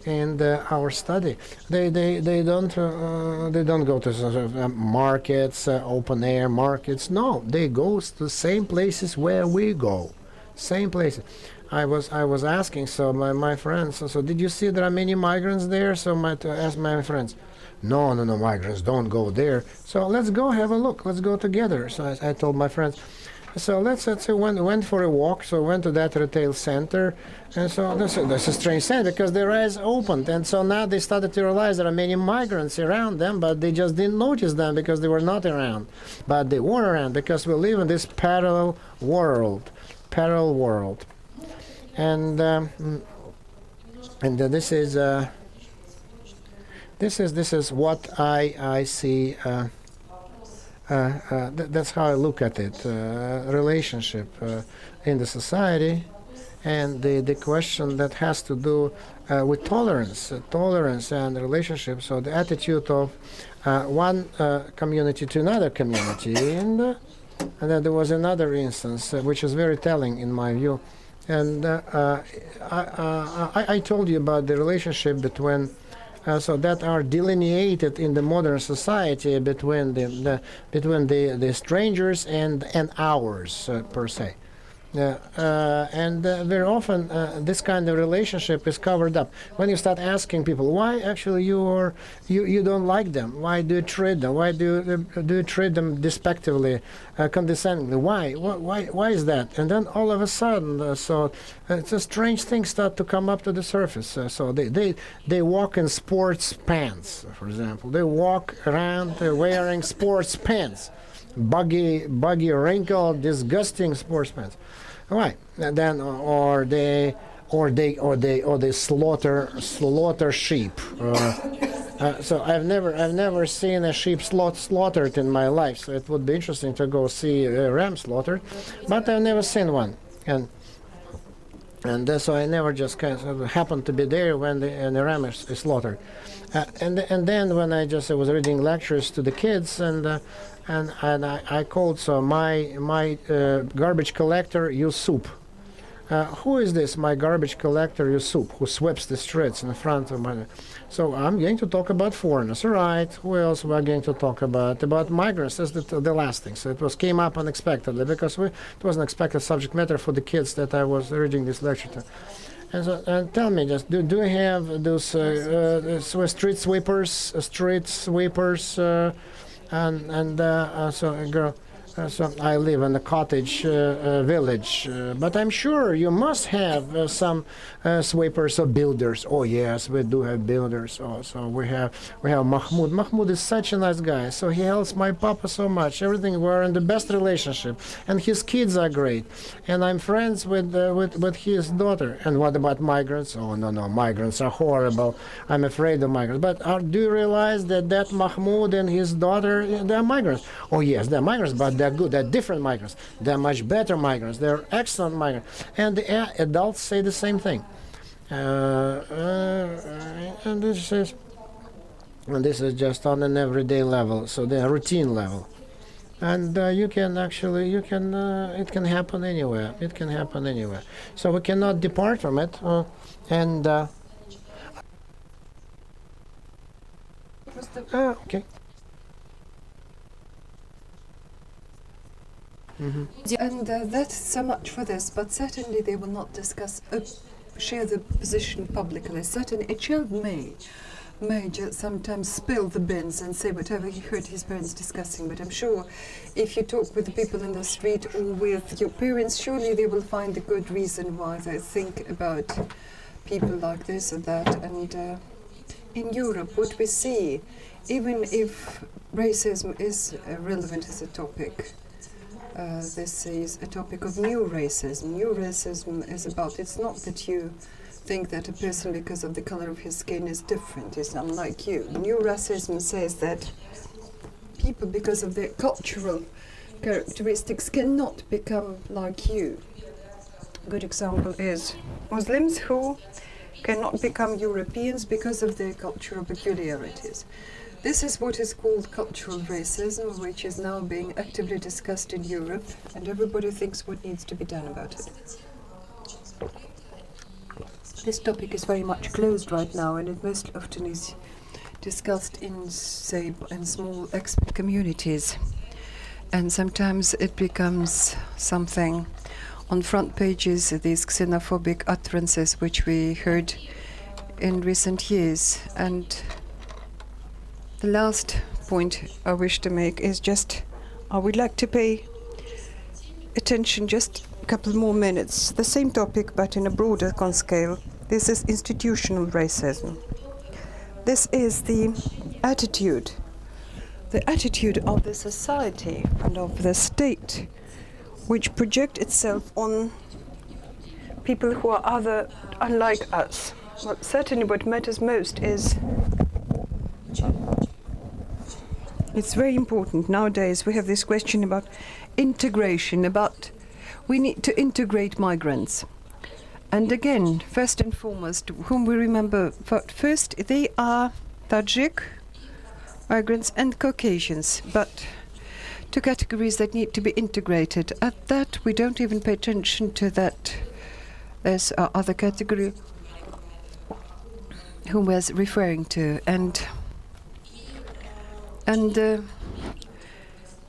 And our study, they don't go to sort of markets, open air markets. No, they go to the same places where we go, same places. I was asking my friends. So did you see there are many migrants there? So to ask my friends. No, migrants don't go there. So let's go have a look. Let's go together. So I told my friends. So let's say went for a walk. So went to that retail center, and so that's a strange thing because their eyes opened, and so now they started to realize there are many migrants around them, but they just didn't notice them because they were not around, but they were around because we live in this parallel world, and this is what I see. That's how I look at it. Relationship in the society, and the question that has to do with tolerance and relationship. So the attitude of one community to another community, and then there was another instance which is very telling in my view. And I told you about the relationship between. So that are delineated in the modern society between the strangers and ours per se. And very often this kind of relationship is covered up. When you start asking people why actually you don't like them, why do you treat them, why do you treat them despectively, condescendingly, why is that? And then all of a sudden, so it's a strange thing start to come up to the surface. So they walk in sports pants, for example. They walk around wearing sports pants. Buggy, wrinkled, disgusting sports pants. Why? And then, or they slaughter sheep. So I've never seen a sheep slaughtered in my life. So it would be interesting to go see a ram slaughtered, but I've never seen one. And so I never just kind of happened to be there when the ram is slaughtered. And then when I was reading lectures to the kids and I called my garbage collector Yusuf. Who is this? My garbage collector Yusuf, who sweeps the streets in front of my. So I'm going to talk about foreigners, right? Who else we're going to talk about? About migrants. That's the last thing. So it came up unexpectedly because it was an unexpected subject matter for the kids that I was reading this lecture to. And tell me, just do you have those street sweepers? So a girl. So I live in a cottage village, but I'm sure you must have some sweepers or builders. Oh yes, we do have builders. Oh, so we have Mahmoud. Mahmoud is such a nice guy. So he helps my papa so much. Everything, we're in the best relationship, and his kids are great. And I'm friends with his daughter. And what about migrants? Oh no, migrants are horrible. I'm afraid of migrants. But do you realize that Mahmoud and his daughter, they're migrants? Oh yes, they're migrants, but they're good. They're different migrants. They're much better migrants. They're excellent migrants. And the adults say the same thing. And this is just on an everyday level, so the routine level. And it can happen anywhere. It can happen anywhere. So we cannot depart from it. Okay. Mm-hmm. And that's so much for this, but certainly they will not share the position publicly. Certainly a child may just sometimes spill the bins and say whatever he heard his parents discussing, but I'm sure if you talk with the people in the street or with your parents, surely they will find a good reason why they think about people like this or that. And in Europe, what we see, even if racism is relevant as a topic, this is a topic of new racism. New racism is about, it's not that you think that a person because of the color of his skin is different, is unlike you. New racism says that people because of their cultural characteristics cannot become like you. A good example is Muslims who cannot become Europeans because of their cultural peculiarities. This is what is called cultural racism, which is now being actively discussed in Europe, and everybody thinks what needs to be done about it. This topic is very much closed right now, and it most often is discussed in, say, in small expert communities. And sometimes it becomes something on front pages, these xenophobic utterances which we heard in recent years. And the last point I wish to make is just, I would like to pay attention just a couple more minutes. The same topic, but in a broader scale. This is institutional racism. This is the attitude of the society and of the state, which project itself on people who are other, unlike us. Well, certainly what matters most is, it's very important nowadays. We have this question about integration, about we need to integrate migrants. And again, first and foremost, whom we remember first, they are Tajik migrants and Caucasians, but two categories that need to be integrated. At that, we don't even pay attention to that. There's other category whom we're referring to, and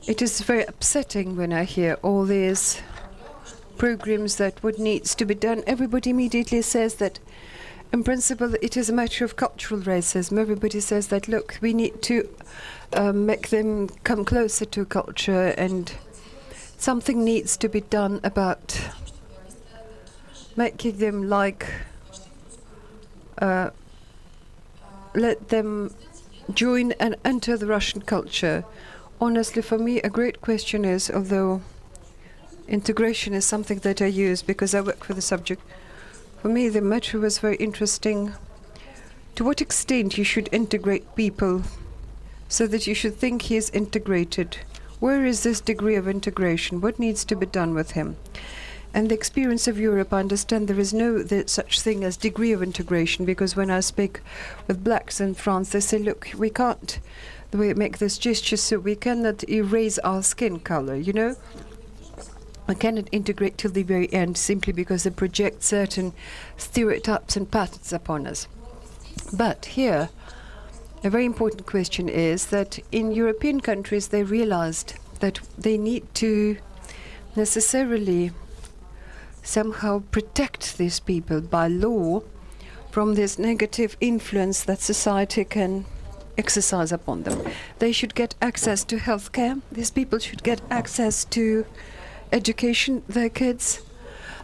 it is very upsetting when I hear all these programs that what needs to be done. Everybody immediately says that in principle it is a matter of cultural racism. Everybody says that, look, we need to make them come closer to culture, and something needs to be done about making them like, let them join and enter the Russian culture. Honestly, for me, a great question is, although integration is something that I use because I work for the subject, for me the matter was very interesting. To what extent you should integrate people so that you should think he is integrated? Where is this degree of integration? What needs to be done with him? And the experience of Europe, I understand there is no such thing as degree of integration, because when I speak with blacks in France, they say, look, we can't make this gesture, so we cannot erase our skin color, you know? We cannot integrate till the very end simply because they project certain stereotypes and patterns upon us. But here, a very important question is that in European countries they realized that they need to necessarily somehow protect these people by law from this negative influence that society can exercise upon them. They should get access to healthcare. These people should get access to education, their kids,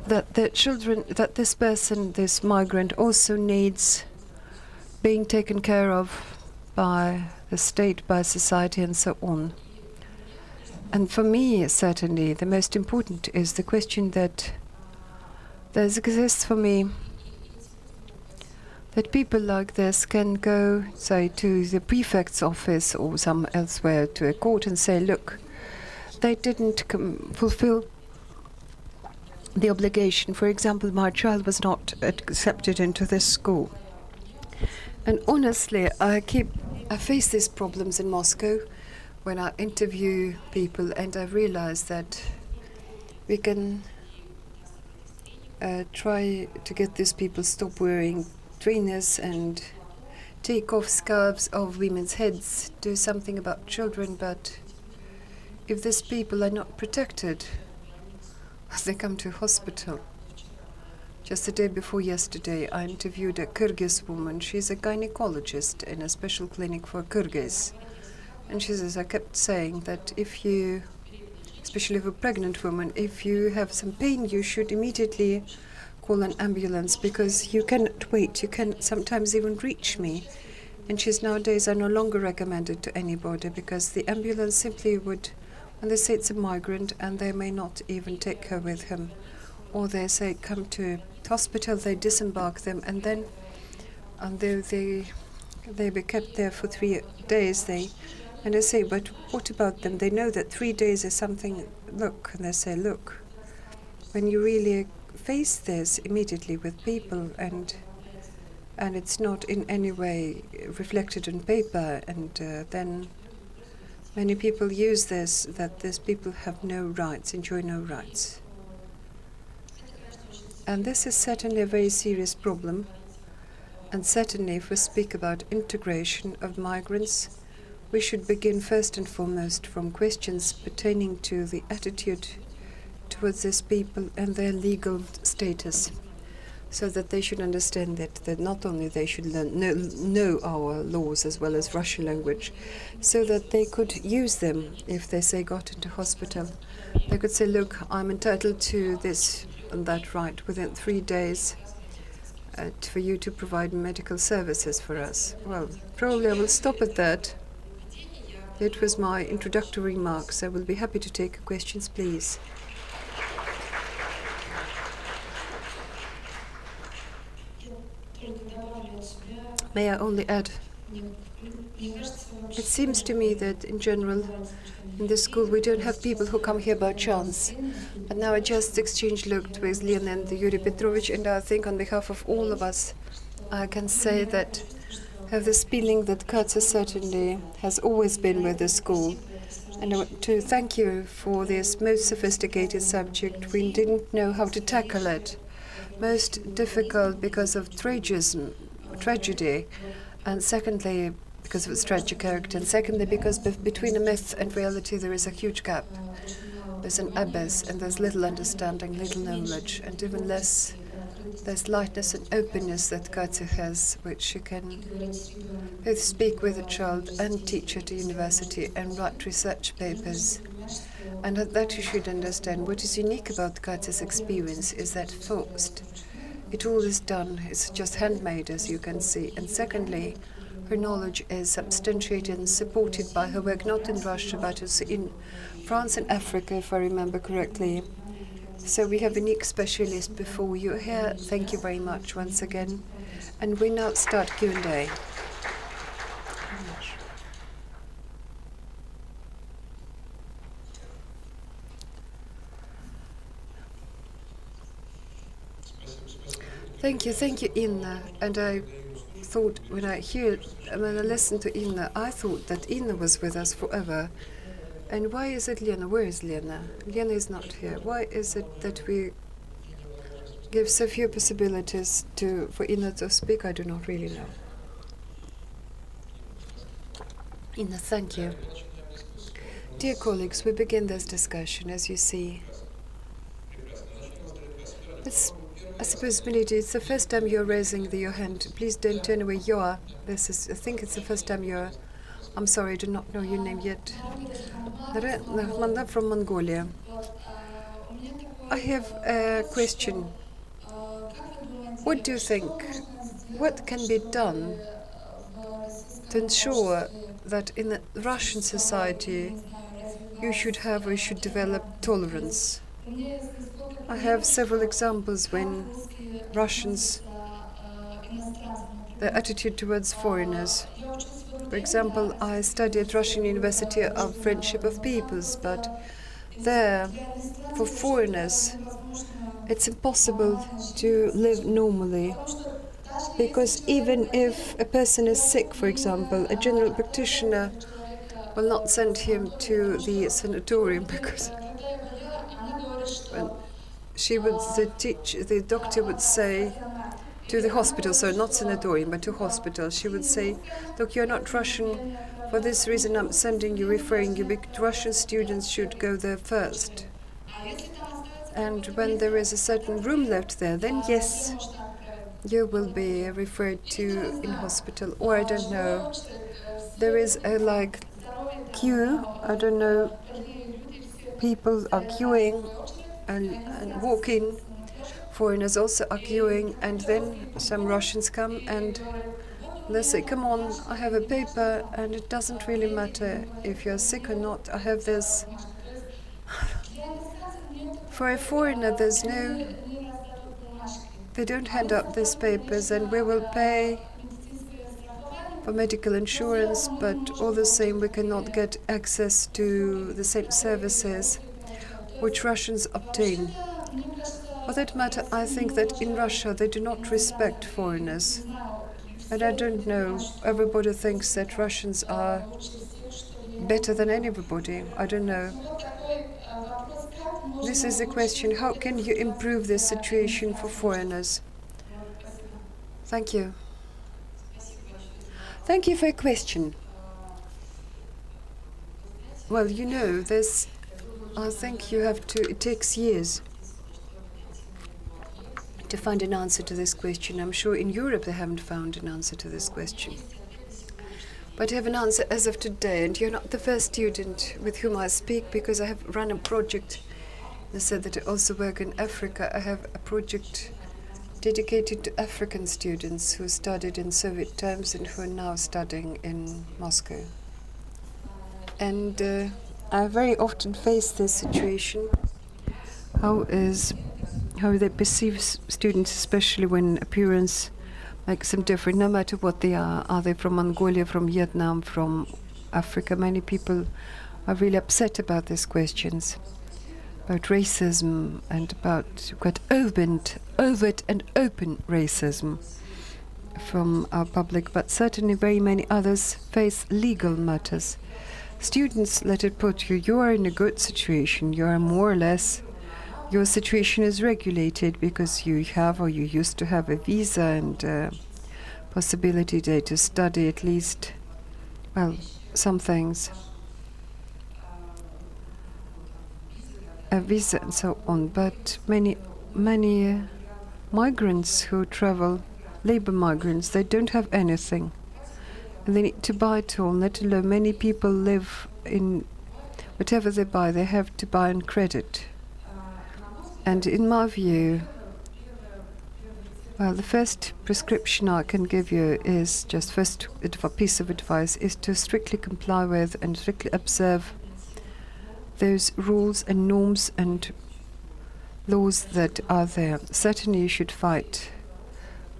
that their children, that this person, this migrant also needs being taken care of by the state, by society, and so on. And for me, certainly, the most important is the question that there exists for me, that people like this can go, say, to the prefect's office or some elsewhere, to a court, and say, look, they didn't fulfill the obligation. For example, my child was not accepted into this school. And honestly, I face these problems in Moscow when I interview people, and I realize that we can try to get these people stop wearing trainers and take off scarves of women's heads, do something about children, but if these people are not protected, they come to hospital. Just the day before yesterday, I interviewed a Kyrgyz woman. She's a gynecologist in a special clinic for Kyrgyz. And she says, I kept saying that if you, especially for a pregnant woman, if you have some pain, you should immediately call an ambulance, because you cannot wait. You can sometimes even reach me. And she's nowadays are no longer recommended to anybody, because the ambulance simply would, when they say it's a migrant, and they may not even take her with him, or they say come to hospital, they disembark them, and then they be kept there for 3 days. And I say, but what about them? They know that 3 days is something. Look, and they say, look, when you really face this immediately with people, and and it's not in any way reflected on paper, and then many people use this, that these people have no rights, enjoy no rights. And this is certainly a very serious problem, and certainly if we speak about integration of migrants, we should begin first and foremost from questions pertaining to the attitude towards these people and their legal status, so that they should understand that not only they should know our laws as well as Russian language, so that they could use them if they say got into hospital. They could say, look, I'm entitled to this and that right within 3 days for you to provide medical services for us. Well, probably I will stop at that. It was my introductory remarks. I will be happy to take questions, please. May I only add? It seems to me that in general, in this school, we don't have people who come here by chance. But now I just exchanged looks with Lena and Yuri Petrovich, and I think on behalf of all of us, I can say that I have this feeling that Katya certainly has always been with the school. And I want to thank you for this most sophisticated subject. We didn't know how to tackle it. Most difficult because of tragedy, and secondly, because of its tragic character, and secondly, because between a myth and reality there is a huge gap. There's an abyss, and there's little understanding, little knowledge, and even less, there's lightness and openness that Katya has, which she can both speak with a child and teach at a university and write research papers. And that you should understand. What is unique about Katya's experience is that first, it all is done, it's just handmade, as you can see. And secondly, her knowledge is substantiated and supported by her work, not in Russia, but also in France and Africa, if I remember correctly. So we have a unique specialist before you here. Thank you very much once again. And we now start Q&A. Thank you, Inna. And I thought when I listened to Inna, I thought that Inna was with us forever. And why is it Lena? Where is Lena? Lena is not here. Why is it that we give so few possibilities for Inna to speak? I do not really know. Inna, thank you. Dear colleagues, we begin this discussion, as you see. I suppose, Milady, it's the first time you're raising your hand. Please don't turn away. I think it's the first time you're... I'm sorry, I do not know your name yet. Manda from Mongolia. I have a question. What do you think? What can be done to ensure that in the Russian society you should develop tolerance? I have several examples when Russians, their attitude towards foreigners. For example, I studied at Russian University of Friendship of Peoples, but there, for foreigners, it's impossible to live normally. Because even if a person is sick, for example, a general practitioner will not send him to the sanatorium because the doctor would say to the hospital, so not sanatorium, but to hospital, she would say, look, you're not Russian, for this reason I'm sending you, referring you, because Russian students should go there first. And when there is a certain room left there, then yes, you will be referred to in hospital, or I don't know, there is a queue, I don't know, people are queuing and walking, foreigners also are queuing, and then some Russians come and they say, come on, I have a paper, and it doesn't really matter if you're sick or not, I have this. For a foreigner, they don't hand up these papers, and we will pay for medical insurance, but all the same we cannot get access to the same services which Russians obtain. For that matter, I think that in Russia they do not respect foreigners. And I don't know, everybody thinks that Russians are better than anybody. I don't know. This is the question, how can you improve this situation for foreigners? Thank you. Thank you for your question. Well, you know, I think you have to, it takes years to find an answer to this question. I'm sure in Europe they haven't found an answer to this question. But I have an answer as of today, and you're not the first student with whom I speak, because I have run a project. I said that I also work in Africa. I have a project dedicated to African students who studied in Soviet times and who are now studying in Moscow. And I very often face this situation. How they perceive students, especially when appearance makes them different, no matter what they are. Are they from Mongolia, from Vietnam, from Africa? Many people are really upset about these questions, about racism and about quite overt and open racism from our public, but certainly very many others face legal matters. Students, let it put you, you are in a good situation. You are more or less, your situation is regulated because you have or you used to have a visa and possibility there to study at least, well, some things. A visa and so on, but many migrants who travel, labor migrants, they don't have anything. And they need to buy it all, let alone many people live in whatever they buy, they have to buy on credit. And in my view, well, the first prescription I can give you is just first piece of advice is to strictly comply with and strictly observe those rules and norms and laws that are there. Certainly you should fight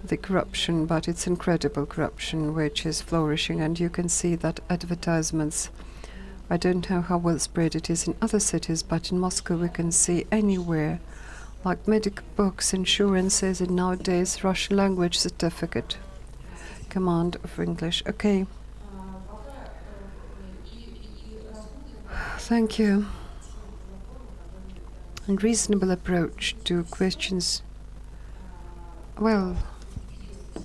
the corruption, but it's incredible corruption which is flourishing, and you can see that advertisements, I don't know how well spread it is in other cities, but in Moscow we can see anywhere, like medical books, insurances, and nowadays Russian language certificate, command of English. Okay. Thank you. And reasonable approach to questions. Well,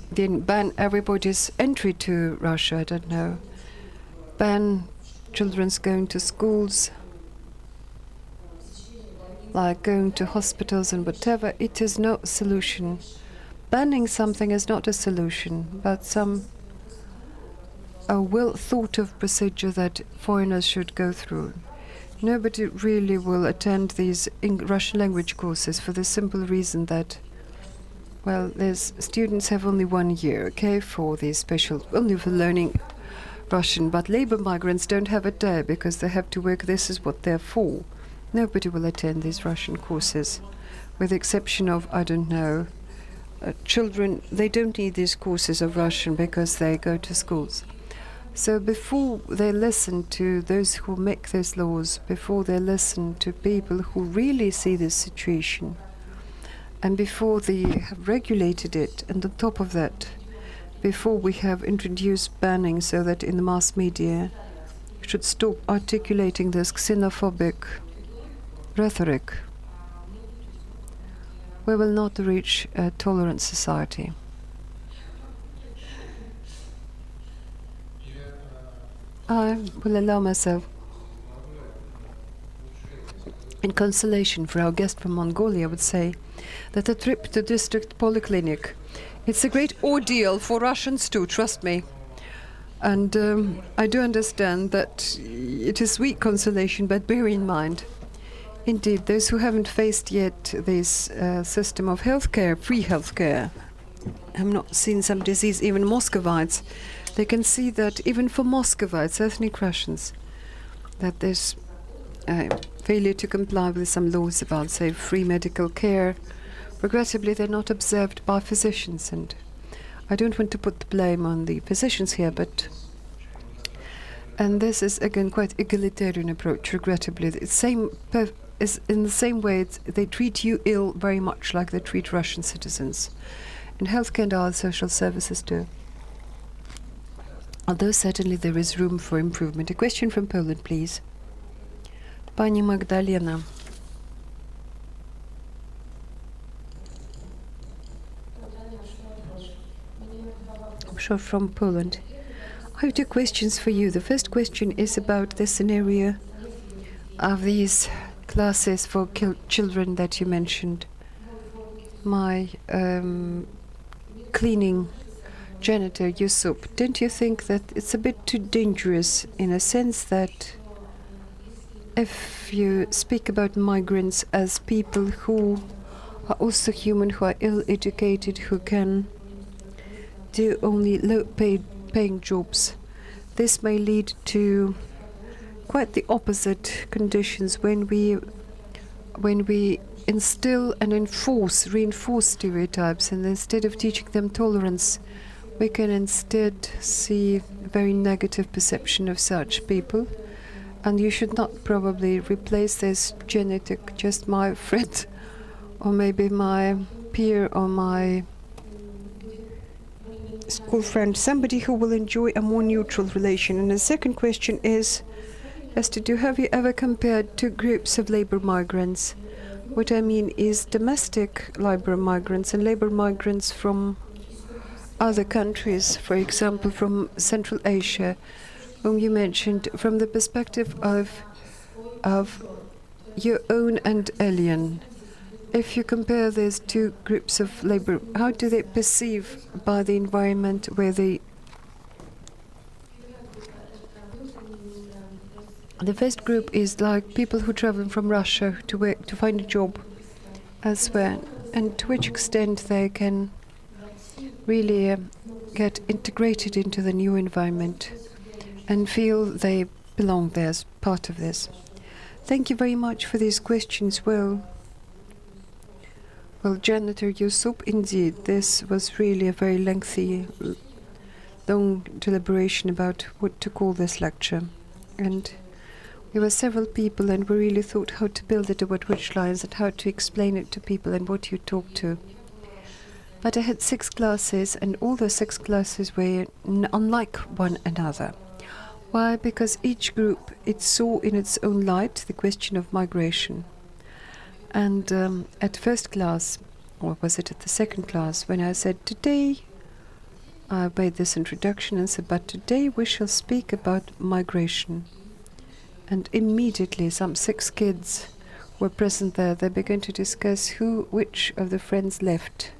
then ban everybody's entry to Russia, I don't know. Ban children's going to schools, like going to hospitals and whatever. It is no solution. Banning something is not a solution, but a well thought of procedure that foreigners should go through. Nobody really will attend these Russian language courses for the simple reason that, well, students have only 1 year, okay, for these special, only for learning Russian, but labor migrants don't have a day because they have to work. This is what they're for. Nobody will attend these Russian courses, with the exception of, I don't know, children. They don't need these courses of Russian because they go to schools. So before they listen to those who make those laws, before they listen to people who really see this situation, and before they have regulated it, and on top of that, before we have introduced banning so that in the mass media should stop articulating this xenophobic rhetoric, we will not reach a tolerant society. I will allow myself, in consolation for our guest from Mongolia, I would say that a trip to district polyclinic, it's a great ordeal for Russians too, trust me. And I do understand that it is sweet consolation, but bear in mind, indeed, those who haven't faced yet this system of healthcare, free healthcare, have not seen some disease, even Muscovites, they can see that even for Muscovites, ethnic Russians, that there's failure to comply with some laws about, say, free medical care. Regrettably, they're not observed by physicians, and I don't want to put the blame on the physicians here, and this is again quite egalitarian approach. Regrettably, it's is in the same way they treat you ill very much like they treat Russian citizens, in healthcare and other social services too. although certainly there is room for improvement. A question from Poland, please. Pani Magdalena. I'm sure from Poland. I have two questions for you. The first question is about the scenario of these classes for children that you mentioned. My cleaning janitor, Yusuf, don't you think that it's a bit too dangerous in a sense that if you speak about migrants as people who are also human, who are ill-educated, who can do only low-paying jobs, this may lead to quite the opposite conditions when we instill and reinforce stereotypes, and instead of teaching them tolerance, we can instead see a very negative perception of such people. And you should not probably replace this genetic, just my friend, or maybe my peer, or my school friend, somebody who will enjoy a more neutral relation. And the second question has to do, have you ever compared two groups of labor migrants? What I mean is domestic labor migrants and labor migrants from other countries, for example, from Central Asia, whom you mentioned, from the perspective of your own and alien. If you compare these two groups of labor, how do they perceive by the environment where they... The first group is like people who travel from Russia to work, to find a job elsewhere, and to which extent they can really get integrated into the new environment and feel they belong there as part of this. Thank you very much for these questions. Well, Janitor Yusuf, indeed, this was really a very lengthy, long deliberation about what to call this lecture. And there were several people, and we really thought how to build it, about which lines, and how to explain it to people, and what you talk to. But I had 6 classes, and all the 6 classes were unlike one another. Why? Because each group, it saw in its own light the question of migration. And at first class, or was it at the second class, when I said, today, I made this introduction and said, but today we shall speak about migration. And immediately some 6 kids were present there. They began to discuss which of the friends left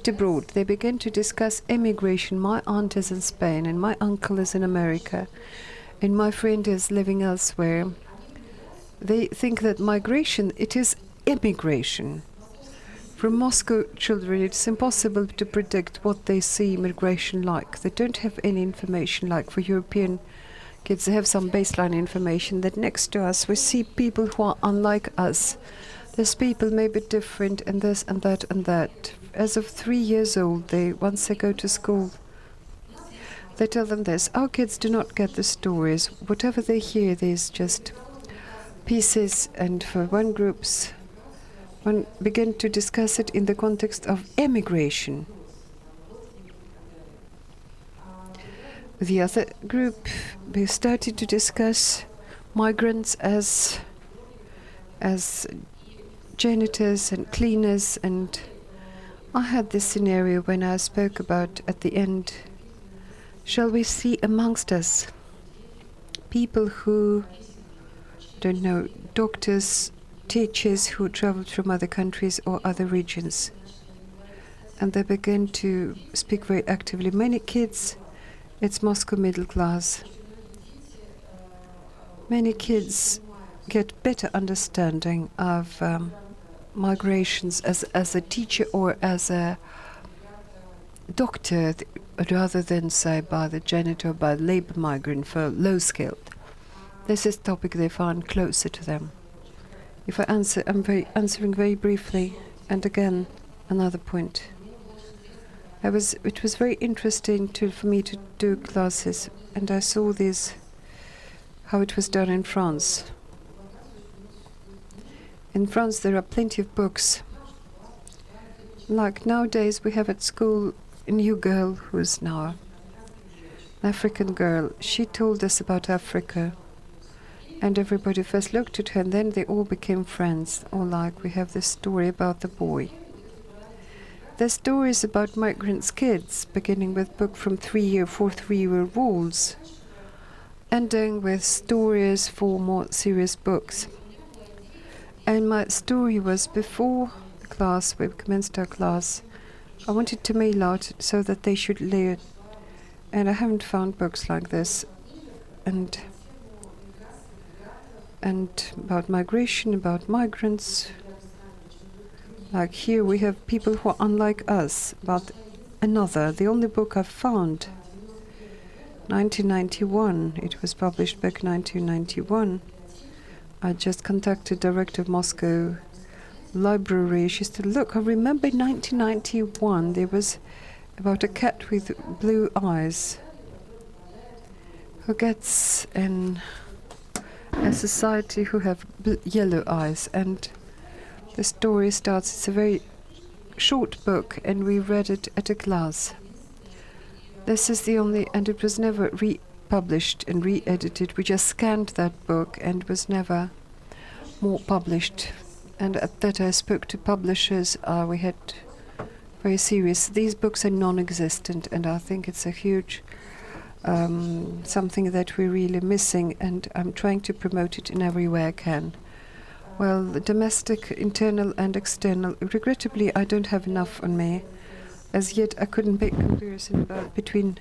abroad. They began to discuss emigration. My aunt is in Spain, and my uncle is in America, and my friend is living elsewhere. They think that migration, it is immigration. For Moscow children, it's impossible to predict what they see immigration like. They don't have any information like for European kids. They have some baseline information that next to us we see people who are unlike us. These people may be different in this and that and that. As of 3 years old, once they go to school, they tell them this. Our kids do not get the stories. Whatever they hear, there's just pieces, and for one begin to discuss it in the context of emigration. The other group, we started to discuss migrants as janitors and cleaners, and I had this scenario when I spoke about at the end, shall we see amongst us people who, don't know, doctors, teachers who traveled from other countries or other regions. And they began to speak very actively. Many kids, it's Moscow middle class. Many kids get better understanding of migrations as a teacher or as a doctor, rather than, say, by the janitor, by the labor migrant for low-skilled. This is a topic they find closer to them. If I answer, I'm answering very briefly. And again, another point. It was very interesting for me to do classes, and I saw how it was done in France. In France, there are plenty of books. Like nowadays, we have at school a new girl who is now African girl. She told us about Africa. And everybody first looked at her, and then they all became friends. Or like we have this story about the boy. There's stories about migrants' kids, beginning with book from 3-year-olds, ending with stories for more serious books. And my story was before the class, we commenced our class. I wanted to mail out so that they should lay it. And I haven't found books like this. And about migration, about migrants. Like here we have people who are unlike us, but another. The only book I've found, 1991, it was published back 1991. I just contacted director of Moscow Library. She said, look, I remember in 1991 there was about a cat with blue eyes who gets in a society who have yellow eyes, and the story starts. It's a very short book, and we read it at a class. This is the only, and it was never republished and re-edited. We just scanned that book and was never more published. And at that I spoke to publishers. We had very serious. These books are non-existent, and I think it's a huge something that we're really missing, and I'm trying to promote it in every way I can. Well, the domestic, internal and external, regrettably I don't have enough on me. As yet I couldn't make comparison between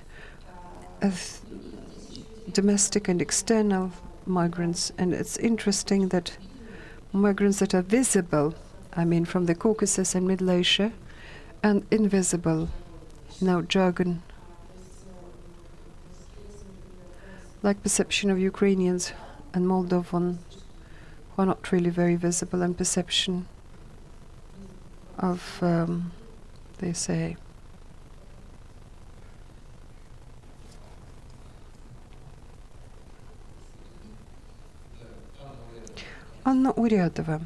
domestic and external migrants, and it's interesting that migrants that are visible, I mean from the Caucasus and Middle Asia, and invisible, now jargon, like perception of Ukrainians and Moldovan, who are not really very visible, and perception of, they say, Anna Uryadova.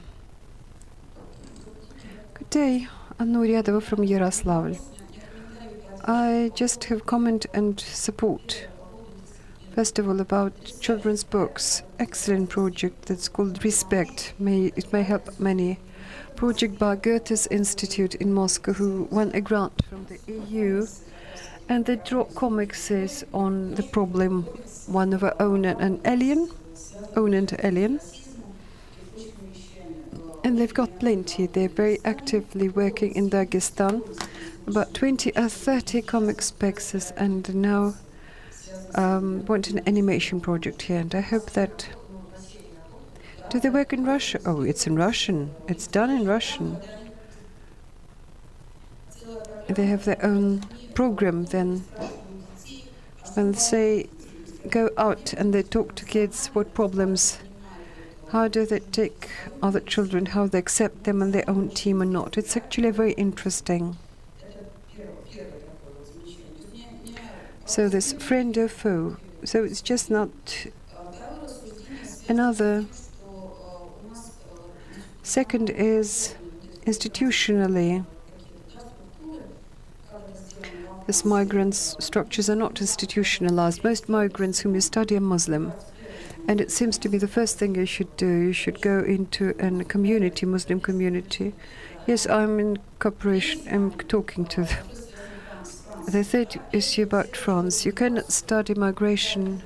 Good day, Anna Uryadova from Yaroslavl. I just have comment and support. First of all, about children's books. Excellent project that's called Respect. It may help many. Project by Goethe's Institute in Moscow, who won a grant from the EU. And they draw comics on the problem, one of our own and alien. Own and alien. And they've got plenty. They're very actively working in Dagestan. About 20 or 30 comic specs, and now want an animation project here. And I hope that... Do they work in Russia? Oh, it's in Russian. It's done in Russian. They have their own program then. When they go out and they talk to kids, what problems... How do they take other children, how they accept them in their own team or not? It's actually very interesting. So this friend or foe. So it's just not another. Second is institutionally. These migrants' structures are not institutionalized. Most migrants whom you study are Muslim. And it seems to be the first thing you should do. You should go into a community, Muslim community. Yes, I'm in cooperation. I'm talking to them. The third issue about France. You cannot study migration.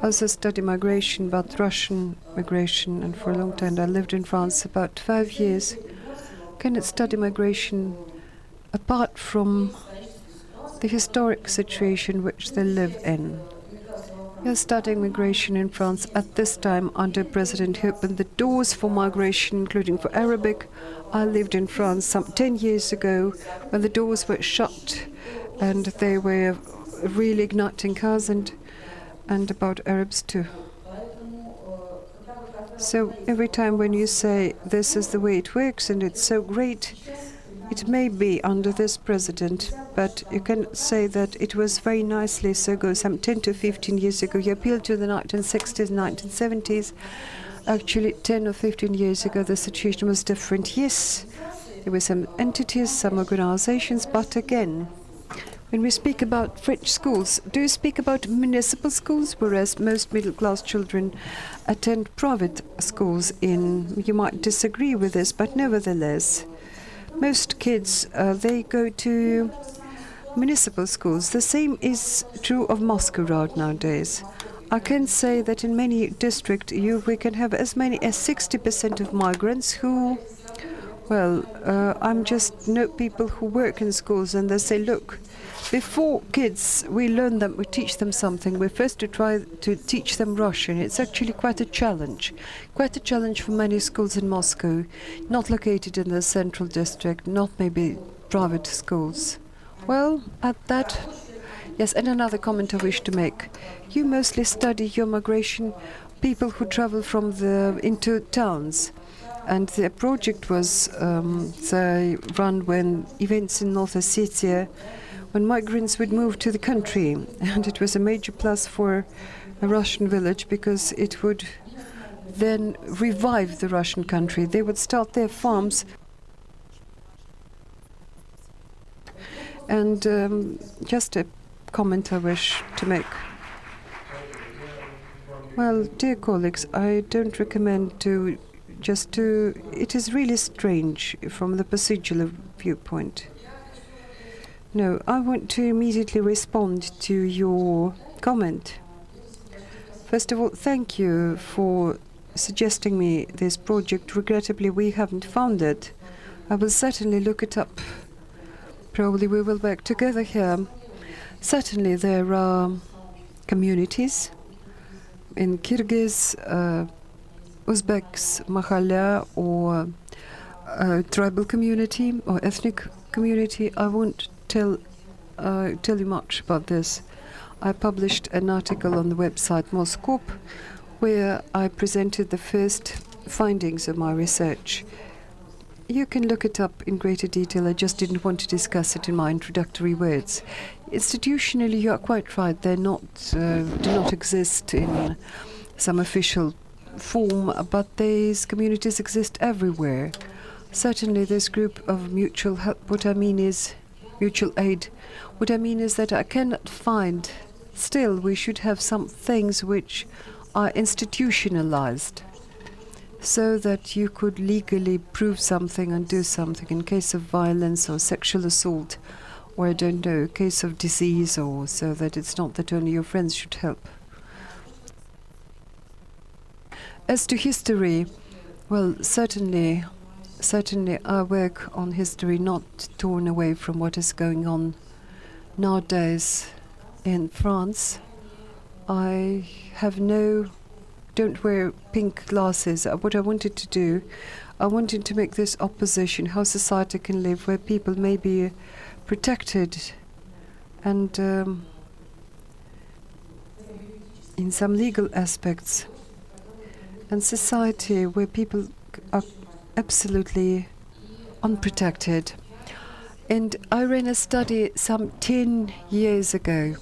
Also study migration about Russian migration. And for a long time I lived in France, about 5 years. Cannot study migration apart from the historic situation which they live in. You're studying migration in France at this time under President who opened the doors for migration, including for Arabic. I lived in France some 10 years ago when the doors were shut and they were really igniting cars, and about Arabs too. So every time when you say this is the way it works and it's so great, it may be under this president, but you can say that it was very nicely so ago, some 10 to 15 years ago. You appealed to the 1960s, 1970s. Actually, 10 or 15 years ago, the situation was different. Yes, there were some entities, some organizations, but again, when we speak about French schools, do you speak about municipal schools, whereas most middle-class children attend private schools you might disagree with this, but nevertheless, most kids, they go to municipal schools. The same is true of Masquerade nowadays. I can say that in many districts we can have as many as 60% of migrants who, I'm just know people who work in schools, and they say, look, before kids, we teach them something. We first to try to teach them Russian. It's actually quite a challenge for many schools in Moscow, not located in the central district, not maybe private schools. Well, at that, yes, and another comment I wish to make. You mostly study your migration, people who travel into towns. And the project was run when events in North Ossetia, when migrants would move to the country. And it was a major plus for a Russian village because it would then revive the Russian country. They would start their farms. And just a comment I wish to make. Well, dear colleagues, I don't recommend it is really strange from the procedural viewpoint. No, I want to immediately respond to your comment. First of all, thank you for suggesting me this project. Regrettably, we haven't found it. I will certainly look it up. Probably we will work together here. Certainly there are communities in Kyrgyz, Uzbeks, Mahalla, or tribal community or ethnic community. I won't tell you much about this. I published an article on the website Moskop where I presented the first findings of my research. You can look it up in greater detail. I just didn't want to discuss it in my introductory words. Institutionally, you are quite right. They're do not exist in some official form, but these communities exist everywhere. Certainly, this group of mutual help. What I mean is mutual aid. What I mean is that I cannot find. Still, we should have some things which are institutionalized, so that you could legally prove something and do something in case of violence or sexual assault, or I don't know, case of disease, or so that it's not that only your friends should help. As to history, well, certainly I work on history, not torn away from what is going on nowadays in France. I have don't wear pink glasses. What I wanted to do, I wanted to make this opposition, how society can live, where people may be protected and in some legal aspects, and society where people are absolutely unprotected. And I ran a study some 10 years ago.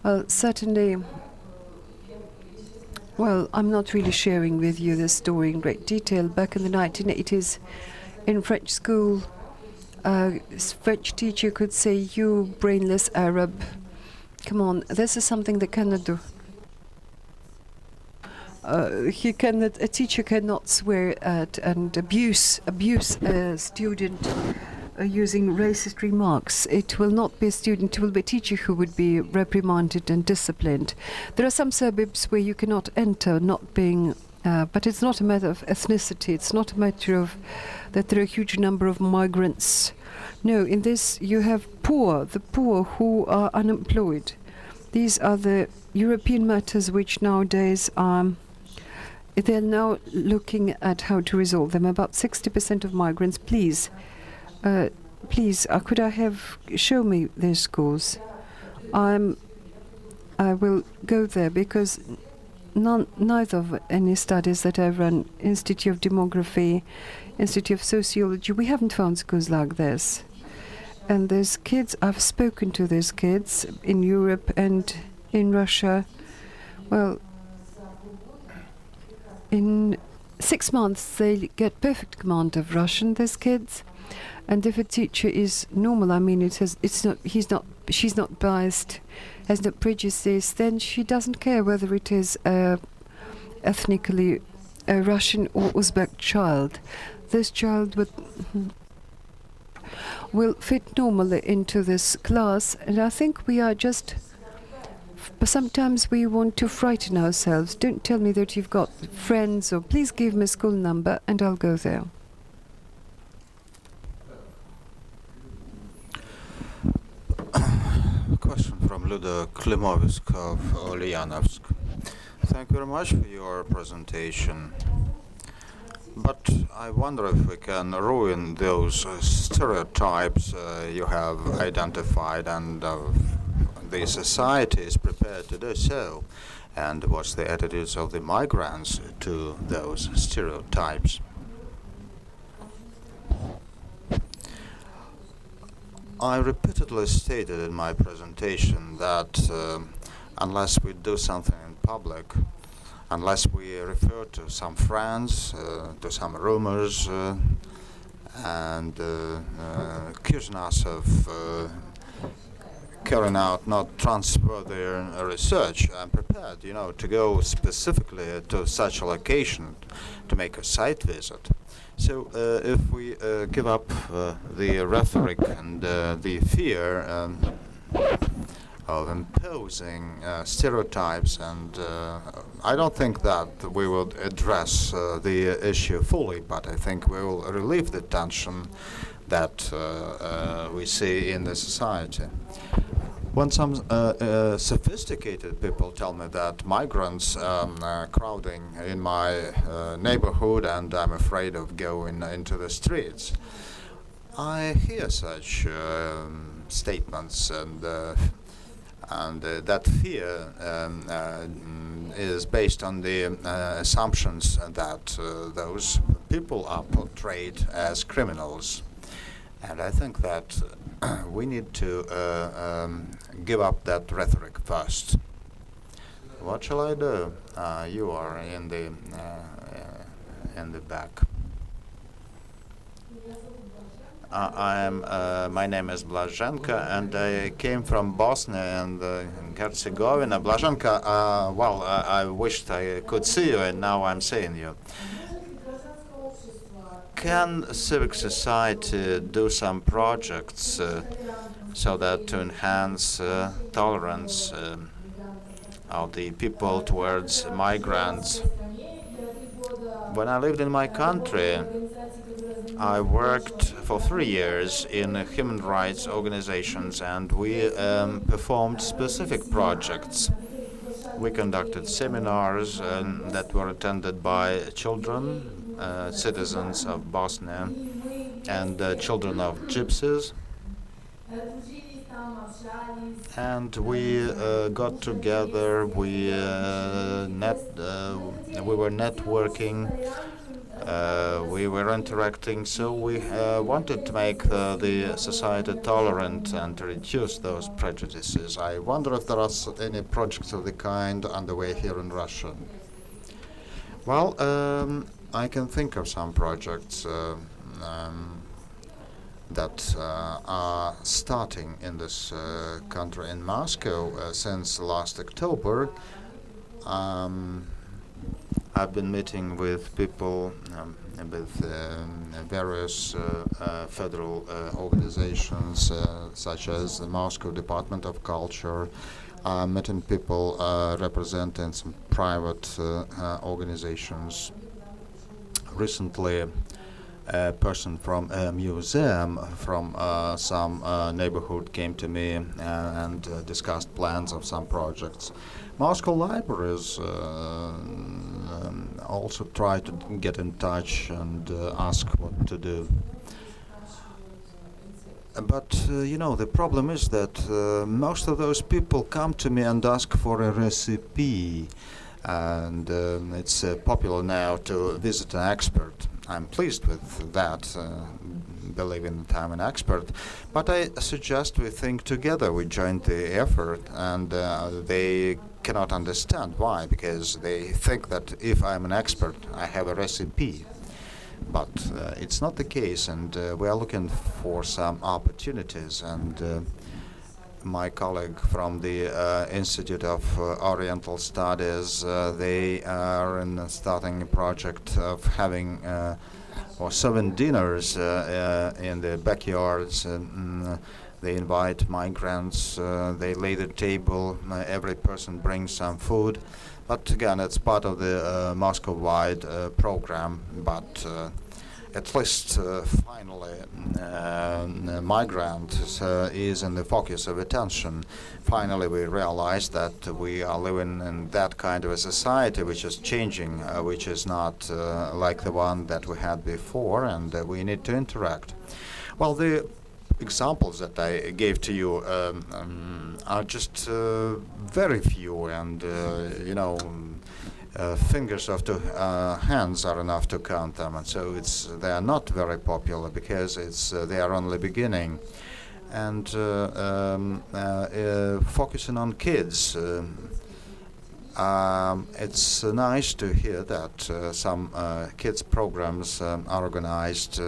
Well, certainly, I'm not really sharing with you this story in great detail. Back in the 1980s, in French school, a French teacher could say, "You brainless Arab, come on, this is something they cannot do." A teacher cannot swear at and abuse a student using racist remarks. It will not be a student, it will be a teacher who would be reprimanded and disciplined. There are some suburbs where you cannot enter, but it's not a matter of ethnicity. It's not a matter of that there are a huge number of migrants. No, in this you have the poor who are unemployed. These are the European matters which nowadays they're now looking at how to resolve them. About 60% of migrants, please, could show me their schools? I will go there because neither of any studies that I've run, Institute of Demography, Institute of Sociology, we haven't found schools like this. And there's kids, I've spoken to these kids in Europe and in Russia. Well, in 6 months they get perfect command of Russian, these kids. And if a teacher is normal, I mean, he's not she's not biased, has no prejudices, then she doesn't care whether it is ethnically a Russian or Uzbek child. This child will fit normally into this class, and I think we are just. But sometimes we want to frighten ourselves. Don't tell me that you've got friends, or please give me a school number and I'll go there. A question from Luda Klimovsk of Ulyanovsk. Thank you very much for your presentation. But I wonder if we can ruin those stereotypes you have identified, and the society is prepared to do so. And what's the attitudes of the migrants to those stereotypes? I repeatedly stated in my presentation that unless we do something in public, unless we refer to some friends, to some rumors, and accusing us of carrying out not trustworthy research, I'm prepared, to go specifically to such a location to make a site visit. So if we give up the rhetoric and the fear of imposing stereotypes, and I don't think that we will address the issue fully, but I think we will relieve the tension that we see in the society. When some sophisticated people tell me that migrants are crowding in my neighborhood and I'm afraid of going into the streets, I hear such statements, and that fear is based on the assumptions that those people are portrayed as criminals. And I think that we need to give up that rhetoric first. What shall I do? You are in the back. My name is Blazhenka, and I came from Bosnia and Herzegovina. Blazhenka, I wished I could see you, and now I'm seeing you. Can civic society do some projects so that to enhance tolerance of the people towards migrants? When I lived in my country, I worked for 3 years in human rights organizations, and we performed specific projects. We conducted seminars that were attended by children, citizens of Bosnia, and children of gypsies. And we got together, we were networking, we were interacting, so we wanted to make the society tolerant and to reduce those prejudices. I wonder if there are any projects of the kind underway here in Russia. Well, I can think of some projects that are starting in this country. In Moscow since last October. I've been meeting with people, with various federal organizations such as the Moscow Department of Culture, meeting people representing some private organizations. Recently, a person from a museum from some neighborhood came to me and discussed plans of some projects. Moscow libraries also try to get in touch and ask what to do. But, the problem is that most of those people come to me and ask for a recipe. And it's popular now to visit an expert. I'm pleased with that, believing that I'm an expert. But I suggest we think together, we join the effort, and they cannot understand why, because they think that if I'm an expert, I have a recipe. But it's not the case, and we are looking for some opportunities. And my colleague from the Institute of Oriental Studies, they are starting a project of having or serving dinners in the backyards. They invite migrants, they lay the table, every person brings some food. But again, it's part of the Moscow-wide program, but at least finally migrants is in the focus of attention. Finally we realize that we are living in that kind of a society which is changing, which is not like the one that we had before, and we need to interact. Well, the examples that I gave to you are just very few, and fingers of two hands are enough to count them, and so they are not very popular because they are only beginning. And focusing on kids, it's nice to hear that some kids programs are organized,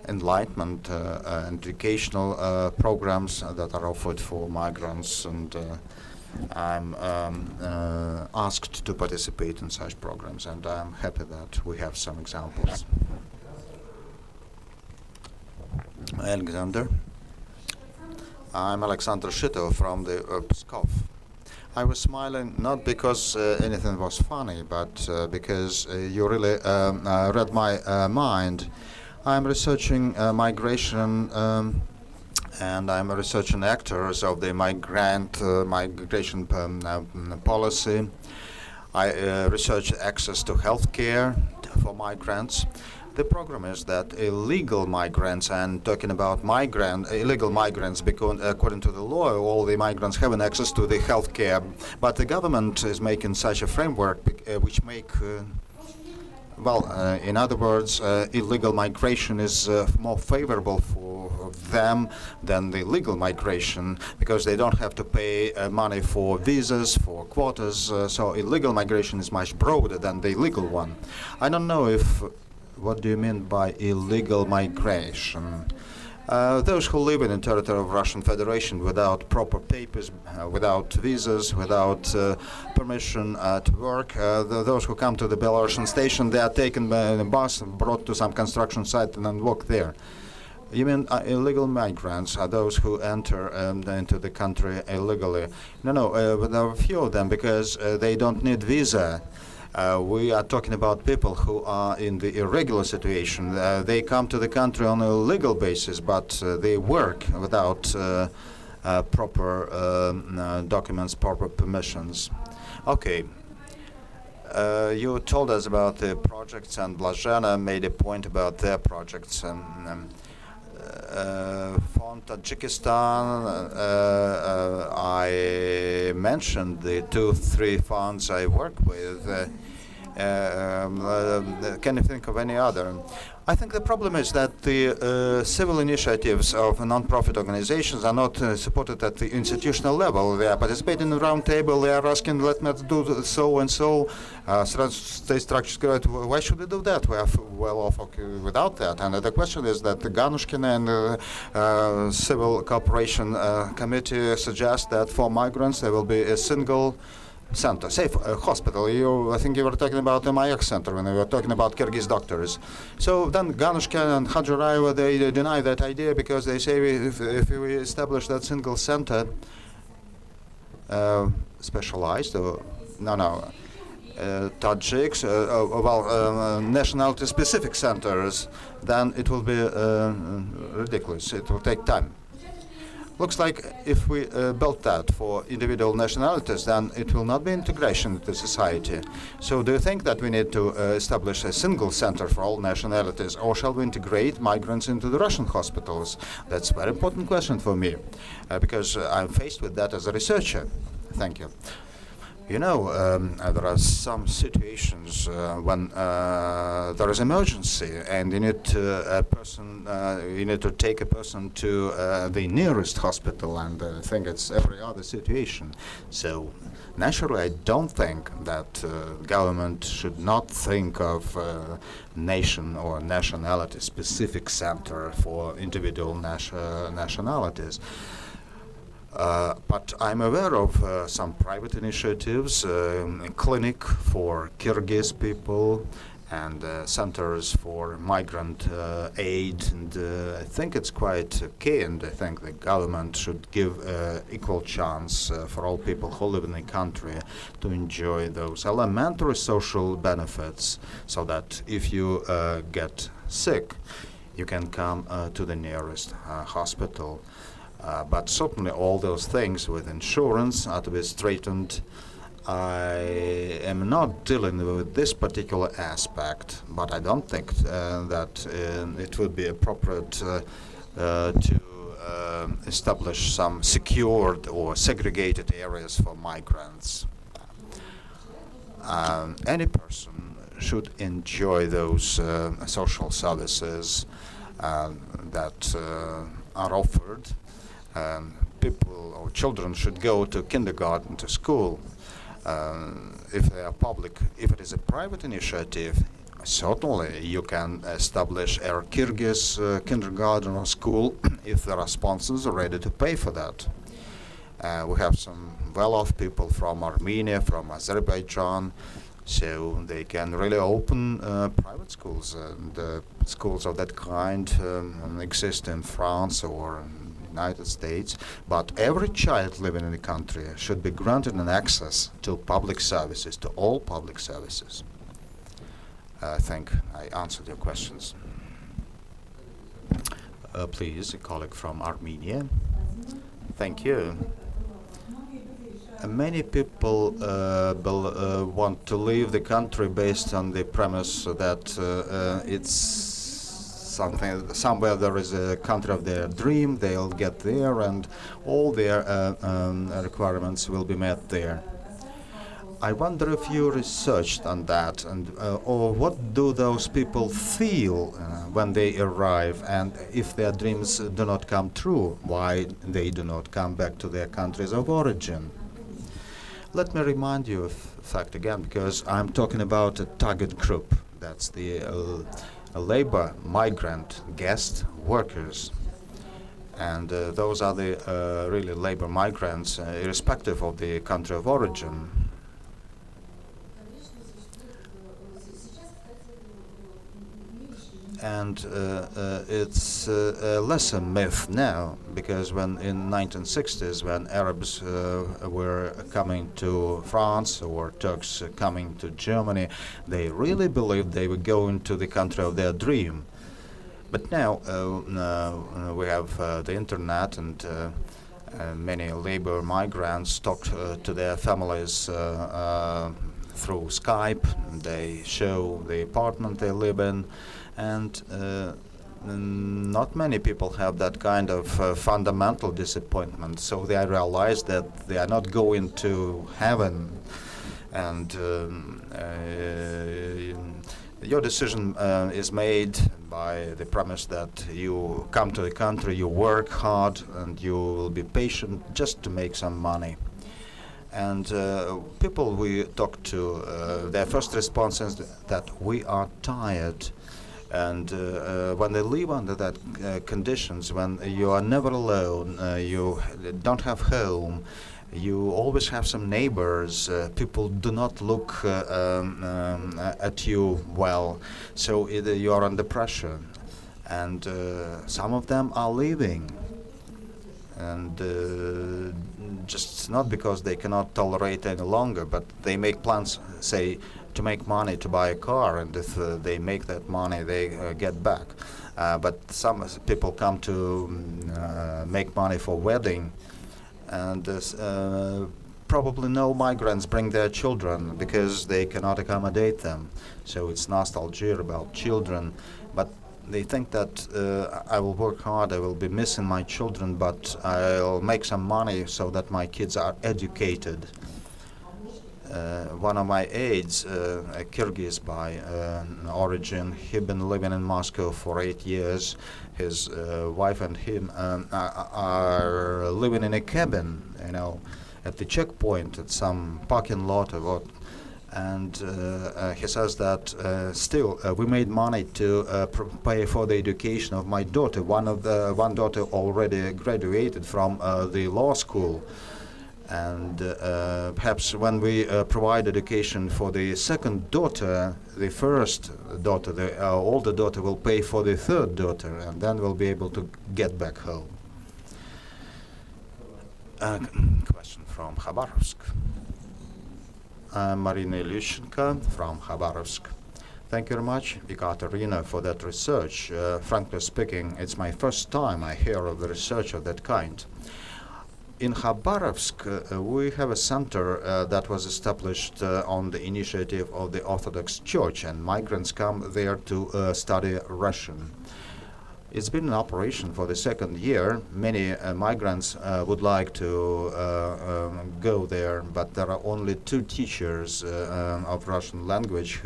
enlightenment educational programs that are offered for migrants, and I'm asked to participate in such programs, and I'm happy that we have some examples. Alexander. I'm Alexander Shitov from the Pskov. I was smiling not because anything was funny, but because you really read my mind. I'm researching migration, and I'm researching actors of the migration policy. I research access to health care for migrants. The problem is that illegal migrants, and talking about illegal migrants, because according to the law, all the migrants have access to the health care, but the government is making such a framework which make in other words, illegal migration is more favorable for them than the legal migration, because they don't have to pay money for visas, for quotas, so illegal migration is much broader than the legal one. I don't know what do you mean by illegal migration? Those who live in the territory of Russian Federation without proper papers, without visas, without permission to work, those who come to the Belarusian station, they are taken by a bus, brought to some construction site, and then walk there. You mean illegal migrants are those who enter into the country illegally? No, but there are a few of them because they don't need visa. We are talking about people who are in the irregular situation. They come to the country on a legal basis, but they work without proper documents, proper permissions. Okay. You told us about the projects, and Blazhena made a point about their projects. From Tajikistan, I mentioned the 2-3 funds I work with. Can you think of any other? I think the problem is that the civil initiatives of non-profit organizations are not supported at the institutional level. They are participating in the round table, they are asking, let me do so and so. State structures, why should we do that? We are well off without that. And the question is that the Ganushkin and Civil Cooperation Committee suggest that for migrants there will be a single center, say a hospital. I think you were talking about the Mayak Center when we were talking about Kyrgyz doctors. So then Ganushka and Hadjiraeva, they deny that idea because they say if we establish that single center, specialized, Tajiks, nationality-specific centers, then it will be ridiculous. It will take time. Looks like if we built that for individual nationalities, then it will not be integration into society. So do you think that we need to establish a single center for all nationalities, or shall we integrate migrants into the Russian hospitals? That's a very important question for me, because I'm faced with that as a researcher. Thank you. You know, there are some situations when there is emergency, and you need to take a person to the nearest hospital, and I think it's every other situation. So naturally, I don't think that government should not think of nation or nationality-specific center for individual nationalities. But I'm aware of some private initiatives, a clinic for Kyrgyz people and centers for migrant aid, and I think it's quite okay, and I think the government should give equal chance for all people who live in the country to enjoy those elementary social benefits, so that if you get sick, you can come to the nearest hospital. But certainly all those things with insurance are to be straightened. I am not dealing with this particular aspect, but I don't think that it would be appropriate to establish some secured or segregated areas for migrants. Any person should enjoy those social services that are offered. People or children should go to kindergarten, to school. If they are public, if it is a private initiative, certainly you can establish a Kyrgyz kindergarten or school if there are sponsors ready to pay for that. We have some well-off people from Armenia, from Azerbaijan, so they can really open private schools, and schools of that kind exist in France or United States, but every child living in the country should be granted an access to public services, to all public services. I think I answered your questions. Please, a colleague from Armenia. Thank you. Many people want to leave the country based on the premise that it's somewhere there is a country of their dream, they'll get there and all their requirements will be met there. I wonder if you researched on that, and or what do those people feel when they arrive, and if their dreams do not come true, why they do not come back to their countries of origin. Let me remind you of the fact again, because I'm talking about a target group. That's the labor, migrant, guest workers. And those are the really labor migrants, irrespective of the country of origin. And it's less a myth now, because when in 1960s, when Arabs were coming to France or Turks coming to Germany, they really believed they were going to the country of their dream. But now we have the internet, and many labor migrants talk to their families through Skype. They show the apartment they live in, and not many people have that kind of fundamental disappointment. So they realize that they are not going to heaven, and your decision is made by the premise that you come to the country, you work hard, and you will be patient just to make some money. And people we talk to, their first response is that we are tired. And when they live under that conditions, when you are never alone, you don't have home, you always have some neighbors, people do not look at you well, so you are under pressure. And some of them are leaving. And just not because they cannot tolerate any longer, but they make plans, say, to make money to buy a car, and if they make that money, they get back. But some people come to make money for wedding, and probably no migrants bring their children because they cannot accommodate them. So it's nostalgia about children, but they think that I will work hard, I will be missing my children, but I'll make some money so that my kids are educated. One of my aides, a Kyrgyz by origin, he'd been living in Moscow for 8 years. His wife and him are living in a cabin, at the checkpoint at some parking lot or what. And he says that still we made money to pay for the education of my daughter. One daughter already graduated from the law school. And perhaps when we provide education for the second daughter, the first daughter, the older daughter, will pay for the third daughter, and then we'll be able to get back home. Question from Khabarovsk. Marina Ilyushenko from Khabarovsk. Thank you very much, Ekaterina, for that research. Frankly speaking, it's my first time I hear of the research of that kind. In Khabarovsk, we have a center that was established on the initiative of the Orthodox Church, and migrants come there to study Russian. It's been in operation for the second year. Many migrants would like to go there, but there are only 2 teachers of Russian language.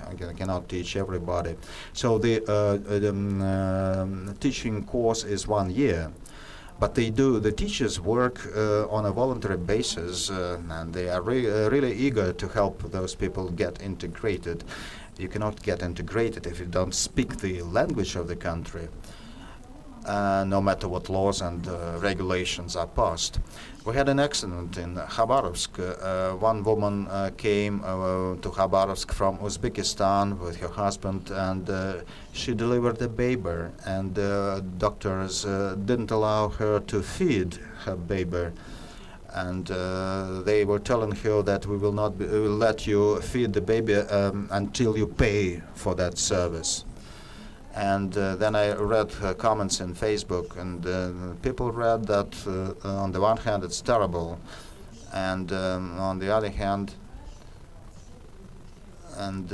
I cannot teach everybody. So the teaching course is 1 year. But the teachers work on a voluntary basis, and they are really eager to help those people get integrated. You cannot get integrated if you don't speak the language of the country, no matter what laws and regulations are passed. We had an accident in Khabarovsk. One woman came to Khabarovsk from Uzbekistan with her husband, and she delivered a baby, and doctors didn't allow her to feed her baby. And they were telling her that we will let you feed the baby until you pay for that service. And then I read comments in Facebook, and people read that on the one hand it's terrible, and on the other hand, and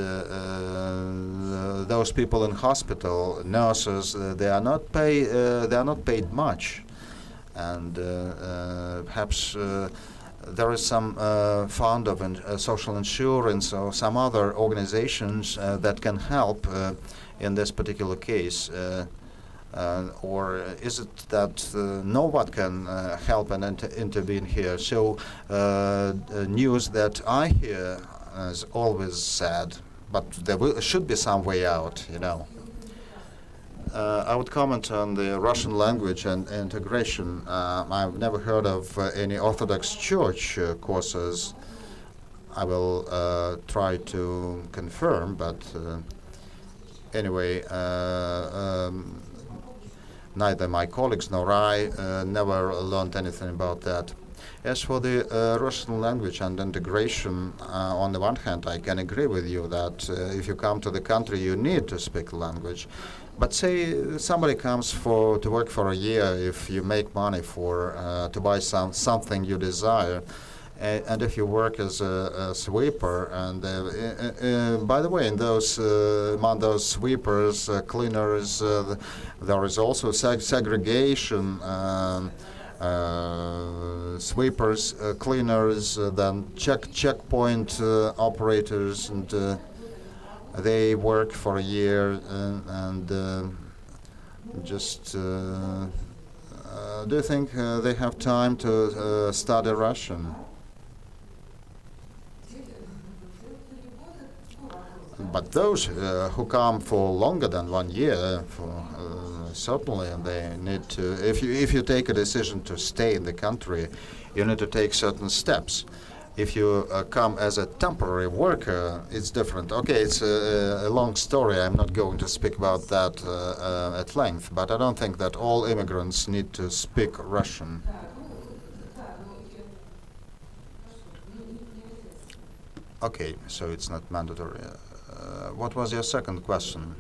those people in hospital, nurses, they are not paid much, and perhaps there is some fund of social insurance or some other organizations that can help in this particular case, or is it that no one can help and intervene here? So news that I hear is always sad, but there should be some way out, you know. I would comment on the Russian language and integration. I've never heard of any Orthodox Church courses. I will try to confirm, but anyway, neither my colleagues nor I never learned anything about that. As for the Russian language and integration, on the one hand, I can agree with you that if you come to the country, you need to speak the language. But say somebody comes to work for a year, if you make money to buy something you desire, and if you work as a sweeper, and by the way, in among those sweepers, cleaners, there is also segregation. Sweepers, cleaners, then checkpoint operators, and they work for a year and just. Do you think they have time to study Russian? But those who come for longer than 1 year, certainly they need to. If you take a decision to stay in the country, you need to take certain steps. If you come as a temporary worker, it's different. Okay, it's a long story. I'm not going to speak about that at length, but I don't think that all immigrants need to speak Russian. Okay, so it's not mandatory. What was your second question?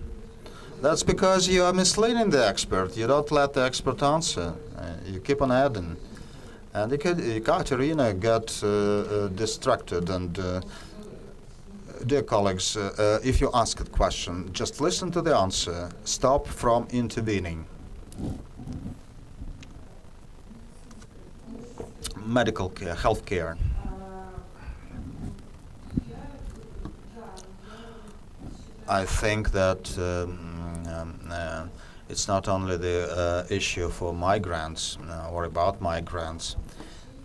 That's because you are misleading the expert. You don't let the expert answer. You keep on adding. And Ekaterina got distracted. And dear colleagues, if you ask a question, just listen to the answer. Stop from intervening. Medical care, health care. I think that it's not only the issue for migrants or about migrants.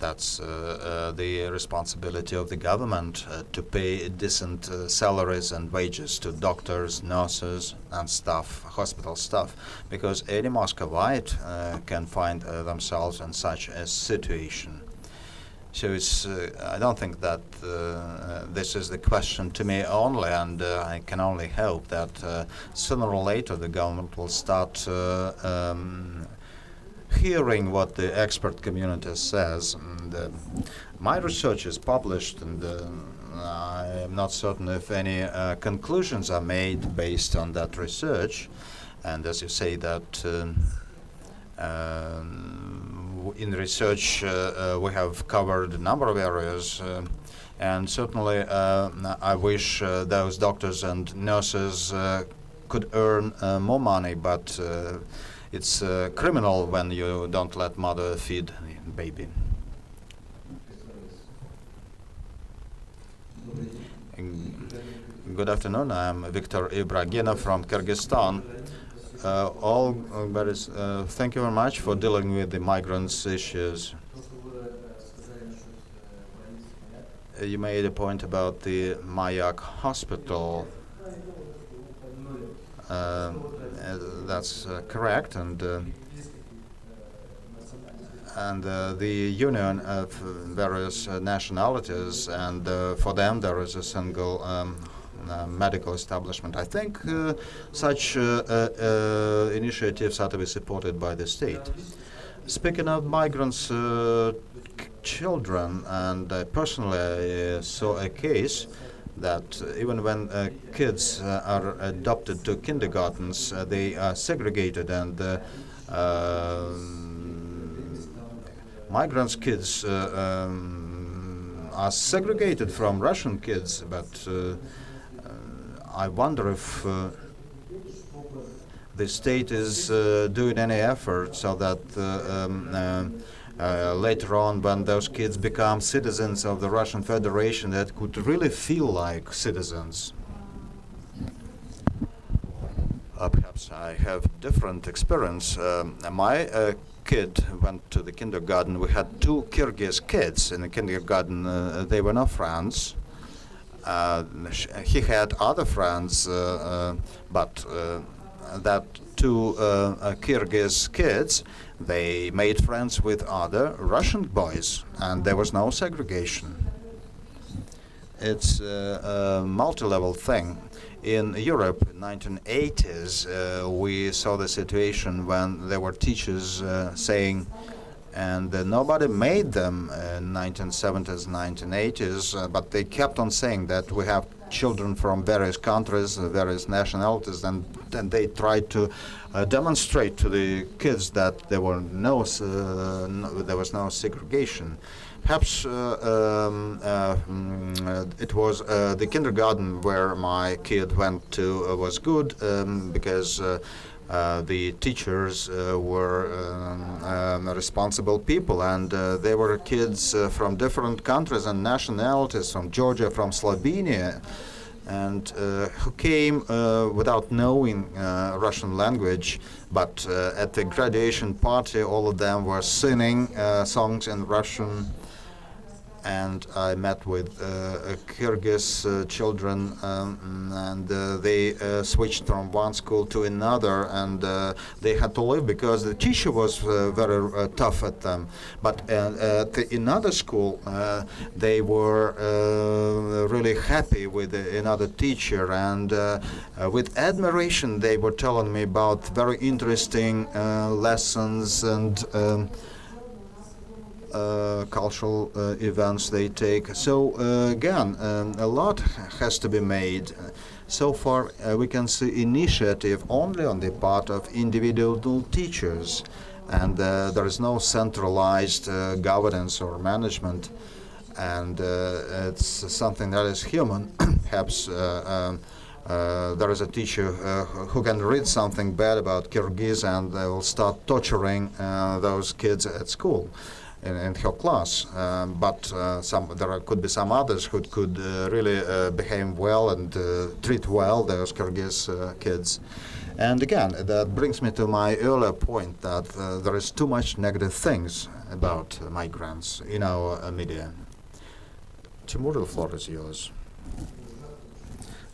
That's the responsibility of the government to pay decent salaries and wages to doctors, nurses, and staff, hospital staff, because any Muscovite can find themselves in such a situation. So it's, I don't think that this is the question to me only, and I can only hope that sooner or later the government will start hearing what the expert community says. And, my research is published, and I am not certain if any conclusions are made based on that research. And as you say that in research we have covered a number of areas, and certainly I wish those doctors and nurses could earn more money, but it's criminal when you don't let mother feed the baby. Good afternoon. I'm Viktor Ibragina from Kyrgyzstan. Thank you very much for dealing with the migrants' issues. You made a point about the Mayak hospital. That's correct, and the union of various nationalities, and for them there is a single medical establishment. I think such initiatives are to be supported by the state. Speaking of migrants' children, and personally I saw a case that even when kids are adopted to kindergartens, they are segregated, and migrants' kids are segregated from Russian kids, but I wonder if the state is doing any effort so that later on, when those kids become citizens of the Russian Federation, that could really feel like citizens. Perhaps I have different experience. My kid went to the kindergarten. We had two Kyrgyz kids in the kindergarten. They were not friends. He had other friends, but that two Kyrgyz kids, they made friends with other Russian boys, and there was no segregation. It's a multi-level thing. In Europe, in the 1980s, we saw the situation when there were teachers saying, and nobody made them in 1970s, 1980s, but they kept on saying that we have children from various countries, various nationalities, and they tried to demonstrate to the kids that there was no segregation. Perhaps it was the kindergarten where my kid went to was good because the teachers were responsible people, and they were kids from different countries and nationalities, from Georgia, from Slovenia, and who came without knowing Russian language, but at the graduation party all of them were singing songs in Russian. And I met with Kyrgyz children, and they switched from one school to another, and they had to leave because the teacher was very tough at them. But at another school, they were really happy with another teacher, and with admiration they were telling me about very interesting lessons and cultural events they take. So again, a lot has to be made. So far we can see initiative only on the part of individual teachers, and there is no centralized governance or management, and it's something that is human. Perhaps there is a teacher who can read something bad about Kyrgyz, and they will start torturing those kids at school. In her class, but there could be some others who could really behave well and treat well those Kyrgyz kids. And again, that brings me to my earlier point that there is too much negative things about migrants in our media. Timur, the floor is yours.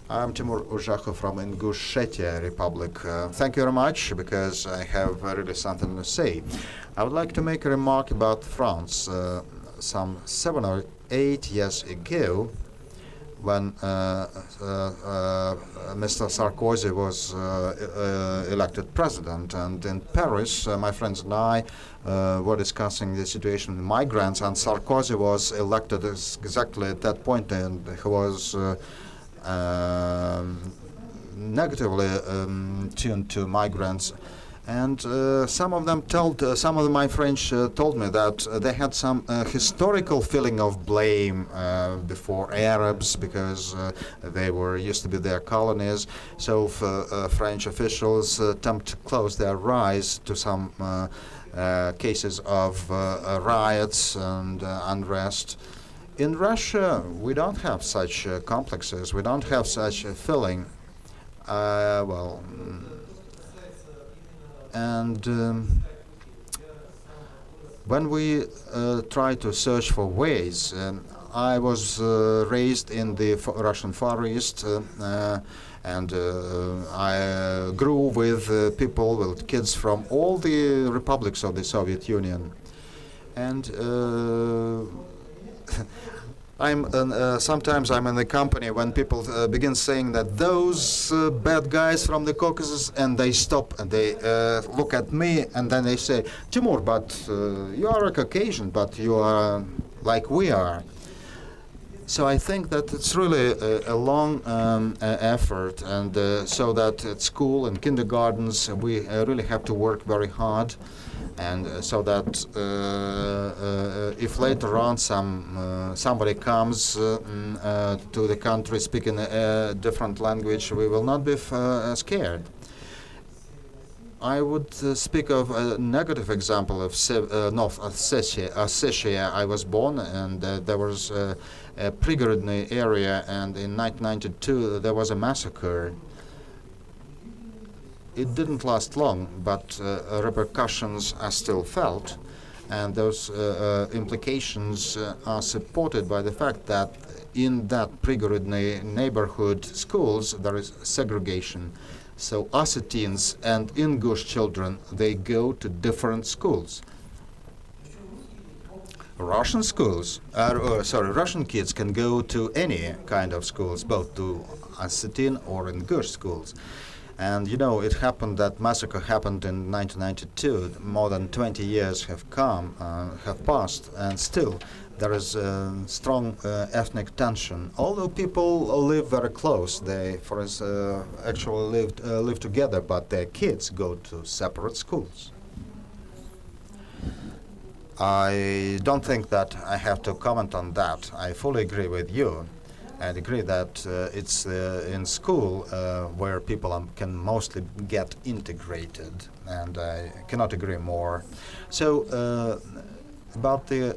I'm Timur Uzhakhov from Ingushetia Republic. Thank you very much, because I have really something to say. I would like to make a remark about France. Some 7 or 8 years ago, when Mr. Sarkozy was elected president, and in Paris, my friends and I were discussing the situation with migrants, and Sarkozy was elected exactly at that point, and he was negatively tuned to migrants. And some of them some of my French told me that they had some historical feeling of blame before Arabs, because they were used to be their colonies. So French officials attempt to close their eyes to some cases of riots and unrest. In Russia, we don't have such complexes. We don't have such a feeling. When we try to search for ways, I was raised in the Russian Far East, and I grew with people, with kids from all the republics of the Soviet Union. And sometimes I'm in the company when people begin saying that those bad guys from the Caucasus, and they stop and they look at me, and then they say, Timur, but you are a Caucasian, but you are like we are. So I think that it's really a long effort, and so that at school and kindergartens we really have to work very hard. And so that if later on somebody comes to the country speaking a different language, we will not be scared. I would speak of a negative example of North Ossetia. I was born, and there was a Prigorодny area, and in 1992 there was a massacre. It didn't last long, but repercussions are still felt, and those implications are supported by the fact that in that Prigorодny neighborhood schools there is segregation. So Ossetians and Ingush children, they go to different schools. Russian kids can go to any kind of schools, both to Ossetian or Ingush schools. And you know, it happened, that massacre happened in 1992. More than 20 years have passed, and still there is strong ethnic tension. Although people live very close, they, actually live together, but their kids go to separate schools. I don't think that I have to comment on that. I fully agree with you. I agree that it's in school where people can mostly get integrated, and I cannot agree more. So about the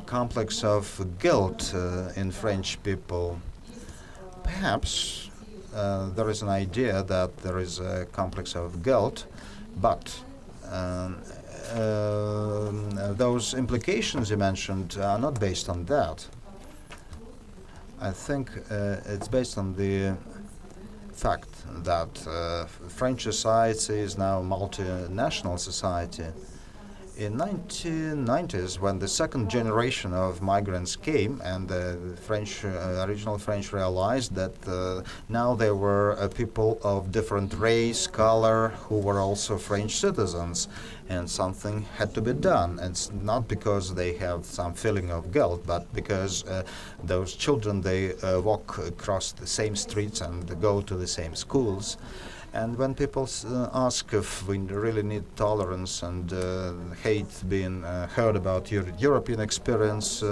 complex of guilt in French people, perhaps there is an idea that there is a complex of guilt, but those implications you mentioned are not based on that. I think it's based on the fact that French society is now a multinational society. In 1990s, when the second generation of migrants came, and the original French realized that now there were people of different race, color, who were also French citizens, and something had to be done. And it's not because they have some feeling of guilt, but because those children, they walk across the same streets and go to the same schools. And when people ask if we really need tolerance and hate being heard about European experience,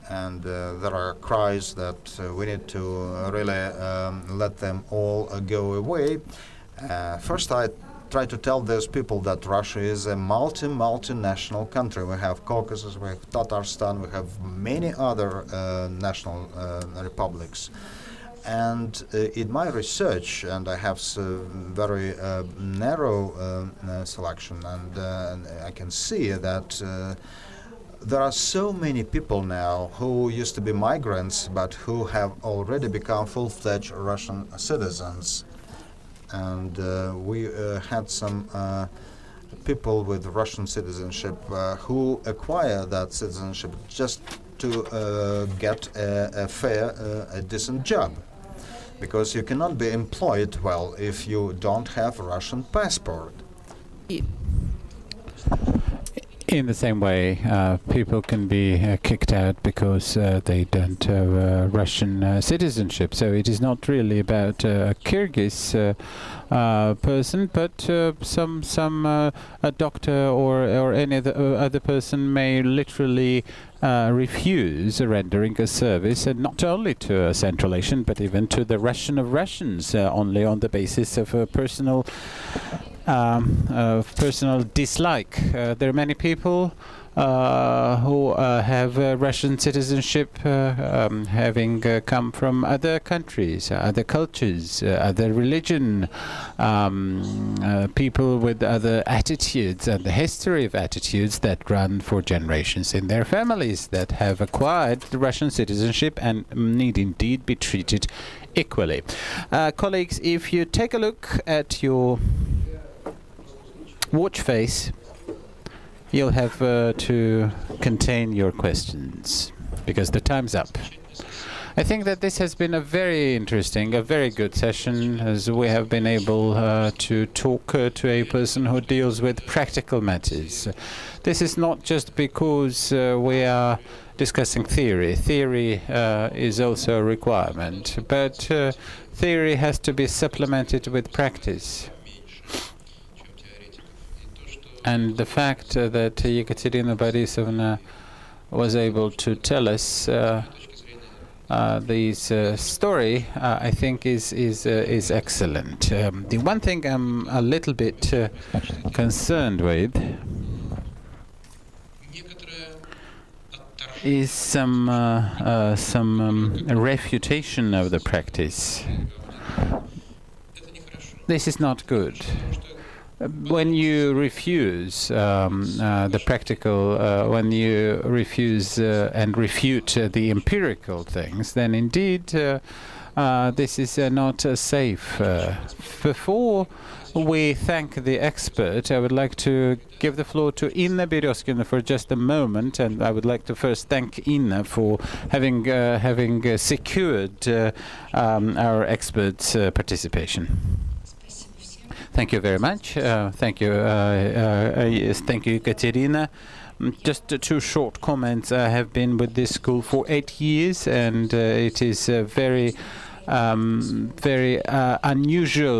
and there are cries that we need to really let them all go away, first I try to tell those people that Russia is a multinational country. We have Caucasus, we have Tatarstan, we have many other national republics. And in my research, and I have very narrow selection, and I can see that there are so many people now who used to be migrants, but who have already become full-fledged Russian citizens. And we had some people with Russian citizenship who acquire that citizenship just to get a fair, a decent job. Because you cannot be employed well if you don't have a Russian passport. In the same way, people can be kicked out because they don't have Russian citizenship. So it is not really about a Kyrgyz person, but a doctor or any other person may literally refuse rendering a service, and not only to a Central Asian, but even to the Russian of Russians, only on the basis of a personal dislike. There are many people who have Russian citizenship, having come from other countries, other cultures, other religion, people with other attitudes and the history of attitudes that run for generations in their families, that have acquired the Russian citizenship and need indeed be treated equally. Colleagues, if you take a look at your watch face, you'll have to contain your questions because the time's up. I think that this has been a very interesting, a very good session, as we have been able to talk to a person who deals with practical matters. This is not just because we are discussing theory. Theory is also a requirement, but theory has to be supplemented with practice. And the fact that Ekaterina Borisovna was able to tell us this story, I think is excellent. The one thing I'm a little bit concerned with is some refutation of the practice. This is not good. When you refuse the practical, when you refuse and refute the empirical things, then indeed this is not safe. Before we thank the expert, I would like to give the floor to Inna Berezkina for just a moment, and I would like to first thank Inna for having secured our expert's participation. Thank you very much. Thank you, Ekaterina. Just two short comments. I have been with this school for 8 years, and it is very unusual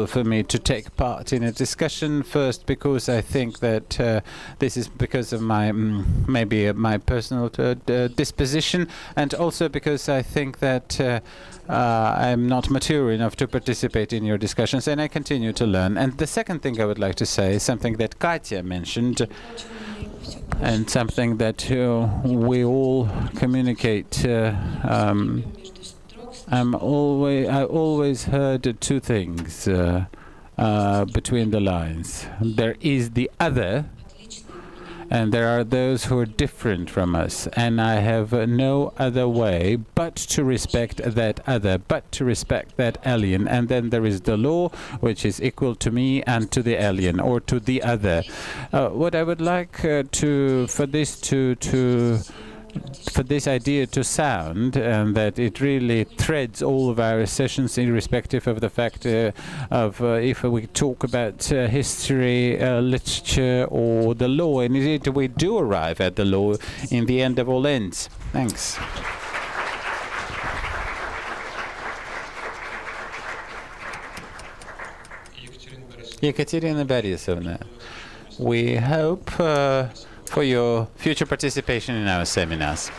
for me to take part in a discussion. First, because I think that this is because of my maybe my personal disposition, and also because I think that I'm not mature enough to participate in your discussions, and I continue to learn. And the second thing I would like to say is something that Katya mentioned, and something that we all communicate. I always heard two things between the lines. There is the other, and there are those who are different from us, and I have no other way but to respect that other, but to respect that alien. And then there is the law, which is equal to me and to the alien, or to the other. What I would like for this idea to sound, and that it really threads all of our sessions, irrespective of the fact of if we talk about history, literature, or the law. And indeed, we do arrive at the law in the end of all ends. Thanks. Ekaterina Borisovna, we hope for your future participation in our seminars.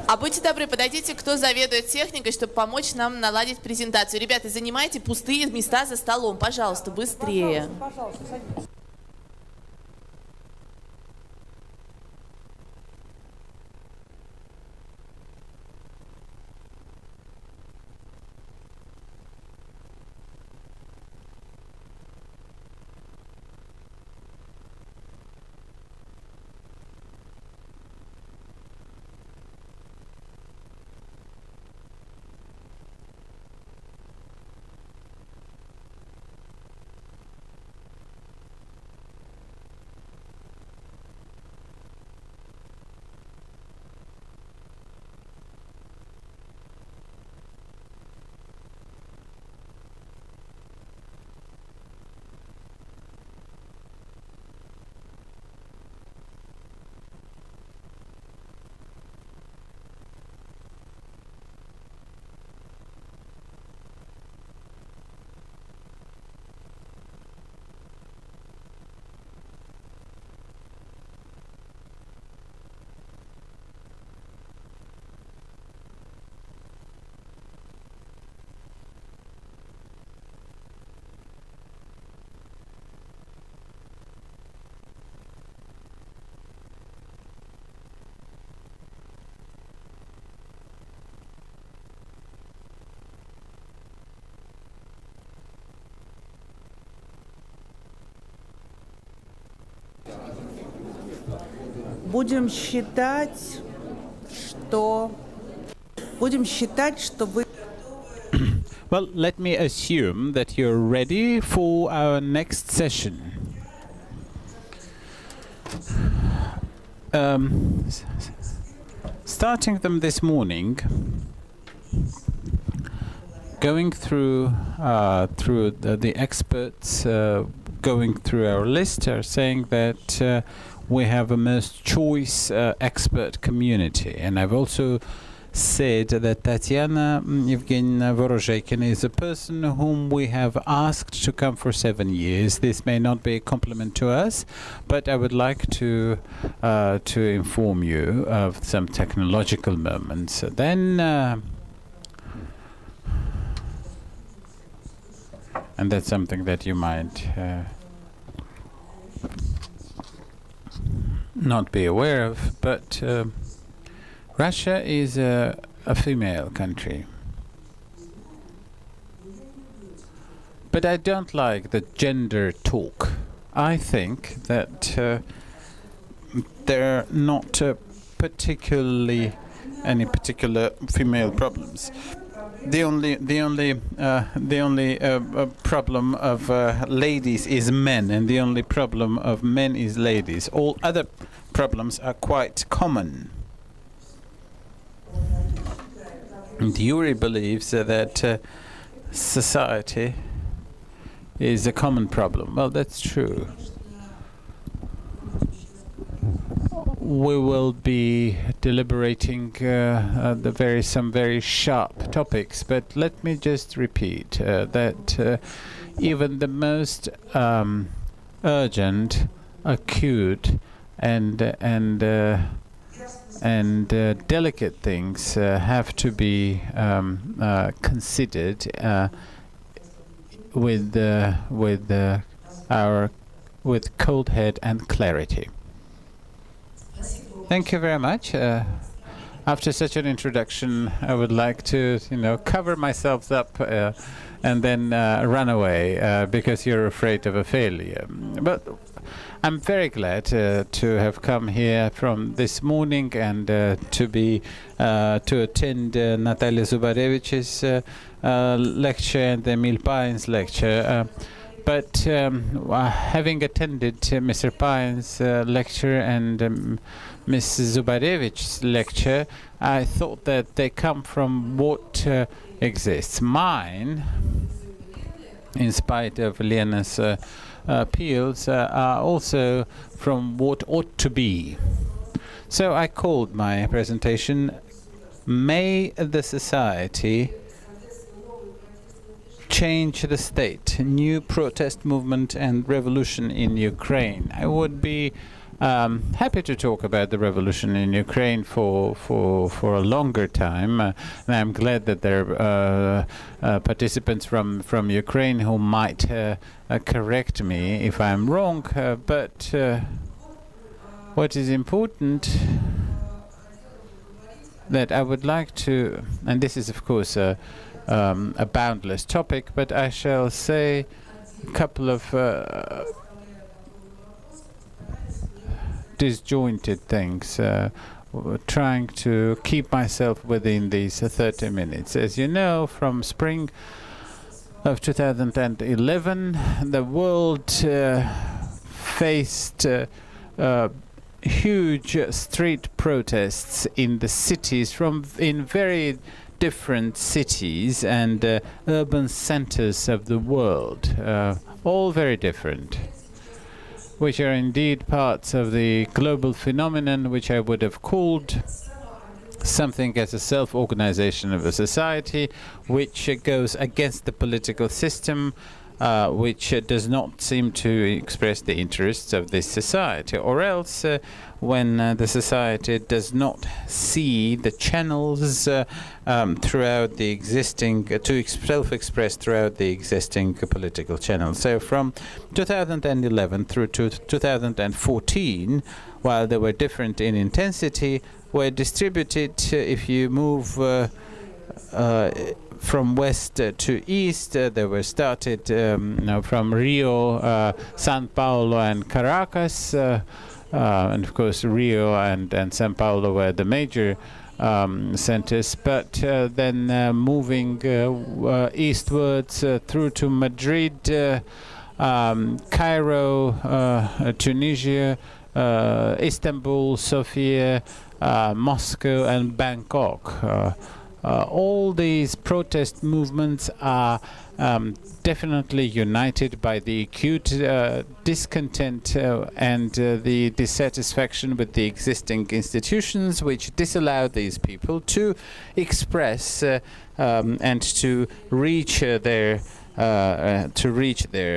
А будьте добры, подойдите, кто заведует техникой, чтобы помочь нам наладить презентацию. Ребята, занимайте пустые места за столом, пожалуйста, быстрее. Пожалуйста, садитесь. Будем считать, что вы... Well, let me assume that you're ready for our next session. Starting them this morning, going through the experts, going through our list, are saying that we have a most choice expert community, and I've also said that Tatiana Evgenievna Vorozhekina is a person whom we have asked to come for 7 years. This may not be a compliment to us, but I would like to inform you of some technological moments. Then, and that's something that you might not be aware of, but Russia is a female country. But I don't like the gender talk. I think that there are not particularly any particular female problems. The only problem of ladies is men, and the only problem of men is ladies. All other problems are quite common. And Yuri believes that society is a common problem. Well, that's true. We will be deliberating some very sharp topics, but let me just repeat that even the most urgent, acute, and delicate things have to be considered with cold head and clarity. Thank you very much. After such an introduction, I would like to, cover myself up and then run away because you're afraid of a failure. But I'm very glad to have come here from this morning and to attend Natalia Zubarevich's lecture and Emil Payen's lecture. But having attended Mr. Payen's lecture and Ms. Zubarevich's lecture, I thought that they come from what exists. Mine, in spite of Lena's appeals, are also from what ought to be. So I called my presentation, May the Society Change the State, New Protest Movement and Revolution in Ukraine. I would be Happy to talk about the revolution in Ukraine for a longer time. And I'm glad that there are participants from Ukraine who might correct me if I'm wrong. But what is important that I would like to, and this is of course a boundless topic, but I shall say a couple of disjointed things, trying to keep myself within these 30 minutes. As you know, from spring of 2011, the world faced huge street protests in the cities, in very different cities and urban centers of the world, all very different, which are indeed parts of the global phenomenon, which I would have called something as a self-organization of a society, which goes against the political system, which does not seem to express the interests of this society, or else when the society does not see the channels throughout the existing, to self-express throughout the existing political channels. So from 2011 through to 2014, while they were different in intensity, were distributed, if you move from west to east, they were started from Rio, São Paulo and Caracas, and of course Rio and São Paulo were the major centers, but then moving eastwards through to Madrid, Cairo, Tunisia, Istanbul, Sofia, Moscow and Bangkok. All these protest movements are definitely united by the acute discontent and the dissatisfaction with the existing institutions, which disallow these people to express and to reach their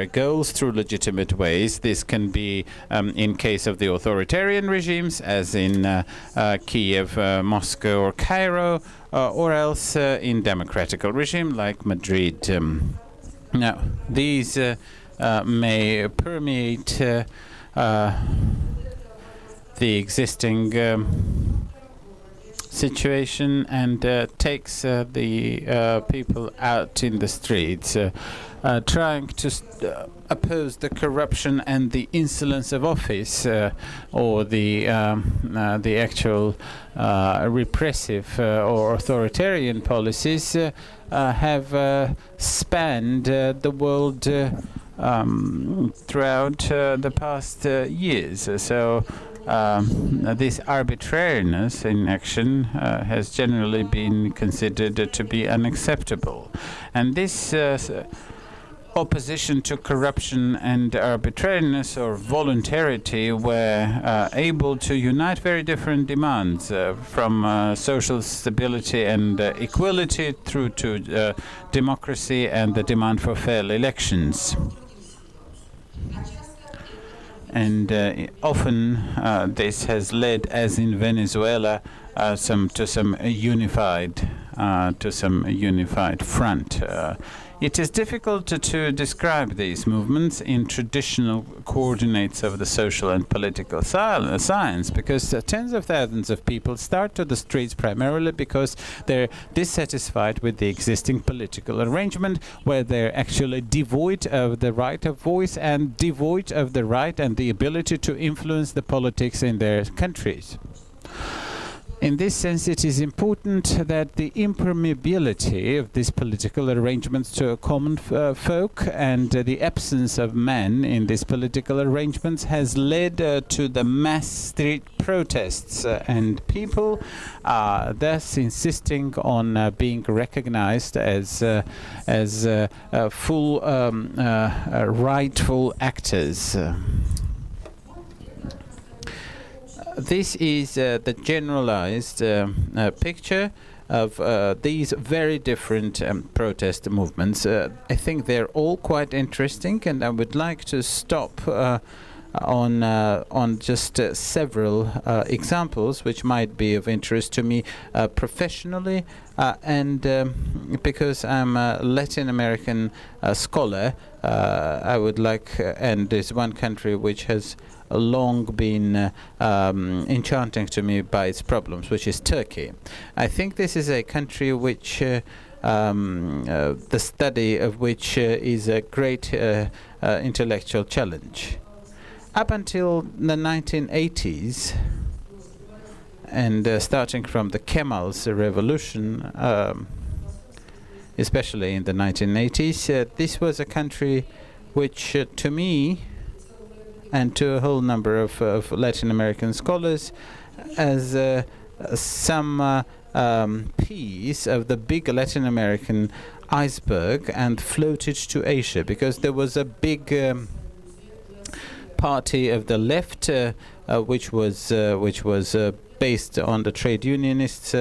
goals through legitimate ways. This can be in case of the authoritarian regimes, as in Kiev, Moscow or Cairo, or else in democratical regime like Madrid. Now, these may permeate the existing situation and takes the people out in the streets, trying to oppose the corruption and the insolence of office, or the actual repressive or authoritarian policies have spanned the world throughout the past years. So this arbitrariness in action has generally been considered to be unacceptable. And this opposition to corruption and arbitrariness or voluntarity were able to unite very different demands, from social stability and equality through to democracy and the demand for fair elections. And often this has led, as in Venezuela, to some unified front. It is difficult to describe these movements in traditional coordinates of the social and political science, because tens of thousands of people start to the streets primarily because they're dissatisfied with the existing political arrangement, where they're actually devoid of the right of voice and devoid of the right and the ability to influence the politics in their countries. In this sense, it is important that the impermeability of these political arrangements to common folk and the absence of men in these political arrangements has led to the mass street protests, and people are thus insisting on being recognized as full rightful actors. This is the generalized picture of these very different protest movements. I think they're all quite interesting, and I would like to stop on just several examples which might be of interest to me professionally and because I'm a Latin American scholar. I would like, and there's one country which has long been enchanting to me by its problems, which is Turkey. I think this is a country which the study of which is a great intellectual challenge. Up until the 1980s, and starting from the Kemal's revolution, especially in the 1980s, this was a country which, to me, and to a whole number of Latin American scholars, as some piece of the big Latin American iceberg and floated to Asia, because there was a big party of the left which was based on the trade unionists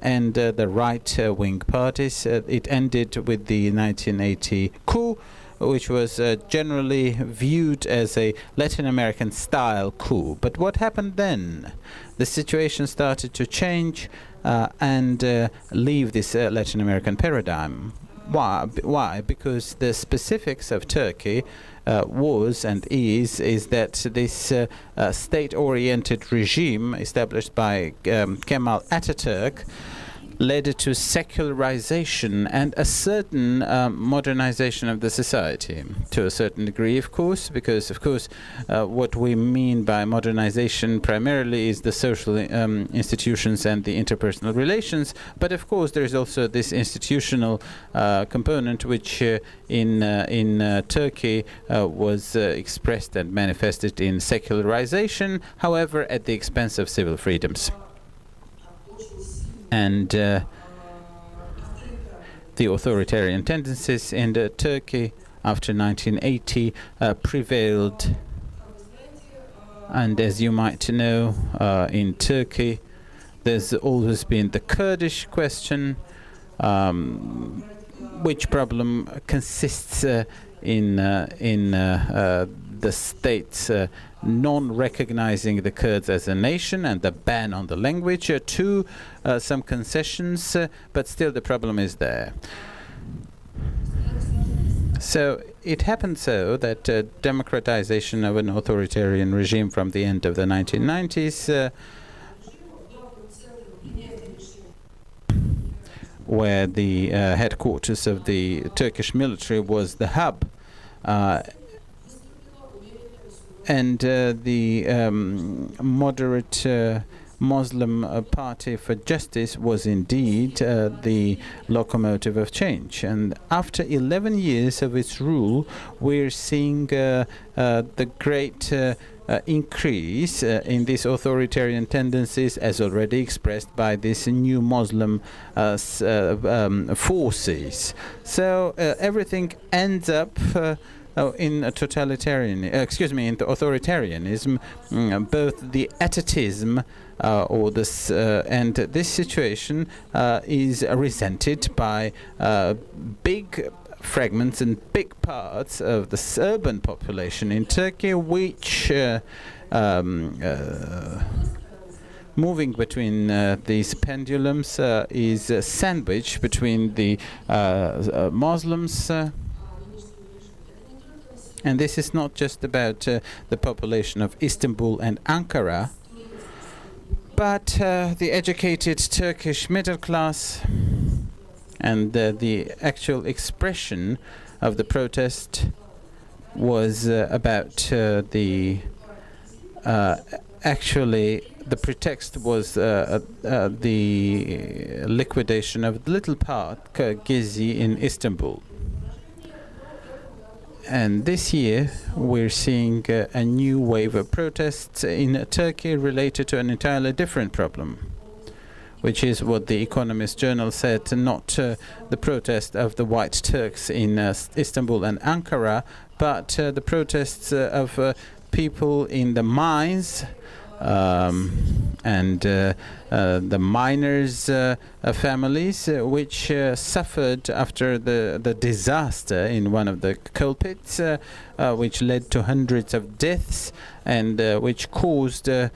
and the right-wing parties. It ended with the 1980 coup, which was generally viewed as a Latin American style coup. But what happened then? The situation started to change and leave this Latin American paradigm. Why? Because the specifics of Turkey was and is that this state-oriented regime established by Kemal Ataturk led to secularization and a certain modernization of the society, to a certain degree, of course, because, of course, what we mean by modernization primarily is the social institutions and the interpersonal relations, but of course there is also this institutional component which in Turkey was expressed and manifested in secularization, however, at the expense of civil freedoms. And the authoritarian tendencies in Turkey after 1980 prevailed. And as you might know, in Turkey, there's always been the Kurdish question, which problem consists in the states non-recognizing the Kurds as a nation and the ban on the language, to some concessions, but still the problem is there. So it happened so that democratization of an authoritarian regime from the end of the 1990s, where the headquarters of the Turkish military was the hub, and the moderate Muslim Party for Justice was indeed the locomotive of change. And after 11 years of its rule, we're seeing the great increase in these authoritarian tendencies, as already expressed by these new Muslim forces. So everything ends up in a totalitarian, in the authoritarianism, both the atatism or this and this situation is resented by big fragments and big parts of the urban population in Turkey, which moving between these pendulums is sandwiched between the Muslims. And this is not just about the population of Istanbul and Ankara, but the educated Turkish middle class, and the actual expression of the protest was about the actually the pretext was the liquidation of the little park Gezi in Istanbul. And this year we're seeing a new wave of protests in Turkey related to an entirely different problem, which is what the Economist journal said, not the protest of the White Turks in Istanbul and Ankara, but the protests of people in the mines and the miners' families which suffered after the disaster in one of the coal pits, which led to hundreds of deaths and which caused the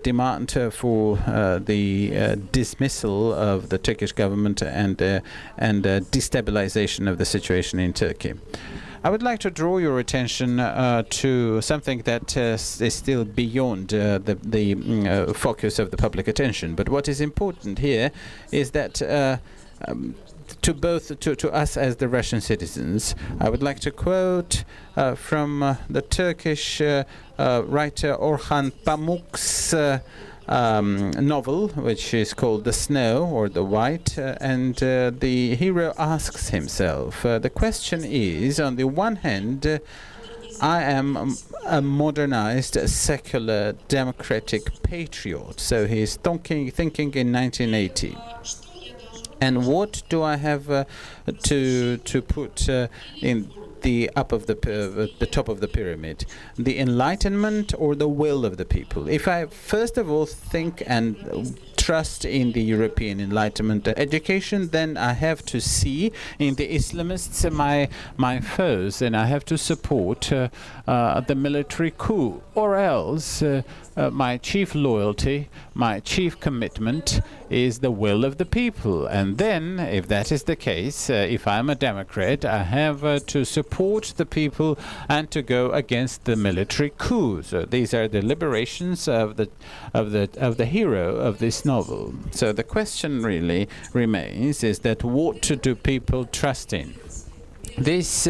demand for the dismissal of the Turkish government and destabilization of the situation in Turkey. I would like to draw your attention to something that is still beyond the focus of the public attention. But what is important here is that to us as the Russian citizens, I would like to quote from the Turkish writer Orhan Pamuk's novel, which is called The Snow or The White, and the hero asks himself, the question is, on the one hand, I am a modernized, secular, democratic patriot. So he's thinking in 1980. And what do I have to put in the top of the pyramid? The enlightenment or the will of the people? If I first of all think and trust in the European Enlightenment education, then I have to see in the Islamists my foes, and I have to support the military coup, or else my chief loyalty, my chief commitment is the will of the people. And then, if that is the case, if I'm a Democrat, I have to support the people and to go against the military coup. So these are the liberations of the hero of this novel. So the question really remains is that what do people trust in? This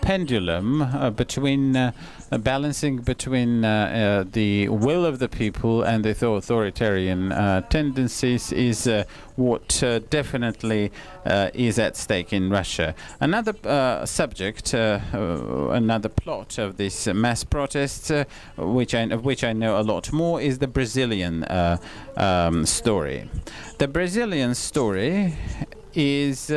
pendulum between balancing between the will of the people and the authoritarian tendencies is what definitely is at stake in Russia. Another subject, another plot of this mass protests, of which I know a lot more, is the Brazilian story. The Brazilian story is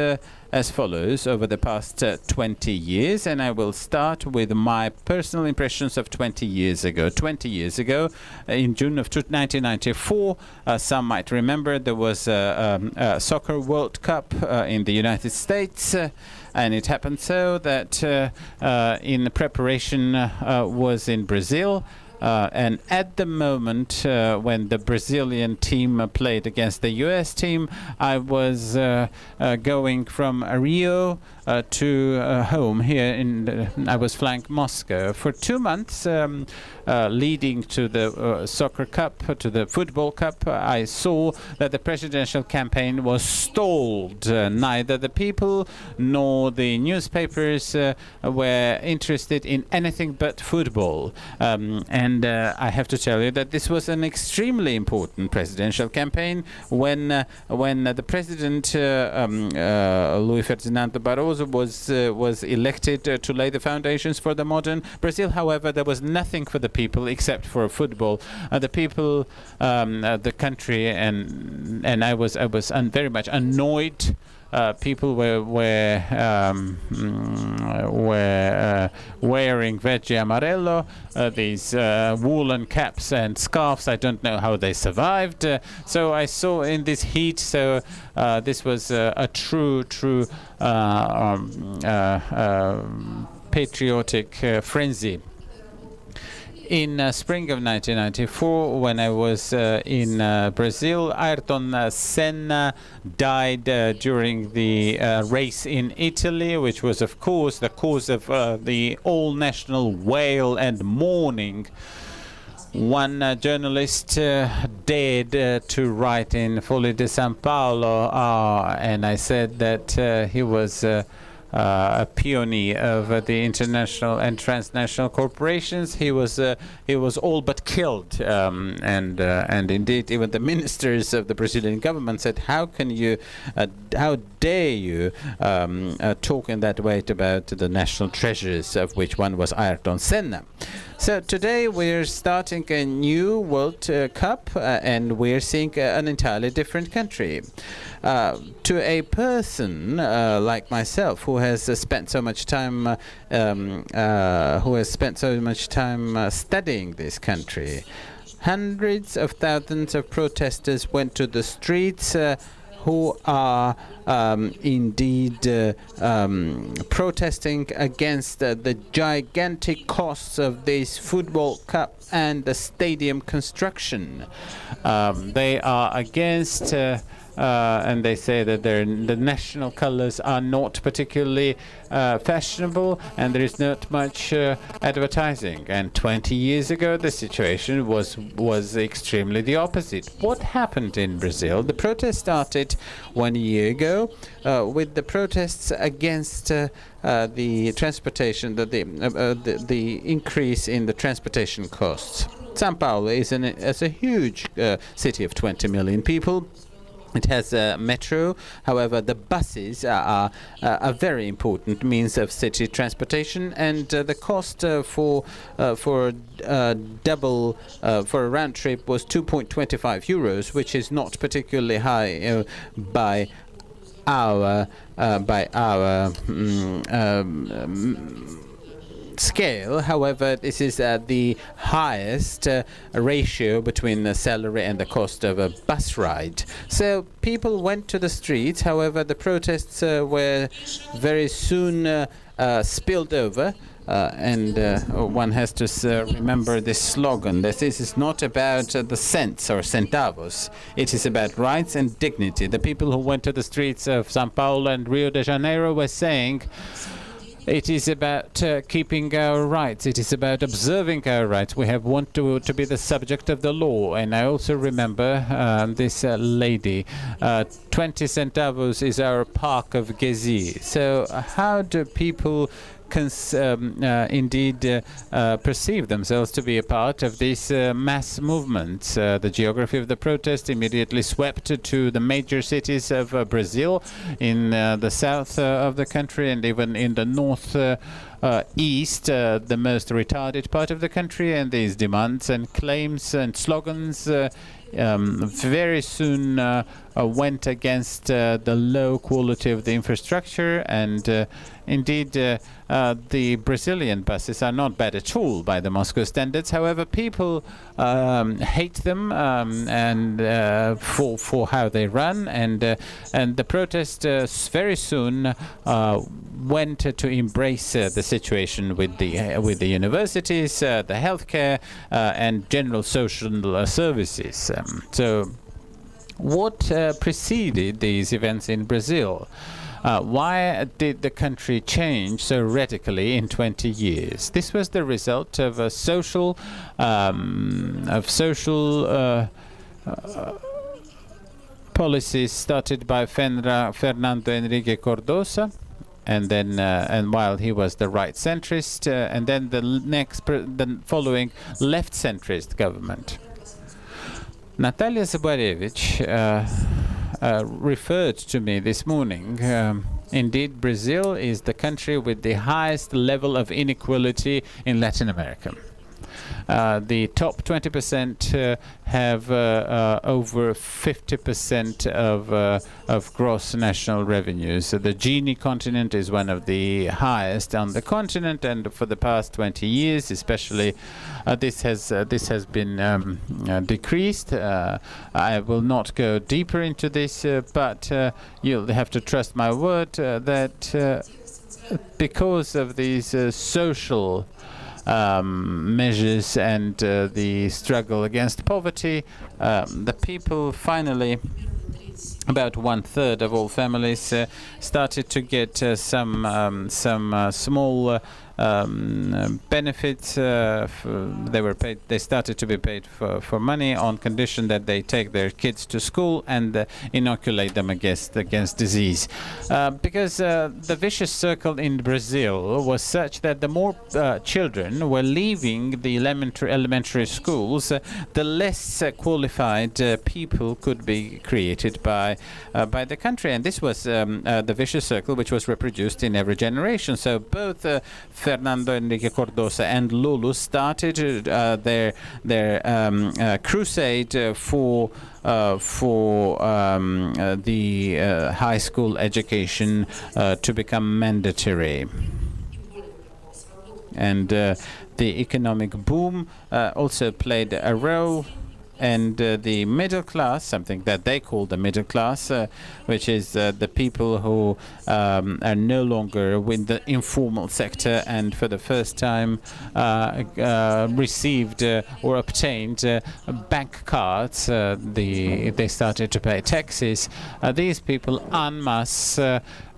as follows over the past 20 years, and I will start with my personal impressions of 20 years ago. 20 years ago, in June of 1994, some might remember there was a Soccer World Cup in the United States, and it happened so that in preparation was in Brazil. And at the moment when the Brazilian team played against the US team, I was going from Rio to home here I was flying Moscow for 2 months, leading to the soccer cup, to the football cup. I saw that the presidential campaign was stalled. Neither the people nor the newspapers were interested in anything but football. And I have to tell you that this was an extremely important presidential campaign when the president, Luiz Ferdinando Barroso, was elected to lay the foundations for the modern Brazil. However, there was nothing for the people except for football. The people, the country, and I was very much annoyed. People were wearing verde amarelo, these woolen caps and scarves. I don't know how they survived. So I saw in this heat. So this was a true patriotic frenzy. In spring of 1994, when I was in Brazil, Ayrton Senna died during the race in Italy, which was, of course, the cause of the all-national wail and mourning. One journalist dared to write in Folha de São Paulo, and I said that he was a pioneer of the international and transnational corporations. He was all but killed, and indeed even the ministers of the Brazilian government said, "How can you, how dare you talk in that way about the national treasures, of which one was Ayrton Senna?" So today we're starting a new World Cup and we're seeing an entirely different country. To a person like myself who has spent so much time studying this country, hundreds of thousands of protesters went to the streets who are indeed protesting against the gigantic costs of this football cup and the stadium construction. They are against and they say that the national colors are not particularly fashionable and there is not much advertising. And 20 years ago the situation was extremely the opposite. What happened in Brazil? The protest started 1 year ago with the protests against the transportation, the increase in the transportation costs. São Paulo is a huge city of 20 million people. It has a metro. However, the buses are a very important means of city transportation, and the cost for a round trip was 2.25 euros, which is not particularly high by our scale. However, this is the highest ratio between the salary and the cost of a bus ride. So people went to the streets. However, the protests were very soon spilled over. And one has to remember this slogan, that this is not about the cents or centavos. It is about rights and dignity. The people who went to the streets of São Paulo and Rio de Janeiro were saying, it is about keeping our rights. It is about observing our rights. We have want to be the subject of the law. And I also remember this lady. 20 centavos is our park of Gezi. So how do people indeed perceive themselves to be a part of this mass movement? The geography of the protest immediately swept to the major cities of Brazil, in the south of the country, and even in the north east, the most retarded part of the country. And these demands and claims and slogans very soon went against the low quality of the infrastructure, and indeed the Brazilian buses are not bad at all by the Moscow standards. However, people hate them and for how they run, and the protest very soon went to embrace the situation with the universities, the healthcare, and general social services. So what preceded these events in Brazil? Why did the country change so radically in 20 years? This was the result of a social policies started by Fernando Henrique Cardoso, and then and while he was the right centrist, and then the following left centrist government. Natalia Zabarevich referred to me this morning. Indeed, Brazil is the country with the highest level of inequality in Latin America. The top 20% have over 50% of gross national revenues. So the Gini continent is one of the highest on the continent, and for the past 20 years, especially, this has been decreased. I will not go deeper into this, but you'll have to trust my word that because of these social measures and the struggle against poverty, the people finally, about 1/3 of all families, started to get some small benefits. They started to be paid for money on condition that they take their kids to school and inoculate them against disease. Because the vicious circle in Brazil was such that the more children were leaving the elementary schools, the less qualified people could be created by by the country. And this was the vicious circle which was reproduced in every generation. So both Fernando Enrique Cardoso and Lulu started their crusade for the high school education to become mandatory. And the economic boom also played a role. And the middle class, something that they call the middle class, which is the people who are no longer in the informal sector and for the first time received or obtained bank cards. They started to pay taxes. These people en masse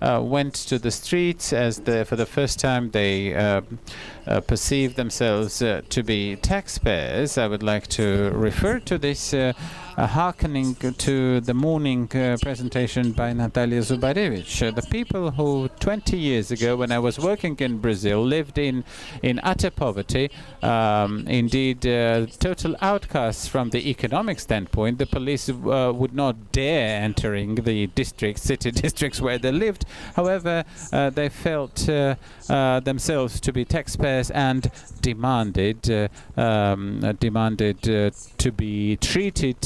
went to the streets as for the first time they perceived themselves to be taxpayers. I would like to refer to this hearkening to the morning presentation by Natalia Zubarevich. The people who 20 years ago, when I was working in Brazil, lived in utter poverty, indeed total outcasts from the economic standpoint. The police would not dare entering the city districts where they lived. However, they felt themselves to be taxpayers and demanded to be treated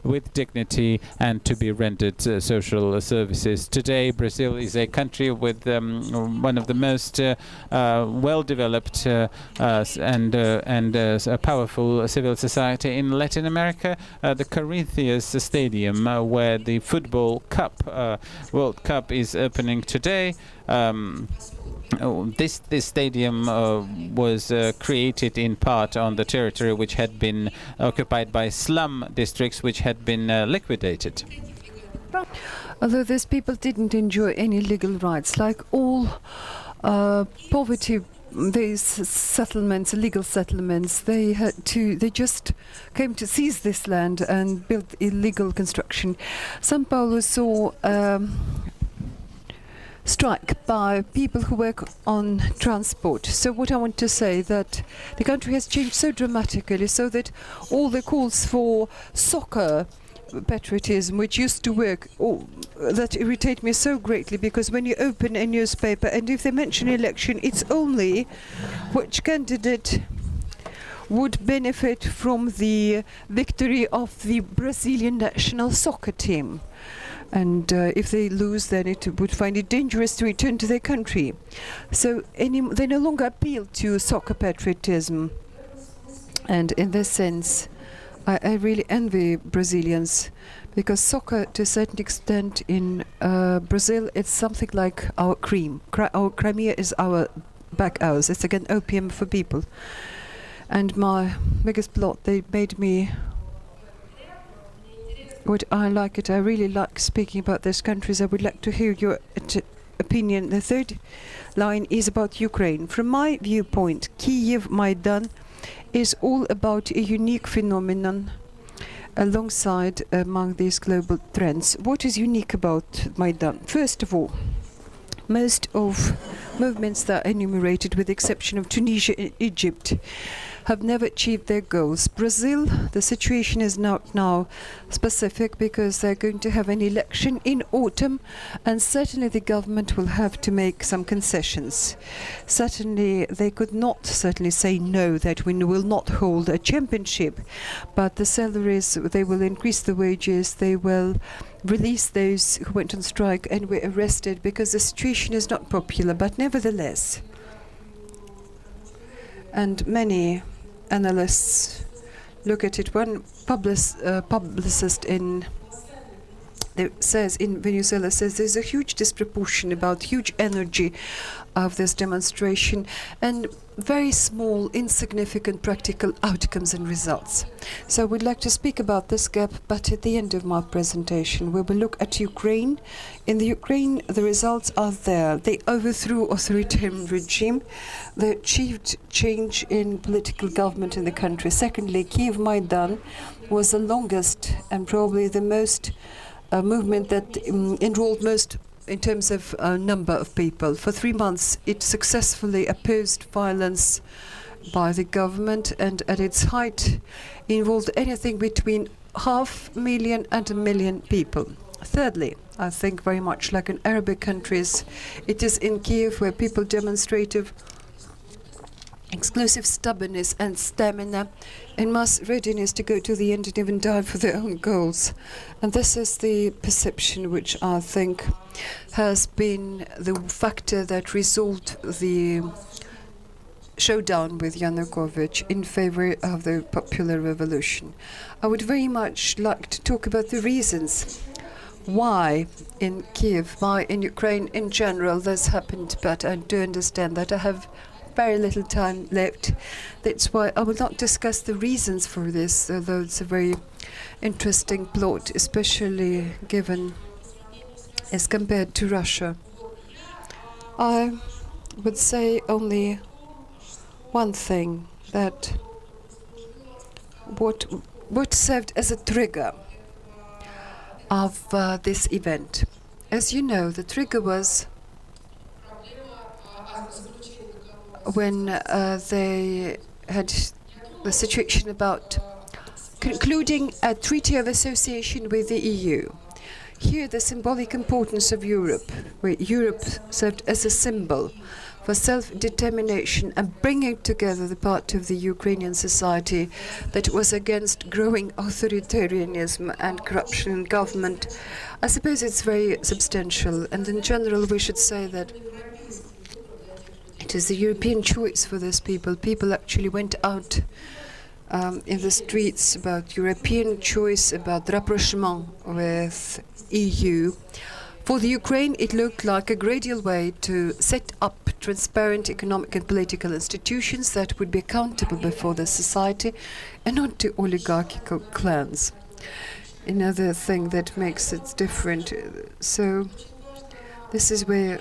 with dignity and to be rendered social services. Today, Brazil is a country with one of the most well-developed and a powerful civil society in Latin America. The Corinthians Stadium, where the football cup, World Cup, is opening today. This stadium was created in part on the territory which had been occupied by slum districts which had been liquidated. Although these people didn't enjoy any legal rights, like all poverty, these settlements, legal settlements, they just came to seize this land and build illegal construction. São Paulo saw strike by people who work on transport. So what I want to say that the country has changed so dramatically, so that all the calls for soccer patriotism, which used to work, that irritate me so greatly, because when you open a newspaper and if they mention election, it's only which candidate would benefit from the victory of the Brazilian national soccer team. And if they lose, then it would find it dangerous to return to their country. So they no longer appeal to soccer patriotism. And in this sense, I really envy Brazilians, because soccer, to a certain extent, in Brazil, it's something like our cream. Our Crimea is our back house. It's again opium for people. And my biggest plot, they made me. What I like it, I really like speaking about these countries. I would like to hear your opinion. The third line is about Ukraine. From my viewpoint, Kiev Maidan is all about a unique phenomenon alongside among these global trends. What is unique about Maidan? First of all, most of movements that are enumerated, with the exception of Tunisia and Egypt, have never achieved their goals. Brazil, the situation is now specific because they're going to have an election in autumn, and certainly the government will have to make some concessions. Certainly they could not say no, that we will not hold a championship, but the salaries, they will increase the wages, they will release those who went on strike and were arrested, because the situation is not popular. But nevertheless, and many analysts look at it. One publicist says in Venezuela says there's a huge disproportion about huge energy of this demonstration and very small, insignificant practical outcomes and results. So we'd like to speak about this gap, but at the end of my presentation we will look at Ukraine. In the Ukraine, the results are there. They overthrew authoritarian regime. They achieved change in political government in the country. Secondly, Kiev Maidan was the longest and probably the most movement that enrolled most in terms of number of people. For 3 months, it successfully opposed violence by the government, and at its height involved anything between 500,000 and 1 million people. Thirdly, I think very much like in Arabic countries, it is in Kiev where people demonstrated exclusive stubbornness and stamina and mass readiness to go to the end and even die for their own goals. And this is the perception which I think has been the factor that resolved the showdown with Yanukovych in favor of the popular revolution. I would very much like to talk about the reasons why in Kiev, why in Ukraine in general this happened, but I do understand that I have very little time left. That's why I will not discuss the reasons for this, although it's a very interesting plot, especially given as compared to Russia. I would say only one thing, that what served as a trigger of this event. As you know, the trigger was when they had the situation about concluding a treaty of association with the EU. Here, the symbolic importance of Europe, where Europe served as a symbol for self-determination and bringing together the part of the Ukrainian society that was against growing authoritarianism and corruption in government. I suppose it's very substantial, and in general we should say that it is the European choice for these people. People actually went out in the streets about European choice, about rapprochement with EU. For the Ukraine, it looked like a gradual way to set up transparent economic and political institutions that would be accountable before the society and not to oligarchical clans. Another thing that makes it different. So this is where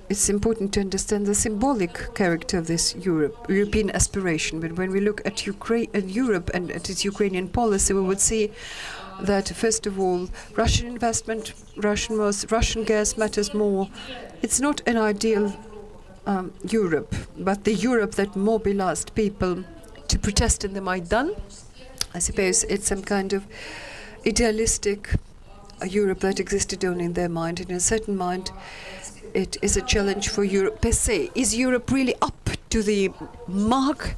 it's important to understand the symbolic character of this European aspiration. But when we look at Europe and at its Ukrainian policy, we would see that, first of all, Russian investment, Russian gas matters more. It's not an ideal Europe, but the Europe that mobilized people to protest in the Maidan. I suppose it's some kind of idealistic Europe that existed only in their mind. In a certain mind, it is a challenge for Europe per se. Is Europe really up to the mark,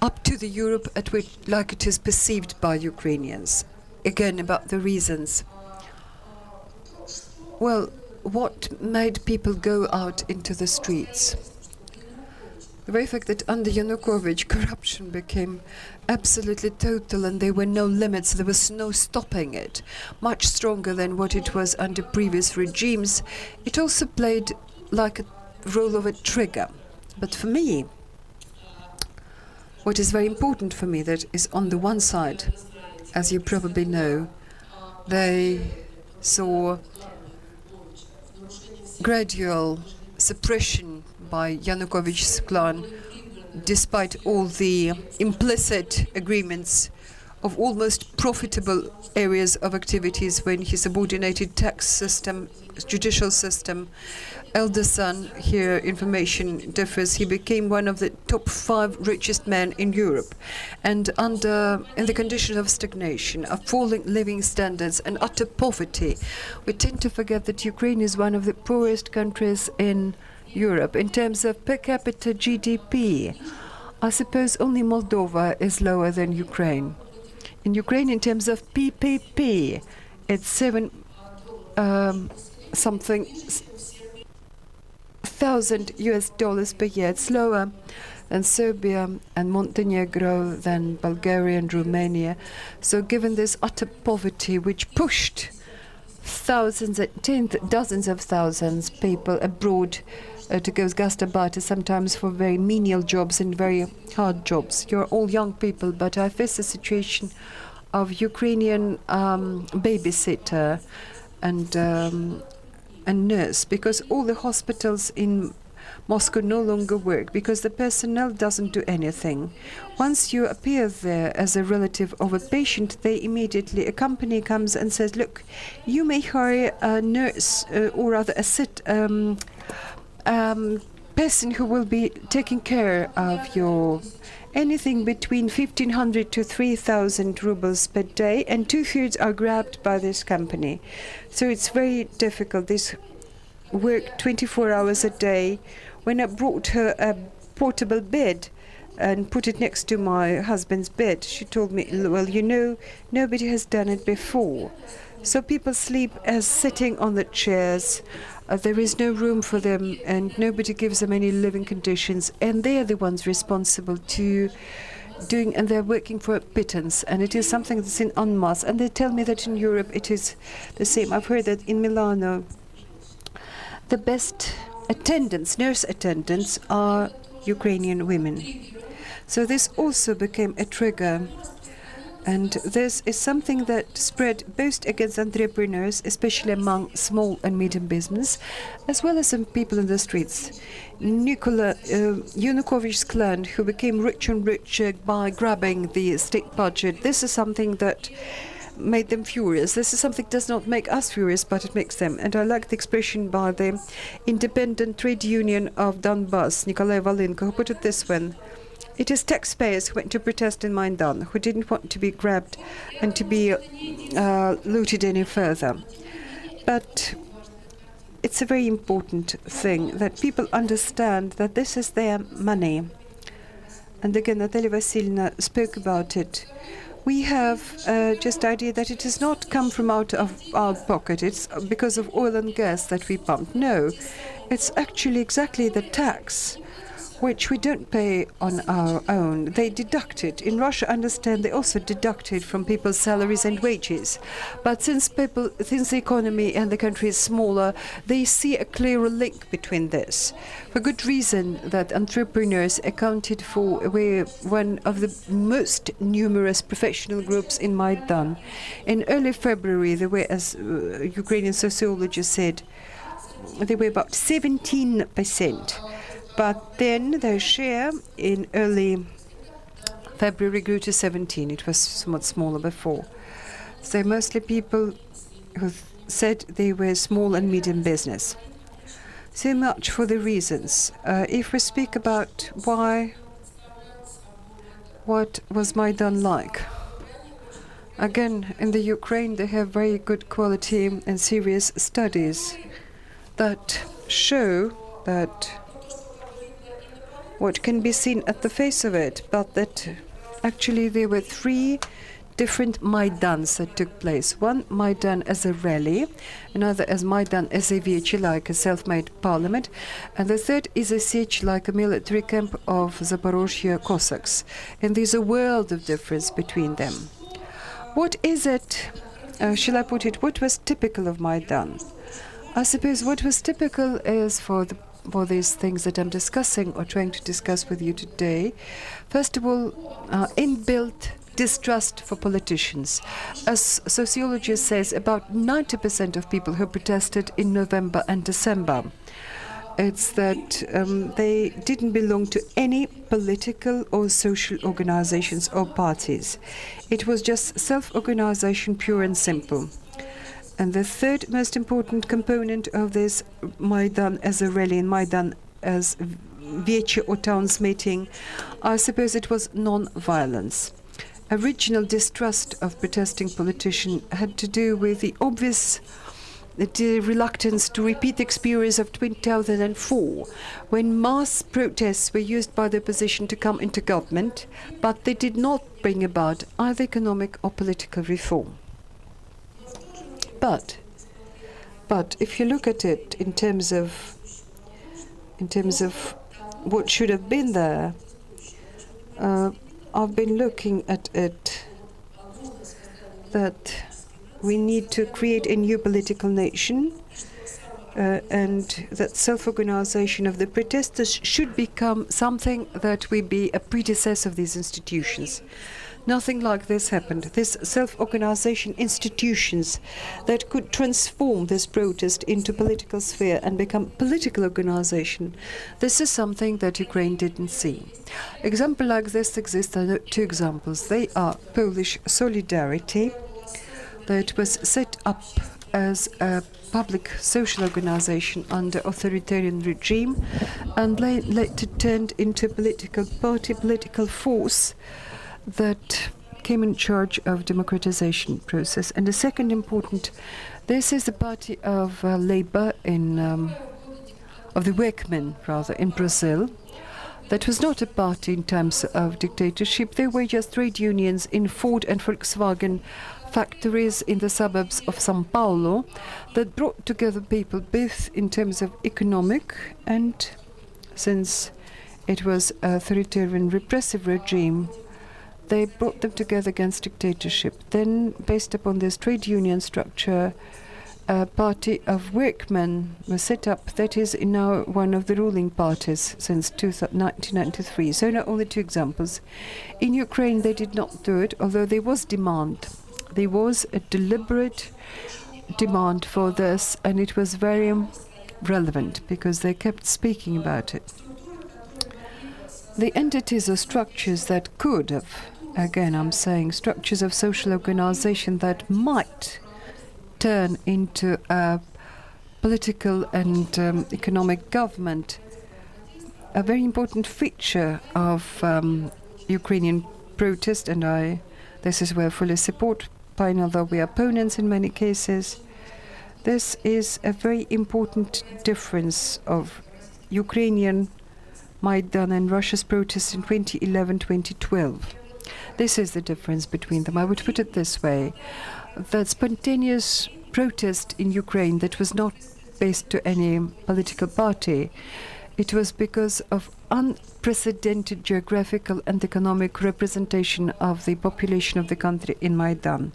up to the Europe at which, like it is perceived by Ukrainians? Again, about the reasons. Well, what made people go out into the streets? The very fact that under Yanukovych corruption became absolutely total and there were no limits, there was no stopping it, much stronger than what it was under previous regimes. It also played like a role of a trigger. But for me, what is very important for me, that is on the one side, as you probably know, they saw gradual suppression by Yanukovych's clan, despite all the implicit agreements of almost profitable areas of activities when he subordinated tax system, judicial system. Elder son, here information differs, he became one of the top 5 richest men in Europe. And in the conditions of stagnation, of falling living standards and utter poverty, we tend to forget that Ukraine is one of the poorest countries in Europe. In terms of per capita GDP, I suppose only Moldova is lower than Ukraine. In Ukraine, in terms of PPP, it's something $1,000 per year. It's lower than Serbia and Montenegro, than Bulgaria and Romania. So given this utter poverty, which pushed dozens of thousands of people abroad to go gastarbeiter, sometimes for very menial jobs and very hard jobs. You're all young people, but I face the situation of Ukrainian babysitter and nurse, because all the hospitals in Moscow no longer work because the personnel doesn't do anything. Once you appear there as a relative of a patient, a company comes and says, look, you may hire a nurse or rather a person who will be taking care of your anything between 1,500 to 3,000 rubles per day, and 2/3 are grabbed by this company. So it's very difficult. This work 24 hours a day. When I brought her a portable bed and put it next to my husband's bed, she told me, well, you know, nobody has done it before. So people sleep as sitting on the chairs. There is no room for them, and nobody gives them any living conditions. And they are the ones responsible to doing, and they're working for a pittance. And it is something that's in en masse. And they tell me that in Europe it is the same. I've heard that in Milano, the best attendants, nurse attendants, are Ukrainian women. So this also became a trigger. And this is something that spread both against entrepreneurs, especially among small and medium business, as well as some people in the streets. Nikola Yanukovych's clan, who became richer and richer by grabbing the state budget, this is something that made them furious. This is something that does not make us furious, but it makes them. And I like the expression by the independent trade union of Donbass, Nikolai Valenko, who put it this way. It is taxpayers who went to protest in Maidan, who didn't want to be grabbed and to be looted any further. But it's a very important thing that people understand that this is their money. And again, Natalia Vasilievna spoke about it. We have just the idea that it does not come from out of our pocket. It's because of oil and gas that we pump. No, it's actually exactly the tax which we don't pay on our own. They deduct it. In Russia, I understand they also deduct it from people's salaries and wages. But since the economy and the country is smaller, they see a clearer link between this. For good reason that entrepreneurs accounted for were one of the most numerous professional groups in Maidan. In early February, there were, as Ukrainian sociologists said, there were about 17%. But then their share in early February grew to 17. It was somewhat smaller before. So mostly people who said they were small and medium business. So much for the reasons. If we speak about what was Maidan like? Again, in the Ukraine, they have very good quality and serious studies that show that what can be seen at the face of it, but that actually there were 3 different Maidans that took place. One Maidan as a rally, another as Maidan as a Vyetchi, like a self-made parliament, and the third is a siege like a military camp of Zaporozhye Cossacks. And there's a world of difference between them. What is it, shall I put it, what was typical of Maidan? I suppose what was typical is for these things that I'm discussing or trying to discuss with you today. First of all, inbuilt distrust for politicians. As sociology says, about 90% of people who protested in November and December, it's that they didn't belong to any political or social organizations or parties. It was just self-organization, pure and simple. And the third most important component of this Maidan as a rally and Maidan as Vyetchi or town's meeting, I suppose it was non-violence. Original distrust of protesting politicians had to do with the obvious reluctance to repeat the experience of 2004, when mass protests were used by the opposition to come into government, but they did not bring about either economic or political reform. But if you look at it in terms of what should have been there, I've been looking at it that we need to create a new political nation, and that self-organization of the protesters should become something that will be a predecessor of these institutions. Nothing like this happened. This self-organization institutions that could transform this protest into political sphere and become political organization. This is something that Ukraine didn't see. Example like this exists. I know 2 examples. They are Polish Solidarity, that was set up as a public social organization under authoritarian regime and later turned into a political party, political force that came in charge of democratization process. And the second important, this is the party of labor of the workmen rather in Brazil. That was not a party in terms of dictatorship. They were just trade unions in Ford and Volkswagen factories in the suburbs of São Paulo that brought together people both in terms of economic and, since it was an authoritarian repressive regime, they brought them together against dictatorship. Then, based upon this trade union structure, a party of workmen was set up that is now one of the ruling parties since 1993. So not only two examples. In Ukraine they did not do it, although there was demand. There was a deliberate demand for this, and it was very relevant because they kept speaking about it. The entities or structures that could have, again I'm saying, structures of social organization that might turn into a political and economic government. A very important feature of Ukrainian protest, and this is where I fully support PAIN, although we are opponents in many cases. This is a very important difference of Ukrainian Maidan and Russia's protests in 2011-2012. This is the difference between them. I would put it this way. The spontaneous protest in Ukraine that was not based to any political party, it was because of unprecedented geographical and economic representation of the population of the country in Maidan.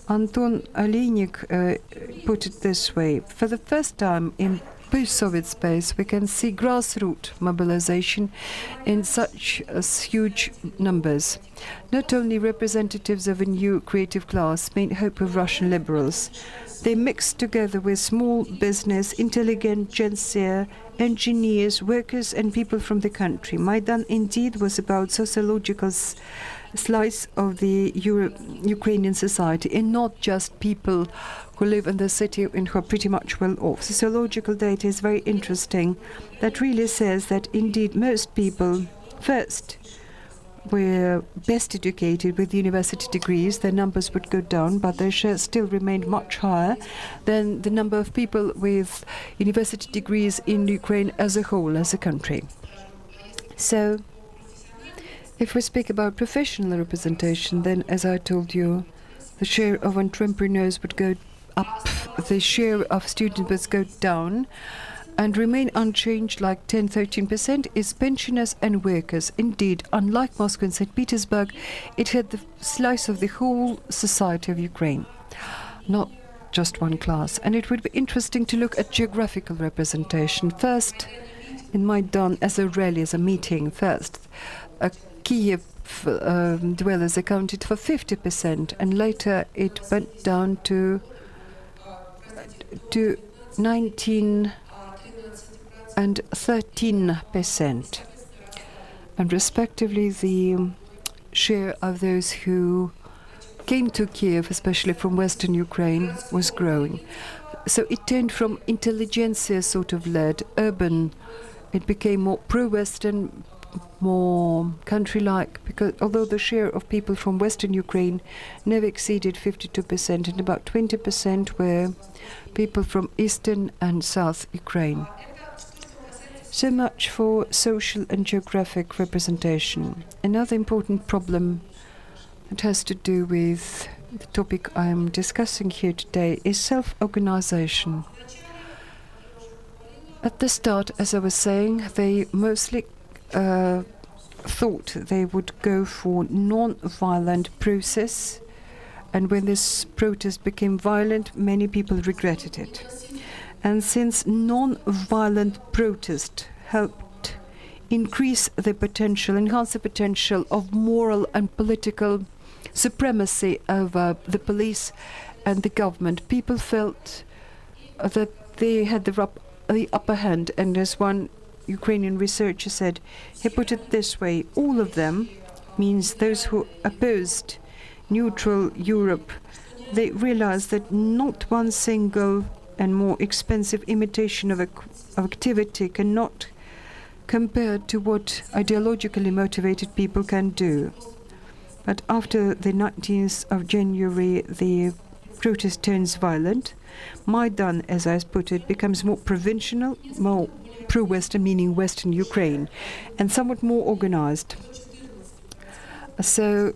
Anton Aleynik put it this way: for the first time in post-Soviet space, we can see grassroots mobilization in such huge numbers. Not only representatives of a new creative class, main hope of Russian liberals, they mixed together with small business, intelligentsia, engineers, workers and people from the country. Maidan indeed was about sociological slice of the Ukrainian society, and not just people who live in the city and who are pretty much well off. Sociological data is very interesting. That really says that indeed most people first were best educated with university degrees. Their numbers would go down, but their share still remained much higher than the number of people with university degrees in Ukraine as a whole, as a country. So if we speak about professional representation, then, as I told you, the share of entrepreneurs would go up, the share of students would go down, and remain unchanged like 10-13% is pensioners and workers. Indeed, unlike Moscow and St. Petersburg, it had the slice of the whole society of Ukraine, not just one class. And it would be interesting to look at geographical representation. First, in Maidan, as a rally, as a meeting, first, Kiev dwellers accounted for 50%, and later it went down to 19 and 13%. And respectively, the share of those who came to Kiev, especially from Western Ukraine, was growing. So it turned from intelligentsia sort of led, urban, it became more pro-Western, more country-like, because although the share of people from Western Ukraine never exceeded 52%, and about 20% were people from Eastern and South Ukraine. So much for social and geographic representation. Another important problem that has to do with the topic I am discussing here today is self-organization. At the start, as I was saying, they mostly thought they would go for non-violent process, and when this protest became violent, many people regretted it. And since non-violent protest helped increase the potential, enhance the potential of moral and political supremacy over the police and the government, people felt that they had the upper hand. And as one Ukrainian researcher said, he put it this way: all of them, means those who opposed neutral Europe they realized that not one single and more expensive imitation of activity cannot compare to what ideologically motivated people can do. But after the 19th of January, the protest turns violent. Maidan, as I put it, becomes more provincial, more pro-Western, meaning Western Ukraine, and somewhat more organized. So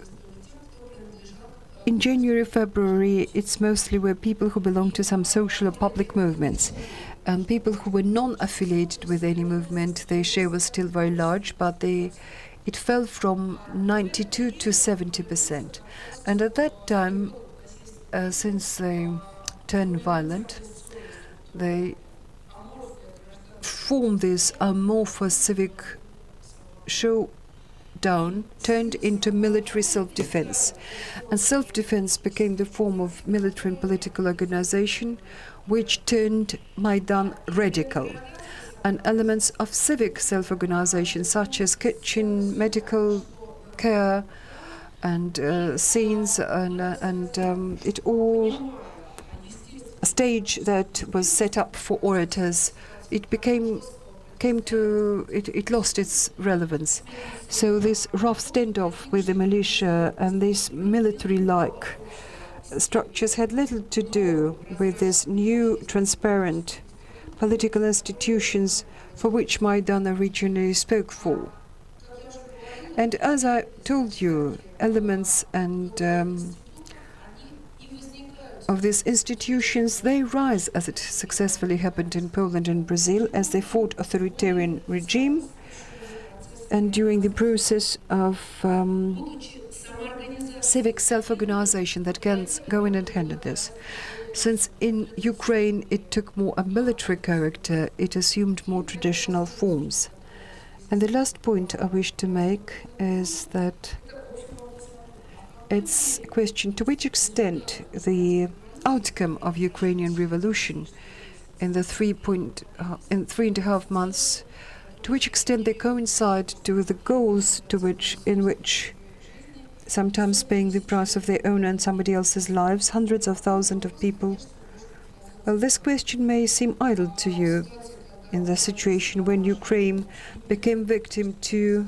in January, February, it's mostly where people who belong to some social or public movements. People who were non-affiliated with any movement, their share was still very large, but it fell from 92 to 70%. And at that time, since they turned violent, they formed this amorphous civic showdown, turned into military self-defense. And self-defense became the form of military and political organization, which turned Maidan radical. And elements of civic self-organization, such as kitchen, medical care, and scenes, and it all a stage that was set up for orators. It lost its relevance. So this rough standoff with the militia and these military-like structures had little to do with this new, transparent political institutions for which Maidan originally spoke for. And as I told you, elements and of these institutions, they rise, as it successfully happened in Poland and Brazil, as they fought authoritarian regime, and during the process of civic self-organization that can go in and hand in this. Since in Ukraine it took more a military character, it assumed more traditional forms. And the last point I wish to make is that it's a question to which extent the outcome of Ukrainian revolution in the 3.5 months, to which extent they coincide to the goals in which sometimes paying the price of their own and somebody else's lives, hundreds of thousands of people. Well, this question may seem idle to you in the situation when Ukraine became victim to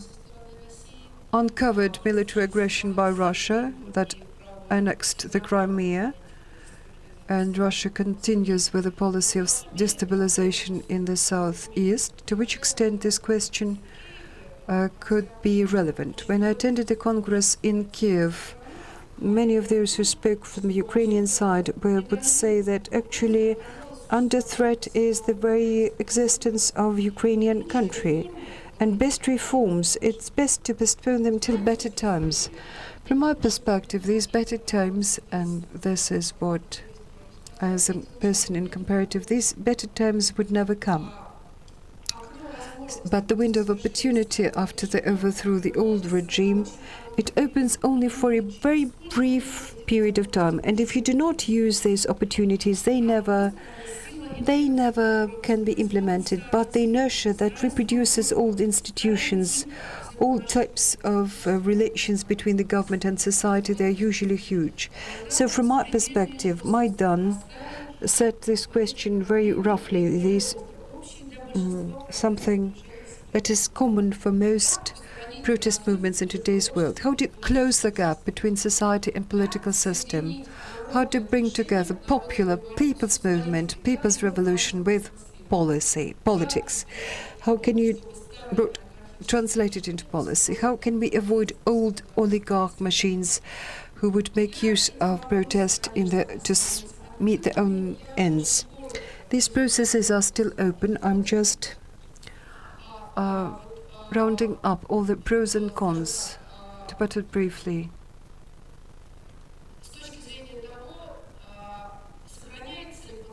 uncovered military aggression by Russia that annexed the Crimea, and Russia continues with a policy of destabilization in the southeast. To which extent this question could be relevant? When I attended the Congress in Kiev, many of those who spoke from the Ukrainian side would say that actually under threat is the very existence of Ukrainian country. And best reforms, it's best to postpone them till better times. From my perspective, these better times, and this is what, as a person in comparative, these better times would never come. But the window of opportunity after they overthrew the old regime, it opens only for a very brief period of time. And if you do not use these opportunities, they never can be implemented. But the inertia that reproduces old institutions, all types of relations between the government and society, they're usually huge. So from my perspective, Maidan set this question very roughly. These something that is common for most protest movements in today's world. How to close the gap between society and political system. How to bring together popular people's movement, people's revolution with politics. How can you translate it into policy? How can we avoid old oligarch machines who would make use of protest to meet their own ends? These processes are still open. I'm just rounding up all the pros and cons, to put it briefly.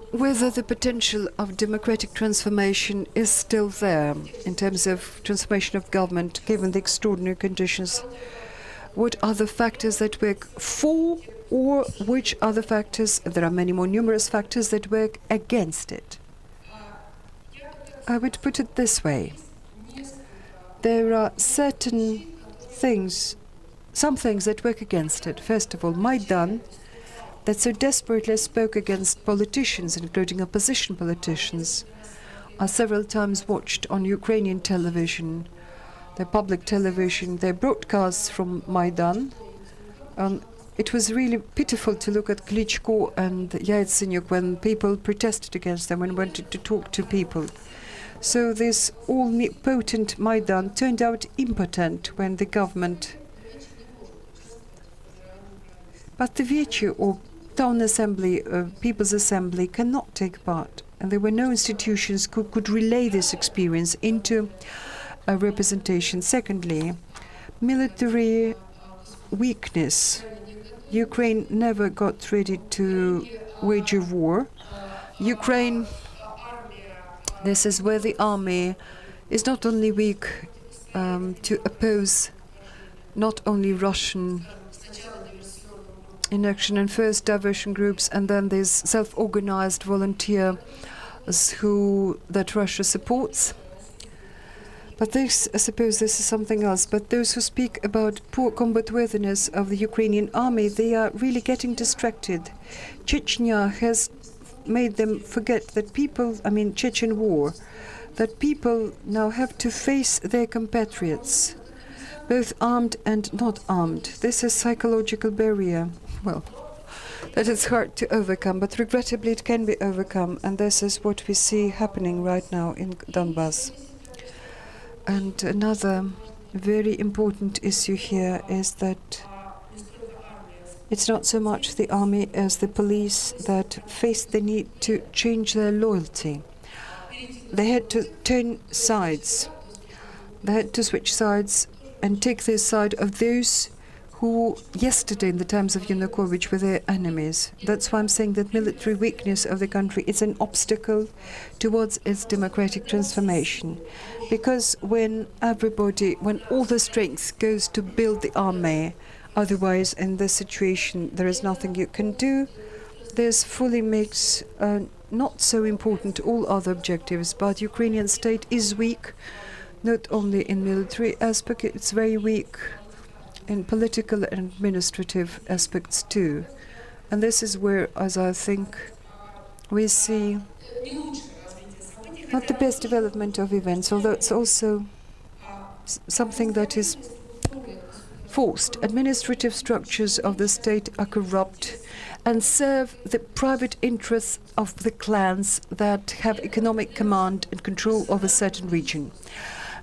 Whether the potential of democratic transformation is still there in terms of transformation of government, given the extraordinary conditions. What are the factors that work for, or which are the factors, there are many more numerous factors that work against it? I would put it this way. There are certain things, some things that work against it. First of all, Maidan that so desperately spoke against politicians, including opposition politicians, are several times watched on Ukrainian television, their public television, their broadcasts from Maidan. It was really pitiful to look at Klitschko and Yatsenyuk when people protested against them and wanted to talk to people. So this all-potent Maidan turned out impotent when the government... But the Vechi, or town assembly, people's assembly, cannot take part. And there were no institutions who could relay this experience into a representation. Secondly, military weakness. Ukraine never got ready to wage a war. Ukraine, this is where the army is not only weak to oppose not only Russian inaction and first diversion groups, and then there's self-organized volunteers that Russia supports. But this, I suppose this is something else. But those who speak about poor combat worthiness of the Ukrainian army, they are really getting distracted. Chechnya has made them forget that people, Chechen war, that people now have to face their compatriots, both armed and not armed. This is psychological barrier. Well, that is hard to overcome, but regrettably it can be overcome, and this is what we see happening right now in Donbass. And another very important issue here is that it's not so much the army as the police that face the need to change their loyalty. They had to turn sides. They had to switch sides and take the side of those who yesterday, in the times of Yanukovych, were their enemies. That's why I'm saying that military weakness of the country is an obstacle towards its democratic transformation. Because when all the strength goes to build the army, otherwise in this situation there is nothing you can do, this fully makes not so important all other objectives. But Ukrainian state is weak, not only in military aspect, it's very weak in political and administrative aspects too. And this is where, as I think, we see not the best development of events, although it's also something that is forced. Administrative structures of the state are corrupt and serve the private interests of the clans that have economic command and control of a certain region.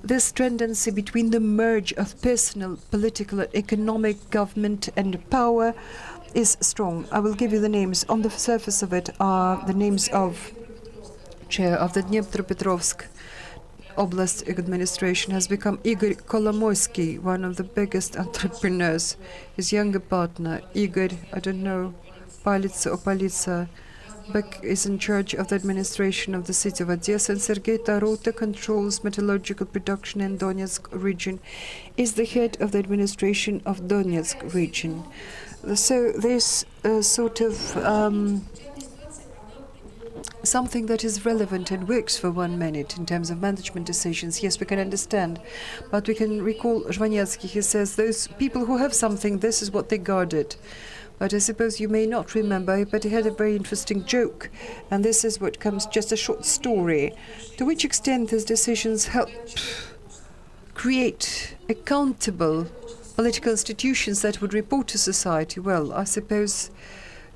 This tendency between the merge of personal, political, and economic government and power is strong. I will give you the names. On the surface of it are the names of chair of the Dnipropetrovsk Oblast administration has become Igor Kolomoisky, one of the biggest entrepreneurs. His younger partner, Igor, I don't know, Palitsa or Palitsa, Beck is in charge of the administration of the city of Odessa, and Sergei Tarota controls metallurgical production in Donetsk region, is the head of the administration of Donetsk region. So there's sort of something that is relevant and works for 1 minute in terms of management decisions. Yes, we can understand, but we can recall Zhvanetsky. He says those people who have something, this is what they guarded. But I suppose you may not remember, but he had a very interesting joke, and this is what comes, just a short story. To which extent these decisions help create accountable political institutions that would report to society? Well, I suppose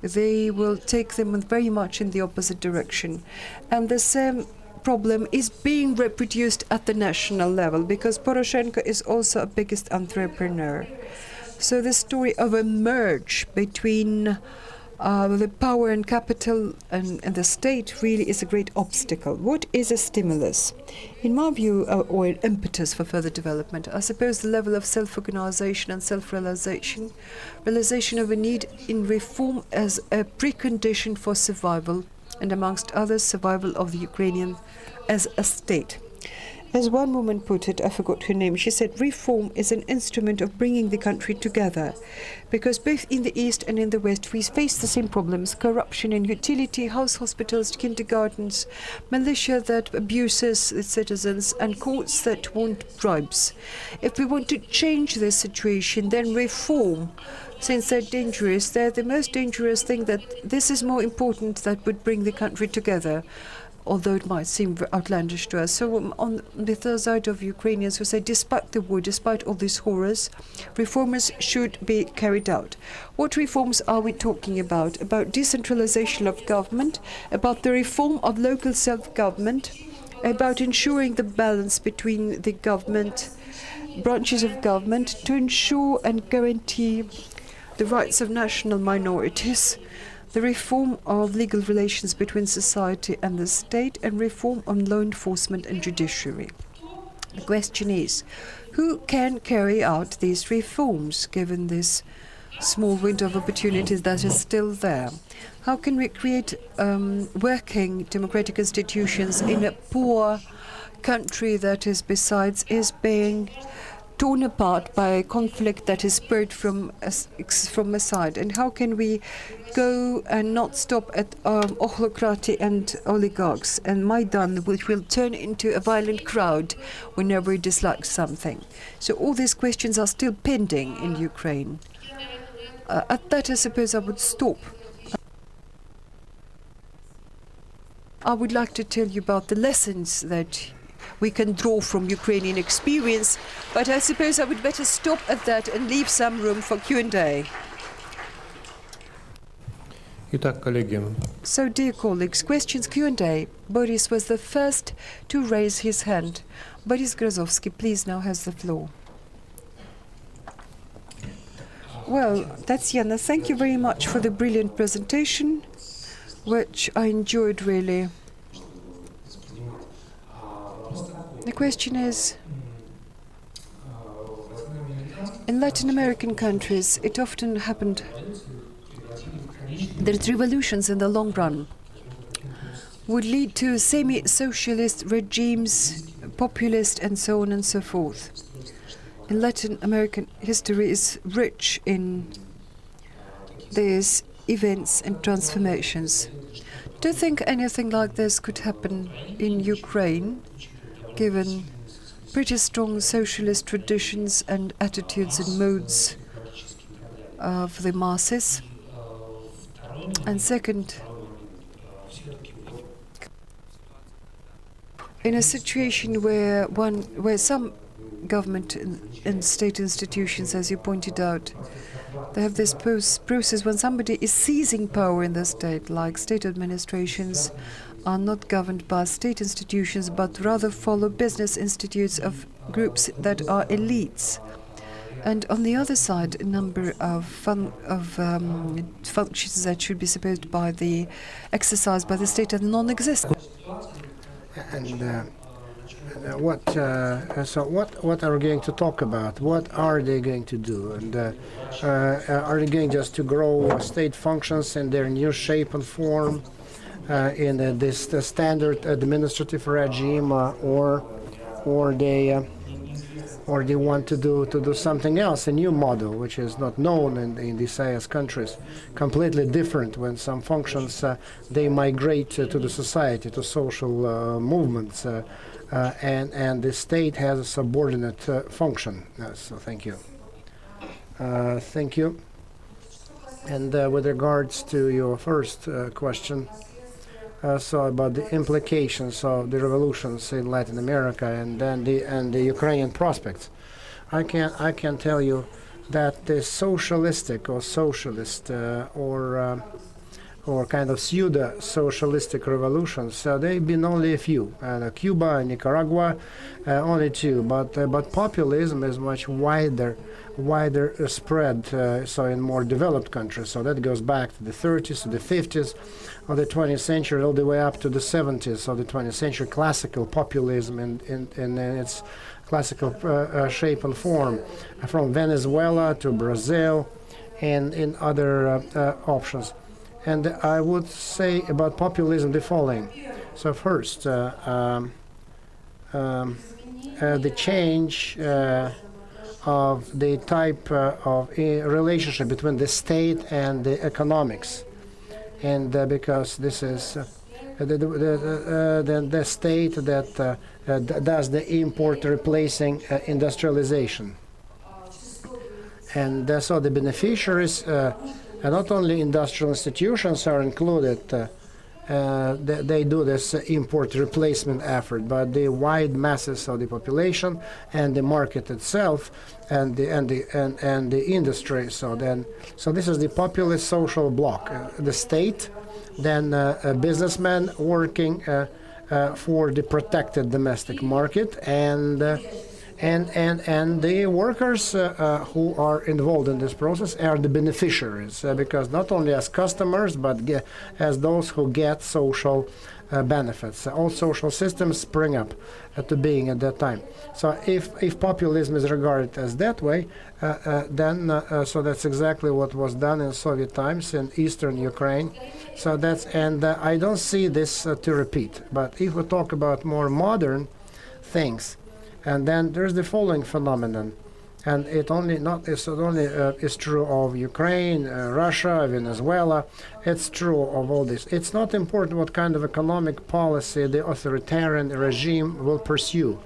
they will take them very much in the opposite direction. And the same problem is being reproduced at the national level, because Poroshenko is also a biggest entrepreneur. So the story of a merge between the power and capital and the state really is a great obstacle. What is a stimulus? In my view, or an impetus for further development, I suppose the level of self-organization and self-realization, realization of a need in reform as a precondition for survival, and amongst others, survival of the Ukrainian as a state. As one woman put it, I forgot her name, she said, reform is an instrument of bringing the country together. Because both in the East and in the West, we face the same problems: corruption in utility, house hospitals, kindergartens, militia that abuses its citizens, and courts that want bribes. If we want to change this situation, then reform, since they're dangerous, they're the most dangerous thing, that this is more important, that would bring the country together, although it might seem outlandish to us. So on the third side of Ukrainians who say, despite the war, despite all these horrors, reforms should be carried out. What reforms are we talking about? About decentralization of government, about the reform of local self-government, about ensuring the balance between the government, branches of government, to ensure and guarantee the rights of national minorities, the reform of legal relations between society and the state, and reform on law enforcement and judiciary. The question is, who can carry out these reforms, given this small window of opportunities that is still there? How can we create working democratic institutions in a poor country that is being torn apart by a conflict that is spurred from a side? And how can we go and not stop at autocracy and oligarchs and Maidan, which will turn into a violent crowd whenever it dislikes something? So all these questions are still pending in Ukraine. At that, I suppose I would stop. I would like to tell you about the lessons that we can draw from Ukrainian experience, but I suppose I would better stop at that and leave some room for Q&A. Итак, коллеги, So, dear colleagues, questions Q&A. Boris was the first to raise his hand. Boris Grozovsky, please, now has the floor. Well, Tatiana, thank you very much for the brilliant presentation, which I enjoyed really. The question is, in Latin American countries, it often happened that revolutions in the long run would lead to semi-socialist regimes, populist, and so on and so forth. And Latin American history is rich in these events and transformations. Do you think anything like this could happen in Ukraine, given pretty strong socialist traditions and attitudes and modes of the masses? And second, in a situation where some government and state institutions, as you pointed out, they have this process when somebody is seizing power in the state, like state administrations are not governed by state institutions, but rather follow business institutes of groups that are elites. And on the other side, a number of functions that should be supposed by the exercised by the state are non-existent. And what are we going to talk about? What are they going to do? And are they going just to grow state functions in their new shape and form in this standard administrative regime, or they want to do something else, a new model which is not known in the CIS countries, completely different, when some functions they migrate to the society, to social movements, and the state has a subordinate function. So thank you. Thank you. And with regards to your first question, so about the implications of the revolutions in Latin America and then the Ukrainian prospects, I can tell you that the socialistic or socialist or kind of pseudo-socialistic revolutions, they've been only a few. Cuba and Nicaragua, only two. But populism is much wider spread, so in more developed countries. So that goes back to the 30s, to the 50s of the 20th century, all the way up to the 70s of the 20th century. Classical populism in its classical shape and form, from Venezuela to Brazil, and in other options. And I would say about populism the following. So first, the change of the type of relationship between the state and the economics, and because this is the state that does the import replacing industrialization, and so the beneficiaries, not only industrial institutions are included. They do this import replacement effort, but the wide masses of the population and the market itself and the industry. So this is the populist social bloc. The state, then businessmen working for the protected domestic market, and the workers who are involved in this process are the beneficiaries, because not only as customers but as those who get social benefits. All social systems spring up to being at that time. So if populism is regarded as that way, then so that's exactly what was done in Soviet times in eastern Ukraine. So I don't see this to repeat. But if we talk about more modern things, and then there's the following phenomenon, and it only is true of Ukraine, Russia, Venezuela. It's true of all this. It's not important what kind of economic policy the authoritarian regime will pursue.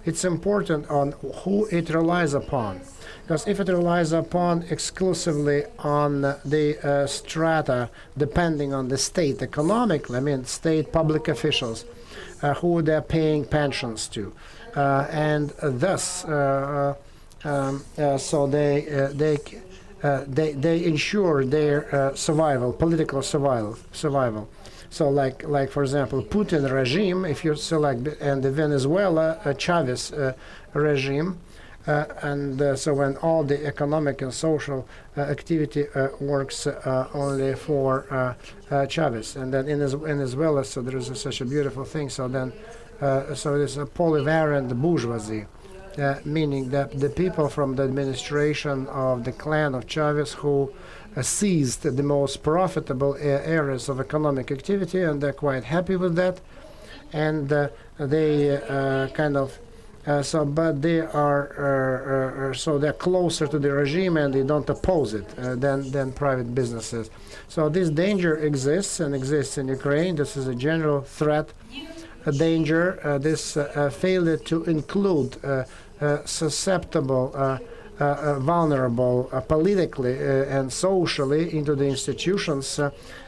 It's important on who it relies upon. Because if it relies upon exclusively on the strata depending on the state economically, I mean state public officials, who they're paying pensions to, and thus so they ensure their survival, political survival. So like for example, Putin regime, if you select, and the Venezuela Chavez regime, so when all the economic and social activity works only for Chavez, and then in Venezuela, so there is such a beautiful thing. So then, so there's a polyvalent bourgeoisie, meaning that the people from the administration of the clan of Chavez who seized the most profitable areas of economic activity, and they're quite happy with that, and they kind of. But they are so they're closer to the regime and they don't oppose it than private businesses. So this danger exists and exists in Ukraine. This is a general threat, a danger. This failure to include susceptible, vulnerable politically and socially into the institutions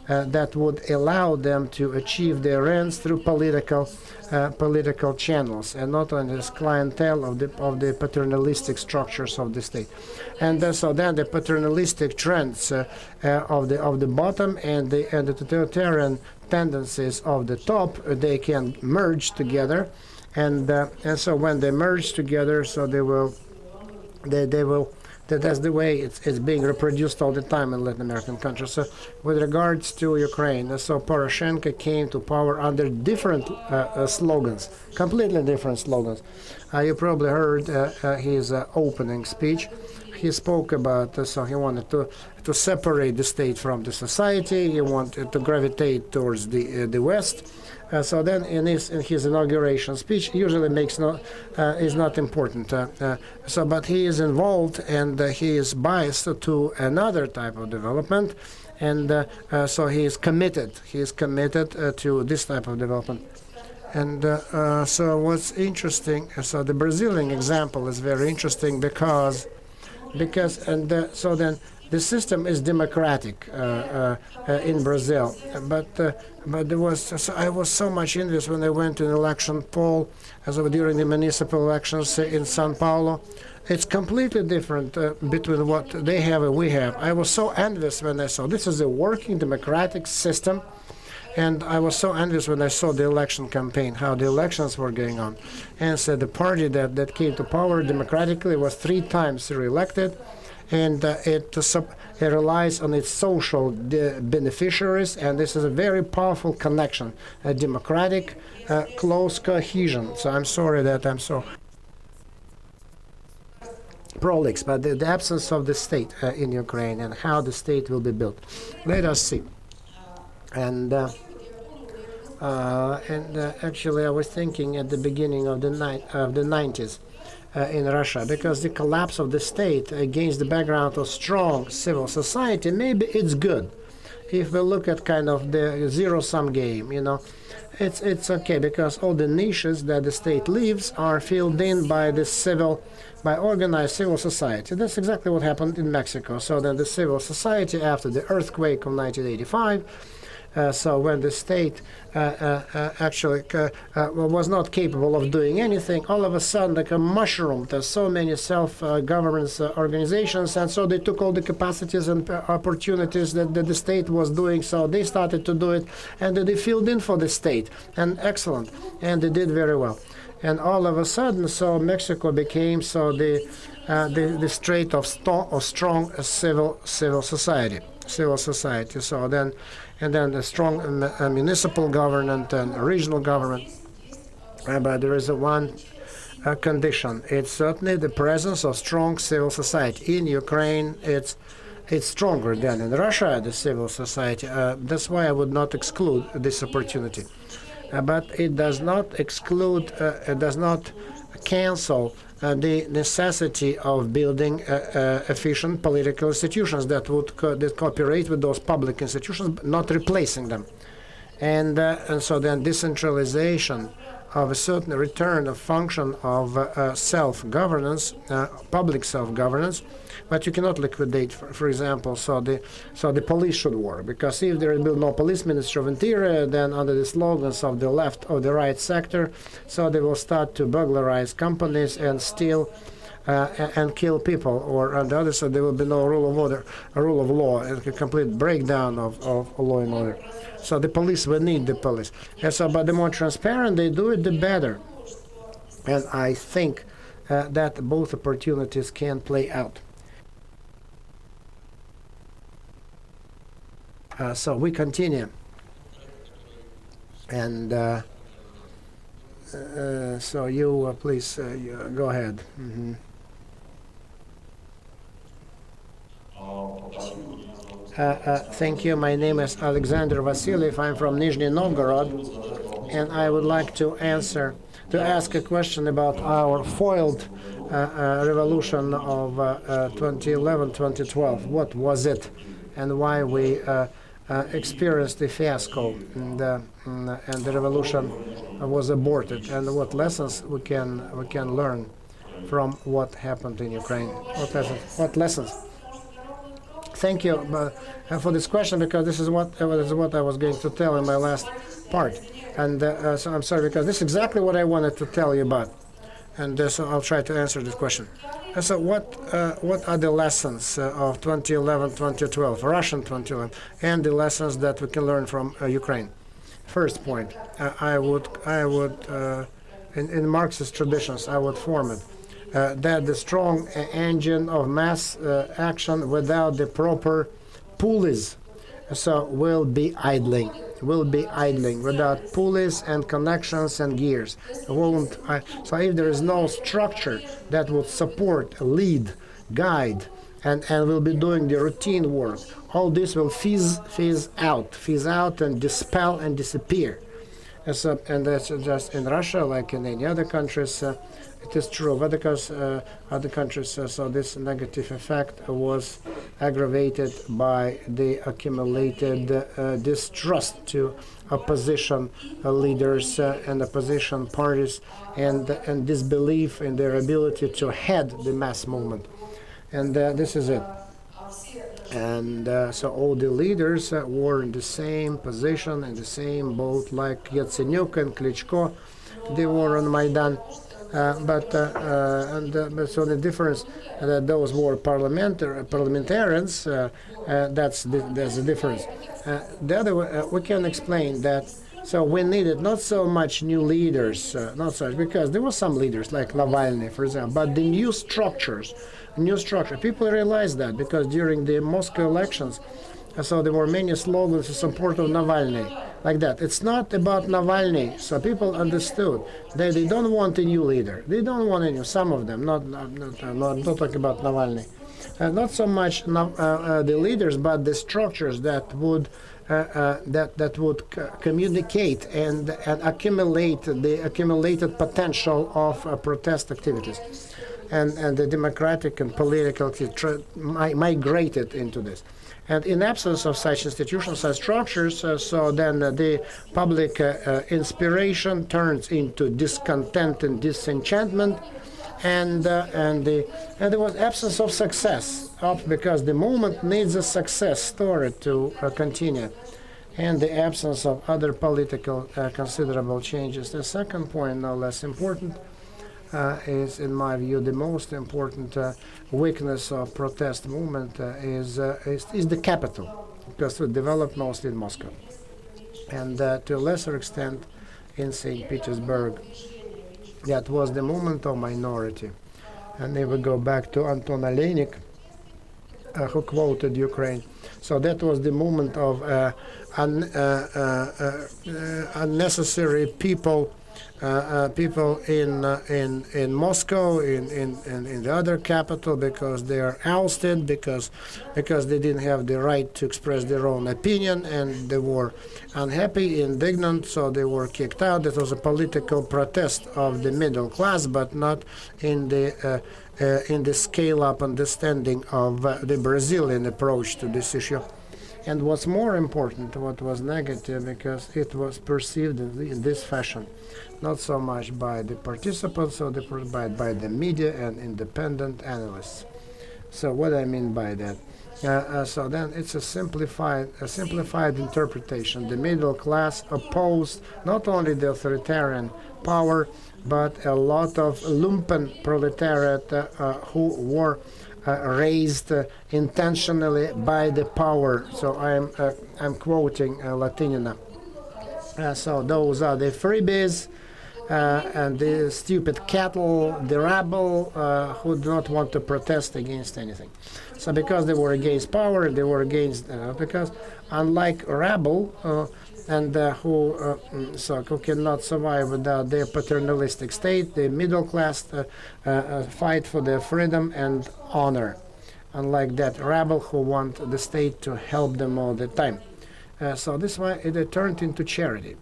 that would allow them to achieve their ends through political channels, and not only as clientele of the paternalistic structures of the state. And so then the paternalistic trends of the bottom and the totalitarian tendencies of the top, they can merge together, and so when they merge together, so they will that's the way it's being reproduced all the time in Latin American countries. So with regards to Ukraine, so Poroshenko came to power under different slogans, completely different slogans. You probably heard his opening speech. He spoke about, so he wanted to separate the state from the society. He wanted to gravitate towards the West. So then in his inauguration speech, usually is not important. But he is involved and he is biased to another type of development, and so he is committed. He is committed to this type of development. And so what's interesting, so the Brazilian example is very interesting because so then the system is democratic in Brazil, but there was. So I was so much envious when I went to an election poll, during the municipal elections in São Paulo. It's completely different between what they have and we have. I was so envious when I saw this is a working democratic system, and I was so envious when I saw the election campaign, how the elections were going on, and so the party that came to power democratically was 3 times re-elected. And it relies on its social beneficiaries, and this is a very powerful connection, a democratic, close cohesion. So I'm sorry that I'm so prolix, but the absence of the state in Ukraine and how the state will be built. Let us see. And Actually, I was thinking at the beginning of the 90s in Russia, because the collapse of the state against the background of strong civil society, maybe it's good. If we look at kind of the zero-sum game, you know, it's okay, because all the niches that the state leaves are filled in by by organized civil society. That's exactly what happened in Mexico. So then the civil society, after the earthquake of 1985, so when the state actually was not capable of doing anything, all of a sudden, like a mushroom, there's so many self-governance organizations, and so they took all the capacities and opportunities that the state was doing, so they started to do it, and they filled in for the state, and excellent, and they did very well. And all of a sudden, so Mexico became the strait of strong civil society. So then, and then the strong municipal government and regional government. But there is one condition. It's certainly the presence of strong civil society. In Ukraine, it's stronger than in Russia, the civil society. That's why I would not exclude this opportunity. But it does not exclude, it does not cancel the necessity of building efficient political institutions that would cooperate with those public institutions, but not replacing them. And so then decentralization of a certain return of function of self-governance, public self-governance, but you cannot liquidate, for example, so the police should work, because if there will be no police minister of interior, then under the slogans of the left or the right sector, so they will start to burglarize companies and steal and kill people, or on the other side there will be no rule of order, a rule of law, and a complete breakdown of law and order. So the police will need the police. And so, but the more transparent they do it, the better. And I think that both opportunities can play out. So we continue. And so you please go ahead. Mm-hmm. Thank you. My name is Alexander Vasiliev. I'm from Nizhny Novgorod, and I would like to ask a question about our foiled revolution of 2011-2012. What was it, and why we experienced the fiasco, and the revolution was aborted, and what lessons we can learn from what happened in Ukraine? What lessons? Thank you for this question, because this is what I was going to tell in my last part, and so I'm sorry, because this is exactly what I wanted to tell you about, and so I'll try to answer this question. So what are the lessons of 2011-2012, Russian 2011, and the lessons that we can learn from Ukraine? First point, I would in Marxist traditions, I would form it that the strong engine of mass action without the proper pulleys, so will be idling without pulleys and connections and gears. So if there is no structure that would support, lead, guide, and will be doing the routine work, all this will phase out and dispel and disappear. And that's just in Russia, like in any other countries. It is true of other countries, so this negative effect was aggravated by the accumulated distrust to opposition leaders and opposition parties, and disbelief in their ability to head the mass movement. And this is it. And so all the leaders were in the same position, in the same boat, like Yatsenyuk and Klitschko. They were on Maidan. But so the difference that those were parliamentarians, that's the difference. The other way, we can explain that. So we needed not so much new leaders, not such, because there were some leaders like Navalny, for example, but the new structure. People realized that because during the Moscow elections, so there were many slogans in support of Navalny, like that. It's not about Navalny, so people understood that they don't want a new leader. They don't want any. Some of them, not talking about Navalny, not so much the leaders, but the structures that would that would communicate and accumulate the accumulated potential of protest activities, and the democratic and political migrated into this. And in absence of such institutions, such structures, so then the public inspiration turns into discontent and disenchantment, and there was absence of success, because the movement needs a success story to continue, and the absence of other political considerable changes. The second point, no less important, is, in my view, the most important weakness of protest movement is the capital, because it developed mostly in Moscow, and to a lesser extent in St. Petersburg. That was the movement of minority. And if we go back to Anton Oleinik, who quoted Ukraine, so that was the movement of unnecessary people in Moscow, in the other capital, because they are ousted, because they didn't have the right to express their own opinion, and they were unhappy, indignant, so they were kicked out. It was a political protest of the middle class, but not in the scale-up understanding of the Brazilian approach to this issue. And what's more important, what was negative, because it was perceived in this fashion, not so much by the participants, but by the media and independent analysts. So what I mean by that? So then it's a simplified interpretation. The middle class opposed not only the authoritarian power, but a lot of lumpen proletariat who were raised intentionally by the power. So I'm quoting Latinina. So those are the freebies and the stupid cattle, the rabble who do not want to protest against anything. So because they were against power, they were against because unlike rabble and who cannot survive without their paternalistic state, the middle class fight for their freedom and honor, unlike that rabble who want the state to help them all the time. So this way it turned into charity,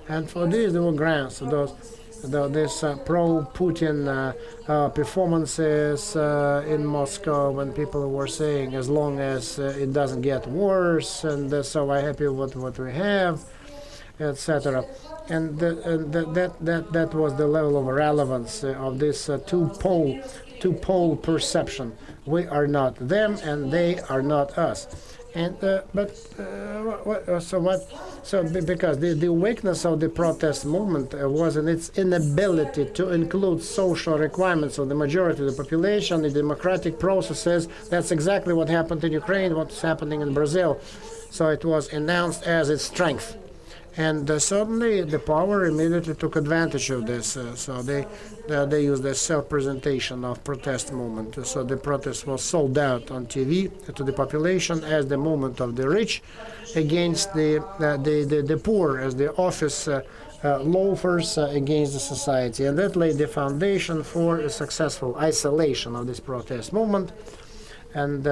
and for this there were grants. This pro-Putin performances in Moscow, when people were saying, as long as it doesn't get worse, and so I'm happy with what we have, etc. And that was the level of relevance of this two-pole perception. We are not them, and they are not us. And because the weakness of the protest movement was in its inability to include social requirements of the majority of the population in democratic processes. That's exactly what happened in Ukraine, what's happening in Brazil. So it was announced as its strength. And suddenly the power immediately took advantage of this. So they used the self-presentation of protest movement. So the protest was sold out on TV to the population as the movement of the rich against the poor, as the office loafers against the society. And that laid the foundation for a successful isolation of this protest movement. And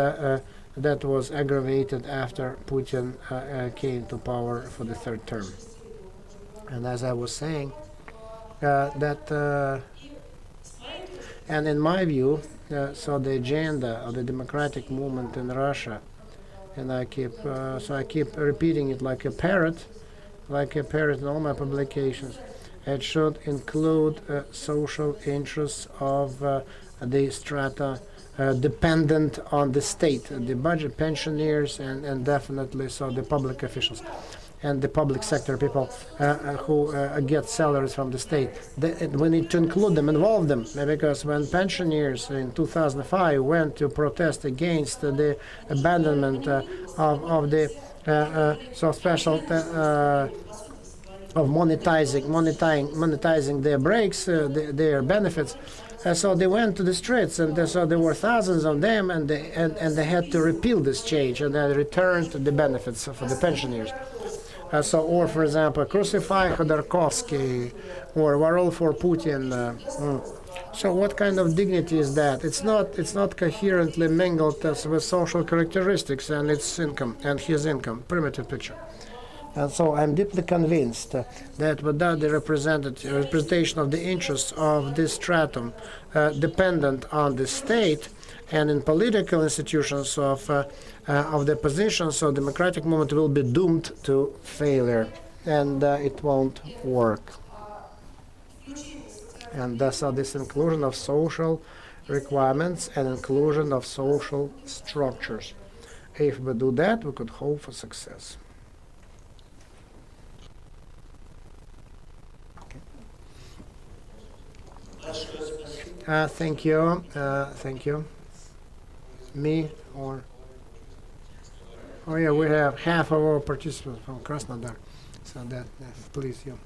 that was aggravated after Putin came to power for the third term. And as I was saying, and in my view, so the agenda of the democratic movement in Russia, and I keep repeating it like a parrot in all my publications. It should include social interests of the strata dependent on the state, the budget pensioners, and definitely so the public officials and the public sector people who get salaries from the state. We need to include them, involve them, because when pensioners in 2005 went to protest against the abandonment of the of monetizing their breaks, their benefits. So they went to the streets, and so there were thousands of them, and they had to repeal this change, and they returned the benefits for the pensioners. Or for example, crucify Khodorkovsky, or we're all for Putin. So what kind of dignity is that? It's not coherently mingled with social characteristics and its income and his income. Primitive picture. And so I'm deeply convinced that without the representation of the interests of this stratum dependent on the state and in political institutions of the position, so democratic movement will be doomed to failure, and it won't work. And so this inclusion of social requirements and inclusion of social structures. If we do that, we could hope for success. Thank you. Thank you. Me or? Oh yeah, we have half of our participants from Krasnodar. So that, please, you.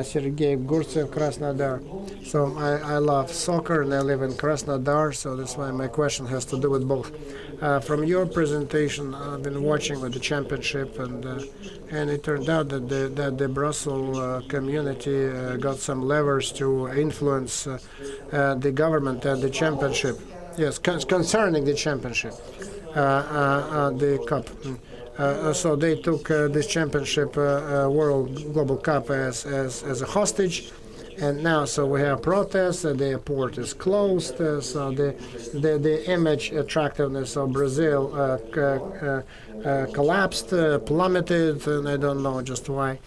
Sergei Gurtsev, Krasnodar. So I love soccer and I live in Krasnodar, so that's why my question has to do with both. From your presentation, I've been watching with the championship, and it turned out that the Brussels community got some levers to influence the government and the championship. Yes, concerning the championship, the cup. So they took this championship, World Global Cup, as a hostage, and now so we have protests. The port is closed. So the image attractiveness of Brazil collapsed, plummeted, and I don't know just why.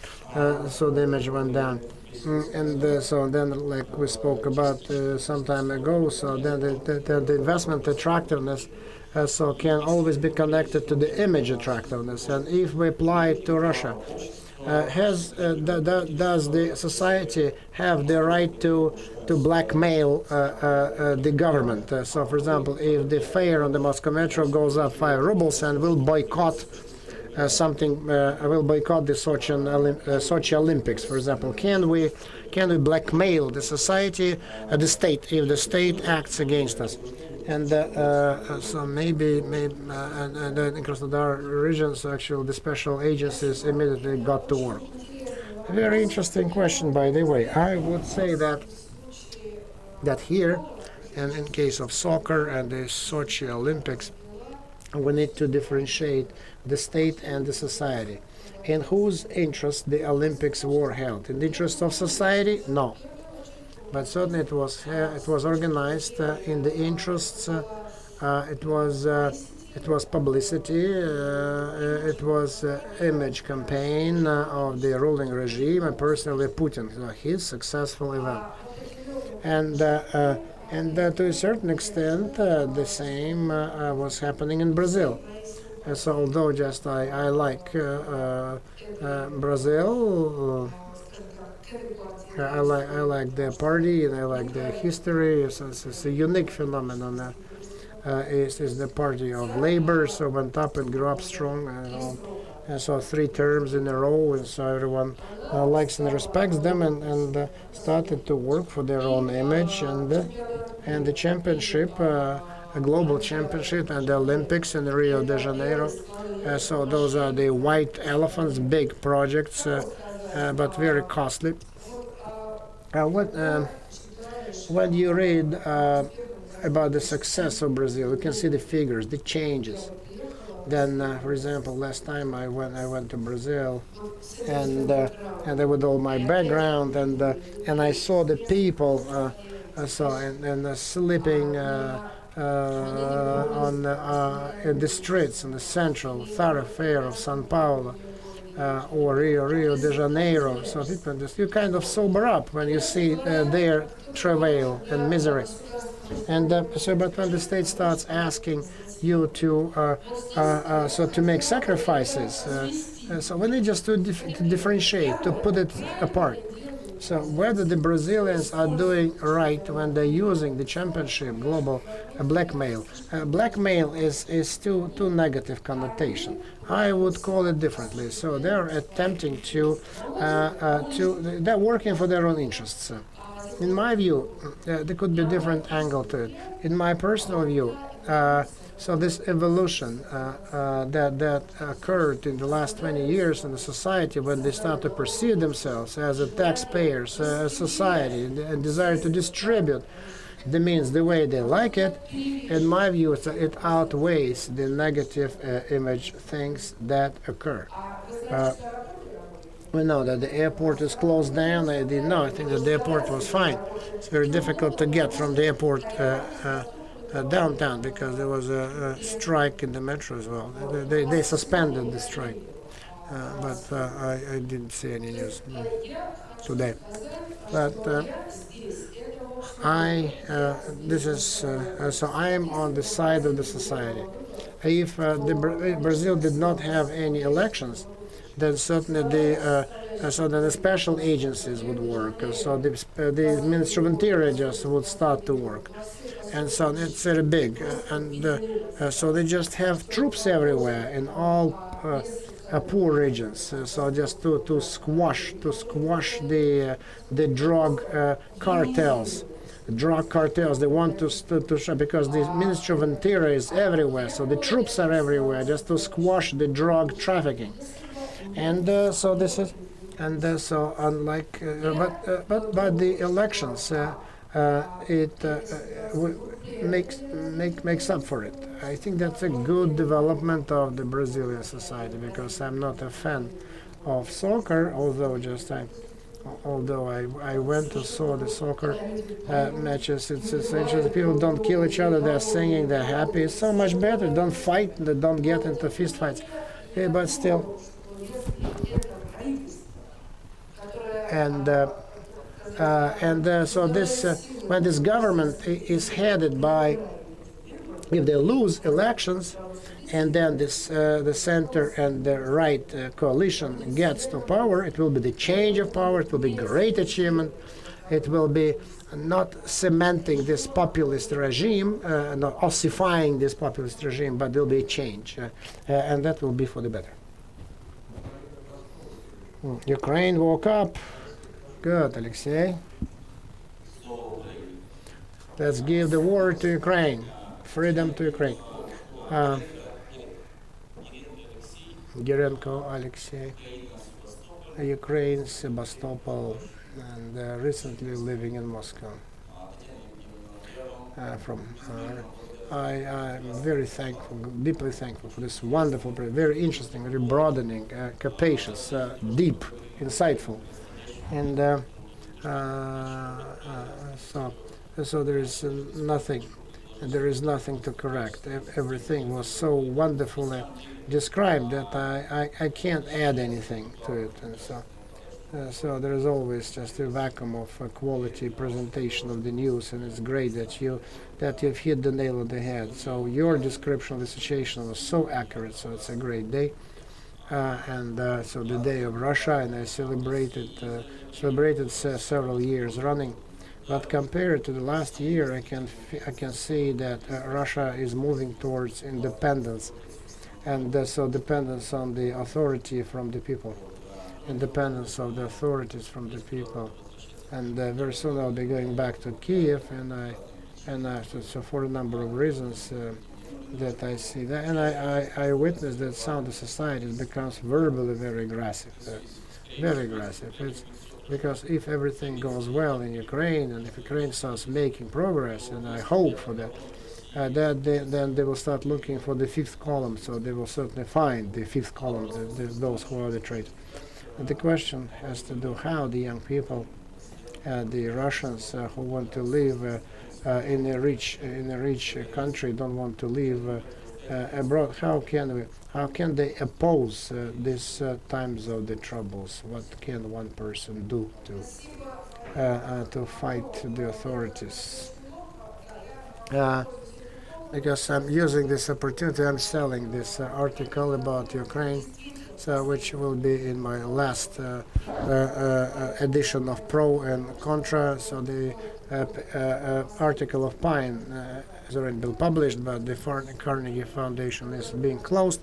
So the image went down. So then, like we spoke about some time ago, so then the investment attractiveness so can always be connected to the image attractiveness. And if we apply it to Russia, does the society have the right to blackmail the government? So, for example, if the fare on the Moscow Metro goes up 5 rubles and will boycott will boycott the Sochi Olympics, for example, can we blackmail the society, the state, if the state acts against us? And so maybe and then in Krasnodar regions, actually, the special agencies immediately got to work. A very interesting question, by the way. I would say that here, and in case of soccer and the Sochi Olympics, we need to differentiate the state and the society. In whose interest the Olympics were held? In the interest of society? No. But certainly it was organized in the interests. It was publicity. It was image campaign of the ruling regime, and personally Putin. So his successful event, and to a certain extent the same was happening in Brazil. So although just I like Brazil. I like the party and I like the history. So it's a unique phenomenon. Is the party of labor, so went up and grew up strong, and so 3 terms in a row, and so everyone likes and respects them, and started to work for their own image, and the championship, a global championship, and the Olympics in Rio de Janeiro. So those are the white elephants, big projects, but very costly. When you read about the success of Brazil, you can see the figures, the changes. Then, for example, last time I went to Brazil, and with all my background, and I saw the people, sleeping in the streets in the central thoroughfare of São Paulo. Or Rio de Janeiro. So people you kind of sober up when you see their travail and misery. And but when the state starts asking you to make sacrifices, so we need just to differentiate, to put it apart. So whether the Brazilians are doing right when they're using the championship global blackmail. Blackmail is too negative connotation. I would call it differently. So they're attempting they're working for their own interests. In my view, there could be a different angle to it. In my personal view, So this evolution that occurred in the last 20 years in the society, when they start to perceive themselves as a taxpayers, a society, and desire to distribute the means the way they like it, in my view, it outweighs the negative image things that occur. We know that the airport is closed down. I didn't know. I think that the airport was fine. It's very difficult to get from the airport downtown because there was a strike in the metro as well. They suspended the strike, but I didn't see any news today. But so I am on the side of the society. If Brazil did not have any elections, then certainly the special agencies would work. So the Ministry of Interior just would start to work, and so it's very big. So they just have troops everywhere in all poor regions. So just to squash the drug cartels. Drug cartels, they want to show, because the Ministry of Interior is everywhere, so the troops are everywhere just to squash the drug trafficking. And so this is, and so unlike, but the elections, makes up for it. I think that's a good development of the Brazilian society, because I'm not a fan of soccer, although I went to saw the soccer matches. It's interesting. People don't kill each other. They're singing. They're happy. It's so much better. Don't fight. They don't get into fist fights. Yeah, but still. So this when this government is headed by, if they lose elections, and then this the center and the right coalition gets to power, it will be the change of power. It will be great achievement. It will be not cementing this populist regime, not ossifying this populist regime, but there will be a change, and that will be for the better. Ukraine woke up. Good, Alexei. Let's give the word to Ukraine. Freedom to Ukraine. Gerenko Alexei, Ukraine, Sebastopol, and recently living in Moscow. I'm very thankful, deeply thankful for this wonderful, very interesting, very broadening, capacious, deep, insightful, and so there is nothing. There is nothing to correct. Everything was so wonderfully described that I can't add anything to it, and so there is always just a vacuum of quality presentation of the news, and it's great that you've hit the nail on the head. So your description of the situation was so accurate. So it's a great day, so the day of Russia, and I celebrated several years running. But compared to the last year, I can see that Russia is moving towards independence, and so dependence on the authority from the people, independence of the authorities from the people, and very soon I'll be going back to Kiev, so for a number of reasons that I see that, and I witness that sound of society becomes verbally very aggressive, very aggressive. Because if everything goes well in Ukraine, and if Ukraine starts making progress, and I hope for that, then they will start looking for the fifth column. So they will certainly find the fifth column, those who are the traitors. And the question has to do how the young people, the Russians who want to live in a rich country, don't want to live abroad. How can they oppose these times of the troubles? What can one person do to fight the authorities? Because I'm using this opportunity, I'm selling this article about Ukraine, which will be in my last edition of Pro and Contra. So the article of Pine has already been published, but the Carnegie Foundation is being closed,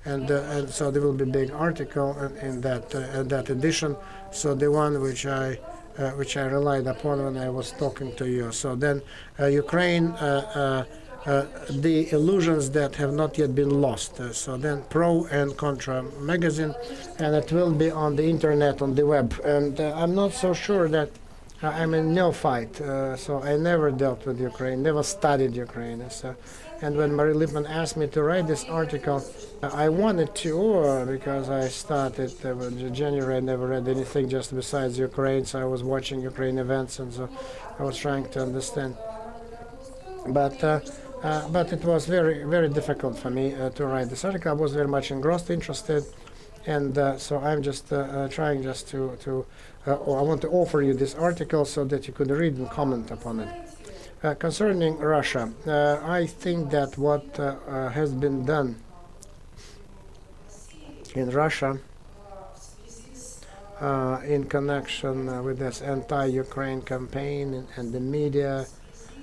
and so there will be a big article in that edition. So the one which I relied upon when I was talking to you. So then Ukraine the illusions that have not yet been lost. So then Pro and Contra magazine, and it will be on the internet, on the web. And I'm not so sure that I'm a neophyte, so I never dealt with Ukraine, never studied Ukraine. So, and when Marie Lippmann asked me to write this article, I wanted to, because I started in January. I never read anything just besides Ukraine, so I was watching Ukraine events, and so I was trying to understand. But it was very, very difficult for me to write this article. I was very much engrossed, interested, and so I'm just trying just to I want to offer you this article so that you could read and comment upon it. Concerning Russia, I think that what has been done in Russia in connection with this anti-Ukraine campaign and the media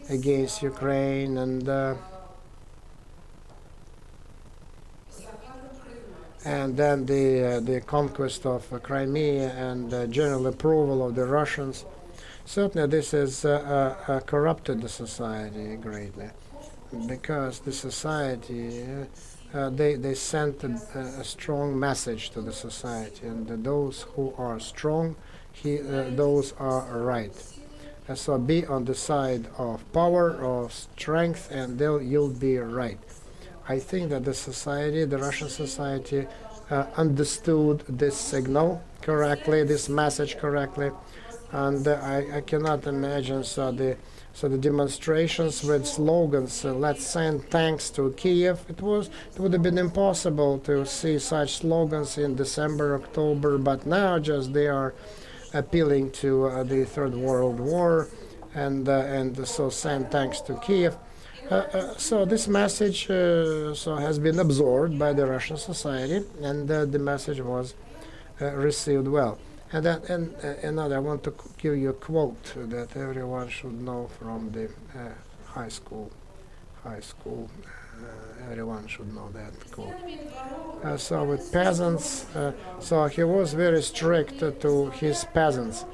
against Ukraine and then the conquest of Crimea and general approval of the Russians. Certainly this has corrupted the society greatly, because the society, they sent a strong message to the society, and those who are strong, those are right. So be on the side of power, of strength, and you'll be right. I think that the society, the Russian society, understood this signal correctly, this message correctly, and I cannot imagine so the demonstrations with slogans, let's send tanks to Kiev. It would have been impossible to see such slogans in December, October, but now just they are appealing to the Third World War, and so send tanks to Kiev. So this message has been absorbed by the Russian society, and the message was received well. And another, I want to give you a quote that everyone should know from the high school. Everyone should know that quote. So with peasants, so he was very strict to his peasants,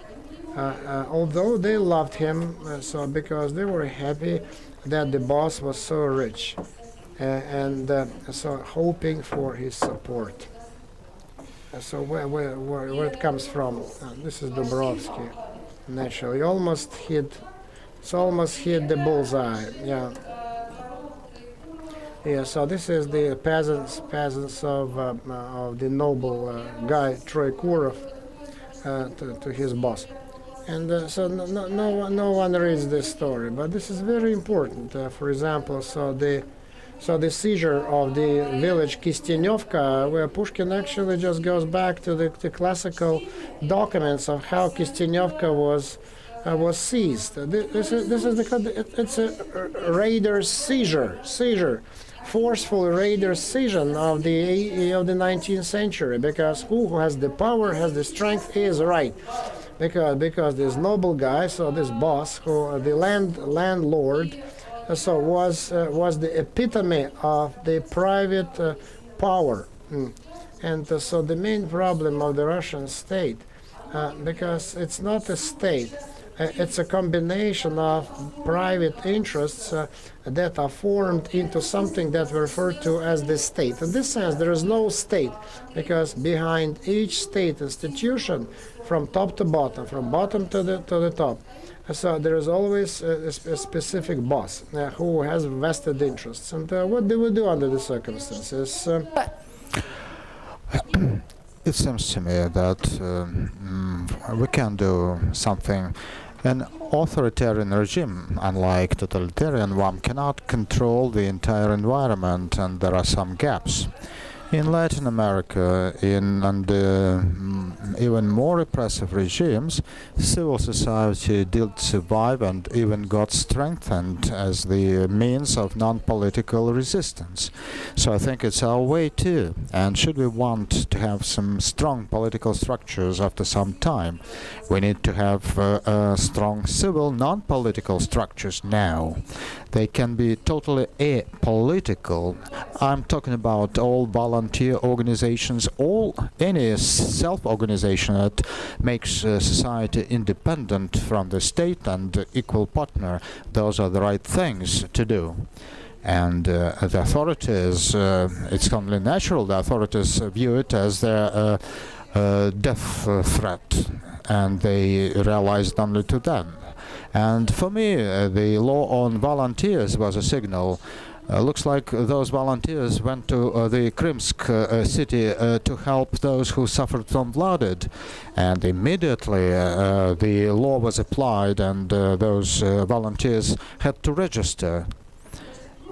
although they loved him, so because they were happy that the boss was so rich, and so hoping for his support. So where it comes from? This is Dubrovsky. Naturally, almost hit the bullseye. Yeah. Yeah. So this is the peasants of the noble guy Troykurov to his boss. And so no one reads this story, but this is very important. For example, so the seizure of the village Kistenyovka, where Pushkin actually just goes back to the classical documents of how Kistenyovka was seized. It's a raider's seizure, forceful raider's seizure of the 19th century, because who has the power, has the strength, is right. Because this noble guy, so this boss, who the landlord, so was the epitome of the private power, and so the main problem of the Russian state, because it's not a state, it's a combination of private interests that are formed into something that we refer to as the state. In this sense, there is no state, because behind each state institution, from top to bottom, from bottom to the top, so there is always a specific boss who has vested interests. And what do we do under the circumstances? It seems to me that we can do something. An authoritarian regime, unlike totalitarian one, cannot control the entire environment, and there are some gaps. In Latin America, under even more repressive regimes, civil society did survive and even got strengthened as the means of non-political resistance. So I think it's our way too. And should we want to have some strong political structures after some time, we need to have strong civil, non-political structures now. They can be totally apolitical. I'm talking about all volunteer organizations, any self-organization that makes society independent from the state and equal partner. Those are the right things to do. And the authorities, it's only natural, the authorities view it as their death threat, and they realized only to them. And for me, the law on volunteers was a signal. Looks like those volunteers went to the Krimsk city to help those who suffered from flooded, and immediately the law was applied, and those volunteers had to register.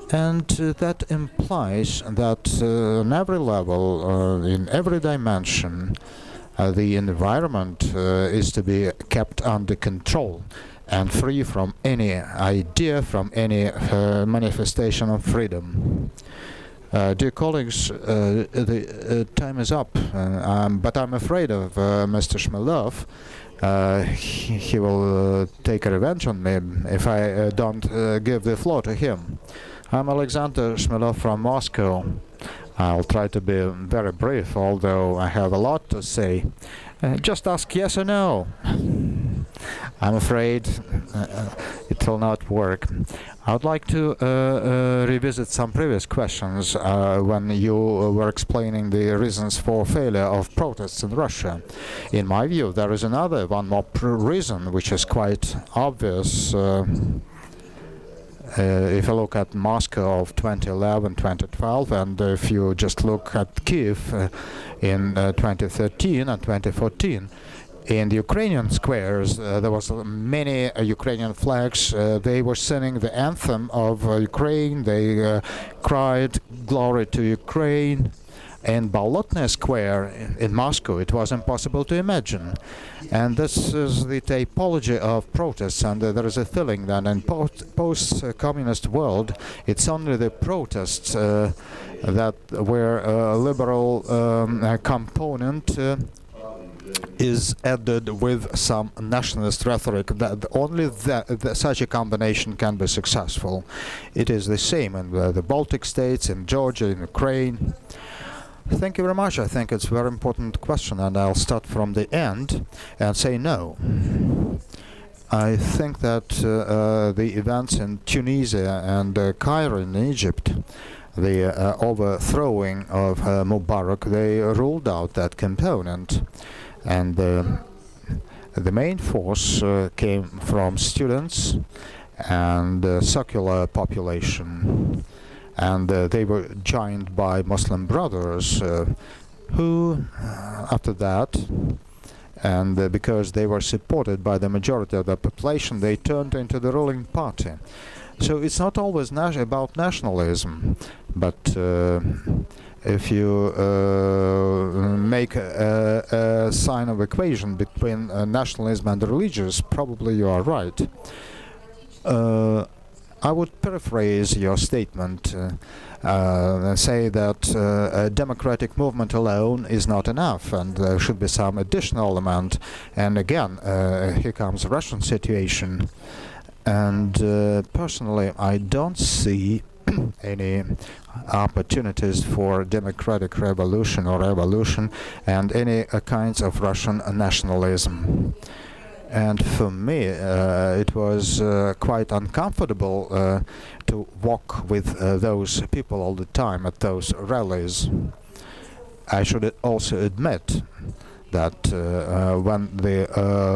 And that implies that on every level, in every dimension, the environment is to be kept under control and free from any idea, from any manifestation of freedom. Dear colleagues, the time is up, but I'm afraid of Mr. Shmylov. He will take a revenge on me if I don't give the floor to him. I'm Alexander Shmylov from Moscow. I'll try to be very brief, although I have a lot to say. Just ask yes or no. I'm afraid it will not work. I would like to revisit some previous questions when you were explaining the reasons for failure of protests in Russia. In my view, there is one more reason, which is quite obvious. If you look at Moscow of 2011, 2012, and if you just look at Kiev in 2013 and 2014, in the Ukrainian squares, there was many Ukrainian flags. They were singing the anthem of Ukraine. They cried, "Glory to Ukraine." In Bolotnaya Square in Moscow, it was impossible to imagine. And this is the typology of protests, and there is a feeling that in post-communist world, it's only the protests that where a liberal component is added with some nationalist rhetoric, that only such a combination can be successful. It is the same in the Baltic states, in Georgia, in Ukraine. Thank you very much. I think it's a very important question, and I'll start from the end and say no. I think that the events in Tunisia and Cairo in Egypt, the overthrowing of Mubarak, they ruled out that component. And the main force came from students and secular population. And they were joined by Muslim brothers who, after that, and because they were supported by the majority of the population, they turned into the ruling party. So it's not always about nationalism, but if you make a sign of equation between nationalism and religious, probably you are right. I would paraphrase your statement and say that a democratic movement alone is not enough, and there should be some additional element. And again, here comes the Russian situation. And personally, I don't see any opportunities for democratic revolution or evolution and any kinds of Russian nationalism. And for me, it was quite uncomfortable to walk with those people all the time at those rallies. I should also admit that when the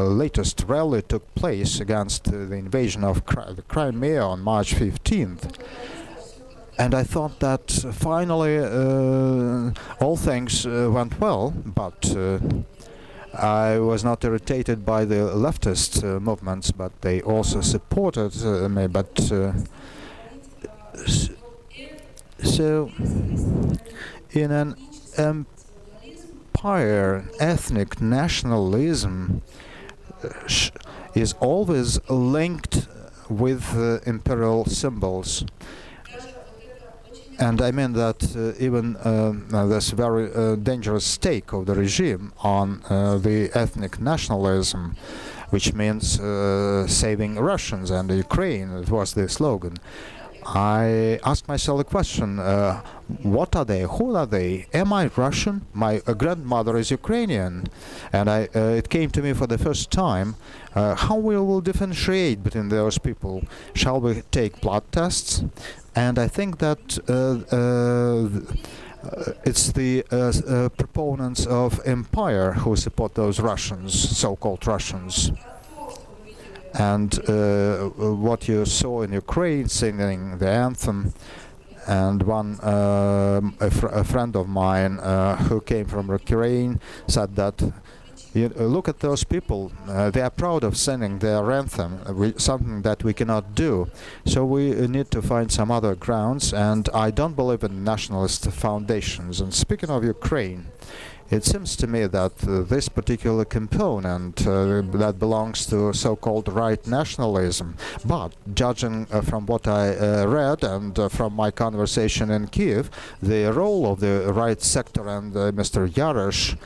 latest rally took place against the invasion of the Crimea on March 15th, and I thought that finally all things went well, but I was not irritated by the leftist movements, but they also supported me. But so, in an empire, ethnic nationalism is always linked with imperial symbols. And I mean that even this very dangerous stake of the regime on the ethnic nationalism, which means saving Russians and Ukraine, it was the slogan. I asked myself a question, what are they? Who are they? Am I Russian? My grandmother is Ukrainian. And it came to me for the first time, how we will differentiate between those people. Shall we take blood tests? And I think that it's the proponents of empire who support those Russians, so-called Russians. And what you saw in Ukraine singing the anthem, and a friend of mine who came from Ukraine said that, look at those people, they are proud of singing their anthem, something that we cannot do. So we need to find some other grounds, and I don't believe in nationalist foundations. And speaking of Ukraine, it seems to me that this particular component that belongs to so-called right nationalism, but judging from what I read and from my conversation in Kiev, the role of the right sector and Mr. Yarosh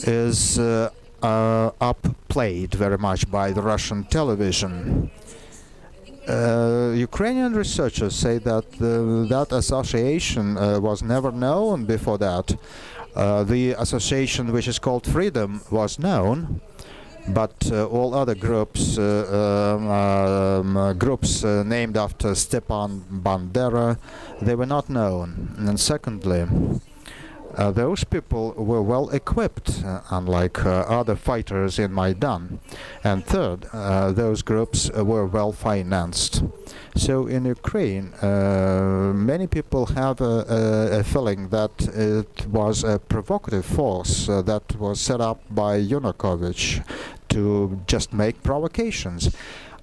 is upplayed very much by the Russian television. Ukrainian researchers say that that association was never known before that. The association, which is called Freedom, was known, but all other groups, named after Stepan Bandera, they were not known. And secondly, those people were well equipped, unlike other fighters in Maidan. And third, those groups were well financed. So in Ukraine, many people have a feeling that it was a provocative force that was set up by Yanukovych to just make provocations.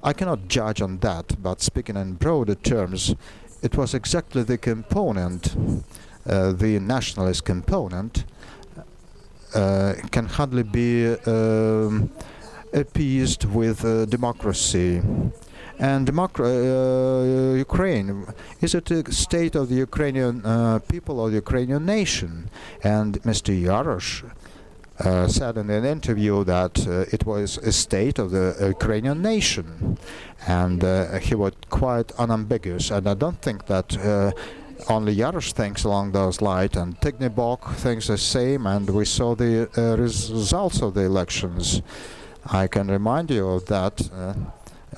I cannot judge on that, but speaking in broader terms, it was exactly the component, the nationalist component, can hardly be appeased with democracy. And Ukraine, is it a state of the Ukrainian people or the Ukrainian nation? And Mr. Yarosh said in an interview that it was a state of the Ukrainian nation. And he was quite unambiguous. And I don't think that only Yarosh thinks along those lines, and Tignibok thinks the same, and we saw the results of the elections. I can remind you of that.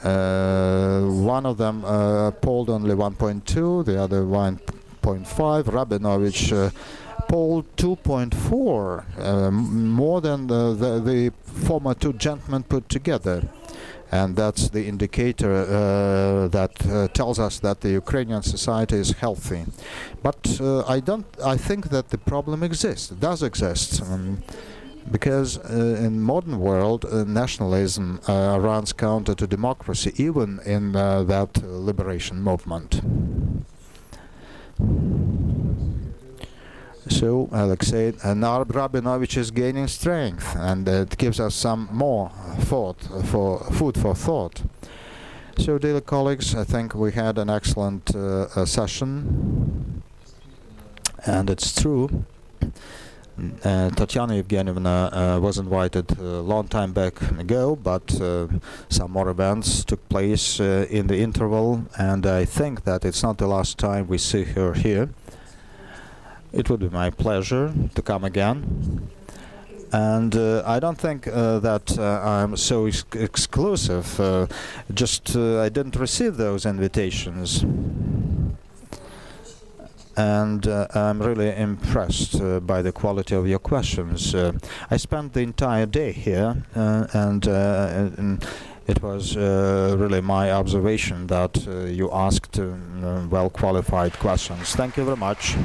One of them polled only 1.2, the other 1.5. Rabinovich polled 2.4, more than the former two gentlemen put together. And that's the indicator that tells us that the Ukrainian society is healthy. But I think that the problem exists. It does exist. Because in modern world, nationalism runs counter to democracy, even in that liberation movement. So, Alexei, Rabinovich is gaining strength, and it gives us some more food for thought. So, dear colleagues, I think we had an excellent session, and it's true. Tatiana Evgenievna was invited a long time back ago, but some more events took place in the interval, and I think that it's not the last time we see her here. It would be my pleasure to come again. And I don't think that I'm so exclusive, just I didn't receive those invitations. And I'm really impressed by the quality of your questions. I spent the entire day here, and it was really my observation that you asked well-qualified questions. Thank you very much.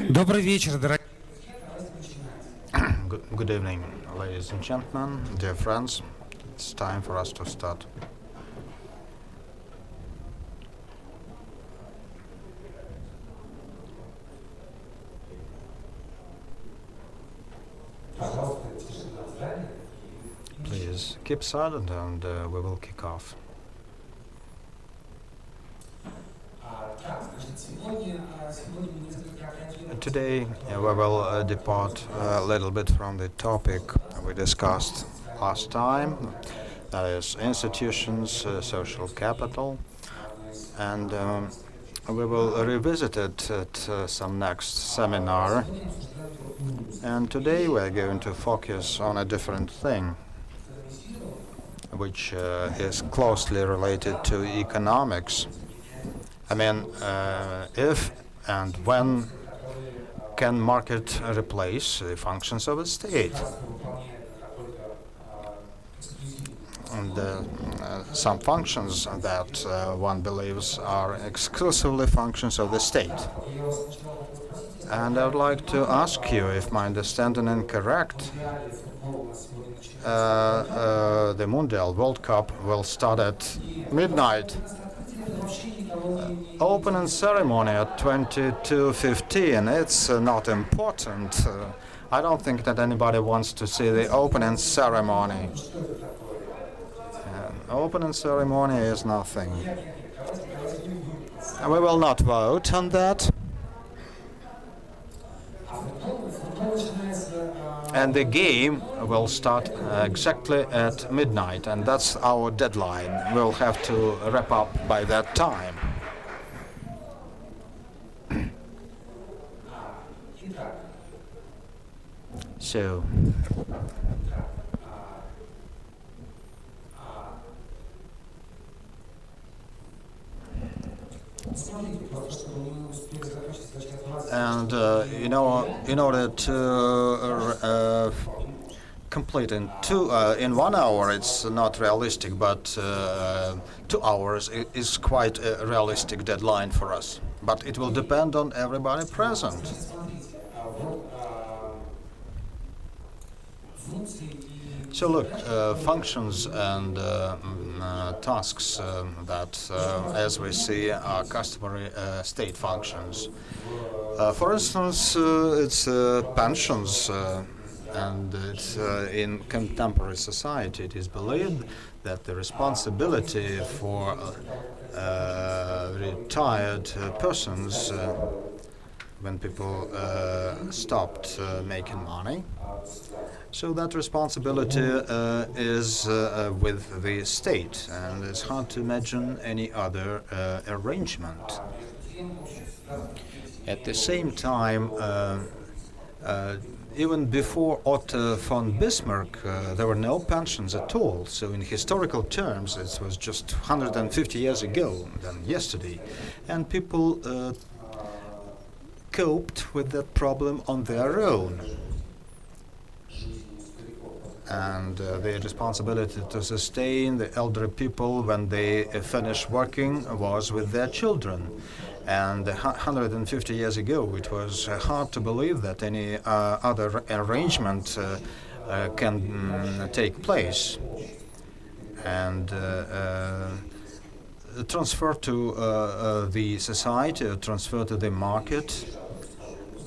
Добрый вечер, дорогие. Good evening, ladies and gentlemen, dear friends. It's time for us to start. Please keep silent and we will kick off. Today we will depart a little bit from the topic we discussed last time, that is institutions, social capital, and we will revisit it at some next seminar. And today we are going to focus on a different thing, which is closely related to economics. I mean, if and when can market replace the functions of a state? And some functions that one believes are exclusively functions of the state. And I would like to ask you, if my understanding is correct, the Mundial World Cup will start at midnight. Opening ceremony at 22:15. It's not important. I don't think that anybody wants to see the opening ceremony. Opening ceremony is nothing. We will not vote on that. And the game will start exactly at midnight, and that's our deadline. We'll have to wrap up by that time. So, and you know, in order to complete in 1 hour, it's not realistic, but 2 hours is quite a realistic deadline for us. But it will depend on everybody present. So look, functions and tasks that, as we see, are customary state functions. For instance, it's pensions, and it's, in contemporary society it is believed that the responsibility for retired persons, when people stopped making money, so that responsibility is with the state, and it's hard to imagine any other arrangement. At the same time, even before Otto von Bismarck, there were no pensions at all. So in historical terms, it was just 150 years ago than yesterday. And people coped with that problem on their own. And the responsibility to sustain the elderly people when they finish working was with their children. And 150 years ago, it was hard to believe that any other arrangement can take place. And transfer to the society, transfer to the market.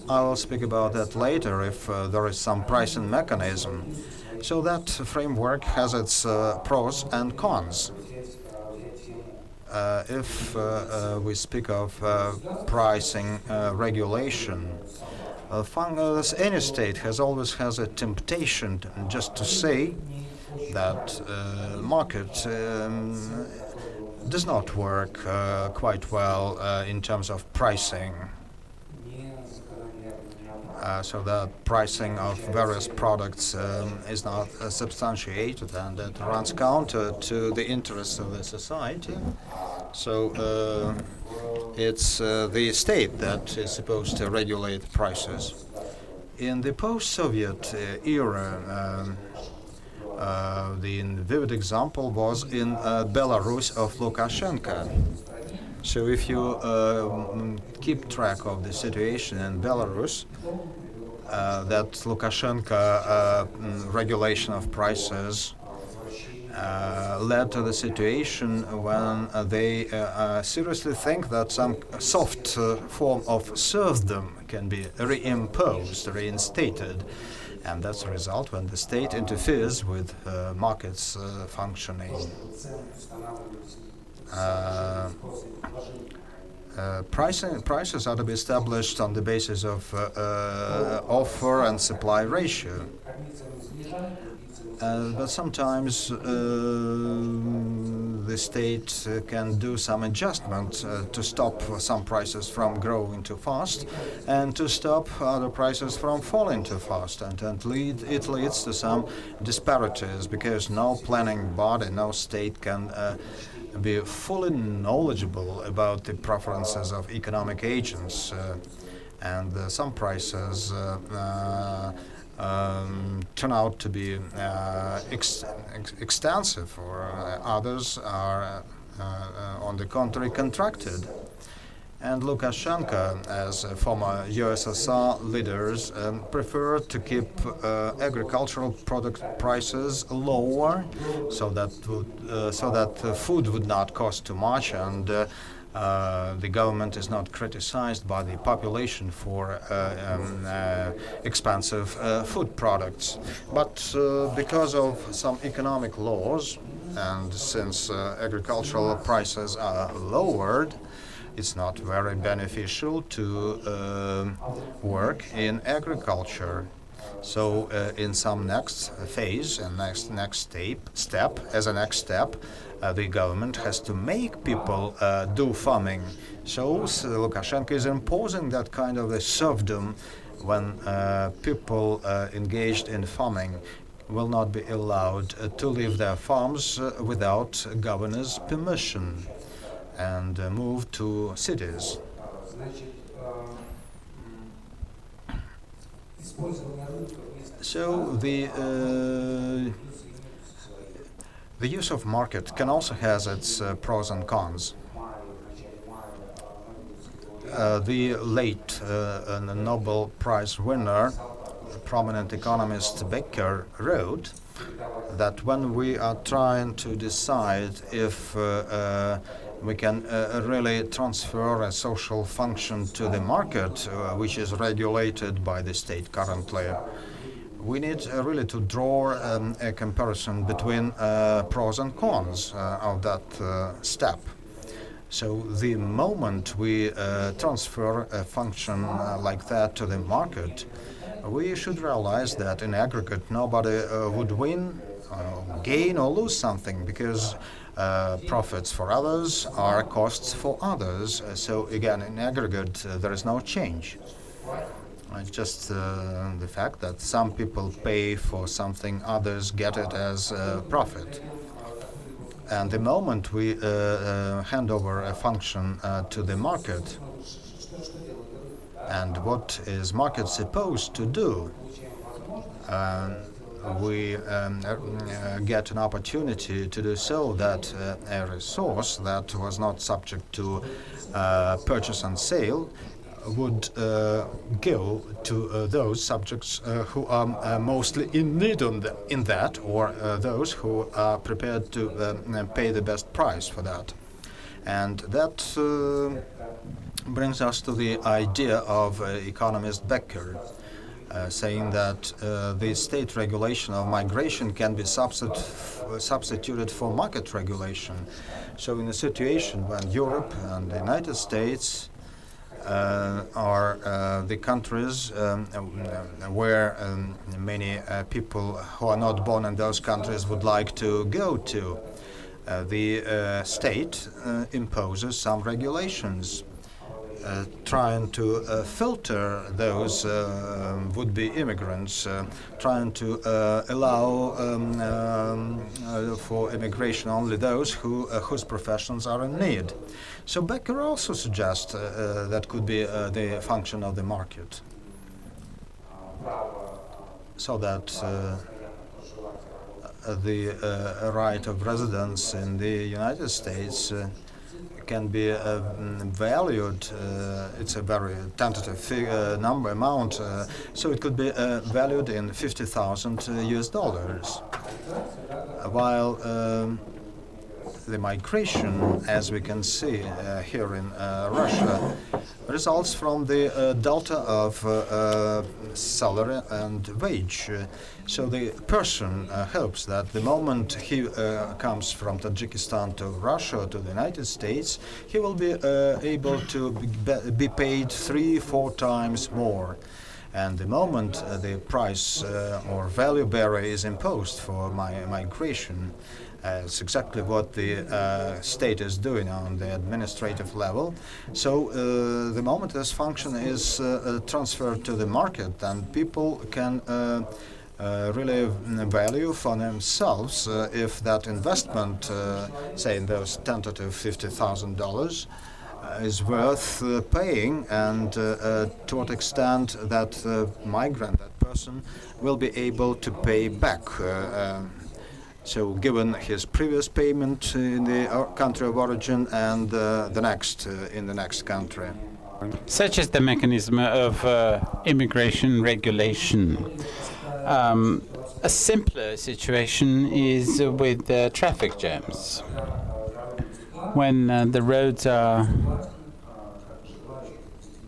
I will speak about that later if there is some pricing mechanism. So that framework has its pros and cons. If we speak of pricing regulation, any state always has a temptation just to say that market does not work quite well in terms of pricing. So the pricing of various products is not substantiated, and it runs counter to the interests of the society. So it's the state that is supposed to regulate prices. In the post-Soviet era, the vivid example was in Belarus of Lukashenko. So if you keep track of the situation in Belarus, that Lukashenko regulation of prices led to the situation when they seriously think that some soft form of serfdom can be reimposed, reinstated. And that's the result when the state interferes with markets functioning. Prices are to be established on the basis of offer and supply ratio. But sometimes the state can do some adjustment to stop some prices from growing too fast and to stop other prices from falling too fast. And it leads to some disparities because no planning body, no state can be fully knowledgeable about the preferences of economic agents. And some prices turn out to be extensive, or others are, on the contrary, contracted. And Lukashenko, as former USSR leaders, prefer to keep agricultural product prices lower, so that food would not cost too much, and the government is not criticized by the population for expensive food products. But because of some economic laws, and since agricultural prices are lowered, it's not very beneficial to work in agriculture. So in some next phase and next step, the government has to make people do farming. So Lukashenko is imposing that kind of a serfdom when people engaged in farming will not be allowed to leave their farms without governor's permission and move to cities. So the use of market can also has its pros and cons. The late Nobel Prize winner, prominent economist Becker, wrote that when we are trying to decide if we can really transfer a social function to the market, which is regulated by the state currently, we need really to draw a comparison between pros and cons of that step. So the moment we transfer a function like that to the market, we should realize that in aggregate nobody would win, gain or lose something, because profits for others are costs for others. So again, in aggregate, there is no change. It's just the fact that some people pay for something, others get it as profit. And the moment we hand over a function to the market, and what is market supposed to do, we get an opportunity to do so that a resource that was not subject to purchase and sale would go to those subjects who are mostly in need in that, or those who are prepared to pay the best price for that. And that brings us to the idea of economist Becker, saying that the state regulation of migration can be substituted for market regulation. So in a situation when Europe and the United States are the countries where many people who are not born in those countries would like to go to, the state imposes some regulations trying to filter those would-be immigrants, trying to allow for immigration only those whose professions are in need. So Becker also suggests that could be the function of the market, so that the right of residence in the United States can be valued. It's a very tentative amount, so it could be valued in $50,000 US, while the migration, as we can see here in Russia, results from the delta of salary and wage. So the person hopes that the moment he comes from Tajikistan to Russia, to the United States, he will be able to be paid 3-4 times more. And the moment the price or value barrier is imposed for migration, it's exactly what the state is doing on the administrative level. So the moment this function is transferred to the market, and people can really value for themselves if that investment, say in those tentative $50,000, is worth paying, and to what extent that migrant, that person, will be able to pay back. So given his previous payment in the country of origin and the next in the next country. Such is the mechanism of immigration regulation. A simpler situation is with traffic jams. When the roads are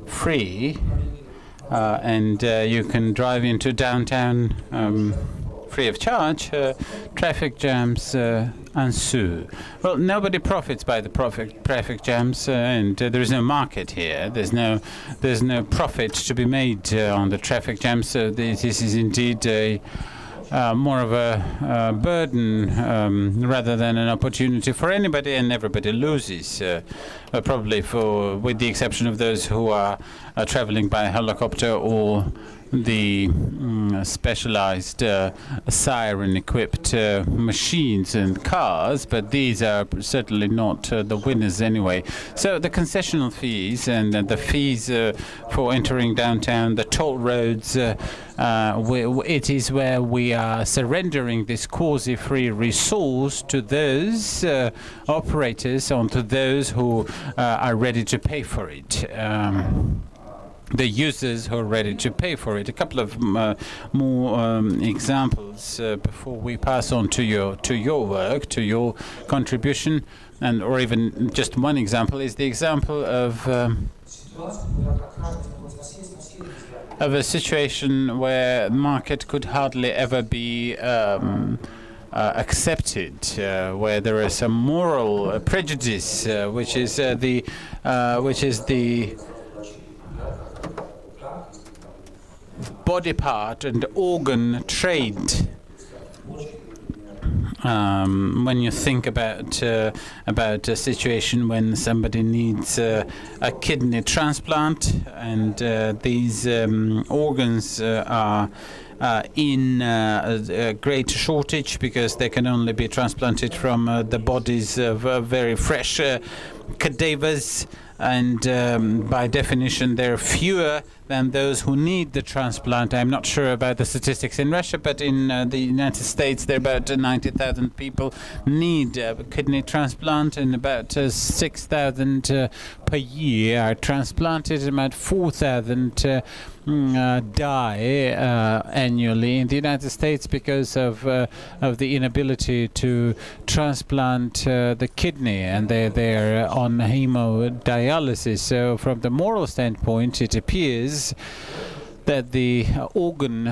free and you can drive into downtown free of charge, traffic jams ensue. Well, nobody profits by the traffic jams, and there is no market here. There's no profit to be made on the traffic jams. So this is indeed a more of a burden rather than an opportunity for anybody, and everybody loses. Probably, with the exception of those who are traveling by helicopter or the specialized siren-equipped machines and cars, but these are certainly not the winners anyway. So the concessional fees and the fees for entering downtown, the toll roads, it is where we are surrendering this quasi-free resource to those operators, onto those who are ready to pay for it. The users who are ready to pay for it. A couple of more examples before we pass on to your work, to your contribution, and or even just one example is the example of a situation where market could hardly ever be accepted, where there is a moral prejudice, which is the body part and organ trade. When you think about a situation when somebody needs a kidney transplant, and these organs are in a great shortage because they can only be transplanted from the bodies of very fresh cadavers, and by definition there are fewer than those who need the transplant. I'm not sure about the statistics in Russia, but in the United States there are about 90,000 people need a kidney transplant, and about 6,000 per year are transplanted, and about 4,000 die annually in the United States because of the inability to transplant the kidney, and they're on hemodialysis. So from the moral standpoint, it appears that the organ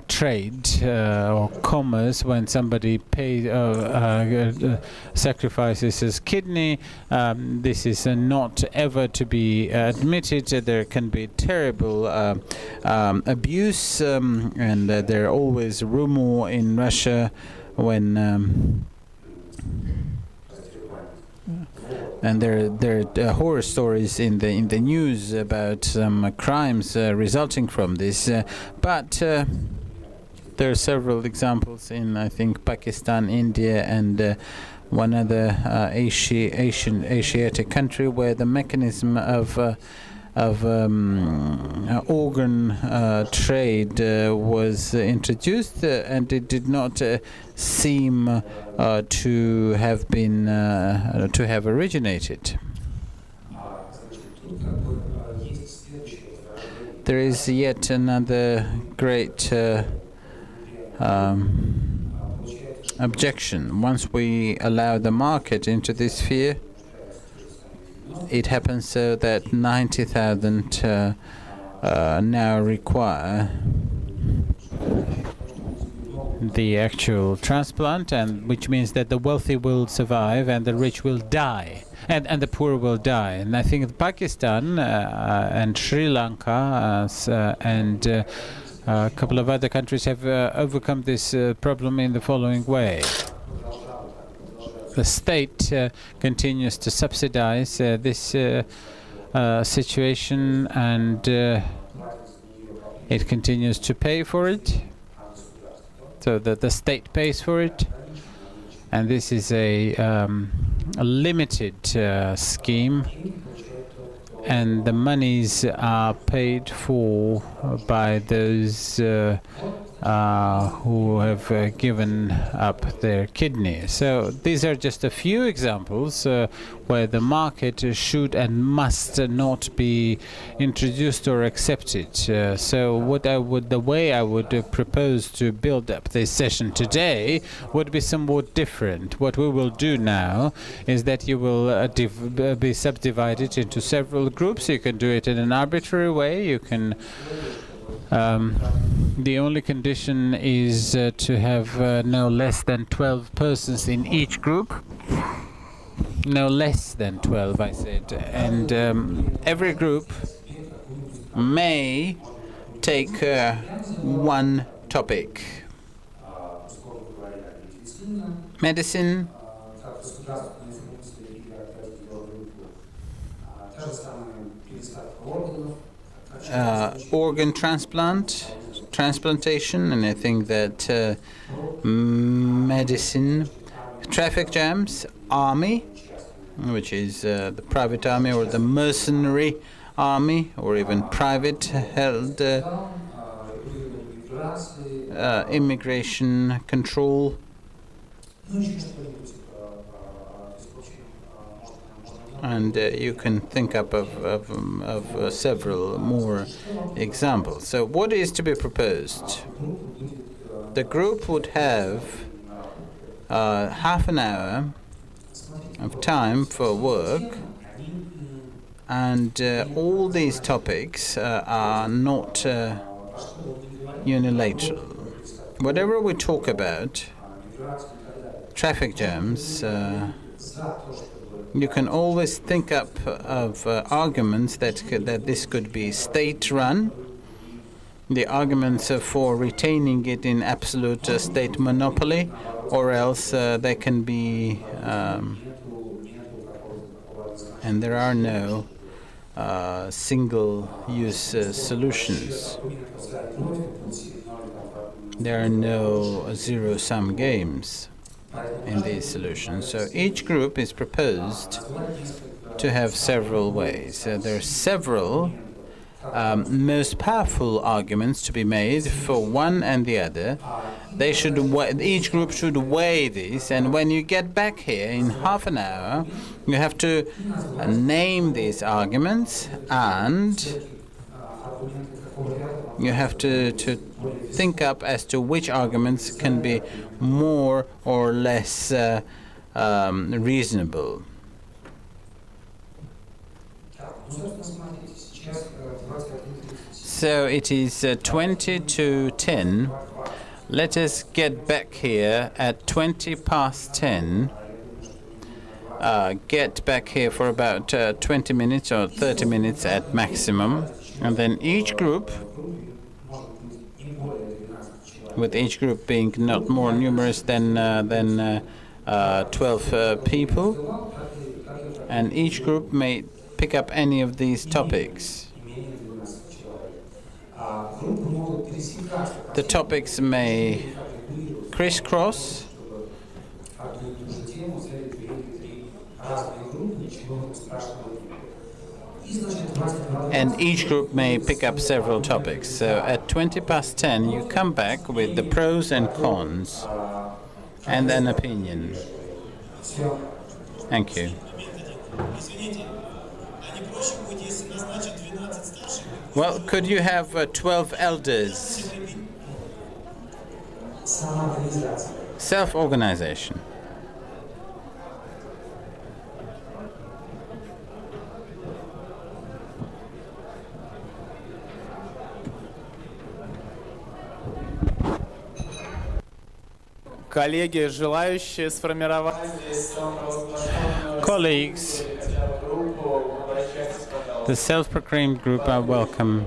trade or commerce, when somebody sacrifices his kidney, this is not ever to be admitted. There can be terrible abuse, and there are always rumor in Russia when and there are horror stories in the news about some crimes resulting from this. But there are several examples in, I think, Pakistan, India, and one other Asiatic country where the mechanism of organ trade was introduced, and it did not seem to have been to have originated. There is yet another great objection. Once we allow the market into this sphere, it happens so that 90,000 now require the actual transplant, and which means that the wealthy will survive and the rich will die, and the poor will die. And I think that Pakistan and Sri Lanka and a couple of other countries have overcome this problem in the following way. The state continues to subsidize this situation, and it continues to pay for it, so that the state pays for it. And this is a limited scheme, and the monies are paid for by those who have given up their kidney. So these are just a few examples where the market should and must not be introduced or accepted. So the way I would propose to build up this session today would be somewhat different. What we will do now is that you will be subdivided into several groups. You can do it in an arbitrary way. You can the only condition is to have no less than 12 persons in each group. No less than 12, I said. And every group may take one topic. Medicine, organ transplantation, and I think that medicine, traffic jams, army, which is the private army or the mercenary army, or even private held immigration control. And you can think up of several more examples. So what is to be proposed? The group would have half an hour of time for work, and all these topics are not unilateral. Whatever we talk about, traffic jams, you can always think up of arguments that this could be state-run, the arguments for retaining it in absolute state monopoly, or else they can be, and there are no single-use solutions. There are no zero-sum games in these solutions. So each group is proposed to have several ways. There are several most powerful arguments to be made for one and the other. They should each group should weigh these, and when you get back here in half an hour, you have to name these arguments, and you have to think up as to which arguments can be more or less reasonable. So it is 20 to 10. Let us get back here at 20 past 10. Get back here for about 20 minutes or 30 minutes at maximum. And then each group, with each group being not more numerous than 12 people, and each group may pick up any of these topics. The topics may crisscross, And each group may pick up several topics. So at 10:20, you come back with the pros and cons and an opinion. Thank you. Well, could you have 12 elders? Self-organization. Коллеги, желающие сформировать Colleagues, the self-proclaimed group are welcome